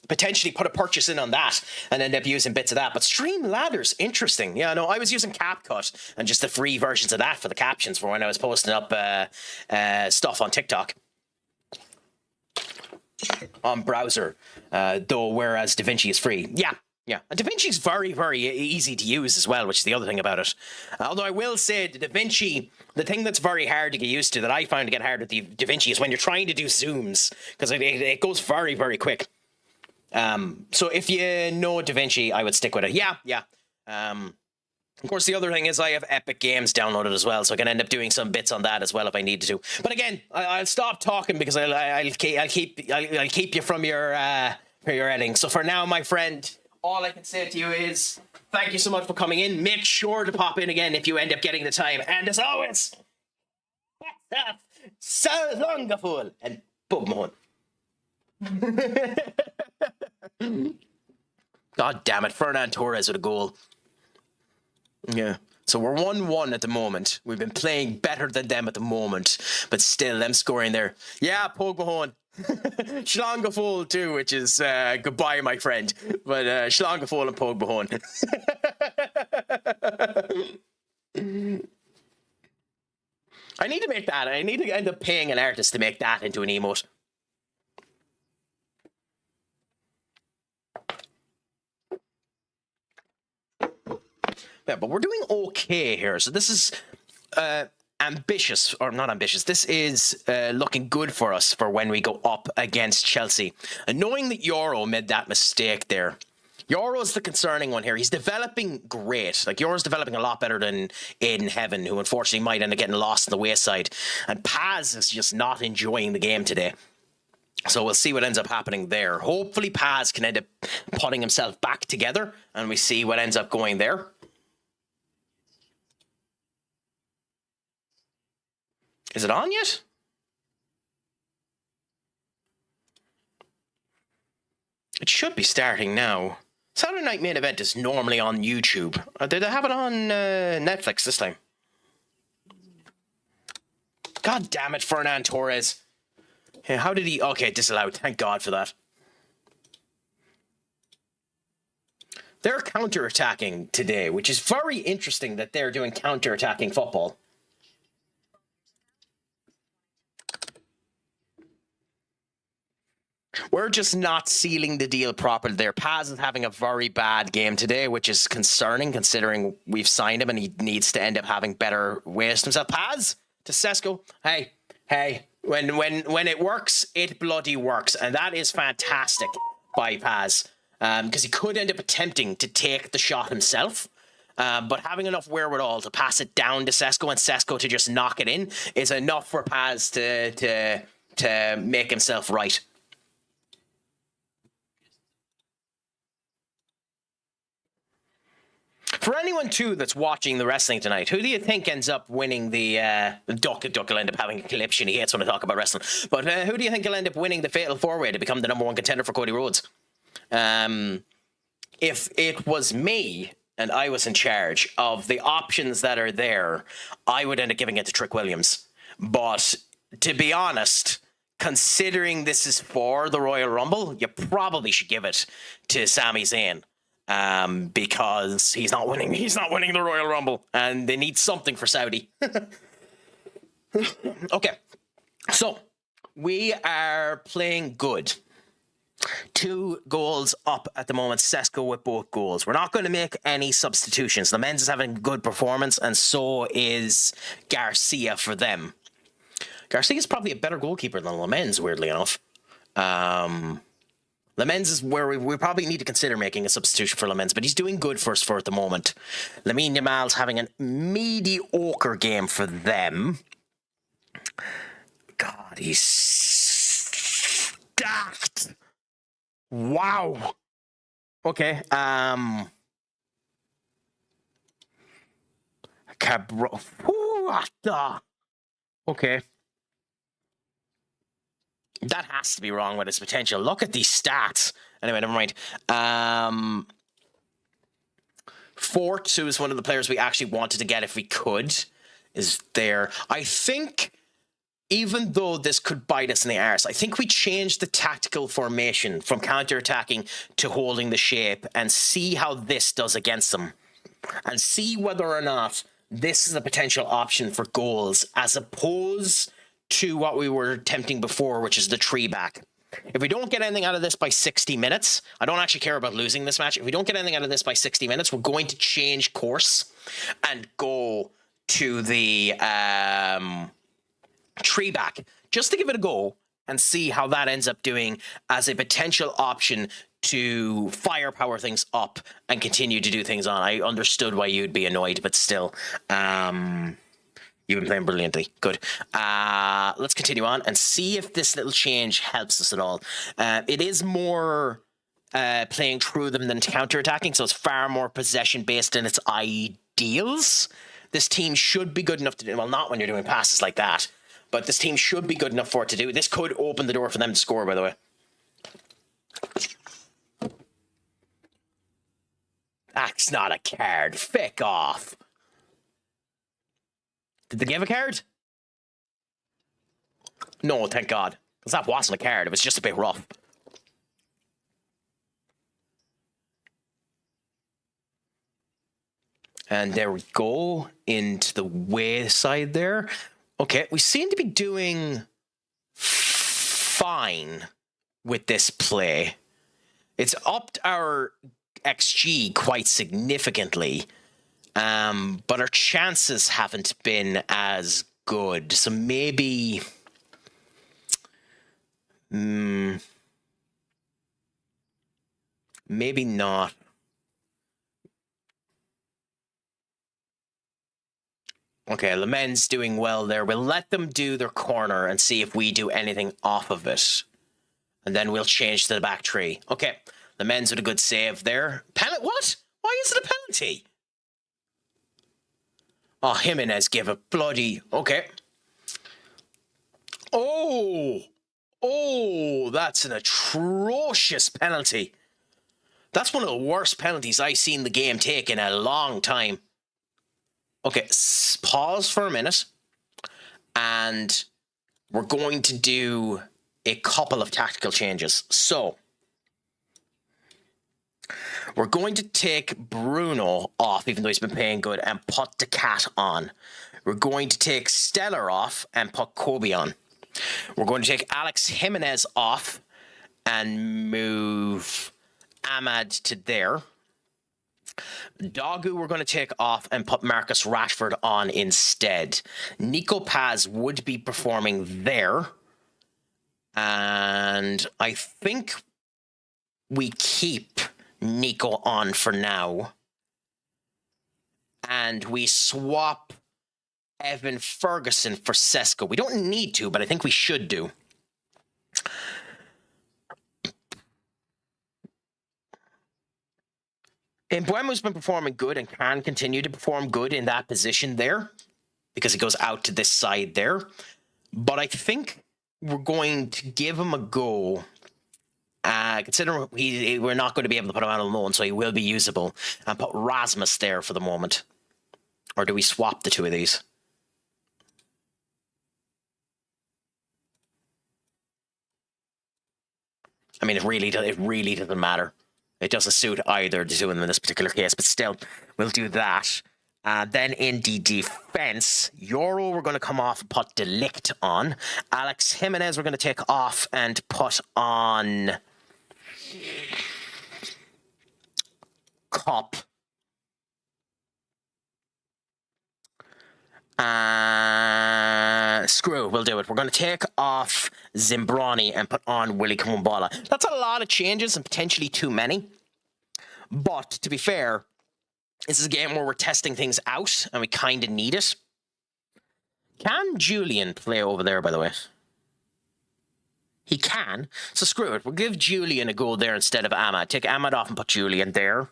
potentially put a purchase in on that and end up using bits of that. But Streamladder's interesting. Yeah, no, I was using CapCut and just the free versions of that for the captions for when I was posting up stuff on TikTok. On browser, though, whereas DaVinci is free. Yeah, Yeah, and Da Vinci's very, very easy to use as well, which is the other thing about it. Although I will say, the Da Vinci, the thing that's very hard to get used to, that I found to get hard with the Da Vinci, is when you're trying to do zooms, because it goes very, very quick. So if you know Da Vinci, I would stick with it. Yeah. Of course, the other thing is I have Epic Games downloaded as well, so I can end up doing some bits on that as well if I needed to. But again, I'll stop talking because I'll keep you from your editing. So for now, my friend, all I can say to you is thank you so much for coming in. Make sure to pop in again if you end up getting the time. And as always, so long, fool, and boom. God damn it, Fernand Torres with a goal. Yeah. So we're 1-1 at the moment. We've been playing better than them at the moment, but still them scoring there. Yeah, Pogba. Schlangafol too, which is goodbye, my friend. But Schlangafol and Pogba. I need to make that. I need to end up paying an artist to make that into an emote. Yeah, but we're doing okay here. So this is ambitious, or not ambitious. This is looking good for us for when we go up against Chelsea. And knowing that Euro made that mistake there, Euro's the concerning one here. He's developing great. Like, Euro's developing a lot better than Aiden Heaven, who unfortunately might end up getting lost in the wayside. And Paz is just not enjoying the game today. So we'll see what ends up happening there. Hopefully Paz can end up putting himself back together, and we see what ends up going there. Is it on yet? It should be starting now. Saturday Night Main Event is normally on YouTube. Did they have it on Netflix this time? God damn it, Fernand Torres. Yeah, how did he... Okay, disallowed. Thank God for that. They're counter-attacking today, which is very interesting that they're doing counter-attacking football. We're just not sealing the deal properly there. Paz is having a very bad game today, which is concerning considering we've signed him and he needs to end up having better ways to himself. Paz to Sesko. Hey, when it works, it bloody works. And that is fantastic by Paz. Because he could end up attempting to take the shot himself. But having enough wherewithal to pass it down to Sesko and Sesko to just knock it in is enough for Paz to make himself right. For anyone, too, that's watching the wrestling tonight, who do you think ends up winning the... Duck will end up having a conniption. He hates when I talk about wrestling. But who do you think will end up winning the Fatal 4-Way to become the #1 contender for Cody Rhodes? If it was me and I was in charge of the options that are there, I would end up giving it to Trick Williams. But to be honest, considering this is for the Royal Rumble, you probably should give it to Sami Zayn. Because he's not winning the Royal Rumble, and they need something for Saudi. Okay, so we are playing good. 2 goals up at the moment. Sesko with both goals. We're not going to make any substitutions. The men's is having a good performance, and so is Garcia for them. Garcia is probably a better goalkeeper than Lamens, weirdly enough. Lamens is where we probably need to consider making a substitution for Lamens, but he's doing good for us for at the moment. Lamine Yamal's having a mediocre game for them. God, he's stacked. Wow. Okay. Cabro. Okay. That has to be wrong with his potential. Look at these stats. Anyway, never mind. Fort, who is one of the players we actually wanted to get if we could, is there. I think, even though this could bite us in the arse, I think we changed the tactical formation from counter-attacking to holding the shape and see how this does against them. And see whether or not this is a potential option for goals as opposed to what we were attempting before, which is the 3-back. If we don't get anything out of this by 60 minutes, I don't actually care about losing this match. If we don't get anything out of this by 60 minutes, we're going to change course and go to the tree back just to give it a go and see how that ends up doing as a potential option to firepower things up and continue to do things on. I understood why you'd be annoyed, but still, you've been playing brilliantly. Good. Let's continue on and see if this little change helps us at all. It is more playing through them than counter-attacking, so it's far more possession-based in its ideals. This team should be good enough to do... Well, not when you're doing passes like that, but this team should be good enough for it to do. This could open the door for them to score, by the way. That's not a card. Fick off. Did they give a card? No, thank God. Because that wasn't a card. It was just a bit rough. And there we go. Into the wayside there. Okay, we seem to be doing fine with this play. It's upped our XG quite significantly, but our chances haven't been as good. So maybe, maybe not. Okay, Le Mans doing well there. We'll let them do their corner and see if we do anything off of it. And then we'll change to the back tree. Okay, Le Mans with a good save there. What? Why is it a penalty? Oh, Jimenez gave a bloody... Okay. Oh! Oh, that's an atrocious penalty. That's one of the worst penalties I've seen the game take in a long time. Okay, pause for a minute, and we're going to do a couple of tactical changes. So, we're going to take Bruno off, even though he's been playing good, and put the cat on. We're going to take Stellar off and put Kobe on. We're going to take Alex Jimenez off and move Ahmad to there. Dogu we're going to take off and put Marcus Rashford on instead. Nico Paz would be performing there. And I think we keep Nico on for now. And we swap Evan Ferguson for Sesko. We don't need to, but I think we should do. And Buemo's been performing good and can continue to perform good in that position there because he goes out to this side there. But I think we're going to give him a go. Considering we're not going to be able to put him out on loan, so he will be usable. And put Rasmus there for the moment. Or do we swap the two of these? I mean, it really doesn't matter. It doesn't suit either to do them in this particular case, but still, we'll do that. Then in the defense, Euro we're going to come off and put Delict on. Alex Jimenez we're going to take off and put on Cop. Screw, we'll do it. We're going to take off Zimbrani and put on Willy Kumumbala. That's a lot of changes and potentially too many. But, to be fair, this is a game where we're testing things out and we kind of need it. Can Julian play over there, by the way? He can. So screw it. We'll give Julian a go there instead of Ahmad. Take Ahmad off and put Julian there.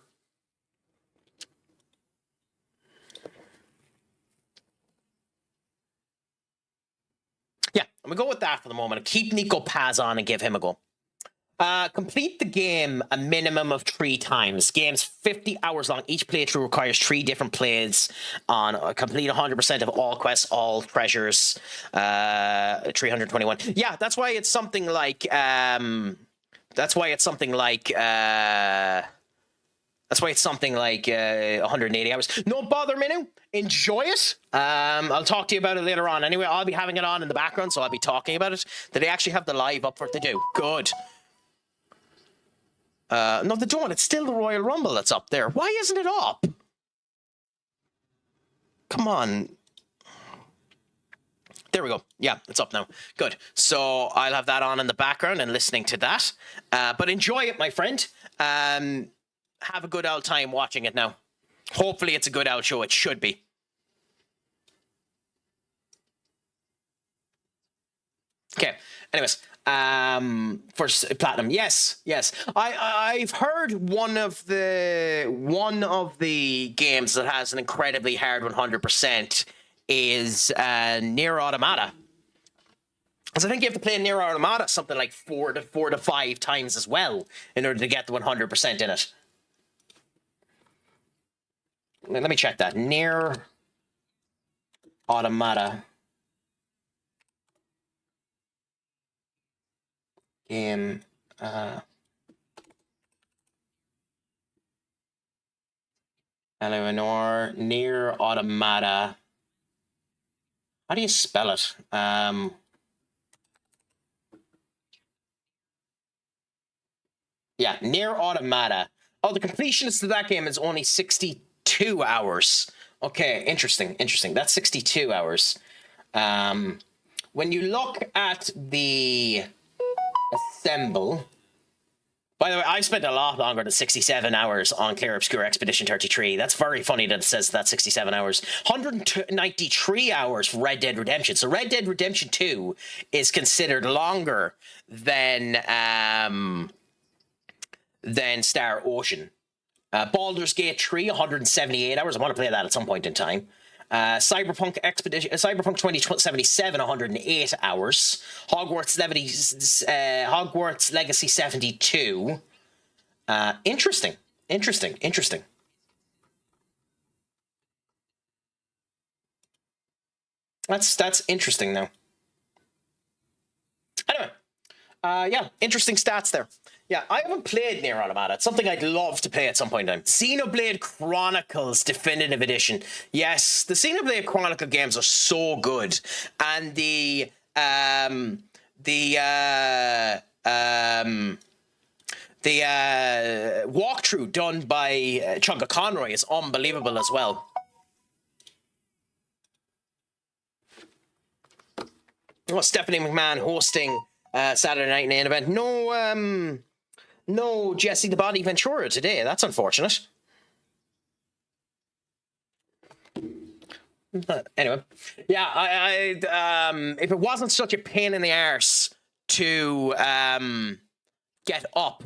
Yeah, I'm going to go with that for the moment. Keep Nico Paz on and give him a go. Complete the game a minimum of 3 times. Game's 50 hours long. Each playthrough requires 3 different plays on complete 100% of all quests, all treasures. 321. Yeah, that's why it's something like That's why it's something like 180 hours. Don't bother me now. Enjoy it. I'll talk to you about it later on. Anyway, I'll be having it on in the background, so I'll be talking about it. Did they actually have the live up for it to do? Good. No, they don't. It's still the Royal Rumble that's up there. Why isn't it up? Come on. There we go. Yeah, it's up now. Good. So I'll have that on in the background and listening to that. But enjoy it, my friend. Have a good old time watching it now. Hopefully it's a good old show. It should be. Okay. Anyways, for platinum, yes. I've heard one of the games that has an incredibly hard 100% is Nier Automata. Because I think you have to play Nier Automata something like 4 to 5 times as well in order to get the 100% in it. Let me check that. Nier Automata game. Eleanor, Nier Automata. How do you spell it? Yeah, Nier Automata. Oh, the completionist of that game is only 62 hours. Okay, interesting. That's 62 hours. When you look at the assemble... By the way, I spent a lot longer than 67 hours on Clear Obscure Expedition 33. That's very funny that it says that 67 hours. 193 hours for Red Dead Redemption. So Red Dead Redemption 2 is considered longer than Star Ocean. Baldur's Gate 3, 178 hours. I want to play that at some point in time. Cyberpunk 2077, 108 hours. Hogwarts Legacy 72. Interesting. That's interesting now. Anyway, yeah, interesting stats there. Yeah, I haven't played Nier Automata. It's something I'd love to play at some point in time. Xenoblade Chronicles Definitive Edition. Yes, the Xenoblade Chronicle games are so good, and the walkthrough done by Chunka Conroy is unbelievable as well. Oh, Stephanie McMahon hosting Saturday Night Main Event. No Jesse the Body Ventura today. That's unfortunate. Anyway, yeah, I if it wasn't such a pain in the arse to get up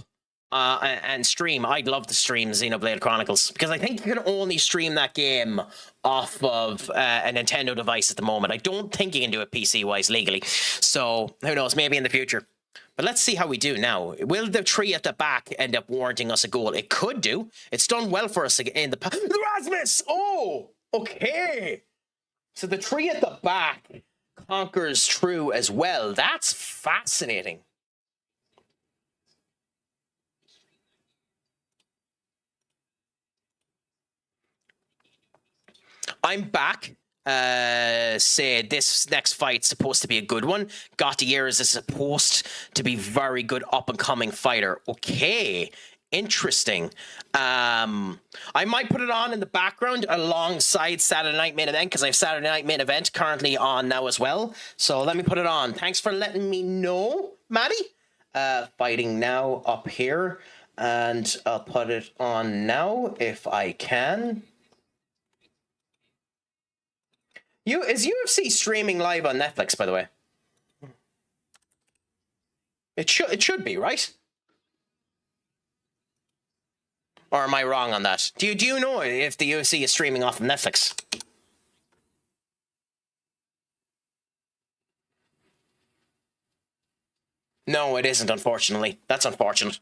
and stream, I'd love to stream Xenoblade Chronicles, because I think you can only stream that game off of a Nintendo device at the moment. I don't think you can do it PC-wise legally. So who knows? Maybe in the future. But let's see how we do now. Will the tree at the back end up warranting us a goal? It could do. It's done well for us in the past. Rasmus! Oh, okay. So the tree at the back conquers true as well. That's fascinating. I'm back. Said this next fight's supposed to be a good one. Gauthier is supposed to be very good up and coming fighter. Okay, interesting. I might put it on in the background alongside Saturday Night Main Event, because I have Saturday Night Main Event currently on now as well. So let me put it on. Thanks for letting me know, Maddie. Fighting now up here, and I'll put it on now if I can. Is UFC streaming live on Netflix, by the way? It should be, right? Or am I wrong on that? Do you know if the UFC is streaming off of Netflix? No, it isn't, unfortunately. That's unfortunate.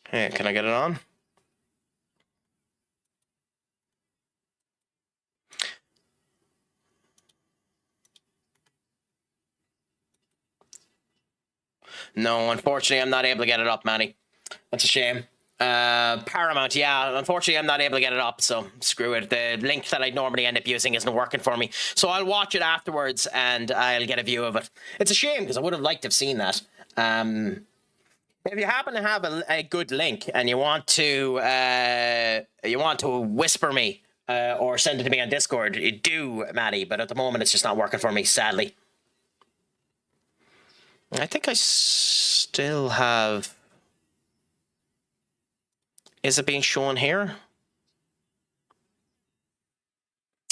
Hey, can I get it on? No, unfortunately, I'm not able to get it up, Manny. That's a shame. Paramount, yeah, unfortunately, I'm not able to get it up, so screw it. The link that I'd normally end up using isn't working for me. So I'll watch it afterwards, and I'll get a view of it. It's a shame, because I would have liked to have seen that. If you happen to have a good link and you want to whisper me or send it to me on Discord, you do, Maddie. But at the moment, it's just not working for me, sadly. I think I still have. Is it being shown here?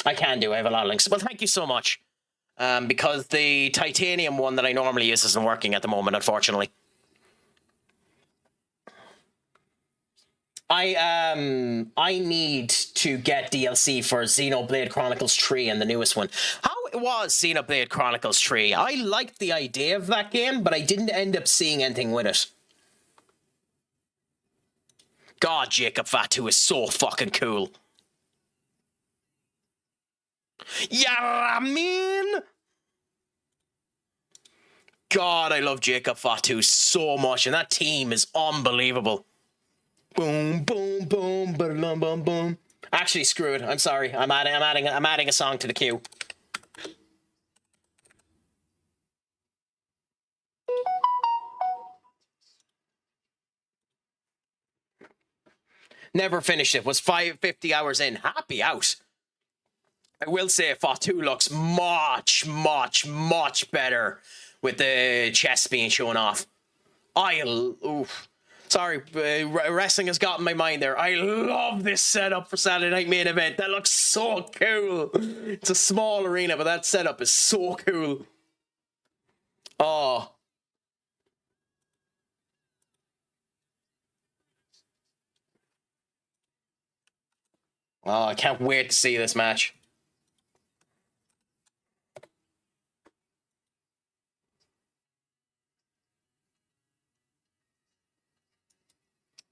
I can do. I have a lot of links. Well, thank you so much. Because the titanium one that I normally use isn't working at the moment, unfortunately. I need to get DLC for Xenoblade Chronicles 3 and the newest one. How was Xenoblade Chronicles 3? I liked the idea of that game, but I didn't end up seeing anything with it. God, Jacob Fatu is so fucking cool. Yeah, man. God, I love Jacob Fatu so much, and that team is unbelievable. Boom, boom, boom, boom, boom, boom. Actually, screw it. I'm sorry. I'm adding a song to the queue. Never finished it. Was 50 hours in. Happy out. I will say Fatu looks much, much, much better with the chest being shown off. Oof. Sorry, wrestling has gotten my mind there. I love this setup for Saturday Night Main Event. That looks so cool. It's a small arena, but that setup is so cool. Oh. Oh, I can't wait to see this match.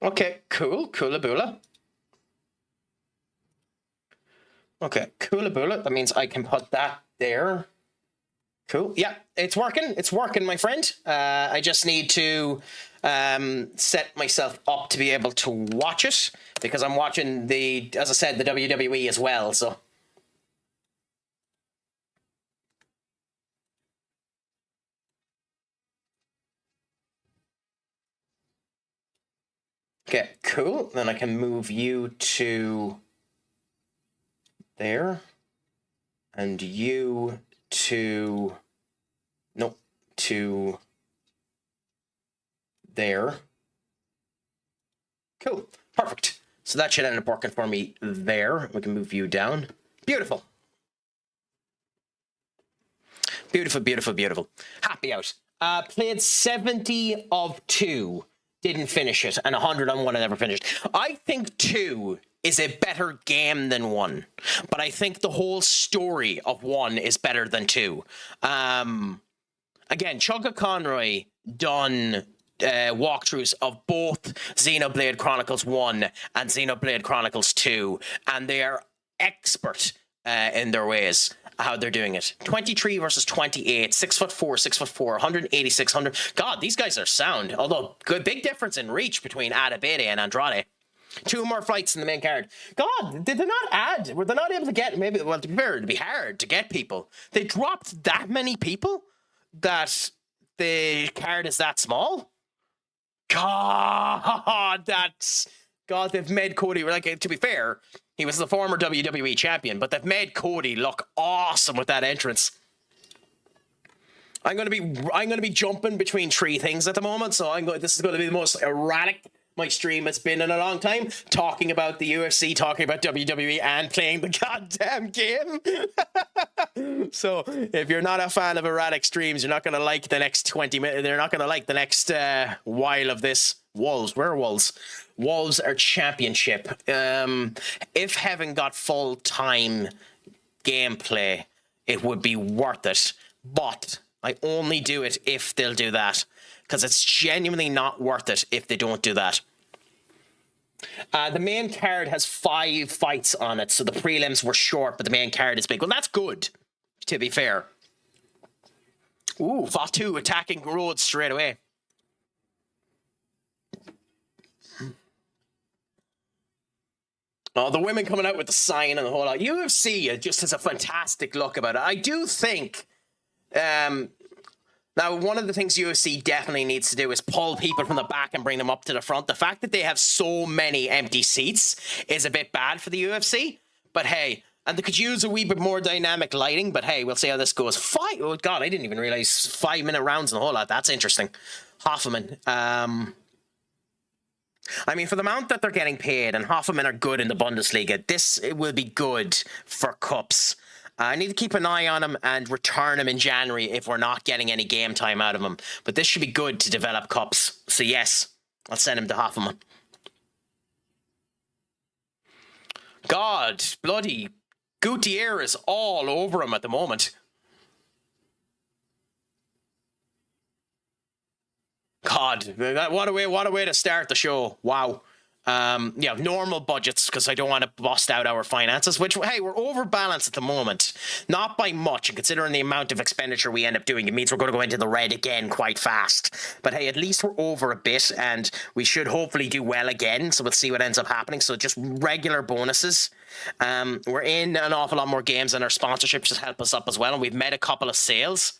Okay, cool. Coolaboola. Okay, Coolaboola. That means I can put that there. Cool. Yeah, it's working. It's working, my friend. I just need to set myself up to be able to watch it because I'm watching as I said, the WWE as well, so. Okay, cool. Then I can move you to there. And you to... Nope. To there. Cool. Perfect. So that should end up working for me there. We can move you down. Beautiful. Beautiful, beautiful, beautiful. Happy out. Played 70 of 2. Didn't finish it, and 100 on 1 I never finished. I think 2 is a better game than 1, but I think the whole story of 1 is better than 2. Again, Chugga Conroy done walkthroughs of both Xenoblade Chronicles 1 and Xenoblade Chronicles 2, and they are expert in their ways. How they're doing it. 23 versus 28, 6'4", 6'4", 186, 100. God, these guys are sound. Although, good big difference in reach between Adabede and Andrade. 2 more fights in the main card. God, did they not add? Were they not able to get, maybe, well, to be fair, it'd be hard to get people. They dropped that many people that the card is that small? God, they've made Cody, like, to be fair, he was the former WWE champion, but they've made Cody look awesome with that entrance. I'm gonna be jumping between 3 things at the moment, so this is gonna be the most erratic my stream has been in a long time. Talking about the UFC, talking about WWE, and playing the goddamn game. So if you're not a fan of erratic streams, you're not gonna like the next 20 minutes. They're not gonna like the next while of this. Wolves, where are Wolves? Wolves are championship. If Heaven got full-time gameplay, it would be worth it. But I only do it if they'll do that. Because it's genuinely not worth it if they don't do that. The main card has 5 fights on it, so the prelims were short, but the main card is big. Well, that's good, to be fair. Ooh, Fatu attacking Rhodes straight away. Oh, the women coming out with the sign and the whole lot. UFC just has a fantastic look about it. I do think, now one of the things UFC definitely needs to do is pull people from the back and bring them up to the front. The fact that they have so many empty seats is a bit bad for the UFC. But hey, and they could use a wee bit more dynamic lighting. But hey, we'll see how this goes. Oh God, I didn't even realize 5-minute rounds and the whole lot. That's interesting. Hoffman. I mean, for the amount that they're getting paid, and Hoffman are good in the Bundesliga, this will be good for cups. I need to keep an eye on him and return him in January if we're not getting any game time out of him. But this should be good to develop cups. So yes, I'll send him to Hoffman. God, bloody Gutierrez all over him at the moment. God, what a way to start the show. Wow. Yeah, normal budgets, because I don't want to bust out our finances, which, hey, we're overbalanced at the moment. Not by much, and considering the amount of expenditure we end up doing, it means we're going to go into the red again quite fast. But hey, at least we're over a bit, and we should hopefully do well again, so we'll see what ends up happening. So just regular bonuses. We're in an awful lot more games, and our sponsorships just help us up as well, and we've made a couple of sales.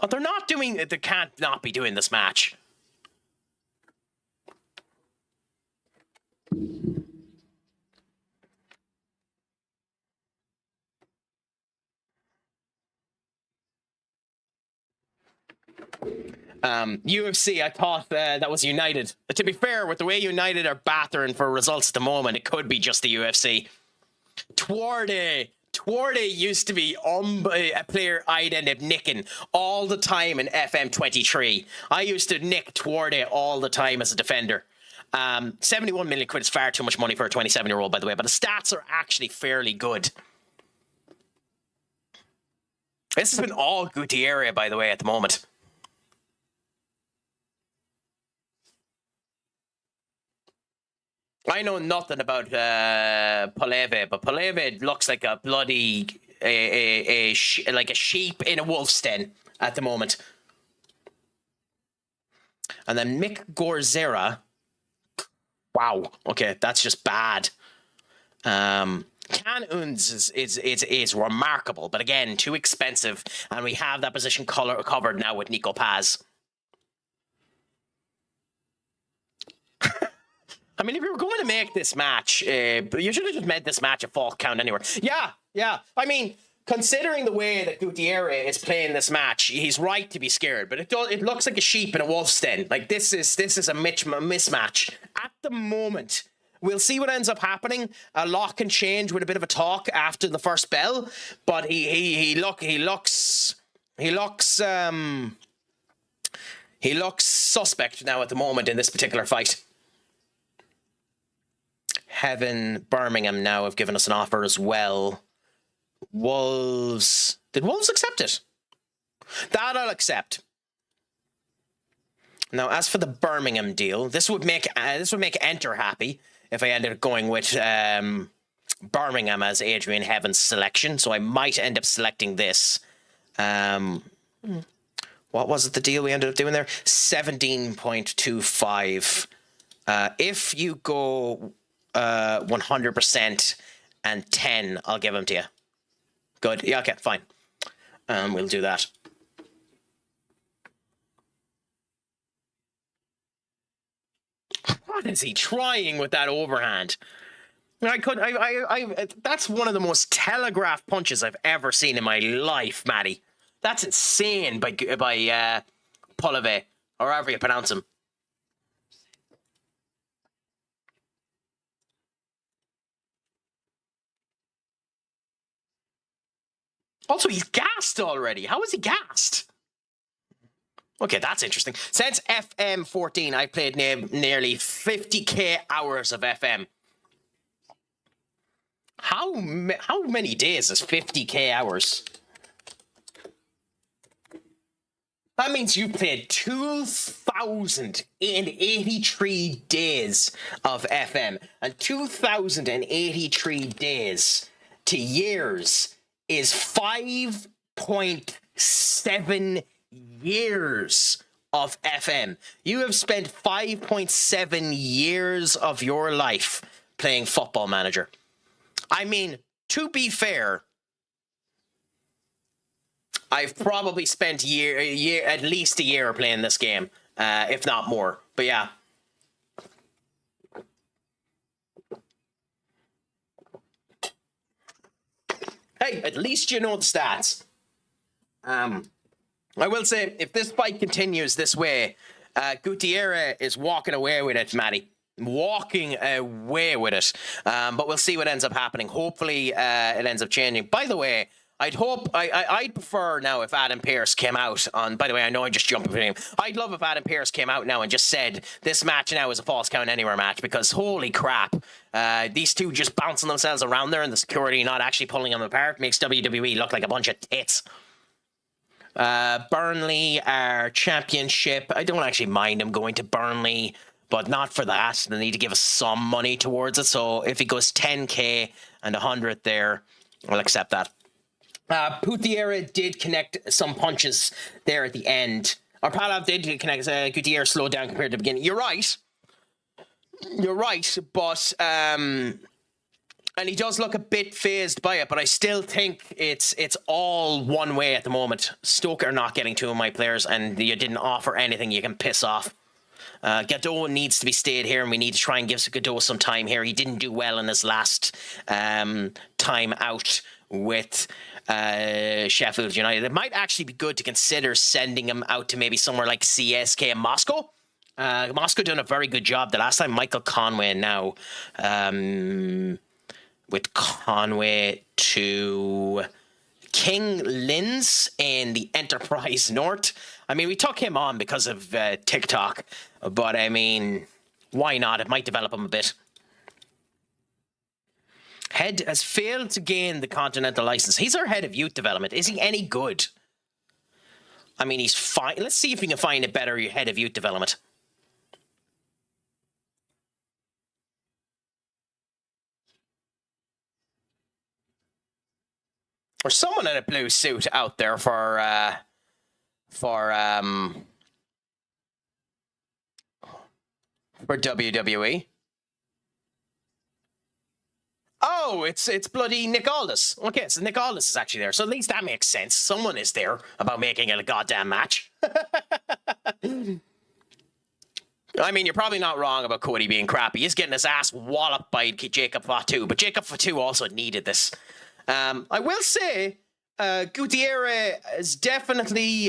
Oh, they can't not be doing this match. UFC, I thought that was United. To be fair, with the way United are battering for results at the moment, it could be just the UFC. Tuorde used to be a player I'd end up nicking all the time in FM23. I used to nick Tuorde all the time as a defender. 71 million quid is far too much money for a 27-year-old, by the way, but the stats are actually fairly good. This has been all Gutierrez, by the way, at the moment. I know nothing about Poleve, but Poleve looks like a bloody like a sheep in a wolf's den at the moment. And then Mick Gorzera. Wow. Okay, that's just bad. Can Unz is remarkable, but again, too expensive, and we have that position covered now with Nico Paz. I mean, if you were going to make this match, you should have just made this match a false count anywhere. Yeah. I mean, considering the way that Gutierrez is playing this match, he's right to be scared. But it looks like a sheep in a wolf's den. Like this is a mismatch at the moment. We'll see what ends up happening. A lot can change with a bit of a talk after the first bell. But he looks suspect now at the moment in this particular fight. Heaven Birmingham now have given us an offer as well. Wolves. Did Wolves accept it? That I'll accept. Now, as for the Birmingham deal, this would make Enter happy if I ended up going with Birmingham as Adrian Heaven's selection. So I might end up selecting this. What was it, the deal we ended up doing there? 17.25. If you go 100% and 10, I'll give them to you. Good. Yeah, okay, fine. We'll do that. What is he trying with that overhand? That's one of the most telegraphed punches I've ever seen in my life, Matty. That's insane by Poleve, or however you pronounce him. Also, he's gassed already. How is he gassed? Okay, that's interesting. Since FM14, I've played nearly 50k hours of FM. How many days is 50k hours? That means you played 2,083 days of FM. And 2,083 days to years is 5.7 years of FM. You have spent 5.7 years of your life playing Football Manager. I mean, to be fair, I've probably spent at least a year playing this game, if not more. But yeah. Hey, at least you know the stats. I will say, if this fight continues this way, Gutierrez is walking away with it, Matty. Walking away with it. But we'll see what ends up happening. Hopefully, it ends up changing. By the way, I'd prefer now if Adam Pearce came out on, by the way, I know I just jumped between him. I'd love if Adam Pearce came out now and just said, this match now is a false count anywhere match, because holy crap, these two just bouncing themselves around there and the security not actually pulling them apart makes WWE look like a bunch of tits. Burnley, our championship, I don't actually mind him going to Burnley, but not for that. They need to give us some money towards it, so if it goes 10k and 100 there, I'll accept that. Gutierrez did connect some punches there at the end. Or Palov did connect. Gutierrez slowed down compared to the beginning. You're right. You're right, but and he does look a bit phased by it. But I still think it's all one way at the moment. Stoke are not getting two of my players, and you didn't offer anything. You can piss off. Godot needs to be stayed here, and we need to try and give Godot some time here. He didn't do well in his last time out with Sheffield United. It might actually be good to consider sending him out to maybe somewhere like CSK in Moscow. Moscow done a very good job the last time. Michael Conway now with Conway to King Linz in the Enterprise North. I mean, we took him on because of TikTok, but I mean, why not? It might develop him a bit. Head has failed to gain the Continental license. He's our head of youth development. Is he any good? I mean, he's fine. Let's see if we can find a better head of youth development. Or someone in a blue suit out there for WWE. Oh, it's bloody Nick Aldis. Okay, so Nick Aldis is actually there. So at least that makes sense. Someone is there about making it a goddamn match. I mean, you're probably not wrong about Cody being crappy. He's getting his ass walloped by Jacob Fatu, but Jacob Fatu also needed this. I will say, Gutierrez has definitely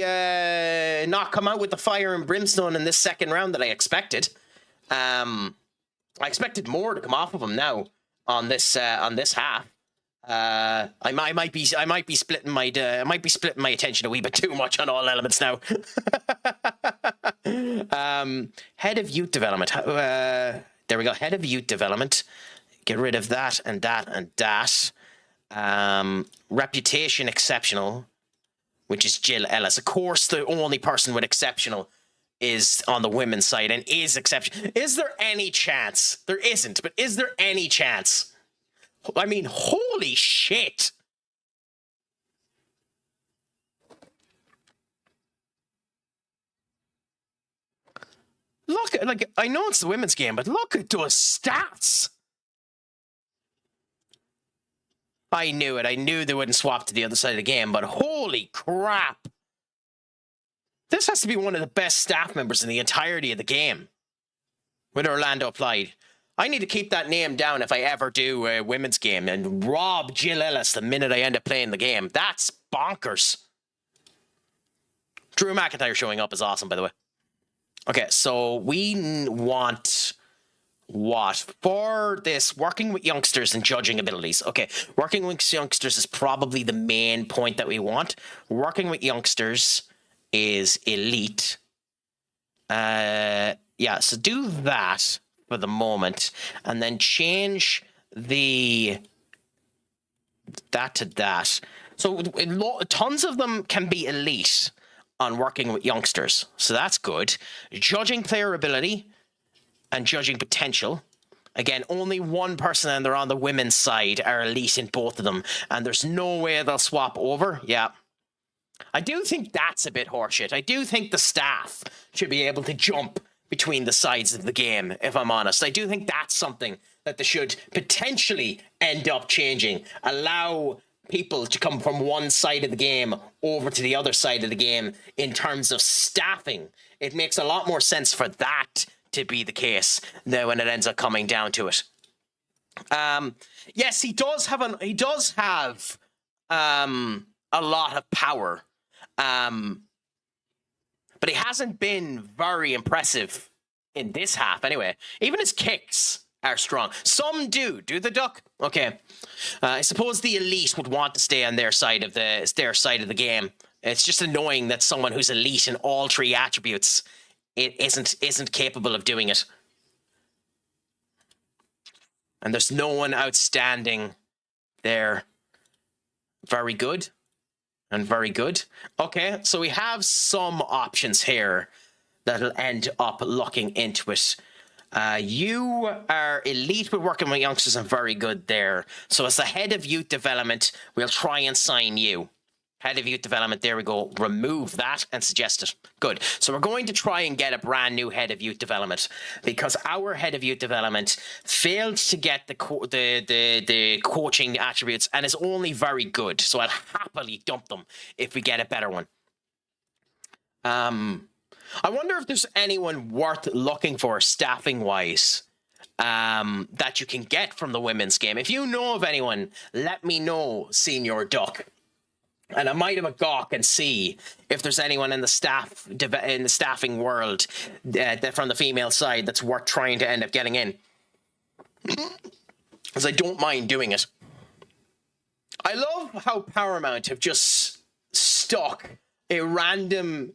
not come out with the fire and brimstone in this second round that I expected. I expected more to come off of him now on this half. I might be splitting my attention a wee bit too much on all elements now. Head of youth development. There we go. Head of youth development. Get rid of that and that and that. Reputation exceptional, which is Jill Ellis. Of course, the only person with exceptional is on the women's side and is exceptional. Is there any chance? There isn't, but is there any chance? I mean, holy shit. Look, like, I know it's the women's game, but look at those stats. I knew it. I knew they wouldn't swap to the other side of the game, but holy crap. This has to be one of the best staff members in the entirety of the game. With Orlando applied. I need to keep that name down if I ever do a women's game and rob Jill Ellis the minute I end up playing the game. That's bonkers. Drew McIntyre showing up is awesome, by the way. Okay, so we want what? For this, working with youngsters and judging abilities. Okay, working with youngsters is probably the main point that we want. Working with youngsters is elite. Yeah, so do that for the moment, and then change that to that. So tons of them can be elite on working with youngsters, so that's good. Judging player ability and judging potential. Again, only one person, and they're on the women's side, are elite in both of them, and there's no way they'll swap over. Yeah. I do think that's a bit horseshit. I do think the staff should be able to jump between the sides of the game, if I'm honest. I do think that's something that they should potentially end up changing. Allow people to come from one side of the game over to the other side of the game in terms of staffing. It makes a lot more sense for that to be the case than when it ends up coming down to it. Yes, he does have a lot of power, but he hasn't been very impressive in this half anyway. Even his kicks are strong. Some do the duck. Okay, I suppose the elite would want to stay on their side of the game. It's just annoying that someone who's elite in all three attributes isn't capable of doing it. And there's no one outstanding there. Very good. And very good. Okay, so we have some options here that'll end up looking into it. You are elite with working with youngsters and very good there. So as the head of youth development, we'll try and sign you. Head of youth development, there we go. Remove that and suggest it. Good. So we're going to try and get a brand new head of youth development because our head of youth development failed to get the coaching attributes and is only very good. So I'll happily dump them if we get a better one. I wonder if there's anyone worth looking for staffing wise that you can get from the women's game. If you know of anyone, let me know, Senior Duck. And I might have a gawk and see if there's anyone in the staffing world that from the female side that's worth trying to end up getting in. Because I don't mind doing it. I love how Paramount have just stuck a random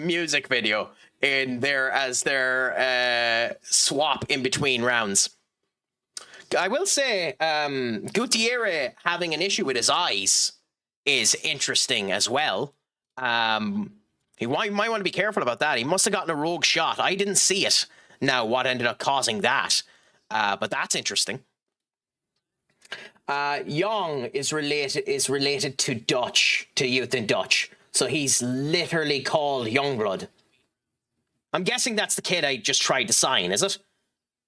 music video in there as their swap in between rounds. I will say, Gutierrez having an issue with his eyes is interesting as well. He might want to be careful about that. He must have gotten a rogue shot. I didn't see it. Now, what ended up causing that? But that's interesting. Young is related to Dutch, to youth in Dutch. So he's literally called Youngblood. I'm guessing that's the kid I just tried to sign, is it?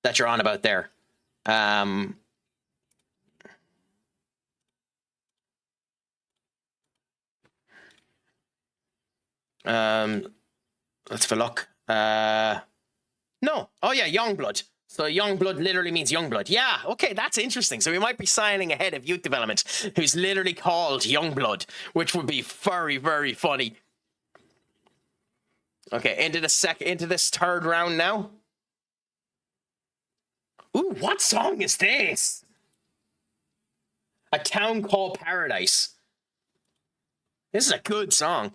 That you're on about there. Let's have a look. No. Oh yeah, Youngblood. So Youngblood literally means Youngblood. Yeah, okay, that's interesting. So we might be signing a head of youth development who's literally called Youngblood, which would be very, very funny. Okay, into this third round now. Ooh, what song is this? A Town Called Paradise. This is a good song.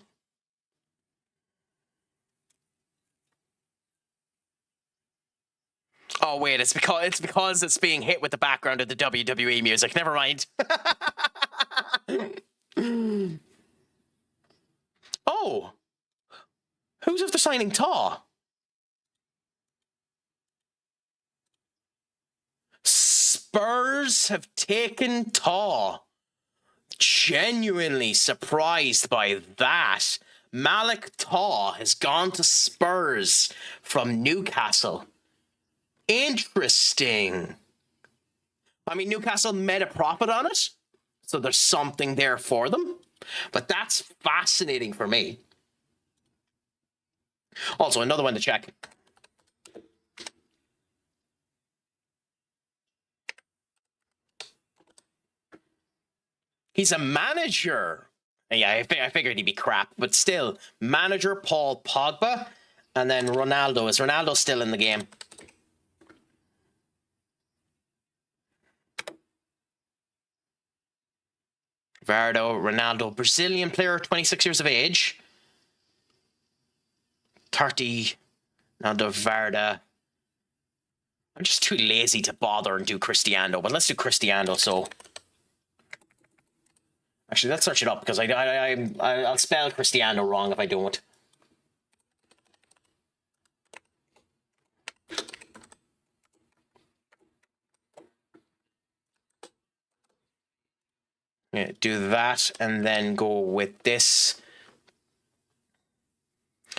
Oh wait, it's because it's being hit with the background of the WWE music. Never mind. Oh, who's after signing Taw? Spurs have taken Taw. Genuinely surprised by that. Malik Taw has gone to Spurs from Newcastle. Interesting. I mean, Newcastle made a profit on it, so there's something there for them. But that's fascinating for me. Also, another one to check. He's a manager. Yeah, I figured he'd be crap, but still. Manager Paul Pogba, and then Ronaldo. Is Ronaldo still in the game? Vardo, Ronaldo, Brazilian player, 26 years of age. 30, Ronaldo, Varda. I'm just too lazy to bother and do Cristiano, but let's do Cristiano, so... Actually, let's search it up, because I'll spell Cristiano wrong if I don't. Yeah, do that, and then go with this.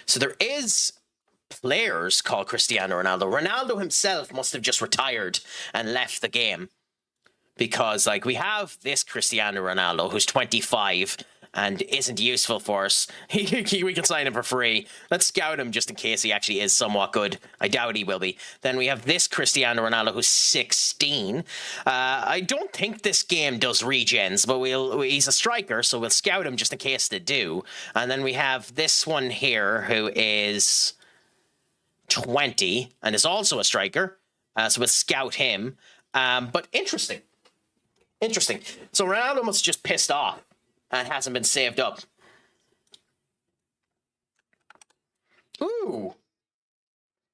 So there is players call Cristiano Ronaldo. Ronaldo himself must have just retired and left the game. Because, like, we have this Cristiano Ronaldo who's 25 and isn't useful for us. We can sign him for free. Let's scout him just in case he actually is somewhat good. I doubt he will be. Then we have this Cristiano Ronaldo who's 16. I don't think this game does regens, but he's a striker, so we'll scout him just in case they do. And then we have this one here who is 20 and is also a striker. So we'll scout him. But interesting. Interesting. So Ronaldo must have just pissed off and hasn't been saved up. Ooh.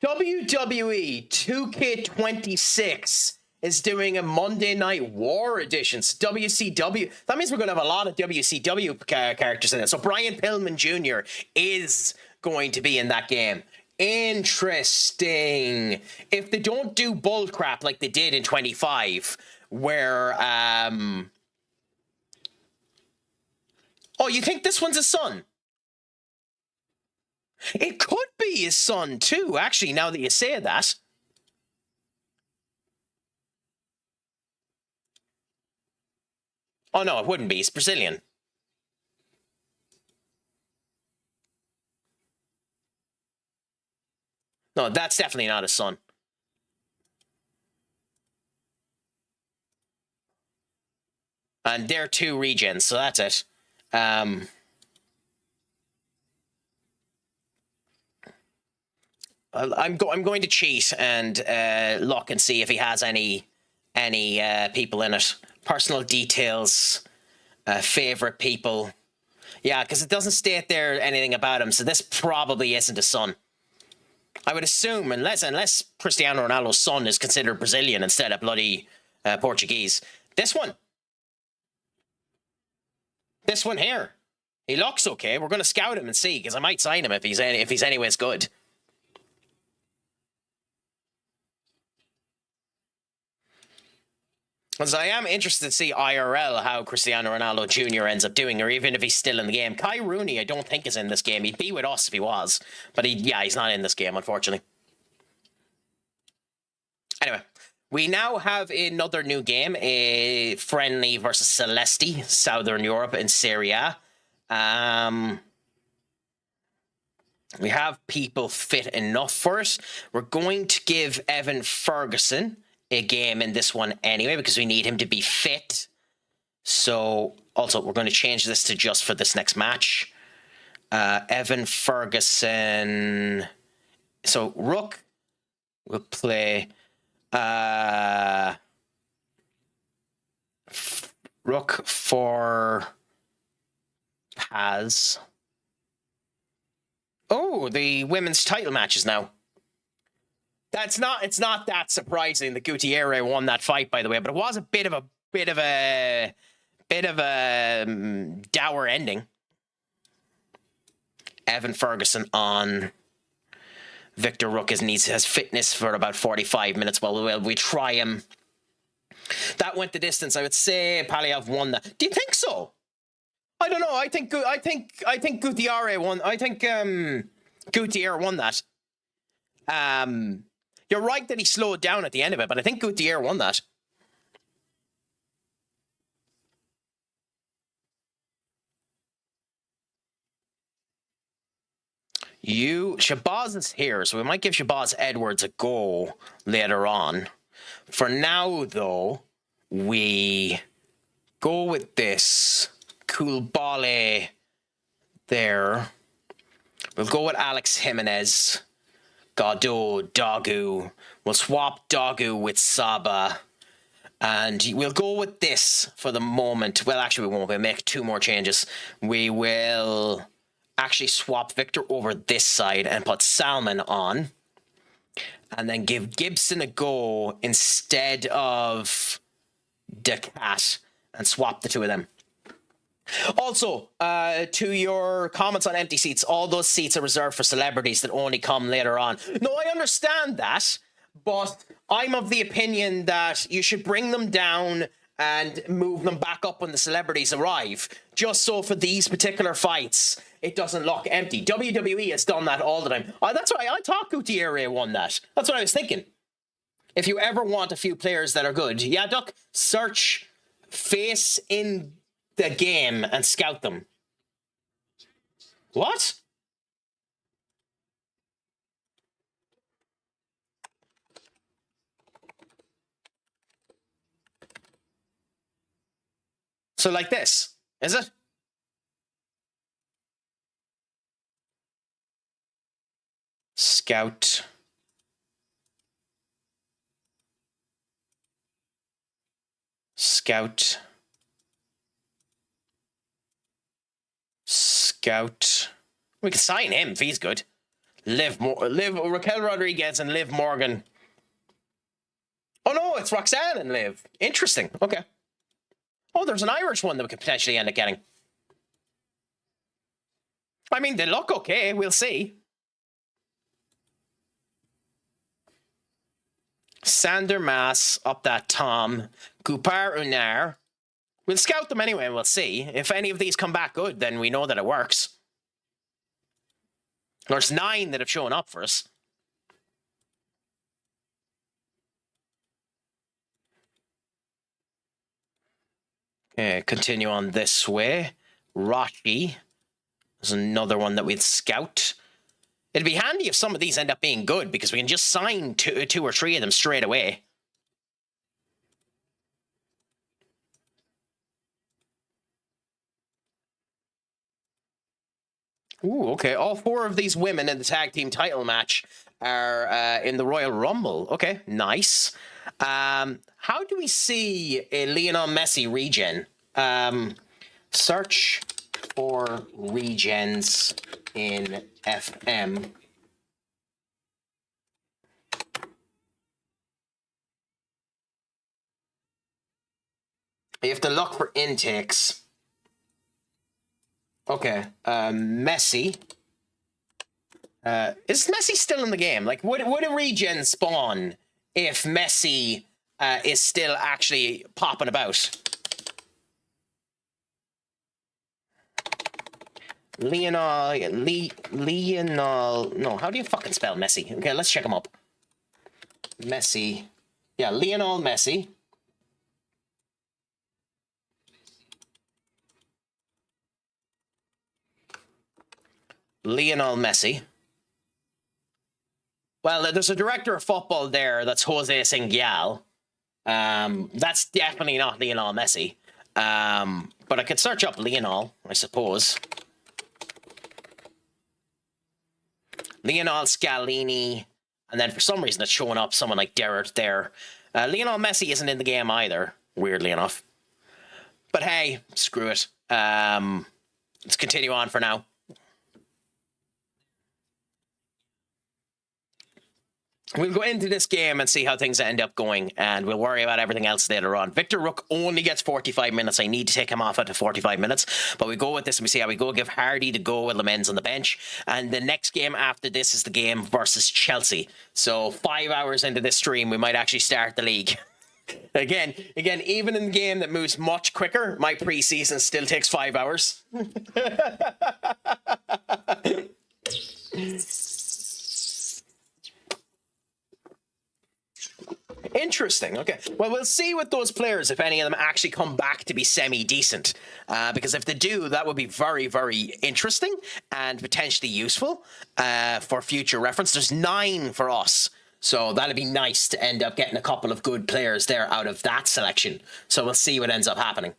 WWE 2K26 is doing a Monday Night War edition. So WCW. That means we're going to have a lot of WCW characters in it. So Brian Pillman Jr. is going to be in that game. Interesting. If they don't do bull crap like they did in 25, where oh, you think this one's his son? It could be his son too, actually, now that you say that. Oh no, it wouldn't be. He's Brazilian. No, that's definitely not his son. And they're 2 regens, so that's it. I'm going to cheat and look and see if he has any people in it. Personal details, favorite people. Yeah, because it doesn't state there anything about him, so this probably isn't a son. I would assume, unless Cristiano Ronaldo's son is considered Brazilian instead of bloody Portuguese. This one here. He looks okay. We're going to scout him and see, because I might sign him if he's anyways good. Because I am interested to see IRL how Cristiano Ronaldo Jr. ends up doing, or even if he's still in the game. Kai Rooney, I don't think, is in this game. He'd be with us if he was. But he's not in this game, unfortunately. Anyway, we now have another new game, a friendly versus Celesti, Southern Europe in Serie A. We have people fit enough for it. We're going to give Evan Ferguson a game in this one anyway, because we need him to be fit. So, also, we're going to change this to just for this next match. Evan Ferguson. So, Rook will play... Rook for Paz. Oh, the women's title matches now. It's not that surprising that Gutierrez won that fight, by the way, but it was a bit of a dour ending. Evan Ferguson on Victor Rook has fitness for about 45 minutes. Well, we try him. That went the distance. I would say Palyav won that. Do you think so? I don't know. I think Gutierrez won. I think Gutierrez won that. You're right that he slowed down at the end of it, but I think Gutierrez won that. Shabazz is here, so we might give Shabazz Edwards a go later on. For now, though, we go with this Koulibaly there. We'll go with Alex Jimenez. Godot, Dogu. We'll swap Dogu with Saba. And we'll go with this for the moment. Well, actually, we won't. We'll make 2 more changes. We will actually swap Victor over this side and put Salmon on. And then give Gibson a go instead of Decat and swap the 2 of them. Also, to your comments on empty seats, all those seats are reserved for celebrities that only come later on. No, I understand that, but I'm of the opinion that you should bring them down and move them back up when the celebrities arrive. Just so for these particular fights, it doesn't look empty. WWE has done that all the time. That's why I thought Gutierrez won that. That's what I was thinking. If you ever want a few players that are good, yeah, Duck, search face in the game and scout them. What? So like this, is it? Scout. Scout. Scout. We can sign him if he's good. Liv Raquel Rodriguez and Liv Morgan. Oh no, it's Roxanne and Liv. Interesting. Okay. Oh, there's an Irish one that we could potentially end up getting. I mean, they look okay. We'll see. Sander Mass, up that Tom. Gupar Unar. We'll scout them anyway and we'll see. If any of these come back good, then we know that it works. There's 9 that have shown up for us. Continue on this way. Rocky. There's another one that we'd scout. It'd be handy if some of these end up being good because we can just sign two or three of them straight away. Ooh, okay. All 4 of these women in the tag team title match are in the Royal Rumble. Okay, nice. How do we see a Lionel Messi regen? Search for regens in FM. You have to look for intakes. Okay, Messi. Is Messi still in the game? Like, would a regen spawn if Messi is still actually popping about? Lionel, no, how do you fucking spell Messi? Okay, let's check him up. Messi. Yeah, Lionel Messi. Lionel Messi. Well, there's a director of football there that's Jose Singial. That's definitely not Lionel Messi. But I could search up Lionel, I suppose. Lionel Scalini. And then for some reason it's showing up someone like Derrett there. Lionel Messi isn't in the game either, weirdly enough. But hey, screw it. Let's continue on for now. We'll go into this game and see how things end up going, and we'll worry about everything else later on. Victor Rook only gets 45 minutes. I need to take him off at 45 minutes, but we go with this and we see how we go. Give Hardy the go with Lamens on the bench, and the next game after this is the game versus Chelsea. So 5 hours into this stream, we might actually start the league. Again, even in the game that moves much quicker, my preseason still takes 5 hours. Interesting. Okay. Well, we'll see with those players if any of them actually come back to be semi-decent. Because if they do, that would be very, very interesting and potentially useful for future reference. There's 9 for us. So that'd be nice to end up getting a couple of good players there out of that selection. So we'll see what ends up happening.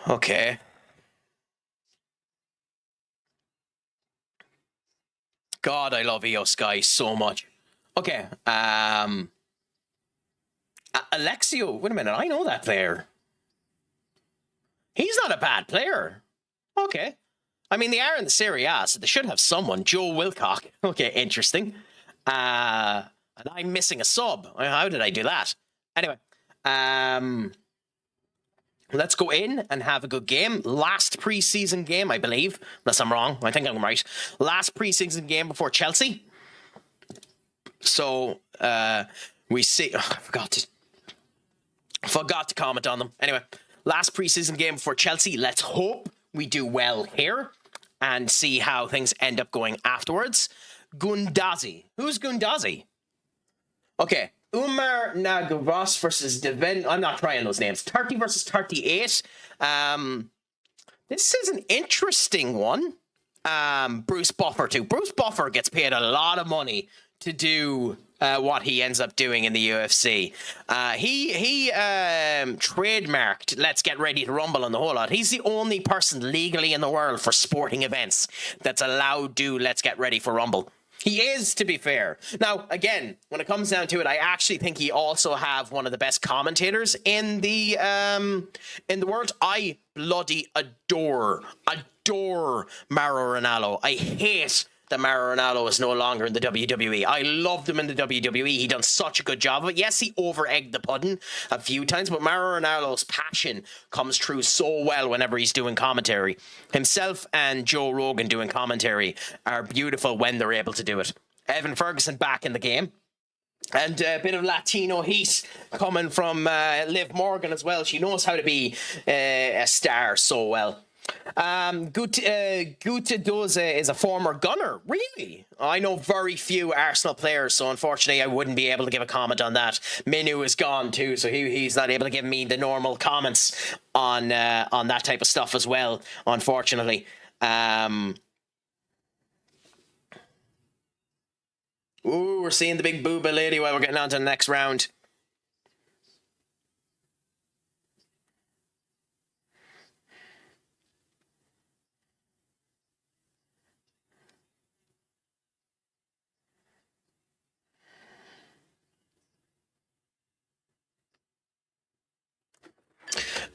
Okay. God, I love EO Sky so much. Okay. Alexio. Wait a minute. I know that player. He's not a bad player. Okay. I mean, they are in the Serie A, so they should have someone. Joe Wilcock. Okay, interesting. And I'm missing a sub. How did I do that? Anyway. Let's go in and have a good game. Last preseason game, I believe. Unless I'm wrong. I think I'm right. Last preseason game before Chelsea. So we see. Oh, I forgot to comment on them. Anyway, last preseason game for Chelsea. Let's hope we do well here and see how things end up going afterwards. Gundazi. Who's Gundazi? Okay. Umar Nagavas versus Devin. I'm not trying those names. 30 versus 38. This is an interesting one. Bruce Buffer too. Bruce Buffer gets paid a lot of money to do what he ends up doing in the UFC. He trademarked Let's Get Ready to Rumble on the whole lot. He's the only person legally in the world for sporting events that's allowed to do Let's Get Ready for Rumble. He is, to be fair. Now, again, when it comes down to it, I actually think he also have one of the best commentators in the world. I bloody adore Mauro Ranallo. I hate that Mauro Ranallo is no longer in the WWE. I loved him in the WWE. He done such a good job of it. Yes, he over-egged the pudding a few times, but Mauro Ranallo's passion comes through so well whenever he's doing commentary. Himself and Joe Rogan doing commentary are beautiful when they're able to do it. Evan Ferguson back in the game. And a bit of Latino heat coming from Liv Morgan as well. She knows how to be a star so well. Gute Doze is a former gunner. Really? I know very few Arsenal players, so unfortunately I wouldn't be able to give a comment on that. Minu is gone too, so he's not able to give me the normal comments on that type of stuff as well, unfortunately. Ooh, we're seeing the big booba lady while we're getting on to the next round.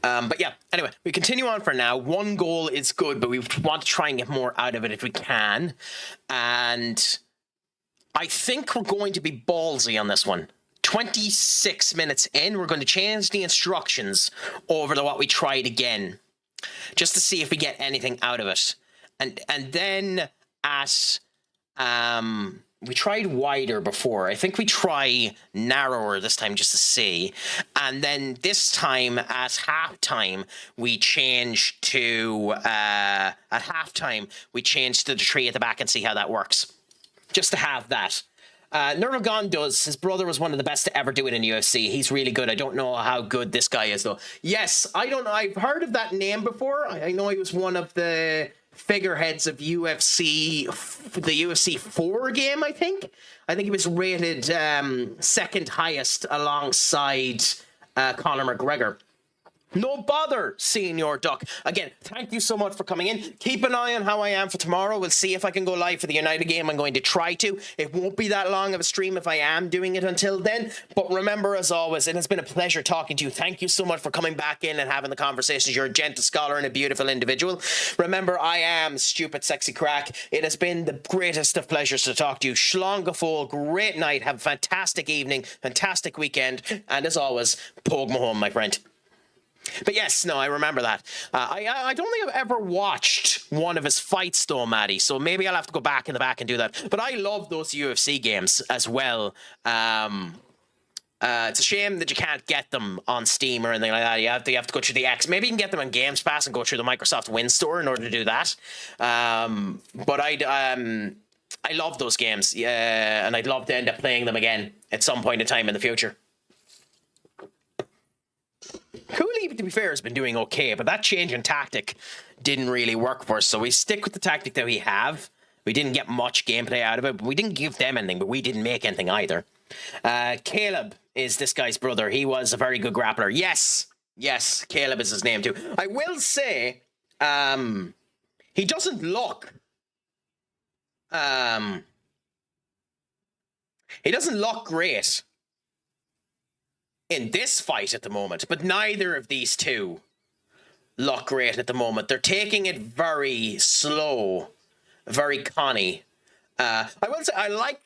But yeah, anyway, we continue on for now. One goal is good, but we want to try and get more out of it if we can. And I think we're going to be ballsy on this one. 26 minutes in, we're going to change the instructions over to what we tried again, just to see if we get anything out of it. And then at we tried wider before. I think we try narrower this time just to see. And then this time at halftime, we change to the tree at the back and see how that works. Just to have that. Nurmagomedov does. His brother was one of the best to ever do it in UFC. He's really good. I don't know how good this guy is though. Yes, I don't know. I've heard of that name before. I know he was one of the figureheads of UFC, the UFC 4 game, I think. I think he was rated second highest alongside Conor McGregor. No bother, Senior Duck. Again, thank you so much for coming in. Keep an eye on how I am for tomorrow. We'll see if I can go live for the United game. I'm going to try to. It won't be that long of a stream if I am doing it until then. But remember, as always, it has been a pleasure talking to you. Thank you so much for coming back in and having the conversations. You're a gentle scholar and a beautiful individual. Remember, I am Stupid Sexy Craic. It has been the greatest of pleasures to talk to you. Shlongafol, great night. Have a fantastic evening, fantastic weekend. And as always, Pogue me home, my friend. But yes, no, I remember that. I don't think I've ever watched one of his fights though, Maddie, so maybe I'll have to go back in the back and do that. But I love those UFC games as well. It's a shame that you can't get them on Steam or anything like that. You have to go through the X. Maybe you can get them on Games Pass and go through the Microsoft Win Store in order to do that. But I love those games, and I'd love to end up playing them again at some point in time in the future. Cooley, to be fair, has been doing okay, but that change in tactic didn't really work for us, so we stick with the tactic that we have. We didn't get much gameplay out of it, but we didn't give them anything, but we didn't make anything either. Caleb is this guy's brother. He was a very good grappler. Yes, Caleb is his name too. I will say, he doesn't look... he doesn't look great in this fight at the moment, but neither of these two look great at the moment. They're taking it very slow, very conny. I will say I like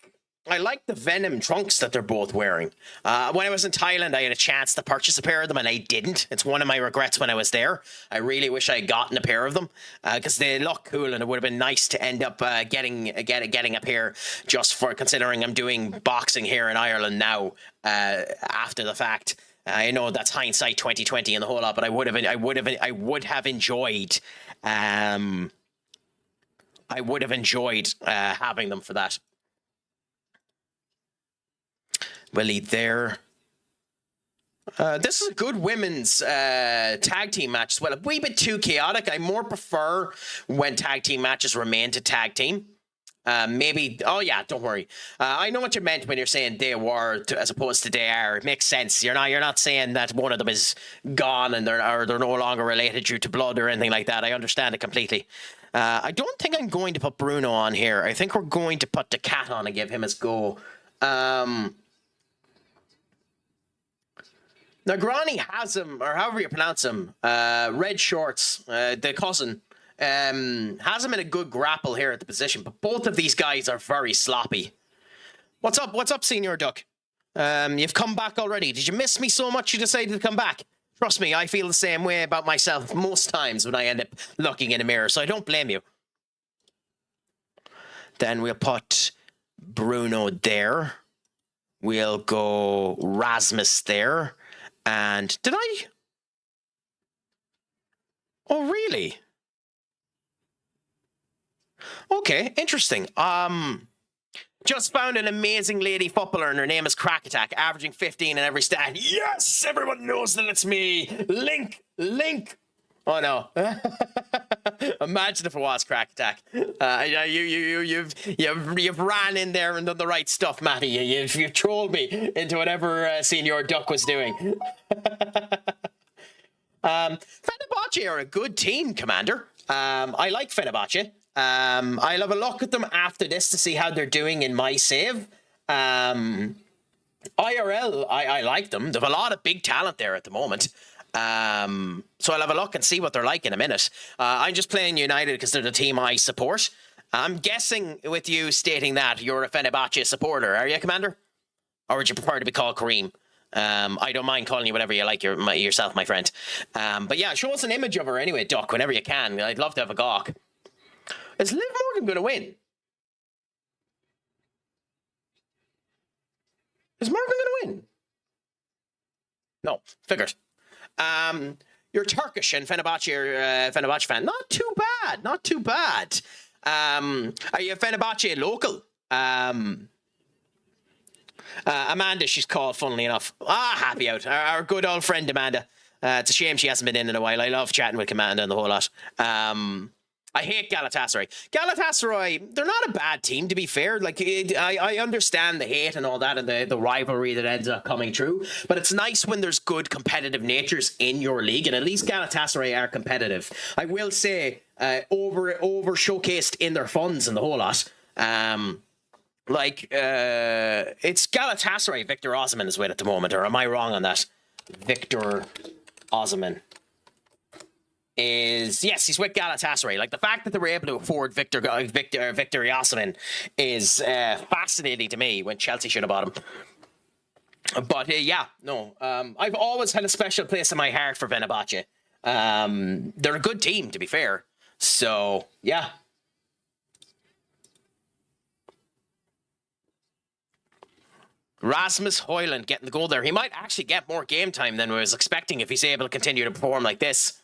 I like the Venom trunks that they're both wearing. When I was in Thailand, I had a chance to purchase a pair of them, and I didn't. It's one of my regrets when I was there. I really wish I had gotten a pair of them because they look cool, and it would have been nice to end up getting a pair just for considering I'm doing boxing here in Ireland now after the fact. I know that's hindsight 2020 and the whole lot, but I would have enjoyed having them for that. Willie there. This is a good women's tag team match as well. A wee bit too chaotic. I more prefer when tag team matches remain to tag team. Maybe. Oh yeah, don't worry. I know what you meant when you're saying they were as opposed to they are. It makes sense. You're not saying that one of them is gone and they're no longer related due to blood or anything like that. I understand it completely. I don't think I'm going to put Bruno on here. I think we're going to put the cat on and give him his go. Nagrani has him, or however you pronounce him, red shorts, the cousin, has him in a good grapple here at the position, but both of these guys are very sloppy. What's up, Senior Duck? You've come back already. Did you miss me so much you decided to come back? Trust me, I feel the same way about myself most times when I end up looking in a mirror, so I don't blame you. Then we'll put Bruno there. We'll go Rasmus there. And did I? Oh, really? Okay, interesting. Just found an amazing lady footballer, and her name is CraicAttack, averaging 15 in every stat. Yes, everyone knows that it's me. Link. Oh no! Imagine if it was CraicAttack. You've ran in there and done the right stuff, Matty. You've trolled me into whatever Senior Duck was doing. Fenerbahce are a good team, Commander. I like Fenerbahce. I'll have a look at them after this to see how they're doing in my save. IRL, I like them. They have a lot of big talent there at the moment. So I'll have a look and see what they're like in a minute. I'm just playing United because they're the team I support. I'm guessing with you stating that you're a Fenerbahce supporter, are you, Commander? Or would you prefer to be called Kareem? I don't mind calling you whatever you like yourself, my friend. But yeah, show us an image of her anyway, Duck, whenever you can. I'd love to have a gawk. Is Liv Morgan going to win? Is Morgan going to win? No, figured. You're Turkish and Fenerbahce fan. Not too bad. Are you a Fenerbahce local? Amanda, she's called, funnily enough. Happy out. Our good old friend Amanda. It's a shame she hasn't been in a while. I love chatting with Amanda and the whole lot. I hate Galatasaray. Galatasaray, they're not a bad team, to be fair. Like, I understand the hate and all that and the rivalry that ends up coming true, but it's nice when there's good competitive natures in your league, and at least Galatasaray are competitive. I will say, over showcased in their funds and the whole lot. It's Galatasaray, Victor Osimhen is with at the moment, or am I wrong on that? Victor Osimhen. Yes, he's with Galatasaray. Like, the fact that they were able to afford Victor Osimhen is fascinating to me when Chelsea should have bought him. But I've always had a special place in my heart for Fenerbahce. They're a good team, to be fair. So yeah. Rasmus Højlund getting the goal there. He might actually get more game time than I was expecting if he's able to continue to perform like this.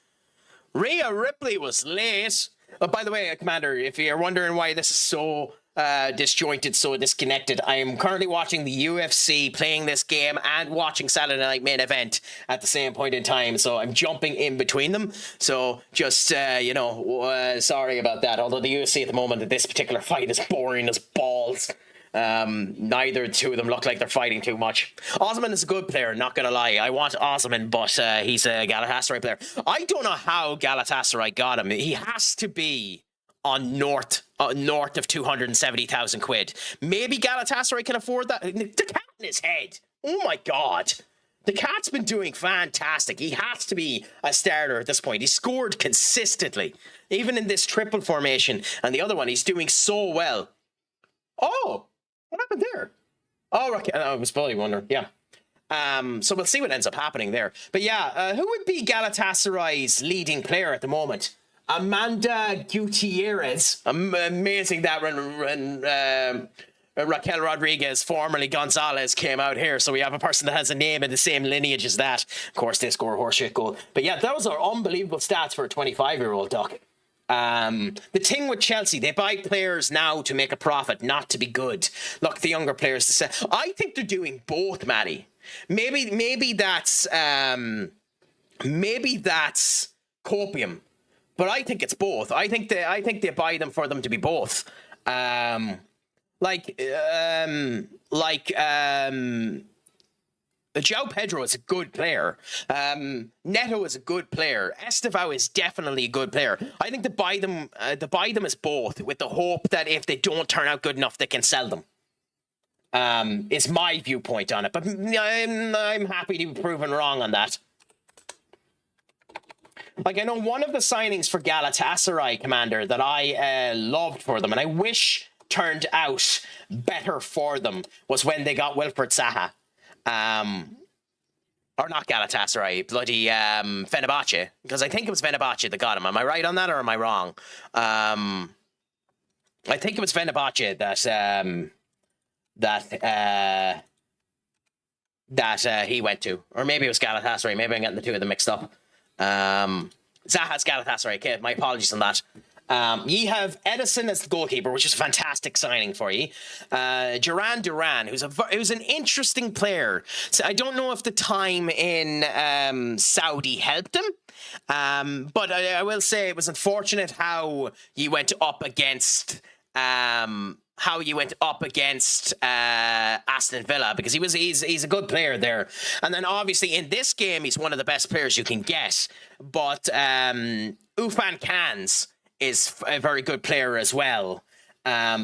Rhea Ripley was late. Oh, by the way, Commander, if you're wondering why this is so disjointed, so disconnected, I am currently watching the UFC, playing this game, and watching Saturday Night Main Event at the same point in time. So I'm jumping in between them. So just, sorry about that. Although the UFC at the moment at this particular fight is boring as balls. Neither two of them look like they're fighting too much. Osimhen is a good player, not gonna lie. I want Osimhen, but he's a Galatasaray player. I don't know how Galatasaray got him. He has to be on north of 270,000 quid. Maybe Galatasaray can afford that. The cat in his head. Oh my god. The cat's been doing fantastic. He has to be a starter at this point. He scored consistently, even in this triple formation. And the other one, he's doing so well. Oh! What happened there? Oh, okay. I was probably wondering. Yeah. So we'll see what ends up happening there. But yeah, who would be Galatasaray's leading player at the moment? Amanda Gutierrez. Amazing that when Raquel Rodriguez, formerly Gonzalez, came out here. So we have a person that has a name in the same lineage as that. Of course, they score a horseshit goal. But yeah, those are unbelievable stats for a 25-year-old, Doc. The thing with Chelsea, they buy players now to make a profit, not to be good. Look, the younger players to say, I think they're doing both, Matty. Maybe that's copium, but I think it's both. I think they buy them for them to be both. João Pedro is a good player. Neto is a good player. Estevao is definitely a good player. I think to buy them as both, with the hope that if they don't turn out good enough, they can sell them. Is my viewpoint on it. But I'm happy to be proven wrong on that. Like, I know one of the signings for Galatasaray, Commander, that I loved for them, and I wish turned out better for them, was when they got Wilfried Zaha. Or not Galatasaray, bloody Fenerbahce, because I think it was Fenerbahce that got him. Am I right on that, or am I wrong? I think it was Fenerbahce that he went to, or maybe it was Galatasaray. Maybe I'm getting the two of them mixed up. Zaha's Galatasaray. Okay, my apologies on that. Ye have Edison as the goalkeeper, which is a fantastic signing for you. Duran, who's an interesting player. So I don't know if the time in Saudi helped him, but I will say it was unfortunate how you went up against Aston Villa, because he's a good player there. And then obviously in this game he's one of the best players you can get. But Ufan Kans is a very good player as well. I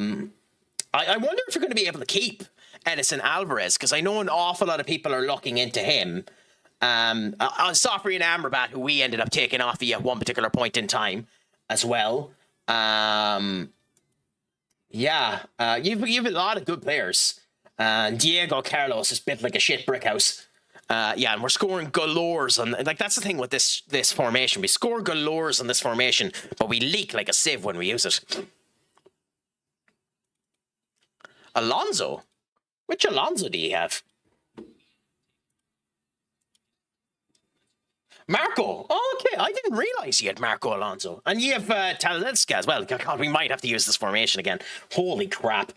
wonder if you're going to be able to keep Edison Alvarez, because I know an awful lot of people are looking into him. Sofri and Amrabat, who we ended up taking off at one particular point in time as well. You've a lot of good players. Diego Carlos is built like a shit brick house. And we're scoring galores on, like, that's the thing with this formation. We score galores on this formation, but we leak like a sieve when we use it. Alonso? Which Alonso do you have? Marco. Oh, okay. I didn't realize you had Marco Alonso. And you have Talenska as well. God, we might have to use this formation again. Holy crap.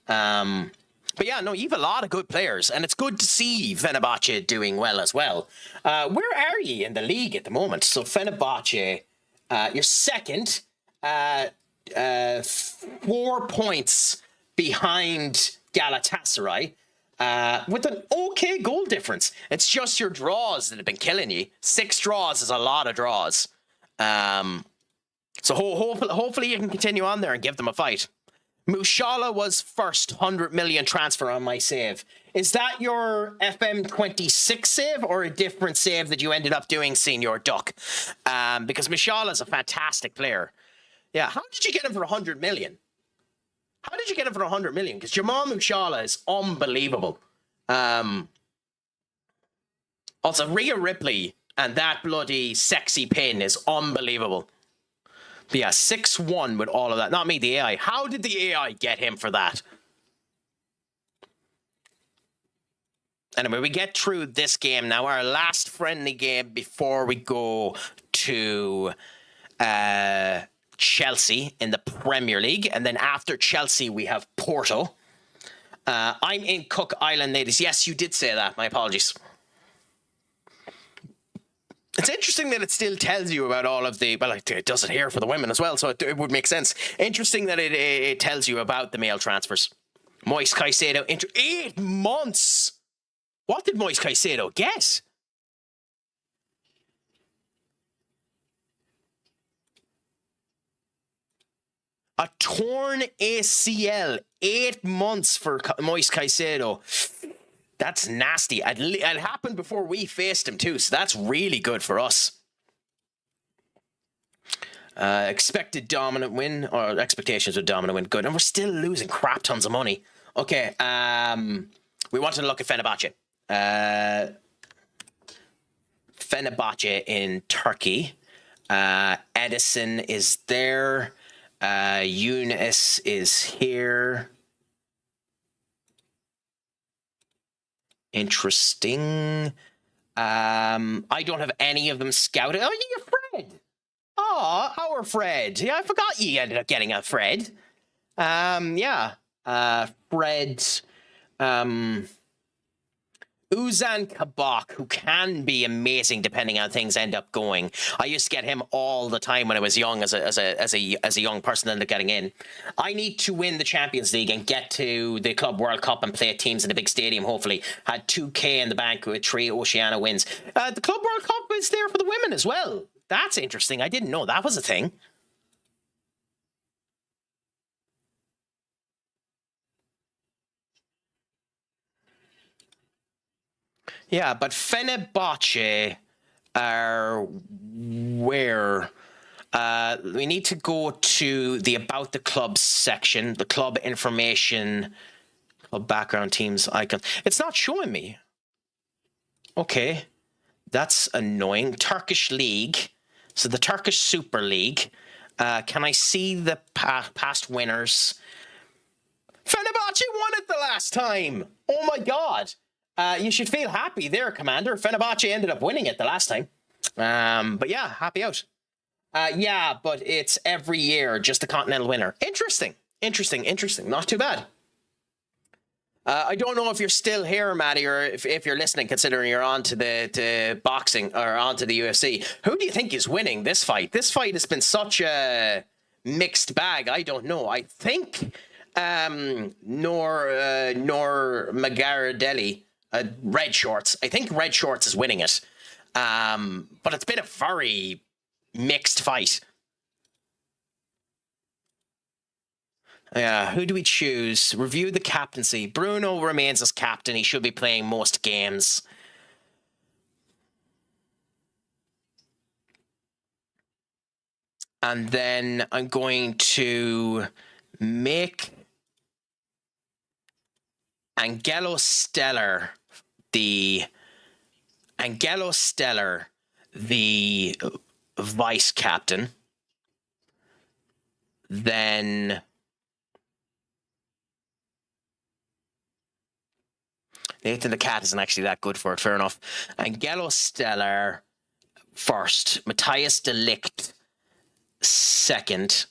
But yeah, no, you have a lot of good players, and it's good to see Fenerbahce doing well as well. Where are you in the league at the moment? So Fenerbahce, you're second, 4 points behind Galatasaray, with an okay goal difference. It's just your draws that have been killing you. 6 draws is a lot of draws. So hopefully you can continue on there and give them a fight. Mushala was first 100 million transfer on my save. Is that your FM26 save or a different save that you ended up doing, Senior Duck? Because Mushala is a fantastic player. Yeah, how did you get him for 100 million? How did you get him for 100 million? Because Jamal Mushala is unbelievable. Also, Rhea Ripley and that bloody sexy pin is unbelievable. But yeah, 6-1 with all of that. Not me, the AI. How did the AI get him for that? Anyway, we get through this game now. Our last friendly game before we go to Chelsea in the Premier League. And then after Chelsea, we have Porto. I'm in Cook Island, ladies. Yes, you did say that. My apologies. It's interesting that it still tells you about all of the... Well, it does it here for the women as well, so it would make sense. Interesting that it tells you about the male transfers. Moise Caicedo, 8 months! What did Moise Caicedo get? A torn ACL. 8 months for Moise Caicedo. That's nasty. It happened before we faced him too, so that's really good for us. Expected dominant win, or expectations of dominant win, good. And we're still losing crap tons of money. Okay. We wanted to look at Fenerbahce. Fenerbahce in Turkey. Edison is there. Eunice is here. Interesting. I don't have any of them scouted. Oh, you're Fred. Oh, our Fred. Yeah, I forgot you ended up getting a Fred. Yeah. Fred. Uzan Kabak, who can be amazing depending on how things end up going. I used to get him all the time when I was young, as a young person, ended up getting in. I need to win the Champions League and get to the Club World Cup and play teams in a big stadium. Hopefully, had 2K in the bank with 3 Oceania wins. The Club World Cup is there for the women as well. That's interesting. I didn't know that was a thing. Yeah, but Fenerbahce are where? We need to go to the About the Club section, the club information, club background, teams, icon. It's not showing me. Okay, that's annoying. Turkish League. So the Turkish Super League. Can I see the past winners? Fenerbahce won it the last time. Oh my God. You should feel happy there, Commander. Fenerbahce ended up winning it the last time. But yeah, happy out. Yeah, but it's every year, just the continental winner. Interesting. Not too bad. I don't know if you're still here, Matty, or if you're listening, considering you're on to the boxing or on to the UFC. Who do you think is winning this fight? This fight has been such a mixed bag. I don't know. I think Nor Magaradelli, Red Shorts. I think Red Shorts is winning it. But it's been a very mixed fight. Yeah, who do we choose? Review the captaincy. Bruno remains as captain. He should be playing most games. And then I'm going to make Angelo Stellar the vice captain. Then Nathan the Cat isn't actually that good for it, fair enough. Angelo Stellar first. Matthias de Ligt second.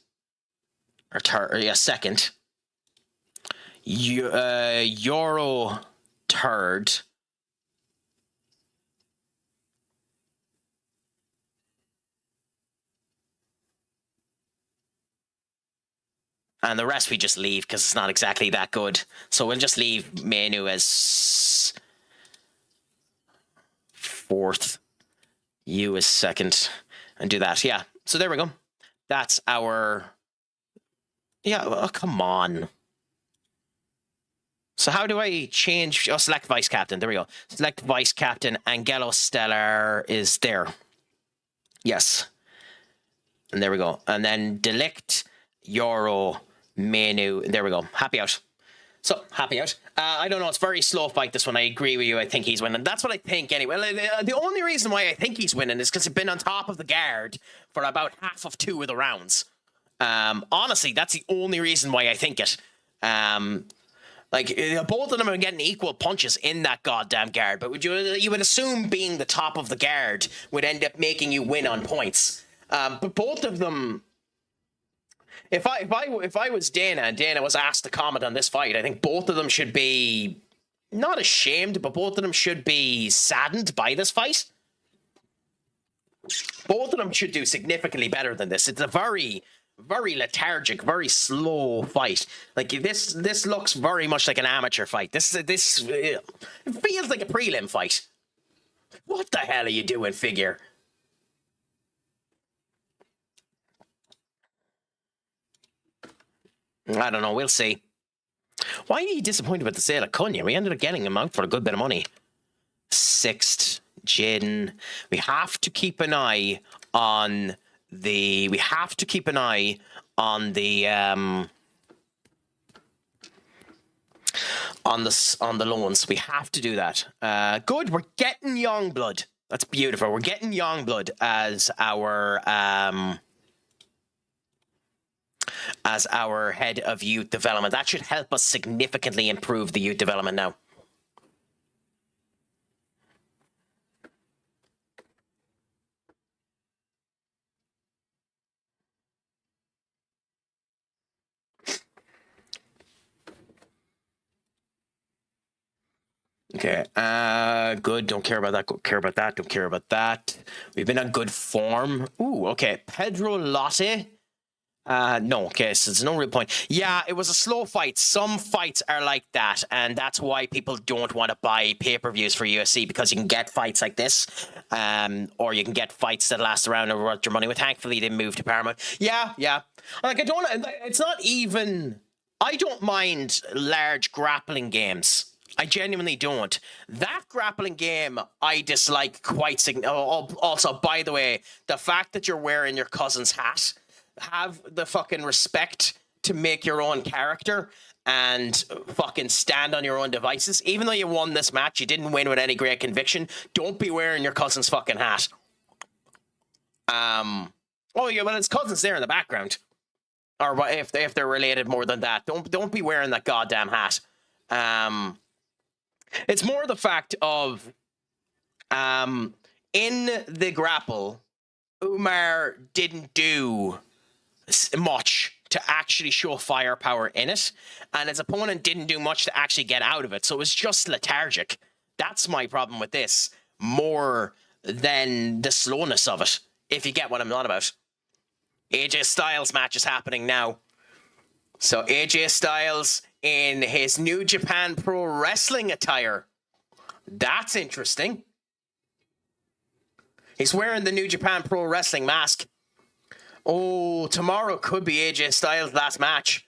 Or third, yeah, second. Euro third. And the rest we just leave because it's not exactly that good. So we'll just leave Menu as fourth, you as second, and do that. Yeah, so there we go. That's our... Yeah, oh, come on. So how do I change... Oh, select vice captain. There we go. Select vice captain. Angelo Stellar is there. Yes. And there we go. And then Delict, Euro, Menu. There we go. Happy out. So, happy out. I don't know. It's very slow fight, this one. I agree with you. I think he's winning. That's what I think anyway. The only reason why I think he's winning is because he's been on top of the guard for about half of 2 of the rounds. Honestly, that's the only reason why I think it. Both of them are getting equal punches in that goddamn guard, but you would assume being the top of the guard would end up making you win on points. But both of them... If I was Dana and Dana was asked to comment on this fight, I think both of them should be not ashamed, but both of them should be saddened by this fight. Both of them should do significantly better than this. It's a very, very lethargic, very slow fight. Like this looks very much like an amateur fight. It feels like a prelim fight. What the hell are you doing, Figure? I don't know. We'll see. Why are you disappointed with the sale of Cunha? We ended up getting him out for a good bit of money. 6th, Jaden. We have to keep an eye on the... on the loans. We have to do that. Good. We're getting Youngblood. That's beautiful. We're getting Youngblood as our head of youth development. That should help us significantly improve the youth development now. Okay, good. Don't care about that. Don't care about that. Don't care about that. We've been on good form. Ooh, okay. Pedro Lotte. No, okay, so there's no real point. Yeah, it was a slow fight. Some fights are like that, and that's why people don't want to buy pay-per-views for UFC, because you can get fights like this, or you can get fights that last around and worth your money. But thankfully, they moved to Paramount. Yeah. Like, it's not even... I don't mind large grappling games. I genuinely don't. That grappling game, I dislike quite significantly. Also, by the way, the fact that you're wearing your cousin's hat, have the fucking respect to make your own character and fucking stand on your own devices. Even though you won this match, you didn't win with any great conviction. Don't be wearing your cousin's fucking hat. Oh yeah, well, his cousin's there in the background. Or if they're related more than that, don't be wearing that goddamn hat. It's more the fact of, in the grapple, Umar didn't do much to actually show firepower in it, and his opponent didn't do much to actually get out of it, so it was just lethargic. That's my problem with this, more than the slowness of it, if you get what I'm on about. AJ Styles match is happening now. So AJ Styles in his New Japan Pro Wrestling attire. That's interesting. He's wearing the New Japan Pro Wrestling mask. Oh, tomorrow could be AJ Styles' last match.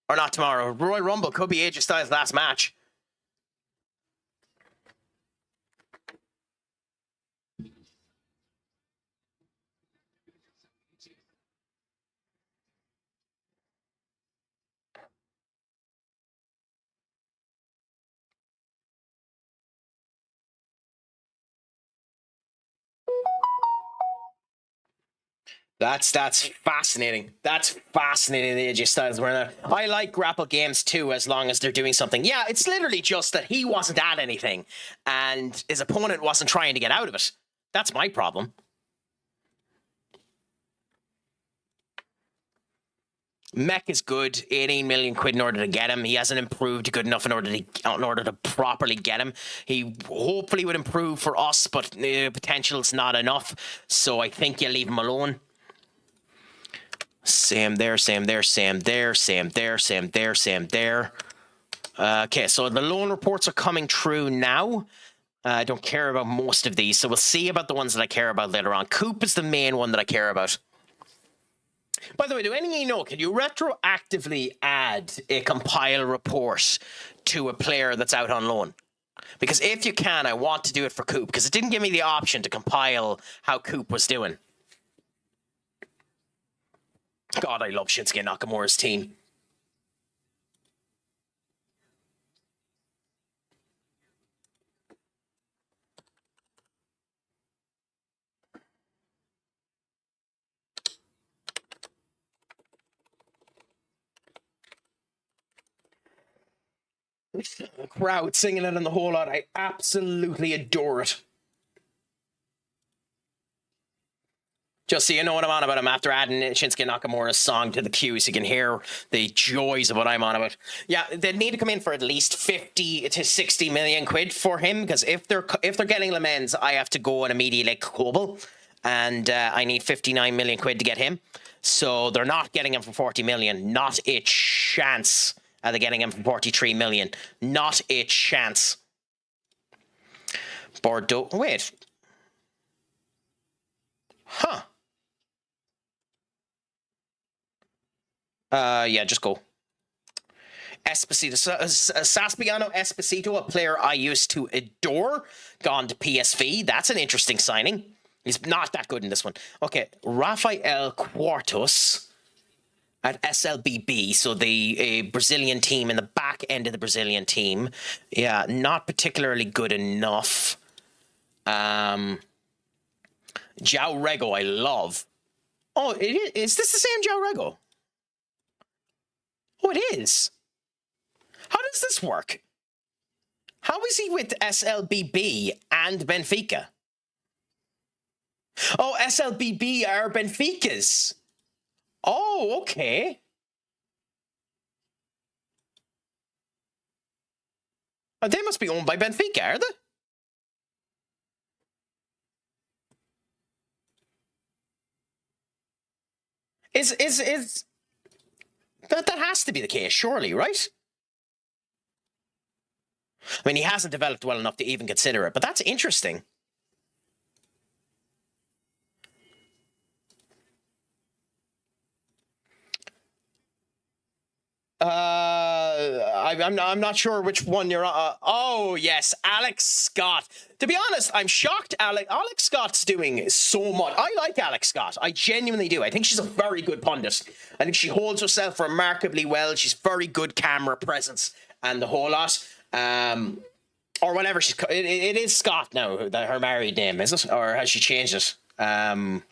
Or not tomorrow. Royal Rumble could be AJ Styles' last match. That's fascinating. That's fascinating. The AJ Styles wearing that. I like grapple games too, as long as they're doing something. Yeah, it's literally just that he wasn't at anything, and his opponent wasn't trying to get out of it. That's my problem. Mech is good. 18 million quid in order to get him. He hasn't improved good enough in order to properly get him. He hopefully would improve for us, but potential's not enough. So I think you leave him alone. Sam there, Sam there, Sam there, Sam there, Sam there, Sam there. Okay, so the loan reports are coming true now. I don't care about most of these, so we'll see about the ones that I care about later on. Coop is the main one that I care about. By the way, do any of you know, can you retroactively add a compile report to a player that's out on loan? Because if you can, I want to do it for Coop, because it didn't give me the option to compile how Coop was doing. God, I love Shinsuke Nakamura's team. The crowd singing it in the whole lot. I absolutely adore it. Just so you know what I'm on about, I'm after adding Shinsuke Nakamura's song to the queue so you can hear the joys of what I'm on about. Yeah, they need to come in for at least 50 to 60 million quid for him, because if they're getting Lamens, I have to go on immediately Kobel, and I need 59 million quid to get him. So they're not getting him for 40 million. Not a chance. They're getting him for 43 million. Not a chance. Bordeaux. Wait. Huh. Yeah, just go. Esposito. Saspiano Esposito, a player I used to adore, gone to PSV. That's an interesting signing. He's not that good in this one. Okay, Rafael Quartos. at SLBB, so the Brazilian team in the back end of the Brazilian team. Yeah, not particularly good enough. João Rego, I love. Oh, is this the same João Rego? Oh, it is. How does this work? How is he with SLBB and Benfica? Oh, SLBB are Benfica's. Oh, okay. Oh, they must be owned by Benfica, are they? Is that has to be the case, surely, right? I mean, he hasn't developed well enough to even consider it, but that's interesting. I'm not sure which one you're on. Oh, yes, Alex Scott. To be honest, I'm shocked Alex Scott's doing so much. I like Alex Scott. I genuinely do. I think she's a very good pundit. I think she holds herself remarkably well. She's very good camera presence and the whole lot. Or whatever she's... It is Scott now, her married name, is it? Or has she changed it? Let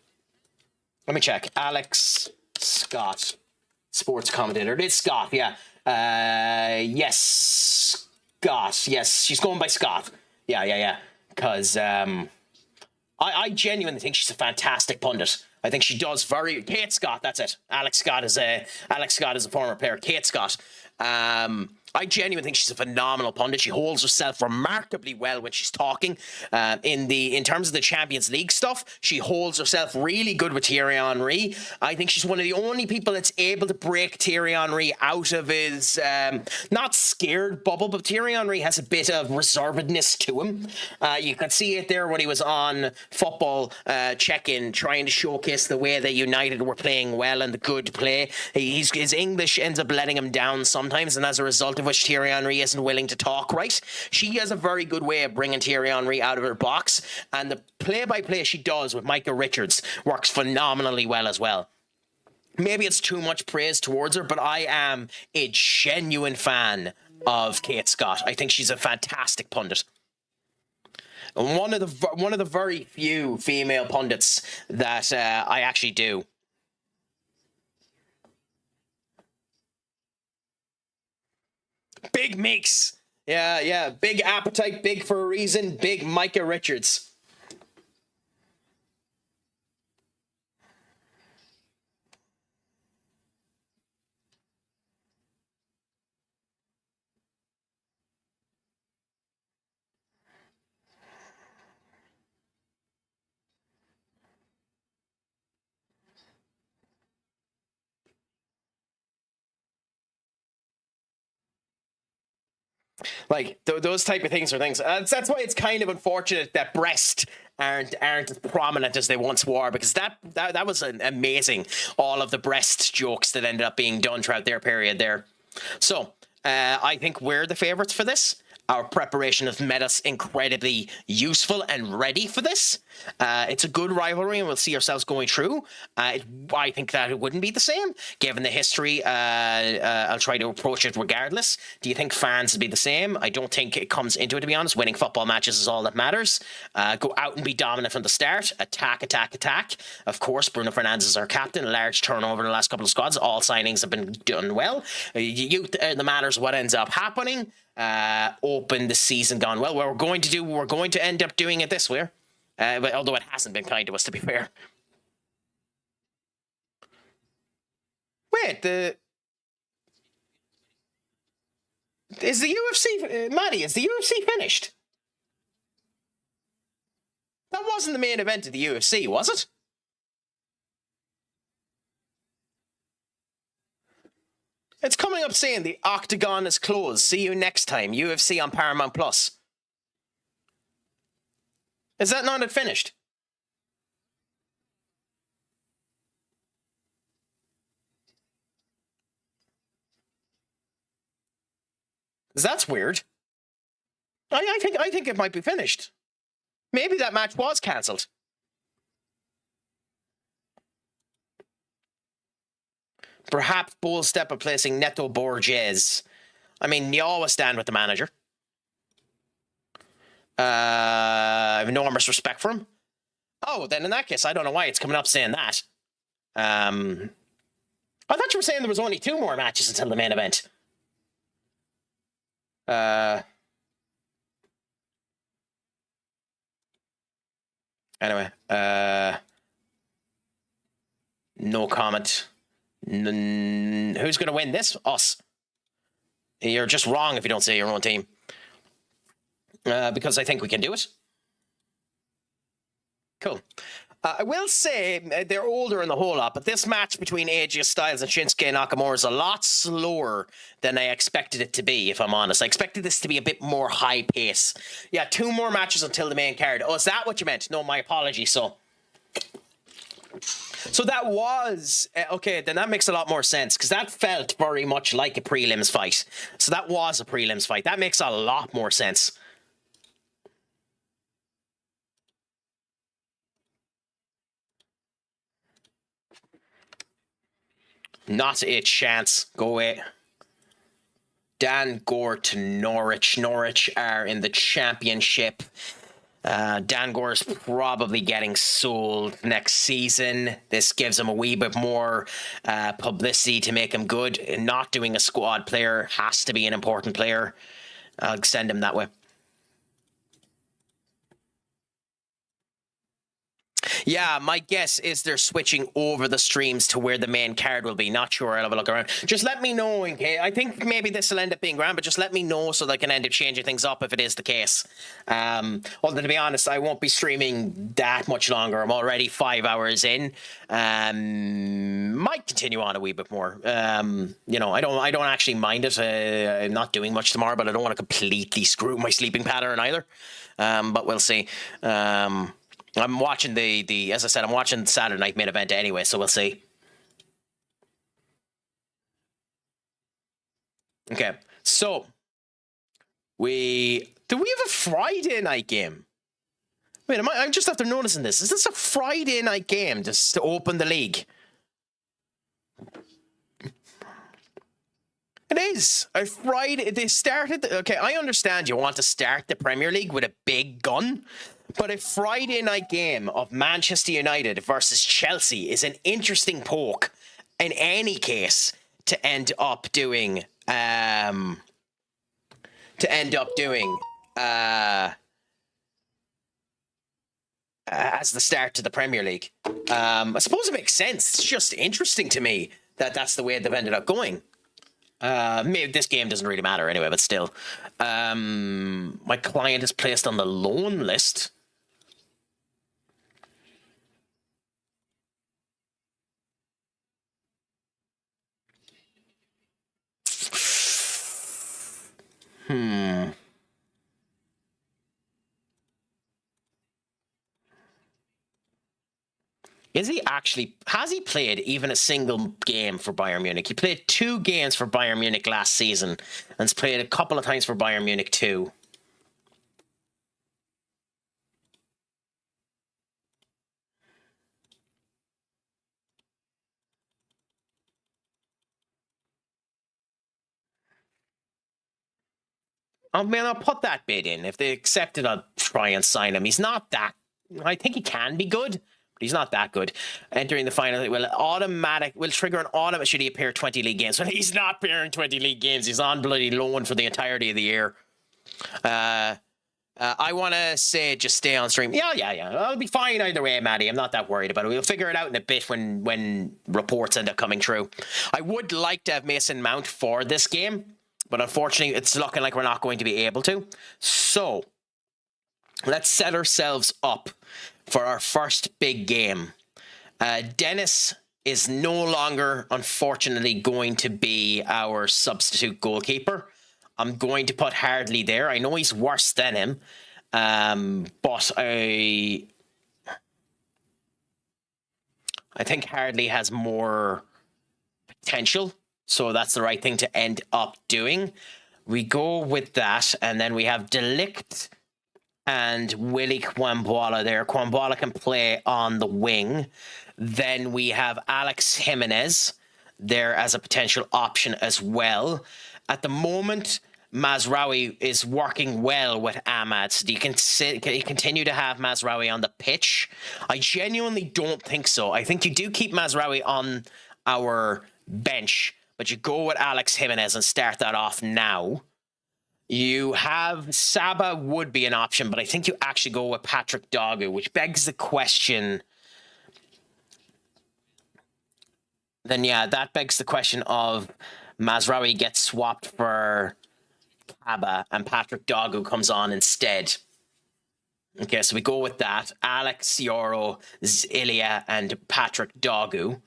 me check. Alex Scott. Sports commentator. It's Scott, yeah. Yes. Scott. Yes, she's going by Scott. Yeah. Because I genuinely think she's a fantastic pundit. I think she does very... Kate Scott, that's it. Alex Scott is a former player. Kate Scott. I genuinely think she's a phenomenal pundit. She holds herself remarkably well when she's talking. In terms of the Champions League stuff, she holds herself really good with Thierry Henry. I think she's one of the only people that's able to break Thierry Henry out of his not scared bubble, but Thierry Henry has a bit of reservedness to him. You could see it there when he was on Football Check-In, trying to showcase the way that United were playing well and the good play. His English ends up letting him down sometimes, and as a result of which Thierry Henry isn't willing to talk right. She has a very good way of bringing Thierry Henry out of her box, and the play-by-play she does with Micah Richards works phenomenally well as well. Maybe it's too much praise towards her, but I am a genuine fan of Kate Scott. I think she's a fantastic pundit. And one of the very few female pundits that I actually do. Big Meeks. Yeah. Big appetite, big for a reason. Big Micah Richards. Like those type of things are things. That's why it's kind of unfortunate that breast aren't as prominent as they once were, because that was an amazing. All of the breast jokes that ended up being done throughout their period there. So I think we're the favorites for this. Our preparation has made us incredibly useful and ready for this. It's a good rivalry, and we'll see ourselves going through. I think that it wouldn't be the same, given the history. I'll try to approach it regardless. Do you think fans would be the same? I don't think it comes into it, to be honest. Winning football matches is all that matters. Go out and be dominant from the start. Attack. Of course, Bruno Fernandes is our captain. A large turnover in the last couple of squads. All signings have been done well. Youth that matters what ends up happening. Open the season gone well. We're going to end up doing it this way, but although it hasn't been kind to us, to be fair. Wait, is the UFC, Maddie? Is the UFC finished? That wasn't the main event of the UFC, was it? It's coming up saying the octagon is closed. See you next time. UFC on Paramount Plus. Is that not finished? That's weird. I think it might be finished. Maybe that match was cancelled. Perhaps bold step of placing Neto Borges. I mean, you always stand with the manager. I have enormous respect for him. Oh, then in that case, I don't know why it's coming up saying that. I thought you were saying there was only 2 more matches until the main event. Anyway, no comment. Who's going to win this? Us. You're just wrong if you don't say your own team. Because I think we can do it. Cool. I will say they're older in the whole lot, but this match between AJ Styles and Shinsuke Nakamura is a lot slower than I expected it to be, if I'm honest. I expected this to be a bit more high pace. Yeah, 2 more matches until the main card. Oh, is that what you meant? No, my apologies. So that was... okay, then that makes a lot more sense, because that felt very much like a prelims fight. So that was a prelims fight. That makes a lot more sense. Not a chance. Go away. Dan Gore to Norwich. Norwich are in the championship. Dan Gore is probably getting sold next season. This gives him a wee bit more publicity to make him good. Not doing a squad player has to be an important player. I'll send him that way. Yeah, my guess is they're switching over the streams to where the main card will be. Not sure. I'll have a look around. Just let me know. Okay, I think maybe this will end up being grand, but just let me know so that I can end up changing things up if it is the case. Although, to be honest, I won't be streaming that much longer. I'm already 5 hours in. Might continue on a wee bit more. You know, I don't actually mind it. I'm not doing much tomorrow, but I don't want to completely screw my sleeping pattern either. But we'll see. I'm watching the as I said, I'm watching Saturday night main event anyway, so we'll see. Okay, so do we have a Friday night game? Wait, I'm just after noticing this. Is this a Friday night game just to open the league? It is a Friday. They started. Okay, I understand you want to start the Premier League with a big gun. But a Friday night game of Manchester United versus Chelsea is an interesting poke in any case to end up doing as the start to the Premier League. I suppose it makes sense. It's just interesting to me that that's the way they've ended up going. Maybe this game doesn't really matter anyway, but still. My client is placed on the loan list. Has he played even a single game for Bayern Munich? He played 2 games for Bayern Munich last season and has played a couple of times for Bayern Munich too. I mean, I'll put that bid in. If they accept it, I'll try and sign him. He's not that... I think he can be good, but he's not that good. Entering the final will trigger an automatic... Should he appear 20 league games? Well, he's not appearing 20 league games. He's on bloody loan for the entirety of the year. I want to say just stay on stream. Yeah. I'll be fine either way, Maddie. I'm not that worried about it. We'll figure it out in a bit when reports end up coming true. I would like to have Mason Mount for this game, but unfortunately, it's looking like we're not going to be able to. So, let's set ourselves up for our first big game. Dennis is no longer, unfortunately, going to be our substitute goalkeeper. I'm going to put Hardley there. I know he's worse than him, but I think Hardley has more potential. So that's the right thing to end up doing. We go with that, and then we have Delict and Willie Kwambwala there. Kwambwala can play on the wing. Then we have Alex Jimenez. there as a potential option as well. At the moment, Mazraoui is working well with Ahmad. So do you continue to have Mazraoui on the pitch? I genuinely don't think so. I think you do keep Mazraoui on our bench, but you go with Alex Jimenez and start that off now. You have Saba would be an option, but I think you actually go with Patrick Dogu, which begs the question. Then, yeah, that begs the question of Mazraoui gets swapped for Kaba and Patrick Dogu comes on instead. Okay, so we go with that. Alex, Yoro, Ilya, and Patrick Dogu.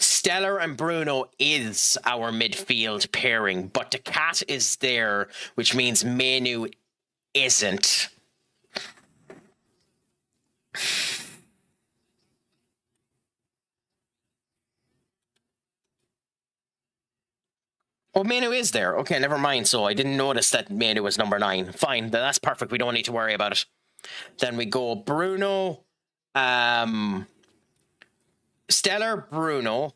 Stellar and Bruno is our midfield pairing, but the cat is there, which means Menu isn't. Oh, Menu is there. Okay, never mind. So I didn't notice that Menu was number 9. Fine, then that's perfect. We don't need to worry about it. Then we go Bruno, Stellar, Bruno,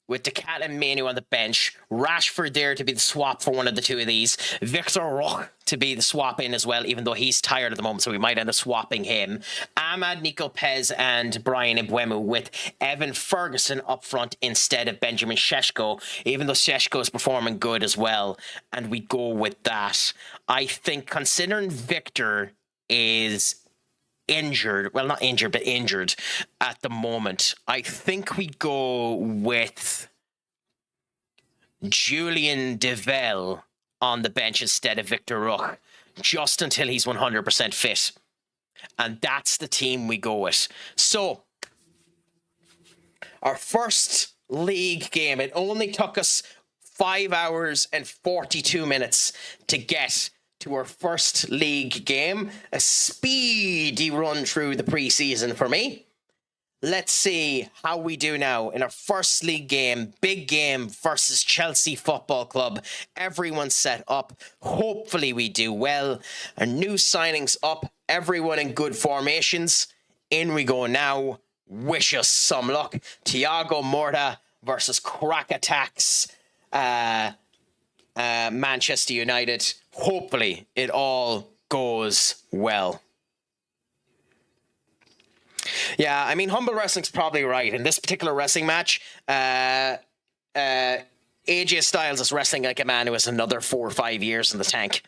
with the cat and Manu on the bench. Rashford there to be the swap for one of the two of these. Victor Roch to be the swap in as well, even though he's tired at the moment, so we might end up swapping him. Ahmad, Nico Pez, and Brian Mbeumo with Evan Ferguson up front instead of Benjamin Šeško, even though Šeško is performing good as well. And we go with that. I think considering Victor is injured, well, not injured, but injured at the moment, I think we go with Julian Devel on the bench instead of Victor Roch, just until he's 100% fit. And that's the team we go with. So, our first league game, it only took us 5 hours and 42 minutes to get to our first league game. A speedy run through the preseason for me. Let's see how we do now in our first league game. Big game versus Chelsea Football Club. Everyone's set up. Hopefully we do well. Our new signings up. Everyone in good formations. In we go now. Wish us some luck. Thiago Morta versus Craic Attacks. Manchester United. Hopefully it all goes well. Yeah, I mean, Humble Wrestling's probably right. In this particular wrestling match, AJ Styles is wrestling like a man who has another 4 or 5 years in the tank.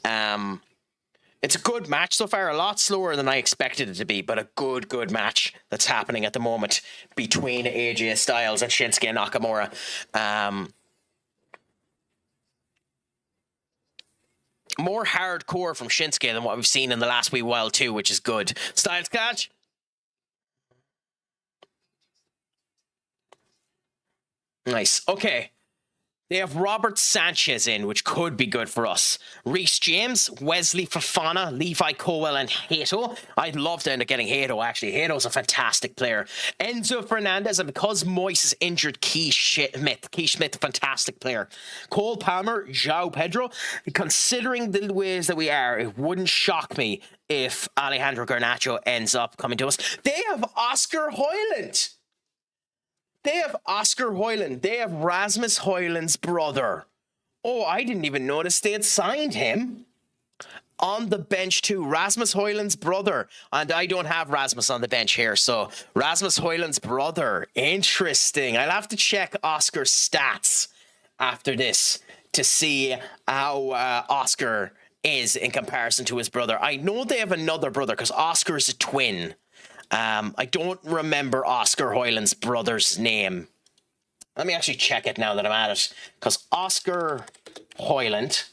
It's a good match so far, a lot slower than I expected it to be, but a good match that's happening at the moment between AJ Styles and Shinsuke Nakamura. More hardcore from Shinsuke than what we've seen in the last wee while too, which is good. Styles catch. Nice. Okay. They have Robert Sanchez in, which could be good for us. Reece James, Wesley Fofana, Levi Colwell, and Hato. I'd love to end up getting Hato, actually. Hato's a fantastic player. Enzo Fernandez, and because Moyes is injured, Keith Smith, fantastic player. Cole Palmer, João Pedro. Considering the ways that we are, it wouldn't shock me if Alejandro Garnacho ends up coming to us. They have Oscar Højlund. They have Oscar Højlund. They have Rasmus Højlund's brother. Oh, I didn't even notice they had signed him. On the bench too, Rasmus Højlund's brother. And I don't have Rasmus on the bench here, so Rasmus Højlund's brother. Interesting. I'll have to check Oscar's stats after this to see how Oscar is in comparison to his brother. I know they have another brother because Oscar is a twin. I don't remember Oscar Højlund's brother's name. Let me actually check it now that I'm at it. Because Oscar Højlund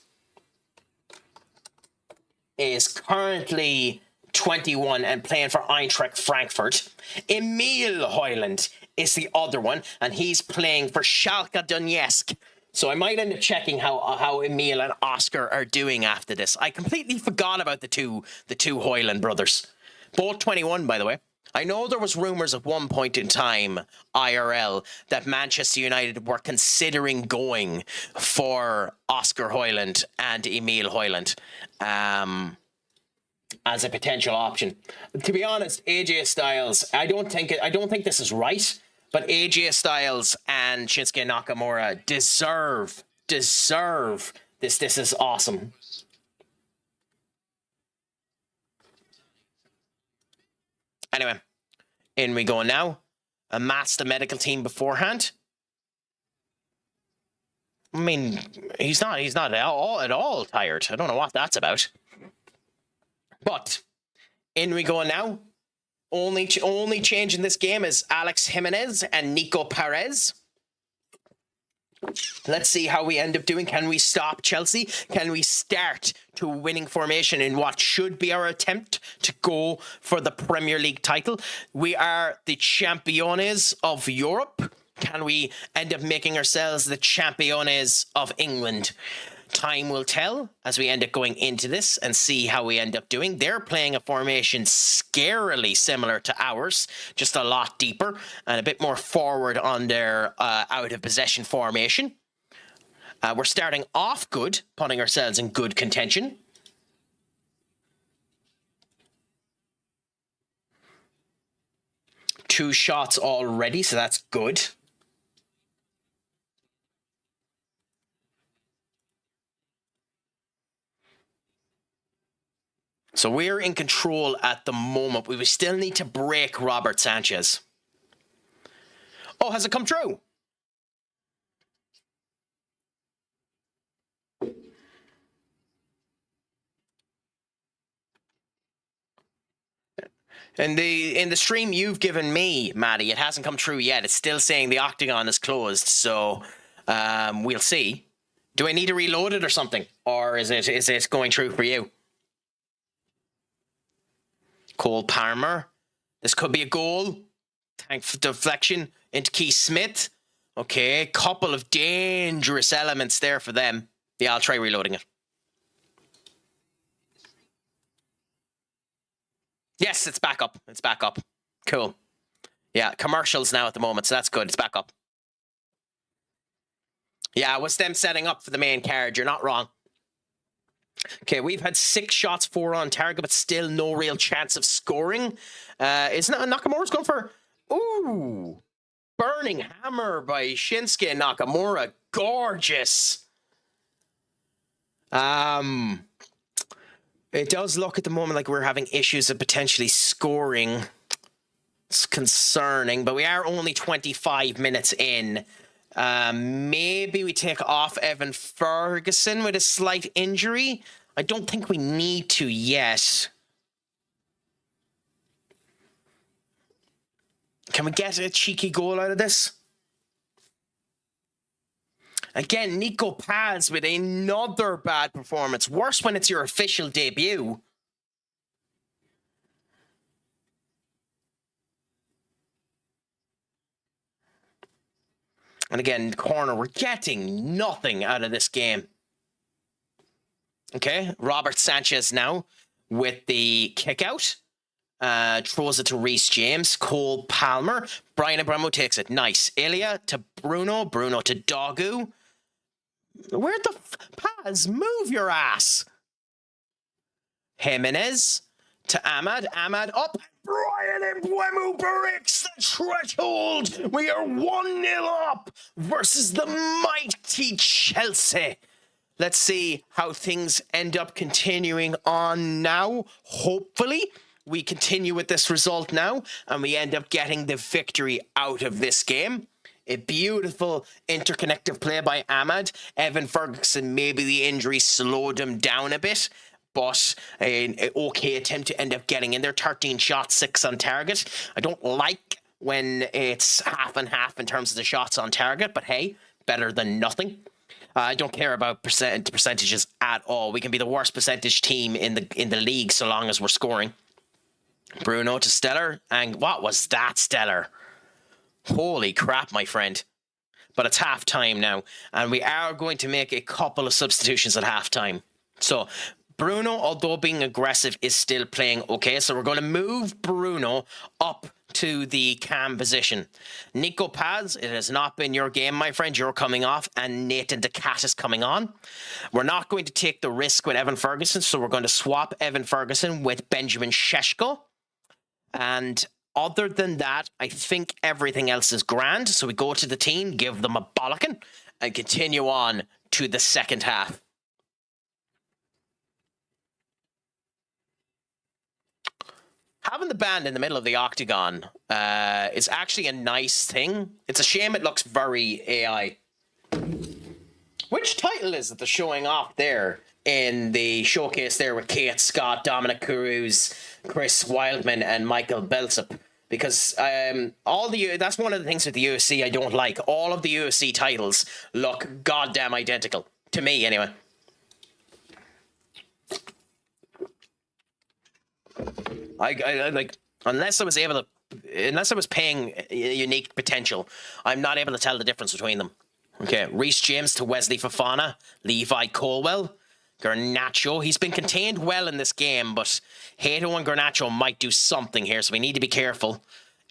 is currently 21 and playing for Eintracht Frankfurt. Emil Højlund is the other one, and he's playing for Schalke Donetsk. So I might end up checking how Emil and Oscar are doing after this. I completely forgot about the two Højlund brothers. Both 21, by the way. I know there was rumours at one point in time, IRL, that Manchester United were considering going for Oscar Højlund and Emil Højlund as a potential option. To be honest, AJ Styles, I don't think this is right, but AJ Styles and and Shinsuke Nakamura deserve this. This is awesome. Anyway, in we go now. Amass the medical team beforehand. I mean, he's not at all tired. I don't know what that's about. But in we go now. Only change in this game is Alex Jimenez and Nico Perez. Let's see how we end up doing. Can we stop Chelsea? Can we start to winning formation in what should be our attempt to go for the Premier League title? We are the champions of Europe. Can we end up making ourselves the champions of England? Time will tell as we end up going into this and see how we end up doing. They're playing a formation scarily similar to ours, just a lot deeper and a bit more forward on their out of possession formation. We're starting off good, putting ourselves in good contention. Two shots already, so that's good. So we're in control at the moment. We still need to break Robert Sanchez. Oh, has it come true? In the stream you've given me, Maddie, it hasn't come true yet. It's still saying the octagon is closed. So we'll see. Do I need to reload it or something? Or is it going through for you? Cole Palmer. This could be a goal. Tank deflection into Keith Smith. Okay, couple of dangerous elements there for them. Yeah, I'll try reloading it. Yes, it's back up. It's back up. Cool. Yeah, commercials now at the moment, so that's good. It's back up. Yeah, it was them setting up for the main card. You're not wrong. Okay, we've had 6 shots, 4 on target, but still no real chance of scoring. It's not Nakamura's going for... Ooh! Burning hammer by Shinsuke Nakamura. Gorgeous. It does look at the moment like we're having issues of potentially scoring. It's concerning, but we are only 25 minutes in. Maybe we take off Evan Ferguson with a slight injury. I don't think we need to yet. Can we get a cheeky goal out of this? Again, Nico Paz with another bad performance. Worse when it's your official debut. And again, corner, we're getting nothing out of this game. Okay, Robert Sanchez now with the kick out. Throws it to Reece James. Cole Palmer. Brian Abramo takes it. Nice. Ilya to Bruno. Bruno to Dogu. Where the Paz? Move your ass. Jimenez to Ahmad. Ahmad up. Brian Mbeumo breaks the threshold. We are 1-0 up versus the mighty Chelsea. Let's see how things end up continuing on now. Hopefully, we continue with this result now and we end up getting the victory out of this game. A beautiful interconnected play by Ahmad. Evan Ferguson, maybe the injury slowed him down a bit, but an okay attempt to end up getting in there. 13 shots, 6 on target. I don't like when it's half and half in terms of the shots on target, but hey, better than nothing. I don't care about percentages at all. We can be the worst percentage team in the league so long as we're scoring. Bruno to Stellar, and what was that, Stellar? Holy crap, my friend. But it's half time now, and we are going to make a couple of substitutions at half time. So Bruno, although being aggressive, is still playing okay. So we're going to move Bruno up to the cam position. Nico Paz, it has not been your game, my friend. You're coming off, and Nathan DeCat is coming on. We're not going to take the risk with Evan Ferguson, so we're going to swap Evan Ferguson with Benjamin Šeško. And other than that, I think everything else is grand. So we go to the team, give them a bollocking, and continue on to the second half. Having the band in the middle of the octagon is actually a nice thing. It's a shame it looks very AI. Which title is it they're showing off there in the showcase there with Kate Scott, Dominic Cruz, Chris Wildman, and Michael Belsup? Because that's one of the things with the UFC I don't like. All of the UFC titles look goddamn identical. To me, anyway. I like, unless I was paying unique potential, I'm not able to tell the difference between them. Okay, Reece James to Wesley Fofana, Levi Colwell, Garnacho. He's been contained well in this game, but Hato and Garnacho might do something here, so we need to be careful.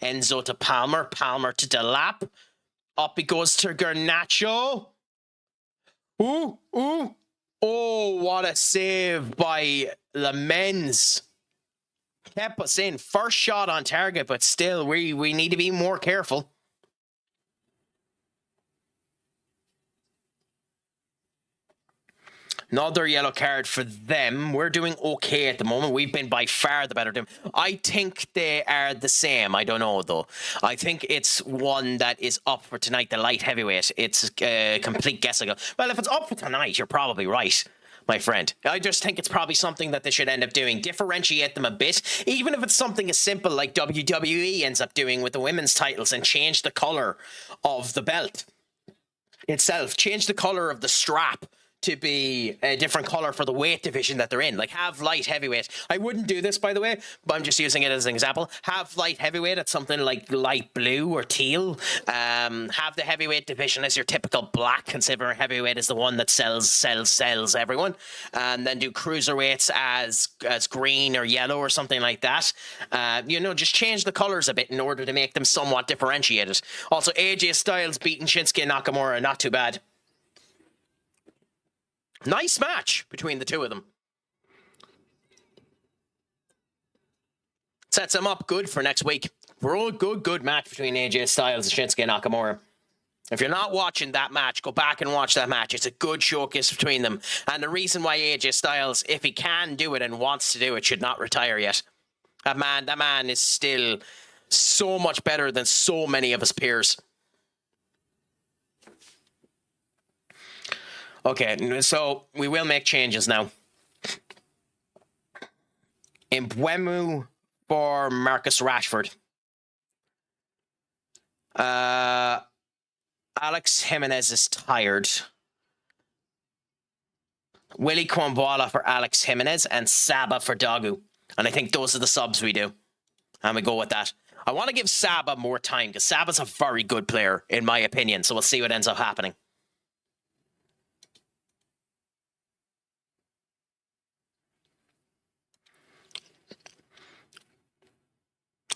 Enzo to Palmer, Palmer to Delap. Up he goes to Garnacho. Ooh. Oh, what a save by Lamens. Kept us in. First shot on target, but still, we need to be more careful. Another yellow card for them. We're doing okay at the moment. We've been by far the better team. I think they are the same. I don't know, though. I think it's one that is up for tonight, the light heavyweight. It's a complete guess. Well, if it's up for tonight, you're probably right, my friend. I just think it's probably something that they should end up doing. Differentiate them a bit. Even if it's something as simple like WWE ends up doing with the women's titles, and change the color of the belt itself. Change the color of the strap to be a different color for the weight division that they're in. Like, have light heavyweight. I wouldn't do this, by the way, but I'm just using it as an example. Have light heavyweight at something like light blue or teal. Have the heavyweight division as your typical black, considering heavyweight is the one that sells everyone. And then do cruiserweights as green or yellow or something like that. Just change the colors a bit in order to make them somewhat differentiated. Also, AJ Styles beating Shinsuke Nakamura, not too bad. Nice match between the two of them. Sets them up good for next week. Good match between AJ Styles and Shinsuke Nakamura. If you're not watching that match, go back and watch that match. It's a good showcase between them. And the reason why AJ Styles, if he can do it and wants to do it, should not retire yet. That man is still so much better than so many of his peers. Okay, so we will make changes now. Mbeumo for Marcus Rashford. Alex Jimenez is tired. Willie Kwambwala for Alex Jimenez and Saba for Dagu. And I think those are the subs we do. And we go with that. I want to give Saba more time because Saba's a very good player, in my opinion. So we'll see what ends up happening.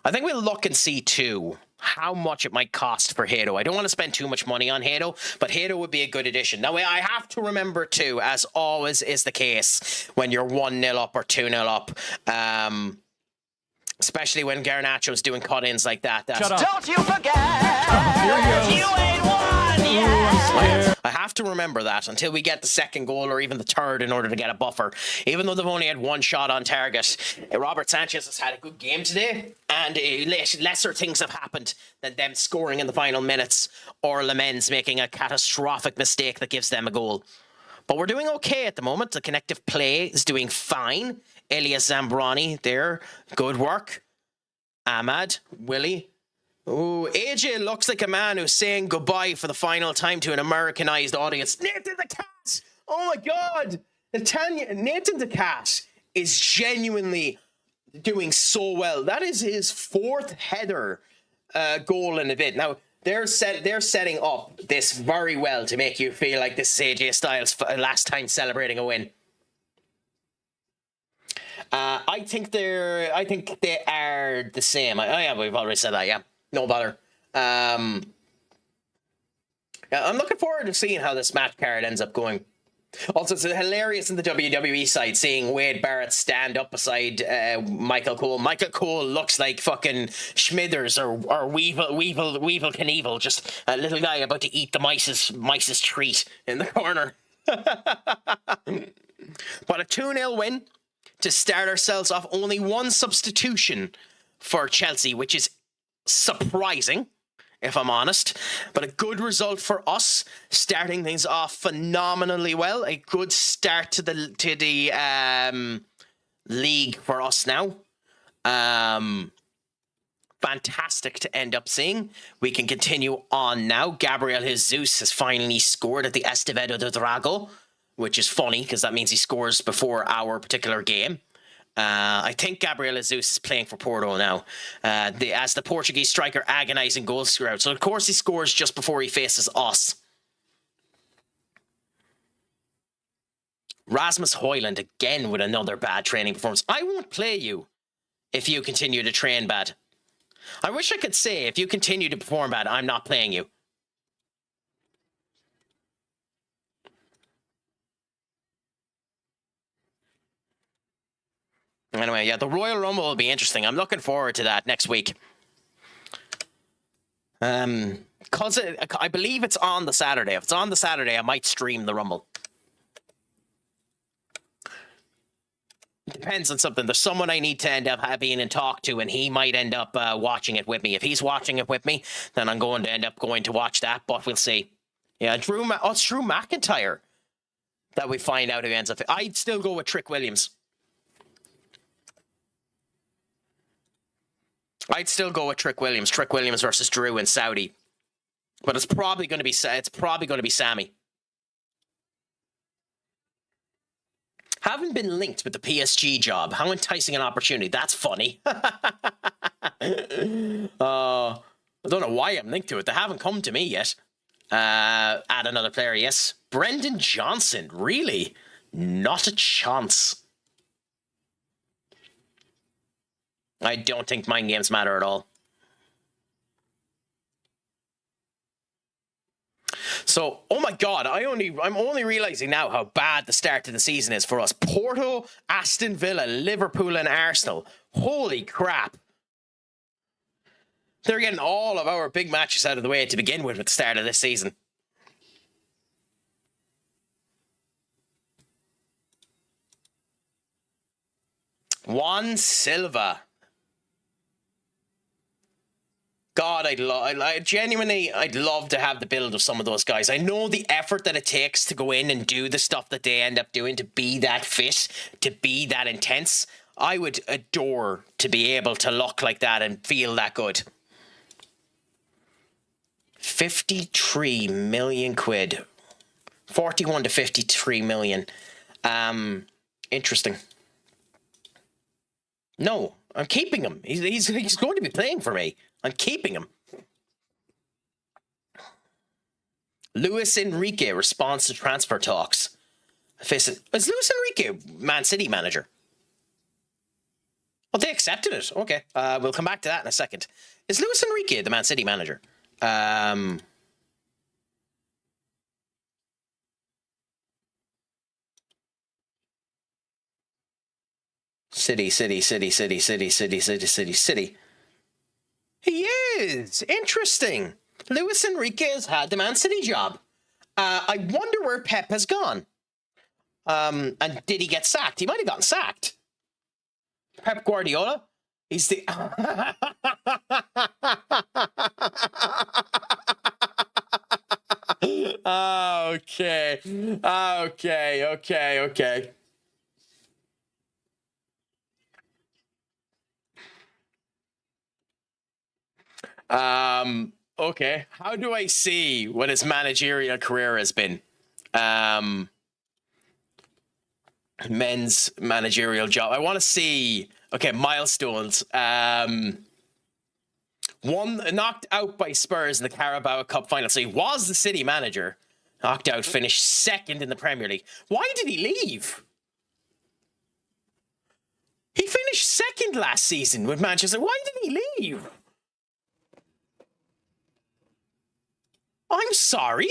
I think we'll look and see, too, how much it might cost for Hato. I don't want to spend too much money on Hato, but Hato would be a good addition. Now, I have to remember, too, as always is the case, when you're 1-0 up or 2-0 up, especially when Garnacho's doing cut-ins like that. Shut up. Don't you forget, you ain't won yet. I have to remember that until we get the second goal or even the third in order to get a buffer. Even though they've only had one shot on target, Robert Sanchez has had a good game today, and lesser things have happened than them scoring in the final minutes or Lamens making a catastrophic mistake that gives them a goal. But we're doing okay at the moment. The connective play is doing fine. Elias Zambrani there. Good work. Ahmad, Willie. Ooh, AJ looks like a man who's saying goodbye for the final time to an Americanized audience. Nathan the Cat! Oh my God! Nathan the Cat is genuinely doing so well. That is his fourth header goal in a bit. Now, they're setting up this very well to make you feel like this is AJ Styles' last time celebrating a win. I think they are the same. Yeah, we've already said that. Yeah, no bother. I'm looking forward to seeing how this match card ends up going. Also, it's hilarious in the WWE side seeing Wade Barrett stand up beside Michael Cole. Michael Cole looks like fucking Schmithers or Weevil Knievel, just a little guy about to eat the mice's treat in the corner. But a 2-0 win to start ourselves off. Only one substitution for Chelsea, which is surprising, if I'm honest, but a good result for us, starting things off phenomenally well. A good start to the league for us now. Fantastic to end up seeing. We can continue on now. Gabriel Jesus has finally scored at the Estevedo de Drago, which is funny because that means he scores before our particular game. I think Gabriel Jesus is playing for Porto now. As the Portuguese striker agonising goal scorer. So, of course, he scores just before he faces us. Rasmus Højlund again with another bad training performance. I won't play you if you continue to train bad. I wish I could say if you continue to perform bad, I'm not playing you. Anyway, yeah, the Royal Rumble will be interesting. I'm looking forward to that next week. Cause I believe it's on the Saturday. If it's on the Saturday, I might stream the Rumble. It depends on something. There's someone I need to end up having and talk to, and he might end up watching it with me. If he's watching it with me, then I'm going to end up going to watch that, but we'll see. Yeah, it's Drew McIntyre that we find out who ends up. I'd still go with Trick Williams. I'd still go with Trick Williams. Trick Williams versus Drew in Saudi. But it's probably going to be Sammy. Haven't been linked with the PSG job. How enticing an opportunity. That's funny. I don't know why I'm linked to it. They haven't come to me yet. Add another player, yes. Brendan Johnson. Really? Not a chance. I don't think mind games matter at all. So, oh my God, I'm only realizing now how bad the start of the season is for us. Porto, Aston Villa, Liverpool, and Arsenal. Holy crap. They're getting all of our big matches out of the way to begin with at the start of this season. Juan Silva. God, I'd love to have the build of some of those guys. I know the effort that it takes to go in and do the stuff that they end up doing, to be that fit, to be that intense. I would adore to be able to look like that and feel that good. 53 million quid. 41 to 53 million. Interesting. No, I'm keeping him. He's going to be playing for me. I'm keeping him. Luis Enrique responds to transfer talks. Is Luis Enrique Man City manager? Oh, they accepted it. Okay. We'll come back to that in a second. Is Luis Enrique the Man City manager? City. He is! Interesting. Luis Enrique has had the Man City job. I wonder where Pep has gone. And did he get sacked? He might have gotten sacked. Pep Guardiola? He's the... Okay. Okay. How do I see what his managerial career has been? Men's managerial job. I want to see, okay, milestones. Knocked out by Spurs in the Carabao Cup final. So he was the City manager. Knocked out, finished second in the Premier League. Why did he leave? He finished second last season with Manchester. Why did he leave? I'm sorry.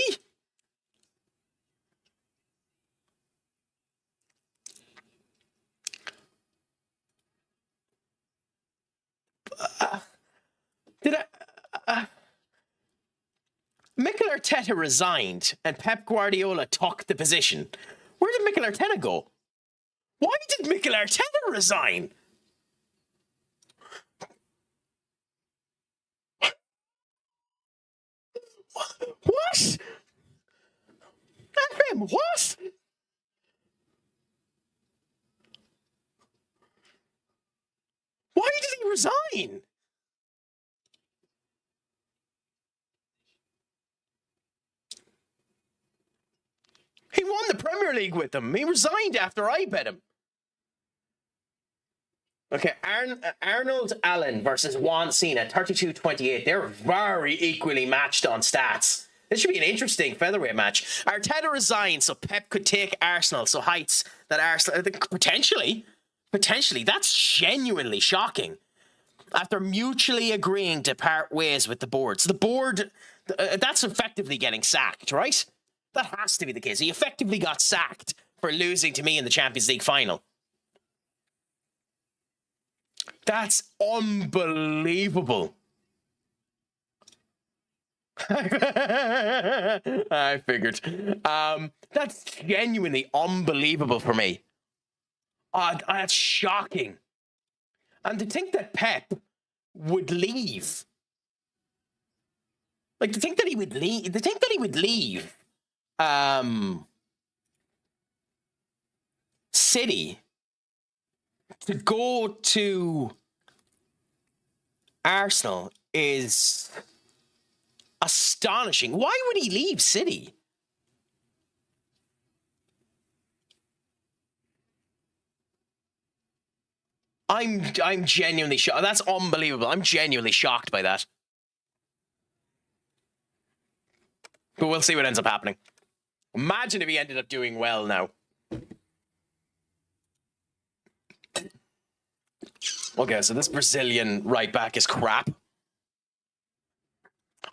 Mikel Arteta resigned and Pep Guardiola took the position. Where did Mikel Arteta go? Why did Mikel Arteta resign? What? FM, what? Why did he resign? He won the Premier League with them. He resigned after I bet him. Okay, Arnold Allen versus Juan Cena, 32-28. They're very equally matched on stats. This should be an interesting featherweight match. Arteta resigned so Pep could take Arsenal, so heights that Arsenal... Potentially, that's genuinely shocking. After mutually agreeing to part ways with the board. So the board, that's effectively getting sacked, right? That has to be the case. He effectively got sacked for losing to me in the Champions League final. That's unbelievable. I figured. That's genuinely unbelievable for me. That's shocking. And to think that Pep would leave. Like, to think that he would leave. City to go to Arsenal is astonishing. Why would he leave City? I'm genuinely shocked. That's unbelievable. I'm genuinely shocked by that. But we'll see what ends up happening. Imagine if he ended up doing well now. Okay, so this Brazilian right back is crap.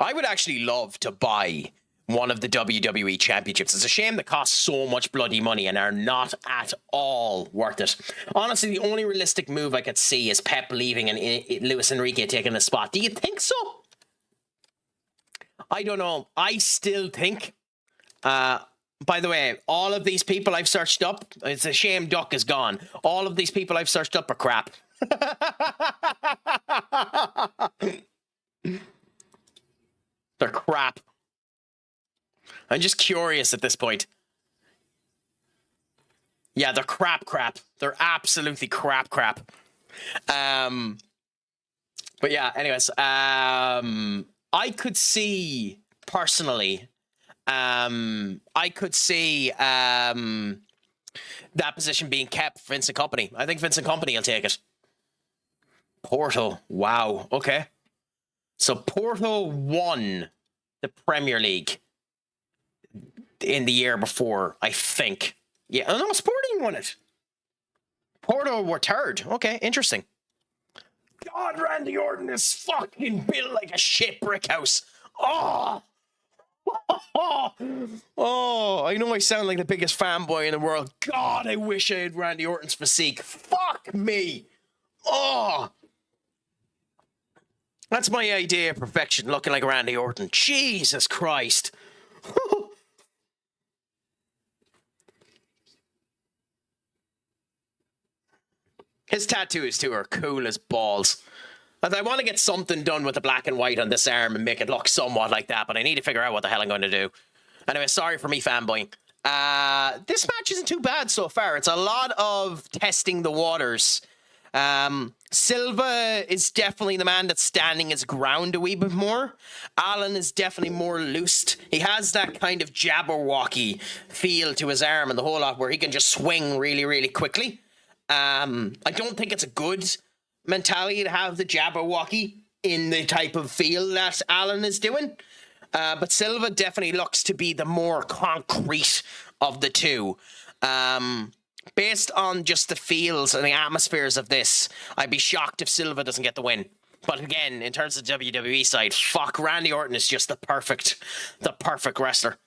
I would actually love to buy one of the WWE championships. It's a shame they cost so much bloody money and are not at all worth it. Honestly, the only realistic move I could see is Pep leaving and Luis Enrique taking the spot. Do you think so? I don't know. I still think... by the way, all of these people I've searched up, it's a shame Duck is gone. All of these people I've searched up are crap. They're crap. I'm just curious at this point. Yeah, they're crap. They're absolutely crap. But yeah, anyways, I could see personally, I could see that position being kept for Vincent Kompany. I think Vincent Kompany will take it. Porto, wow, okay. So Porto won the Premier League in the year before, I think. Yeah, oh no, Sporting won it. Porto were third. Okay, interesting. God, Randy Orton is fucking built like a shit brick house. Oh, I know I sound like the biggest fanboy in the world. God, I wish I had Randy Orton's physique. Fuck me. Oh, that's my idea of perfection, looking like Randy Orton. Jesus Christ. His tattoos, too, are cool as balls. I want to get something done with the black and white on this arm and make it look somewhat like that, but I need to figure out what the hell I'm going to do. Anyway, sorry for me fanboying. This match isn't too bad so far. It's a lot of testing the waters. Silva is definitely the man that's standing his ground a wee bit more. Allen is definitely more loosed. He has that kind of Jabberwocky feel to his arm and the whole lot where he can just swing really, really quickly. I don't think it's a good mentality to have the Jabberwocky in the type of feel that Allen is doing. But Silva definitely looks to be the more concrete of the two. Based on just the feels and the atmospheres of this, I'd be shocked if Silva doesn't get the win. But again, in terms of the WWE side, fuck, Randy Orton is just the perfect wrestler.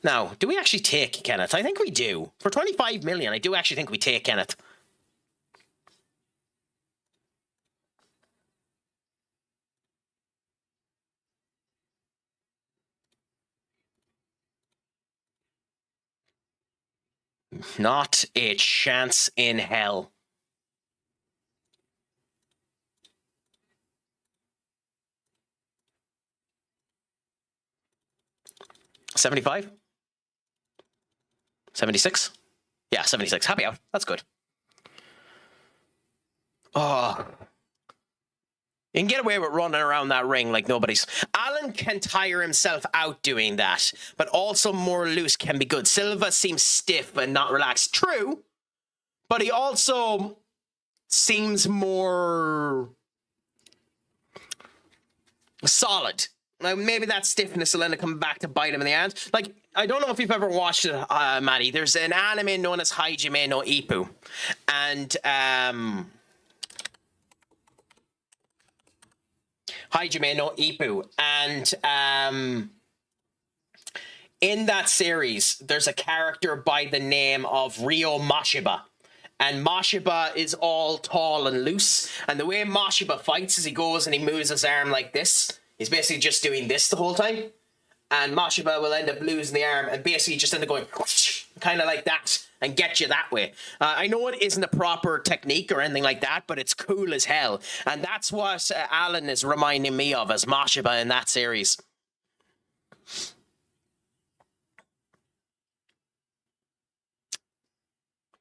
Now, do we actually take Kenneth? I think we do. For 25 million, I do actually think we take Kenneth. Not a chance in hell. $75? 76? Yeah, 76. Happy out. That's good. Oh. You can get away with running around that ring like nobody's. Allen can tire himself out doing that, but also more loose can be good. Silva seems stiff and not relaxed. True, but he also seems more solid. Now, maybe that stiffness will end up coming back to bite him in the end. Like, I don't know if you've ever watched it, Maddie. There's an anime known as Hajime no Ippo. And, Hajime no Ippo. And, in that series, there's a character by the name of Ryo Mashiba. And Mashiba is all tall and loose. And the way Mashiba fights is he goes and he moves his arm like this. He's basically just doing this the whole time. And Mashiba will end up losing the arm and basically just end up going kind of like that and get you that way. I know it isn't a proper technique or anything like that, but it's cool as hell. And that's what Alan is reminding me of as Mashiba in that series.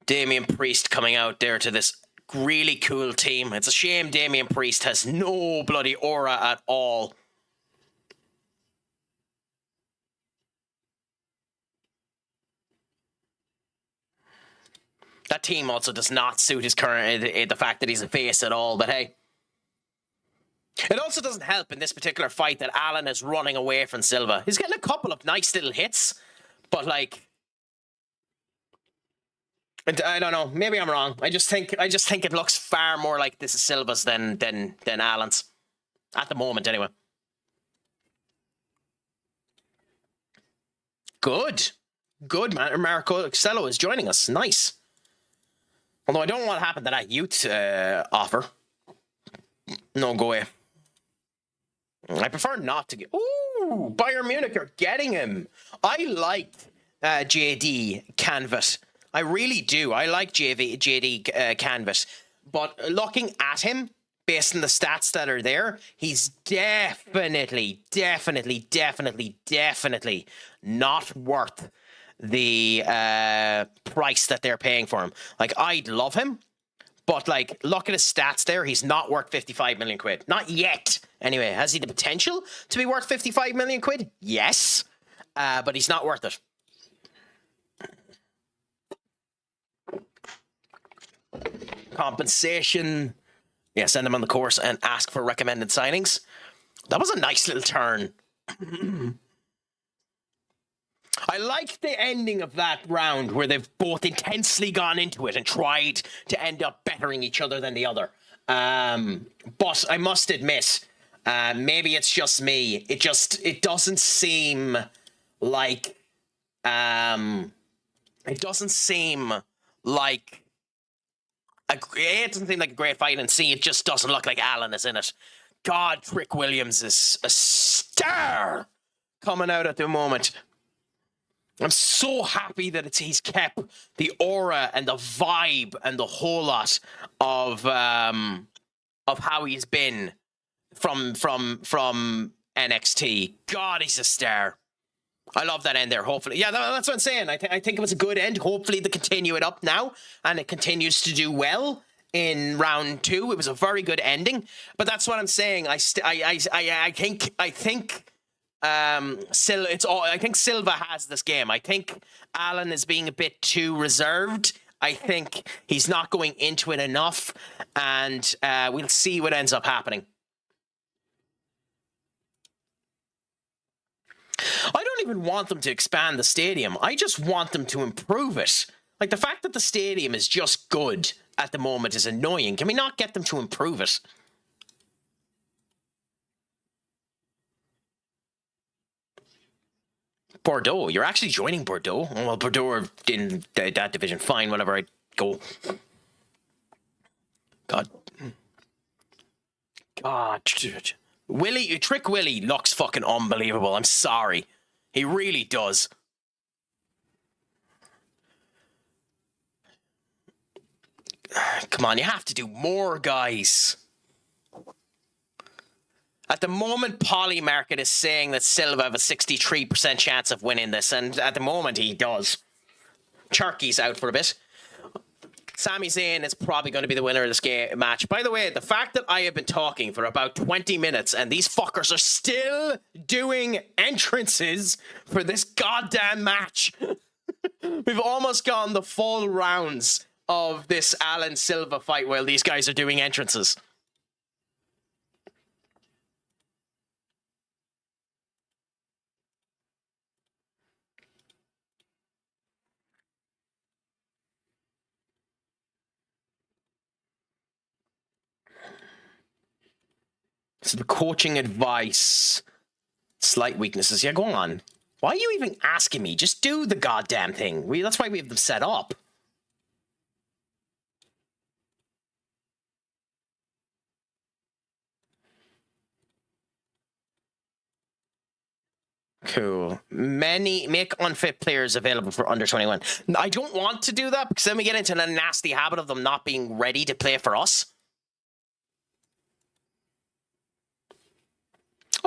Damian Priest coming out there to this really cool team. It's a shame Damian Priest has no bloody aura at all. That team also does not suit his current, the fact that he's a face at all, but hey. It also doesn't help in this particular fight that Allen is running away from Silva. He's getting a couple of nice little hits, but like, I don't know. Maybe I'm wrong. I just think it looks far more like this is Silva's than Allen's. At the moment, anyway. Good. Good, man. Marco Excello is joining us. Nice. Although I don't know what happened to that youth offer. No, go away. I prefer not to get... Ooh, Bayern Munich are getting him. I like JD Canvas. I really do. I like JD Canvas. But looking at him, based on the stats that are there, he's definitely not worth the price that they're paying for him. Like, I'd love him, but like, look at his stats there. He's not worth 55 million quid. Not yet. Anyway, has he the potential to be worth 55 million quid? Yes. But he's not worth it. Compensation. Yeah, send him on the course and ask for recommended signings. That was a nice little turn. I like the ending of that round where they've both intensely gone into it and tried to end up bettering each other than the other. But I must admit, maybe it's just me. It doesn't seem like it doesn't seem like it doesn't seem like a great fight, and C, it just doesn't look like Allen is in it. God, Trick Williams is a star coming out at the moment. I'm so happy that he's kept the aura and the vibe and the whole lot of how he's been from NXT. God, he's a star. I love that end there, hopefully. Yeah, that's what I'm saying. I think it was a good end. Hopefully they continue it up now, and it continues to do well in round 2. It was a very good ending. But that's what I'm saying. I think Silva has this game. I think Allen is being a bit too reserved. I think he's not going into it enough, and we'll see what ends up happening. I don't even want them to expand the stadium. I just want them to improve it. Like, the fact that the stadium is just good at the moment is annoying. Can we not get them to improve it? Bordeaux. You're actually joining Bordeaux? Oh, well, Bordeaux are in that division. Fine, whenever I go. God. Trick Willie looks fucking unbelievable. I'm sorry. He really does. Come on, you have to do more, guys. At the moment, Polymarket is saying that Silva have a 63% chance of winning this, and at the moment he does. Cherky's out for a bit. Sami Zayn is probably going to be the winner of this match. By the way, the fact that I have been talking for about 20 minutes and these fuckers are still doing entrances for this goddamn match. We've almost gone the full rounds of this Alan Silva fight while these guys are doing entrances. So the coaching advice, slight weaknesses. Yeah, go on. Why are you even asking me? Just do the goddamn thing. That's why we have them set up. Cool. Make unfit players available for under 21. I don't want to do that because then we get into a nasty habit of them not being ready to play for us.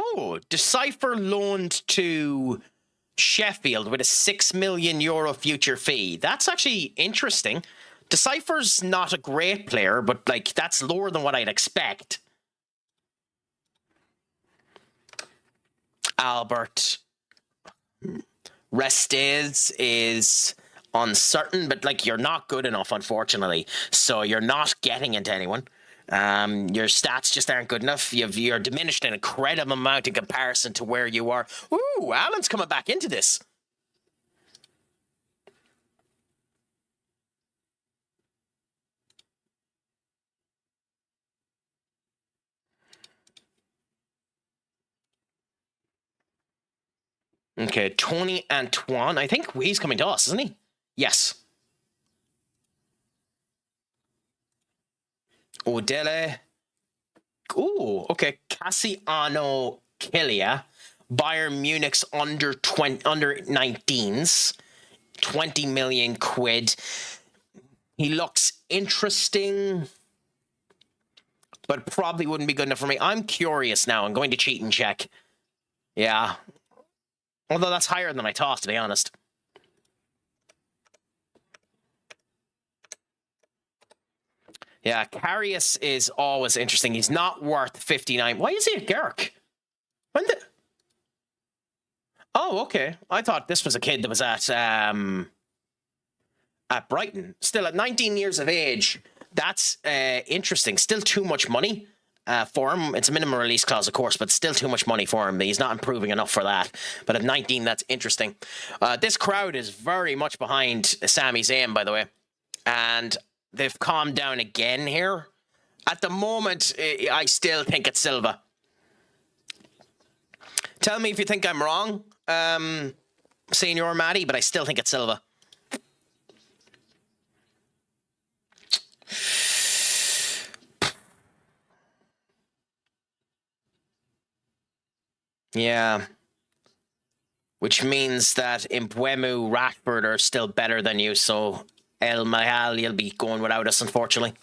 Oh, Decipher loaned to Sheffield with a €6 million future fee. That's actually interesting. Decipher's not a great player, but like that's lower than what I'd expect. Albert Restes is uncertain, but like you're not good enough, unfortunately. So you're not getting into anyone. Your stats just aren't good enough. You're diminished an incredible amount in comparison to where you are. Ooh, Alan's coming back into this. Okay, Tony Antoine. I think he's coming to us, isn't he? Yes. Odele. Ooh, okay. Cassiano Kilia. Bayern Munich's under 19s. 20 million quid. He looks interesting, but probably wouldn't be good enough for me. I'm curious now. I'm going to cheat and check. Yeah. Although that's higher than I thought, to be honest. Yeah, Karius is always interesting. He's not worth 59. Why is he at Gerk? When did... Oh, okay. I thought this was a kid that was at Brighton. Still at 19 years of age. That's interesting. Still too much money for him. It's a minimum release clause, of course, but still too much money for him. He's not improving enough for that. But at 19, that's interesting. This crowd is very much behind Sami Zayn, by the way. And they've calmed down again here. At the moment, I still think it's Silva. Tell me if you think I'm wrong, Senior Matty, but I still think it's Silva. Yeah. Which means that Mbeumo, Rashford are still better than you, so El Mahal, you'll be going without us, unfortunately.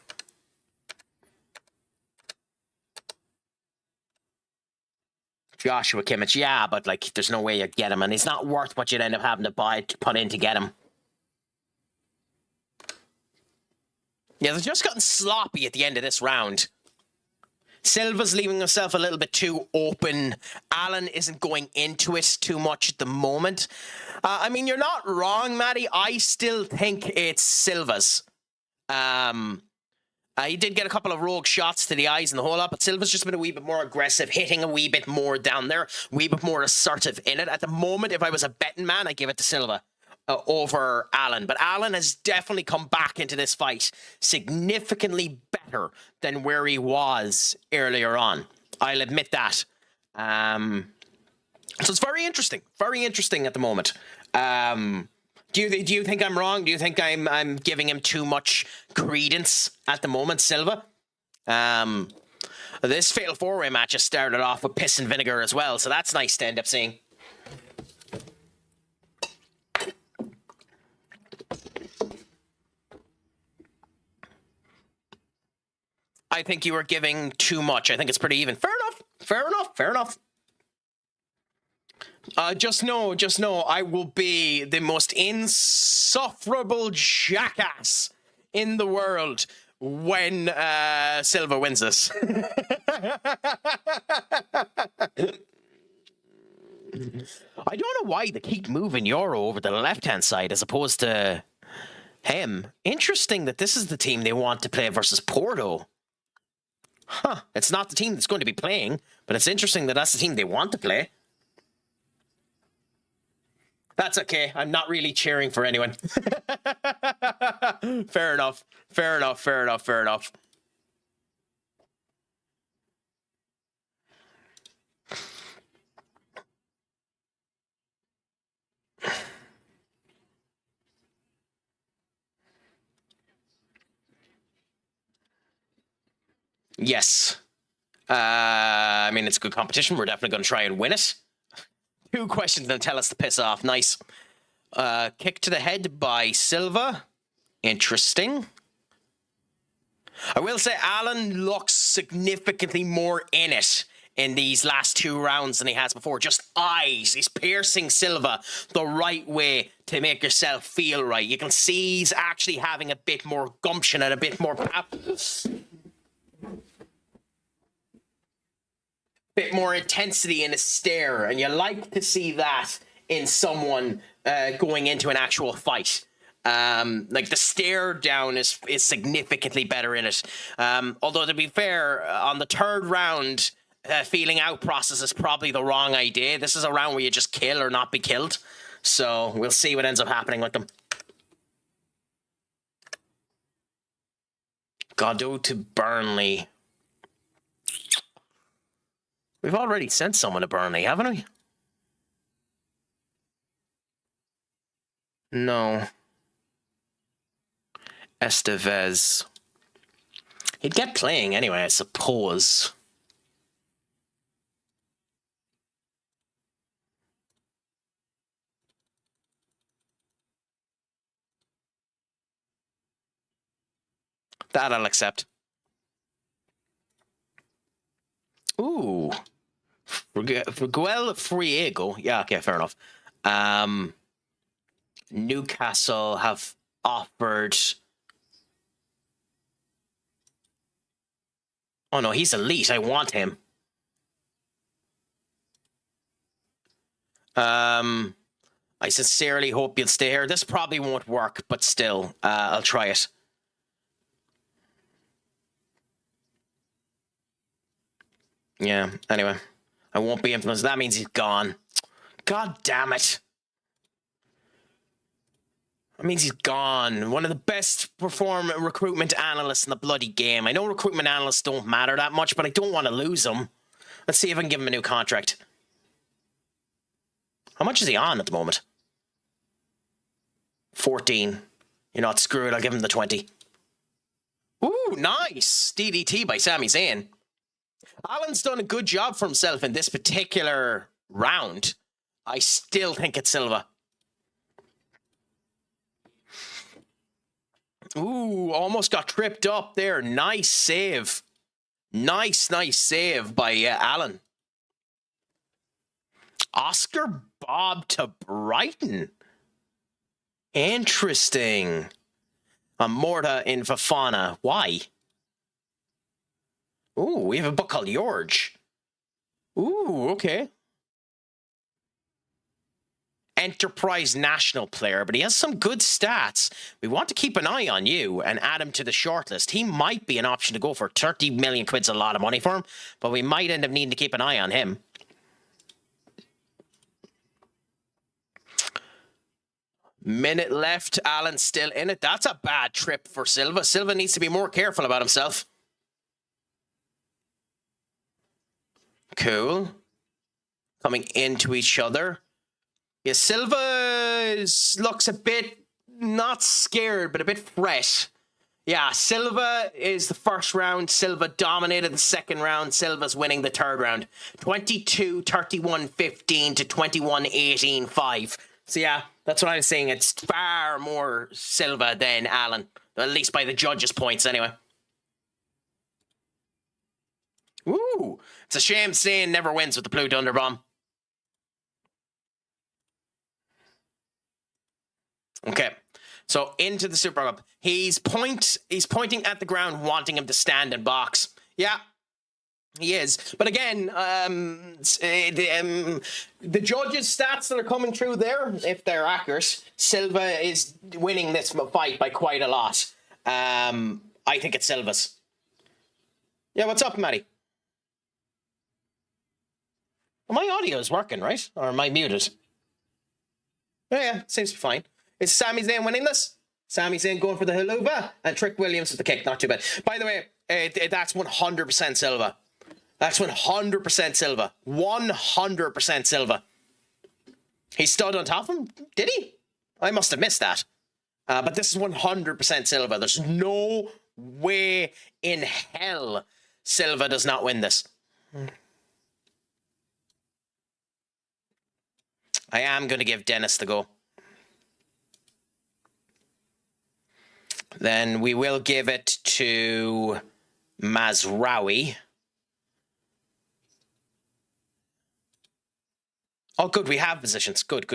Joshua Kimmich, yeah, but like, there's no way you'd get him, and he's not worth what you'd end up having to put in to get him. Yeah, they've just gotten sloppy at the end of this round. Silva's leaving himself a little bit too open. Alan isn't going into it too much at the moment. I mean, you're not wrong, Matty. I still think it's Silva's. He did get a couple of rogue shots to the eyes and the whole lot, but Silva's just been a wee bit more aggressive, hitting a wee bit more down there, a wee bit more assertive in it. At the moment, if I was a betting man, I'd give it to Silva over Alan. But Alan has definitely come back into this fight significantly better than where he was earlier on. I'll admit that. So it's very interesting at the moment. Do you think I'm wrong? Do you think I'm giving him too much credence at the moment, Silva? This Fatal 4-Way match has started off with piss and vinegar as well, so that's nice to end up seeing. I think you were giving too much. I think it's pretty even. Fair enough. Fair enough. Fair enough. Just know, I will be the most insufferable jackass in the world when Silva wins this. I don't know why they keep moving Euro over to the left-hand side as opposed to him. Interesting that this is the team they want to play versus Porto. Huh. It's not the team that's going to be playing, but it's interesting that that's the team they want to play. That's okay. I'm not really cheering for anyone. Fair enough. Fair enough. Fair enough. Fair enough. Yes. I mean, it's a good competition. We're definitely going to try and win it. 2 questions and tell us to piss off. Nice. Kick to the head by Silva. Interesting. I will say Alan looks significantly more in it in these last 2 rounds than he has before. Just eyes. He's piercing Silva the right way to make yourself feel right. You can see he's actually having a bit more gumption and a bit more intensity in a stare, and you like to see that in someone going into an actual fight. Like the stare down is significantly better in it. Although to be fair, on the 3rd round, feeling out process is probably the wrong idea. This is a round where you just kill or not be killed. So we'll see what ends up happening with them. Godot to Burnley. We've already sent someone to Burnley, haven't we? No. Estevez. He'd get playing anyway, I suppose. That I'll accept. Ooh. Miguel Friego. Yeah, okay, fair enough. Newcastle have offered... Oh no, he's elite. I want him. I sincerely hope you'll stay here. This probably won't work, but still, I'll try it. Yeah, anyway. I won't be influenced. That means he's gone. God damn it. That means he's gone. One of the best recruitment analysts in the bloody game. I know recruitment analysts don't matter that much, but I don't want to lose him. Let's see if I can give him a new contract. How much is he on at the moment? 14. You're not screwed. I'll give him the 20. Ooh, nice. DDT by Sami Zayn. Alan's done a good job for himself in this particular round. I still think it's Silva. Ooh, almost got tripped up there. Nice save. Nice save by Alan. Oscar Bob to Brighton. Interesting. Morta in Fafana. Why? Ooh, we have a book called George. Ooh, okay. Enterprise national player, but he has some good stats. We want to keep an eye on you and add him to the shortlist. He might be an option to go for. 30 million quid's a lot of money for him, but we might end up needing to keep an eye on him. Minute left. Alan's still in it. That's a bad trip for Silva. Silva needs to be more careful about himself. Cool. Coming into each other. Yeah, Silva looks a bit not scared, but a bit fresh. Yeah, Silva is the first round. Silva dominated the second round. Silva's winning the third round. 22-31-15 to 21-18-5. So yeah, that's what I'm saying. It's far more Silva than Alan. At least by the judges' points anyway. Ooh, it's a shame Sane never wins with the Blue Thunder Bomb. Okay, so into the Super Cup. He's pointing at the ground, wanting him to stand and box. Yeah, he is. But again, the judges' stats that are coming through there, if they're accurate, Silva is winning this fight by quite a lot. I think it's Silva's. Yeah, what's up, Matty? Well, my audio is working, right? Or am I muted? Oh, yeah, seems to be fine. Is Sami Zayn winning this? Sami Zayn going for the haluva and Trick Williams with the kick. Not too bad. By the way, that's 100% Silva. That's 100% Silva. 100% Silva. He stood on top of him? Did he? I must have missed that. But this is 100% Silva. There's no way in hell Silva does not win this. I am going to give Dennis the go. Then we will give it to Mazraoui. Oh, good. We have positions. Good.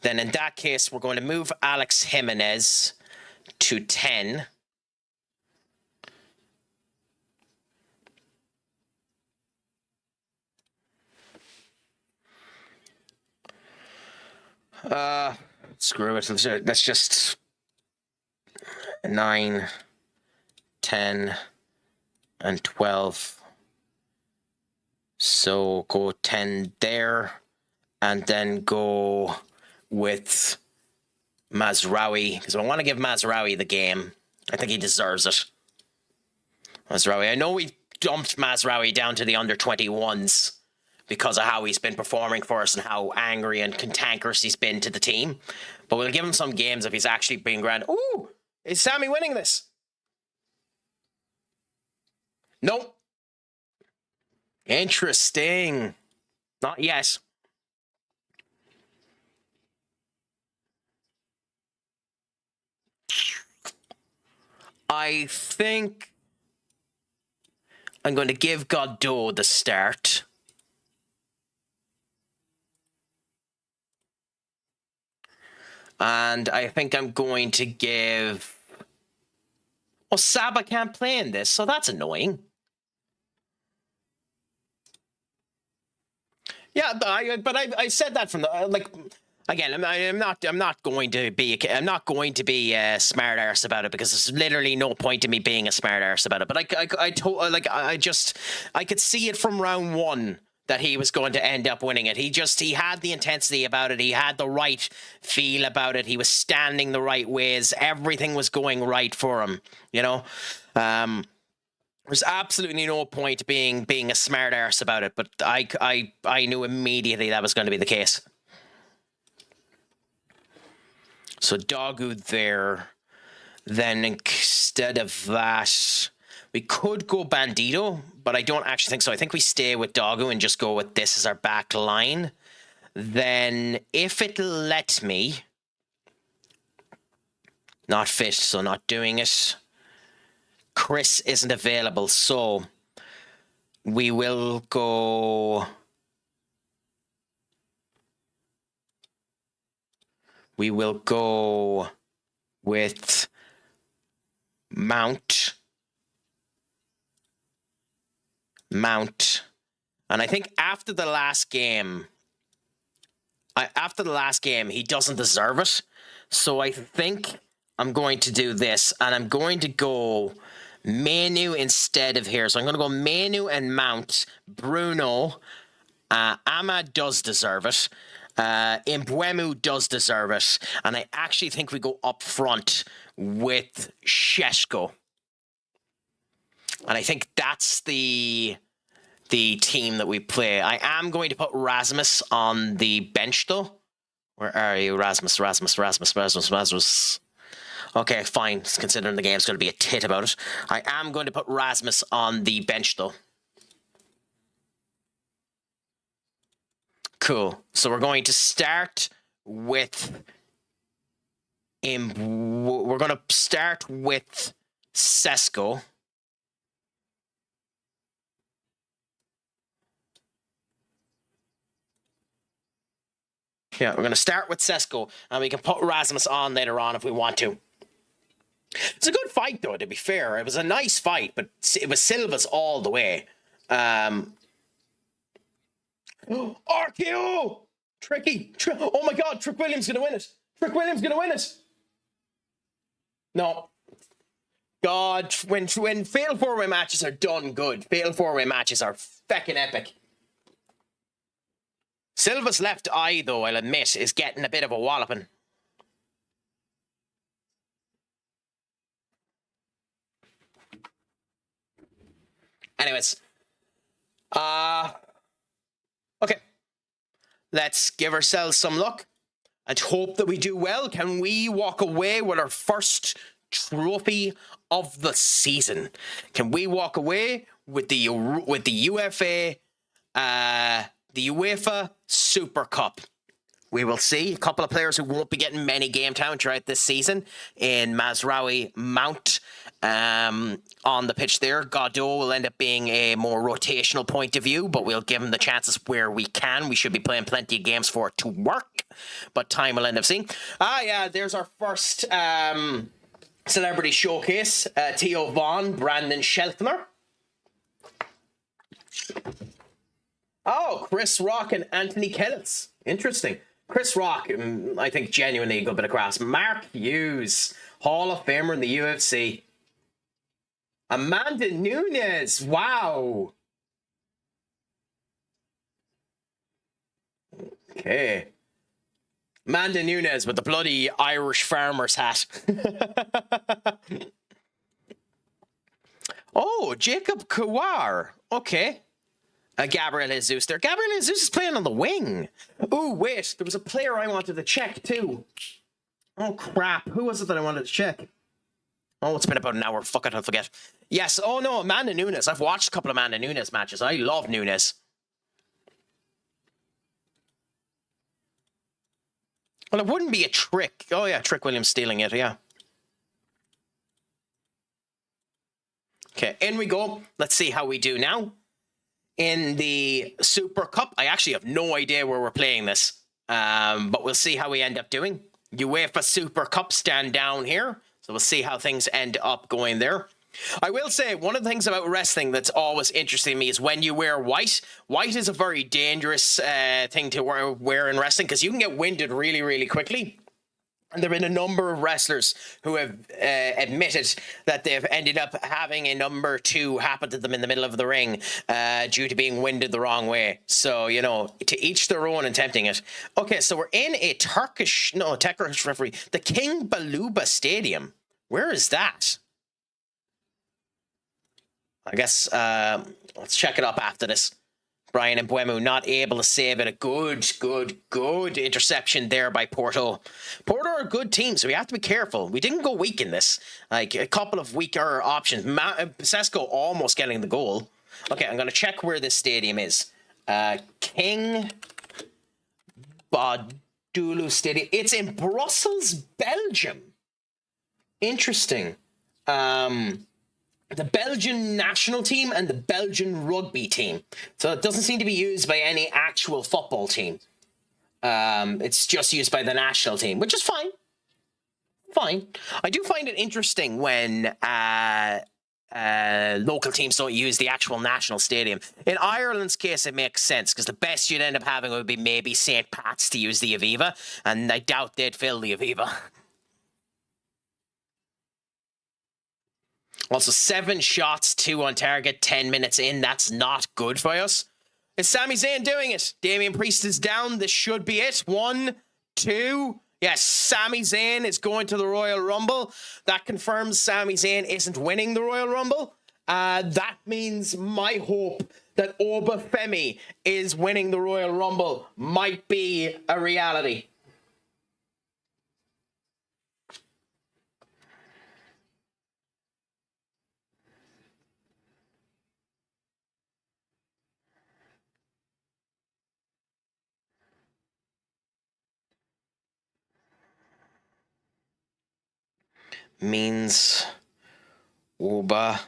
Then in that case, we're going to move Alex Jimenez to 10. Screw it. Let's just 9, 10, and 12. So go 10 there, and then go with Mazraoui, because I want to give Mazraoui the game. I think he deserves it. Mazraoui. I know we dumped Mazraoui down to the under-21s because of how he's been performing for us and how angry and cantankerous he's been to the team. But we'll give him some games if he's actually being grand. Ooh! Is Sami winning this? Nope. Interesting. Not yet. I think I'm going to give Godot the start. And I think I'm going to give... Oh, Saba can't play in this, so that's annoying. Yeah, but I said that from the like again. I'm not going to be smart arse about it, because there's literally no point in me being a smart arse about it. But I could see it from round one that he was going to end up winning it. He had the intensity about it. He had the right feel about it. He was standing the right ways. Everything was going right for him. You know. There's absolutely no point being a smart arse about it, but I knew immediately that was going to be the case. So Dogu there. Then instead of that, we could go Bandito, but I don't actually think so. I think we stay with Dogu and just go with this as our back line. Then if it'll let me, not fit, so not doing it. Chris isn't available, so we will go... We will go with Mount. And I think after the last game, he doesn't deserve it. So I think I'm going to do this, and I'm going to go Manu instead of here. So I'm going to go Manu and Mount. Bruno. Ahmad does deserve it. Mbeumo does deserve it. And I actually think we go up front with Šeško. And I think that's the team that we play. I am going to put Rasmus on the bench, though. Where are you? Rasmus. Okay, fine. Considering the game's going to be a tit about it. I am going to put Rasmus on the bench, though. Cool. So we're going to start with... We're going to start with Sesko. Yeah, we're going to start with Sesko, and we can put Rasmus on later on if we want to. It's a good fight, though, to be fair. It was a nice fight, but it was Silva's all the way. RKO! Tricky. Oh my God, Trick Williams going to win it. Trick Williams going to win it. No. God, when fatal 4-way matches are done good, fatal 4-way matches are feckin' epic. Silva's left eye, though, I'll admit, is getting a bit of a walloping. Anyways. Okay. Let's give ourselves some luck and hope that we do well. Can we walk away with our first trophy of the season? Can we walk away with the UEFA Super Cup? We will see. A couple of players who won't be getting many game time throughout this season in Mazraoui, Mount on the pitch there. Godot will end up being a more rotational point of view, but we'll give him the chances where we can. We should be playing plenty of games for it to work, but time will end up seeing. Yeah, there's our first celebrity showcase. Theo Vaughn, Brandon Sheltner. Oh, Chris Rock and Anthony Kellens. Interesting. Chris Rock, I think genuinely a good bit of class. Mark Hughes, Hall of Famer in the UFC. Amanda Nunes, wow. Okay. Amanda Nunes with the bloody Irish farmer's hat. Oh, Jacob Kawar. Okay. Gabriel Jesus there. Gabriel Jesus is playing on the wing. Oh, wait. There was a player I wanted to check, too. Oh, crap. Who was it that I wanted to check? Oh, it's been about an hour. Fuck it, I'll forget. Yes. Oh, no. Amanda Nunes. I've watched a couple of Amanda Nunes matches. I love Nunes. Well, it wouldn't be a trick. Oh, yeah. Trick Williams stealing it. Yeah. Okay. In we go. Let's see how we do now. In the Super Cup, I actually have no idea where we're playing this, but we'll see how we end up doing. UEFA Super Cup stand down here, so we'll see how things end up going there. I will say, one of the things about wrestling that's always interesting to me is when you wear white. White is a very dangerous thing to wear in wrestling because you can get winded really, really quickly. And there have been a number of wrestlers who have admitted that they've ended up having a number 2 happen to them in the middle of the ring due to being winded the wrong way. So, you know, to each their own in attempting it. Okay, so we're in a Turkish referee. The King Baluba Stadium. Where is that? I guess let's check it up after this. Brian Mbuemu not able to save it. A good interception there by Porto. Porto are a good team, so we have to be careful. We didn't go weak in this. Like, a couple of weaker options. Sesko almost getting the goal. Okay, I'm going to check where this stadium is. King Badulu Stadium. It's in Brussels, Belgium. Interesting. The Belgian national team and the Belgian rugby team. So it doesn't seem to be used by any actual football team. It's just used by the national team, which is fine. Fine. I do find it interesting when local teams don't use the actual national stadium. In Ireland's case, it makes sense because the best you'd end up having would be maybe St. Pat's to use the Aviva, and I doubt they'd fill the Aviva. Also, 7 shots, 2 on target, 10 minutes in. That's not good for us. Is Sami Zayn doing it? Damian Priest is down. This should be it. 1, 2. Yes, Sami Zayn is going to the Royal Rumble. That confirms Sami Zayn isn't winning the Royal Rumble. That means my hope that Oba Femi is winning the Royal Rumble might be a reality. Means Oba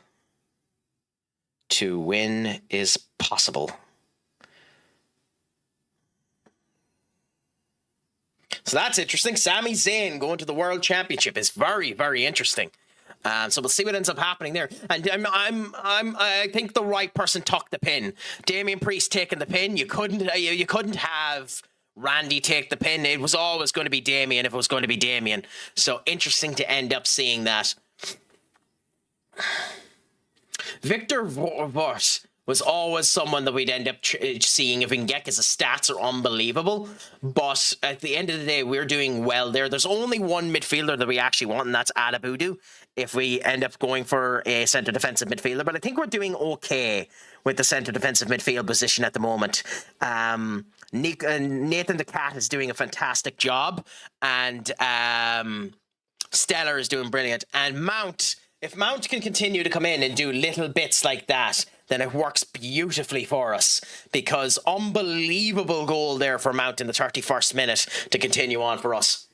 to win is possible. So that's interesting. Sami Zayn going to the World Championship is very, very interesting. So we'll see what ends up happening there. And I think the right person tucked the pin. Damian Priest taking the pin. You couldn't have Randy take the pin. It was always going to be Damian if it was going to be Damian. So interesting to end up seeing that. Victor Vos was always someone that we'd end up seeing if we can get, because the stats are unbelievable. But at the end of the day, we're doing well there. There's only one midfielder that we actually want, and that's Adabudu, if we end up going for a centre defensive midfielder. But I think we're doing okay with the centre defensive midfield position at the moment. Nathan the Cat is doing a fantastic job, and Stellar is doing brilliant. And Mount, if Mount can continue to come in and do little bits like that, then it works beautifully for us, because unbelievable goal there for Mount in the 31st minute to continue on for us.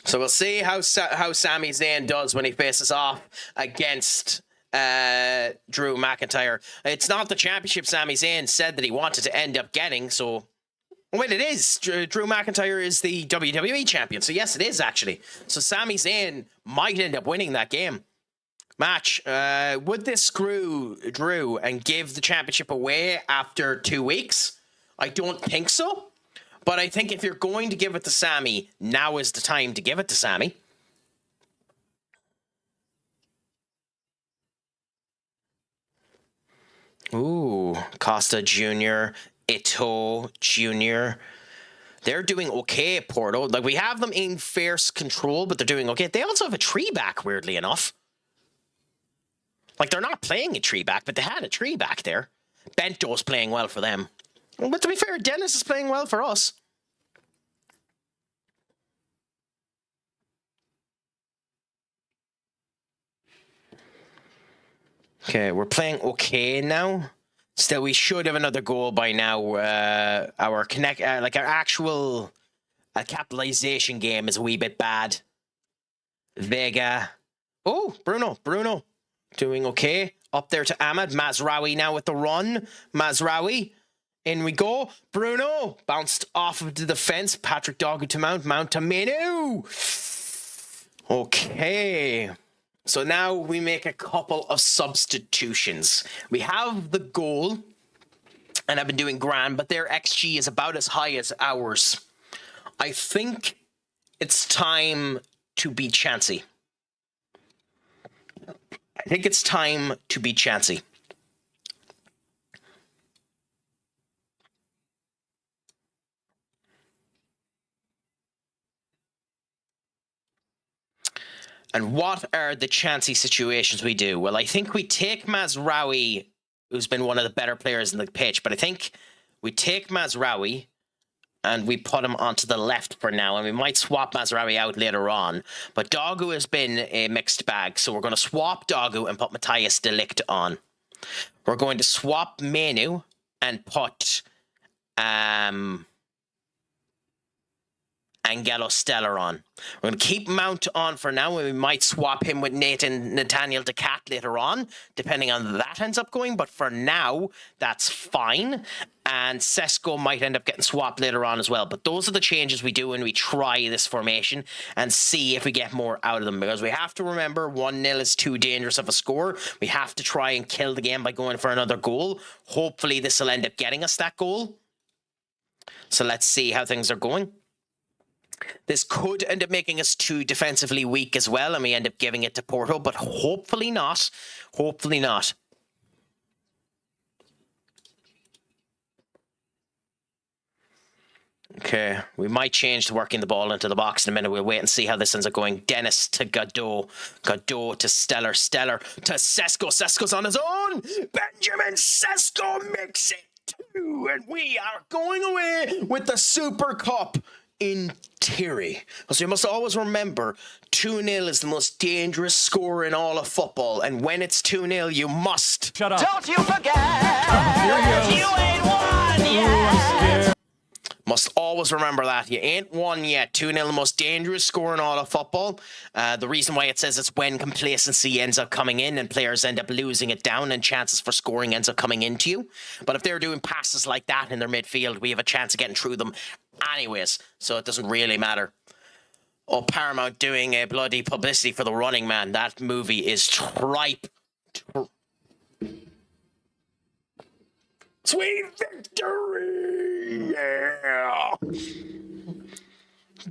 So we'll see how Sami Zayn does when he faces off against Drew McIntyre. It's not the championship Sami Zayn said that he wanted to end up getting, so... Well, it is. Drew McIntyre is the WWE champion, so yes, it is actually. So Sami Zayn might end up winning that match. Would this screw Drew and give the championship away after 2 weeks? I don't think so. But I think if you're going to give it to Sami, now is the time to give it to Sami. Ooh, Costa Jr., Ito Jr. They're doing okay at Porto. Like, we have them in fierce control, but they're doing okay. They also have a tree back, weirdly enough. Like, they're not playing a tree back, but they had a tree back there. Bento's playing well for them. But to be fair, Dennis is playing well for us. Okay, we're playing okay now. Still, we should have another goal by now. Our actual capitalization game is a wee bit bad. Vega. Oh, Bruno doing okay. Up there to Ahmed. Mazraoui now with the run. Mazraoui. In we go. Bruno bounced off of the defense. Patrick Dogu to Mount to Menu. Okay. So now we make a couple of substitutions. We have the goal, and I've been doing grand, but their XG is about as high as ours. I think it's time to be chancy. And what are the chancy situations we do? Well, I think we take Mazraoui, who's been one of the better players in the pitch, but I think we take Mazraoui and we put him onto the left for now, and we might swap Mazraoui out later on. But Dogu has been a mixed bag, so we're going to swap Dogu and put Matthias de Ligt on. We're going to swap Menu and put Angelo Stellar on. We're going to keep Mount on for now, and we might swap him with Nathaniel De Cat later on, depending on that ends up going. But for now, that's fine. And Sesko might end up getting swapped later on as well. But those are the changes we do when we try this formation and see if we get more out of them. Because we have to remember 1-0 is too dangerous of a score. We have to try and kill the game by going for another goal. Hopefully this will end up getting us that goal. So let's see how things are going. This could end up making us too defensively weak as well, and we end up giving it to Porto, but hopefully not. Hopefully not. Okay, we might change to working the ball into the box in a minute. We'll wait and see how this ends up going. Dennis to Godot. Godot to Stellar. Stellar to Sesko. Sesko's on his own. Benjamin Sesko makes it 2, and we are going away with the Super Cup in theory. So you must always remember 2-0 is the most dangerous score in all of football, and when it's 2-0 you must Don't you forget, you ain't won yet. Must always remember that. You ain't won yet. 2-0, the most dangerous score in all of football. The reason why it says it's when complacency ends up coming in and players end up losing it down and chances for scoring ends up coming into you. But if they're doing passes like that in their midfield, we have a chance of getting through them anyways. So it doesn't really matter. Oh, Paramount doing a bloody publicity for The Running Man. That movie is tripe. Sweet victory! Yeah!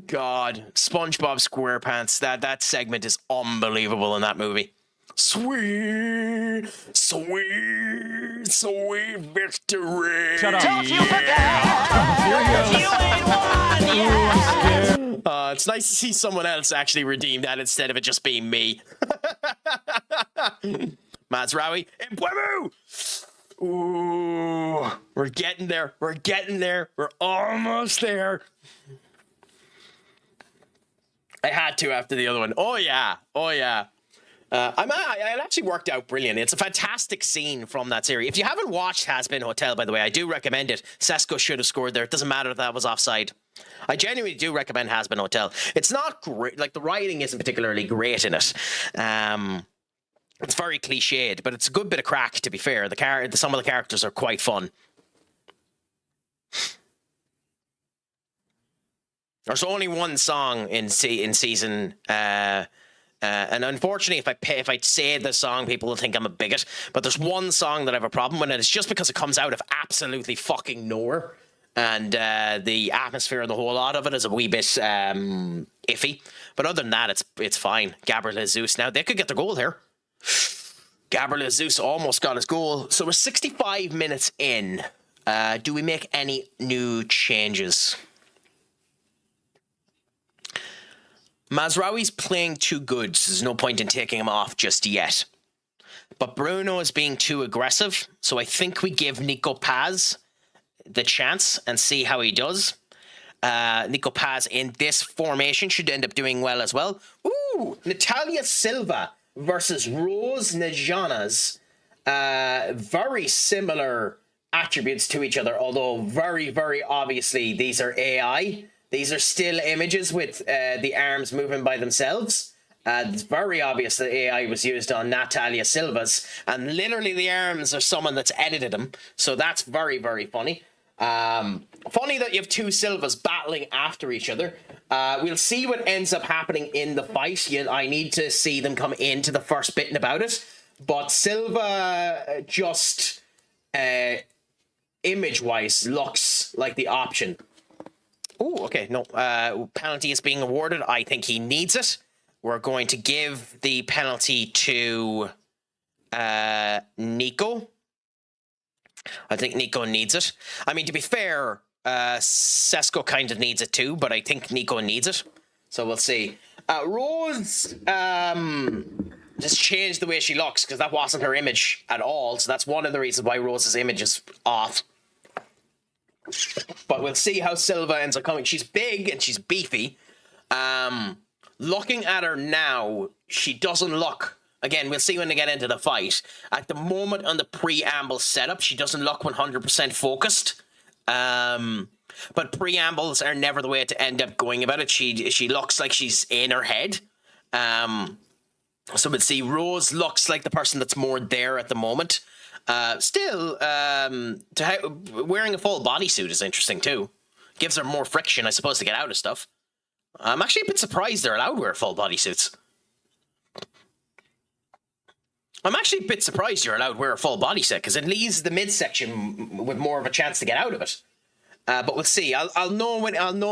God, SpongeBob SquarePants, that segment is unbelievable in that movie. Sweet, sweet, sweet victory! Shut up. Don't you forget! You ain't won yet! It's nice to see someone else actually redeem that instead of it just being me. Mazraoui, Mbeumo! Ooh, we're getting there. We're getting there. We're almost there. I had to after the other one. Oh, yeah. Oh, yeah. It actually worked out brilliant. It's a fantastic scene from that series. If you haven't watched Has Been Hotel, by the way, I do recommend it. Sesko should have scored there. It doesn't matter if that was offside. I genuinely do recommend Has Been Hotel. It's not great. Like, the writing isn't particularly great in it. It's very cliched, but it's a good bit of crack, to be fair. Some of the characters are quite fun. There's only one song in season, and unfortunately, if I say the song, people will think I'm a bigot. But there's one song that I have a problem with, and it's just because it comes out of absolutely fucking nowhere, and the atmosphere and the whole lot of it is a wee bit iffy. But other than that, it's fine. Gabriel Jesus. Now they could get the goal here. Gabriel Jesus almost got his goal. So we're 65 minutes in. Do we make any new changes? Mazraoui's playing too good, so there's no point in taking him off just yet. But Bruno is being too aggressive, so I think we give Nico Paz the chance and see how he does. Nico Paz in this formation should end up doing well as well. Ooh, Natalia Silva versus Rose Najanas. Very similar attributes to each other, although very, very obviously these are AI. These are still images with the arms moving by themselves. It's very obvious that AI was used on Natalia Silva's, and literally the arms are someone that's edited them. So that's very, very funny. Funny that you have two Silvas battling after each other. We'll see what ends up happening in the fight. I need to see them come into the first bit and about it. But Silva just image-wise looks like the option. Oh, okay. No, penalty is being awarded. I think he needs it. We're going to give the penalty to Nico. I think Nico needs it. I mean, to be fair, Sesko kind of needs it too, but I think Nico needs it. So we'll see. Rose just changed the way she looks because that wasn't her image at all. So that's one of the reasons why Rose's image is off. But we'll see how Silva ends up coming. She's big and she's beefy. Looking at her now, she doesn't look... Again, we'll see when they get into the fight. At the moment on the preamble setup, she doesn't look 100% focused. But preambles are never the way to end up going about it. She looks like she's in her head. So we'll see. Rose looks like the person that's more there at the moment. Still, wearing a full bodysuit is interesting too. Gives her more friction, I suppose, to get out of stuff. I'm actually a bit surprised they're allowed to wear full bodysuits. I'm actually a bit surprised you're allowed to wear a full body set because it leaves the midsection with more of a chance to get out of it. But we'll see. I'll know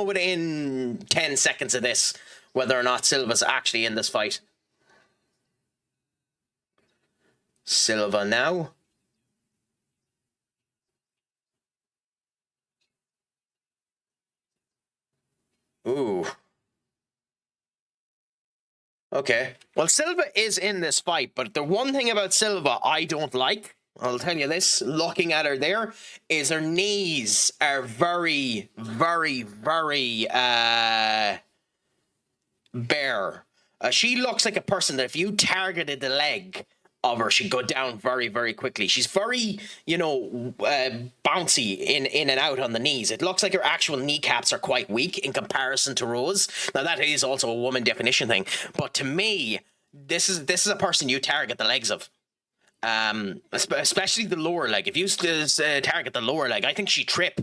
within 10 seconds of this whether or not Silva's actually in this fight. Silva now. Ooh. Okay. Well, Silva is in this fight, but the one thing about Silva I don't like, I'll tell you this, looking at her there, is her knees are very, very, very bare. She looks like a person that if you targeted the leg of her, she'd go down very, very quickly. She's very, bouncy in and out on the knees. It looks like her actual kneecaps are quite weak in comparison to Rose. Now, that is also a woman definition thing. But to me, this is a person you target the legs of. Especially the lower leg. If you target the lower leg, I think she'd trip.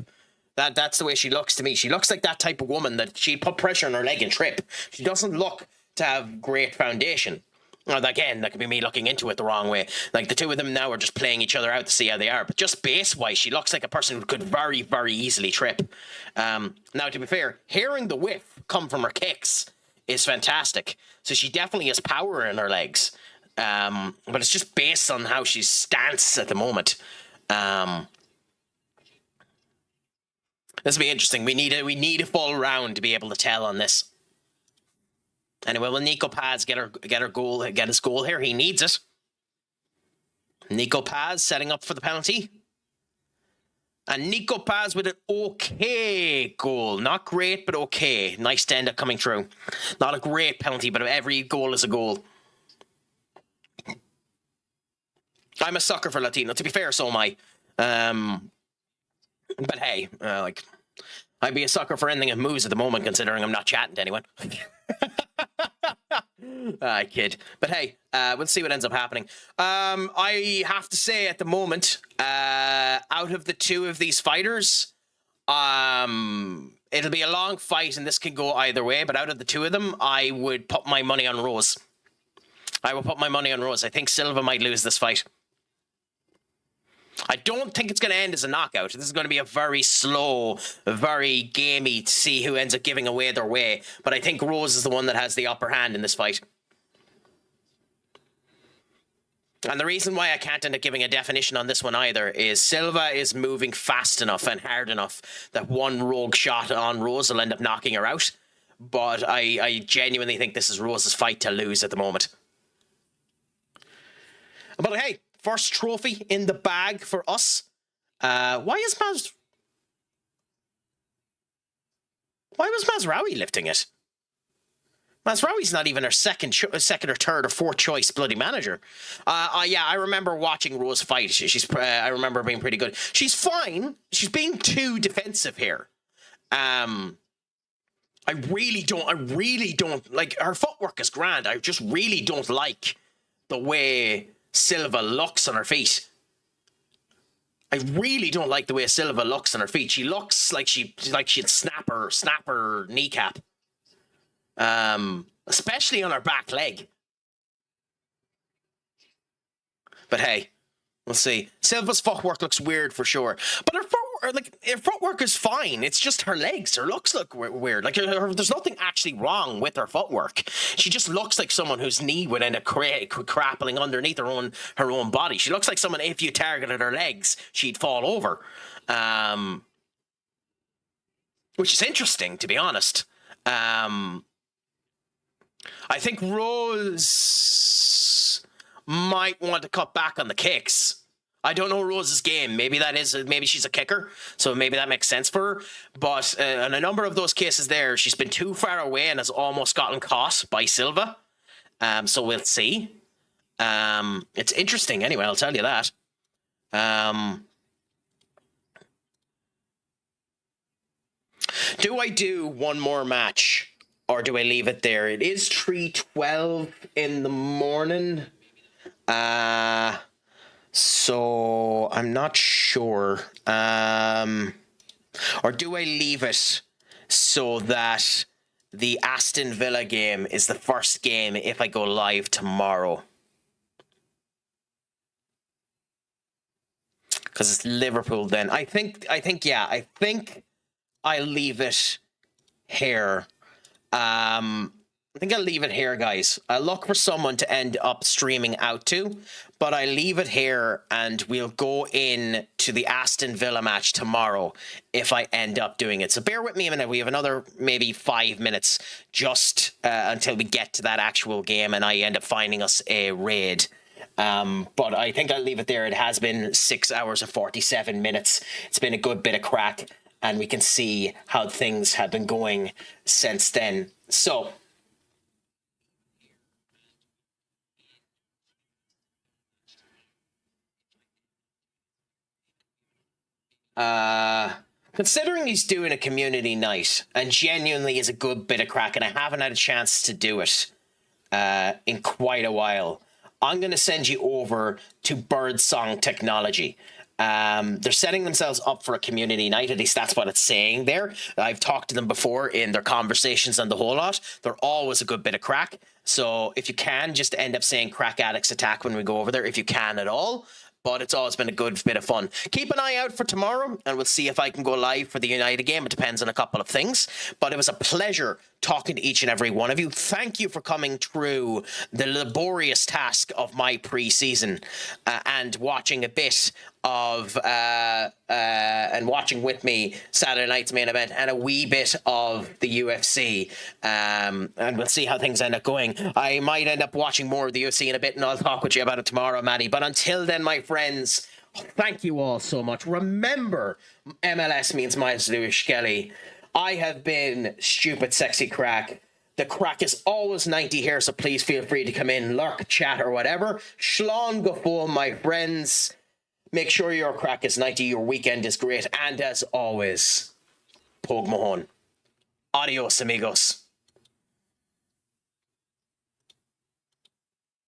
That's the way she looks to me. She looks like that type of woman that she'd put pressure on her leg and trip. She doesn't look to have great foundation. Now, again, that could be me looking into it the wrong way. Like, the two of them now are just playing each other out to see how they are. But just base-wise, she looks like a person who could very, very easily trip. Now, to be fair, hearing the whiff come from her kicks is fantastic. So she definitely has power in her legs. But it's just based on how she stands at the moment. This will be interesting. We need a full round to be able to tell on this. Anyway, will Nico Paz get his goal here? He needs it. Nico Paz setting up for the penalty. And Nico Paz with an okay goal. Not great, but okay. Nice stand-up coming through. Not a great penalty, but every goal is a goal. I'm a sucker for Latino. To be fair, so am I. But hey, I'd be a sucker for anything that moves at the moment, considering I'm not chatting to anyone. I kid. But hey, we'll see what ends up happening. I have to say at the moment, out of the two of these fighters, it'll be a long fight and this can go either way, but out of the two of them, I would put my money on Rose. I think Silva might lose this fight. I don't think it's going to end as a knockout. This is going to be a very slow, very gamey to see who ends up giving away their way. But I think Rose is the one that has the upper hand in this fight. And the reason why I can't end up giving a definition on this one either is Silva is moving fast enough and hard enough that one rogue shot on Rose will end up knocking her out. But I genuinely think this is Rose's fight to lose at the moment. But hey, first trophy in the bag for us. Why was Mazraoui lifting it? Mazraoui's not even our second or third or fourth choice bloody manager. Yeah, I remember watching Rose fight. I remember her being pretty good. She's fine. She's being too defensive here. I really don't like her footwork is grand. I just really don't like the way Silva looks on her feet. I really don't like the way Silva looks on her feet. She looks like she'd snap her kneecap. Especially on her back leg. But hey, we'll see. Silva's footwork looks weird for sure. But her footwork is fine. It's just her legs. Her looks look weird. Like there's nothing actually wrong with her footwork. She just looks like someone whose knee would end up crappling underneath her own body. She looks like someone, if you targeted her legs, she'd fall over. Which is interesting, to be honest. I think Rose might want to cut back on the kicks. I don't know Rose's game. Maybe she's a kicker, so maybe that makes sense for her. But in a number of those cases there, she's been too far away and has almost gotten caught by Silva. So we'll see. It's interesting anyway, I'll tell you that. Do I do one more match? Or do I leave it there? It is 3:12 in the morning. So I'm not sure. Or do I leave it so that the Aston Villa game is the first game if I go live tomorrow? Because it's Liverpool then. I think I'll leave it here. I think I'll leave it here, guys. I'll look for someone to end up streaming out to, but I leave it here and we'll go in to the Aston Villa match tomorrow if I end up doing it. So bear with me a minute. We have another maybe 5 minutes just until we get to that actual game and I end up finding us a raid. But I think I'll leave it there. It has been 6 hours and 47 minutes. It's been a good bit of crack. And we can see how things have been going since then. So, Considering he's doing a community night and genuinely is a good bit of crack, and I haven't had a chance to do it in quite a while, I'm going to send you over to Birdsong Technology. They're setting themselves up for a community night. At least that's what it's saying there. I've talked to them before in their conversations and the whole lot. They're always a good bit of crack. So if you can, just end up saying Crack Addicts Attack when we go over there, if you can at all. But it's always been a good bit of fun. Keep an eye out for tomorrow, and we'll see if I can go live for the United game. It depends on a couple of things. But it was a pleasure talking to each and every one of you. Thank you for coming through the laborious task of my pre-season and watching a bit of and watching with me Saturday night's main event and a wee bit of the UFC. And we'll see how things end up going. I might end up watching more of the UFC in a bit, and I'll talk with you about it tomorrow, Maddie. But until then, my friends, thank you all so much. Remember, MLS means Miles Lewis Skelly. I have been Stupid Sexy Crack. The crack is always 90 here, so please feel free to come in, lurk, chat, or whatever. Shlán go full, my friends. Make sure your crack is 90, your weekend is great, and as always, Pog Mahon. Adios, amigos.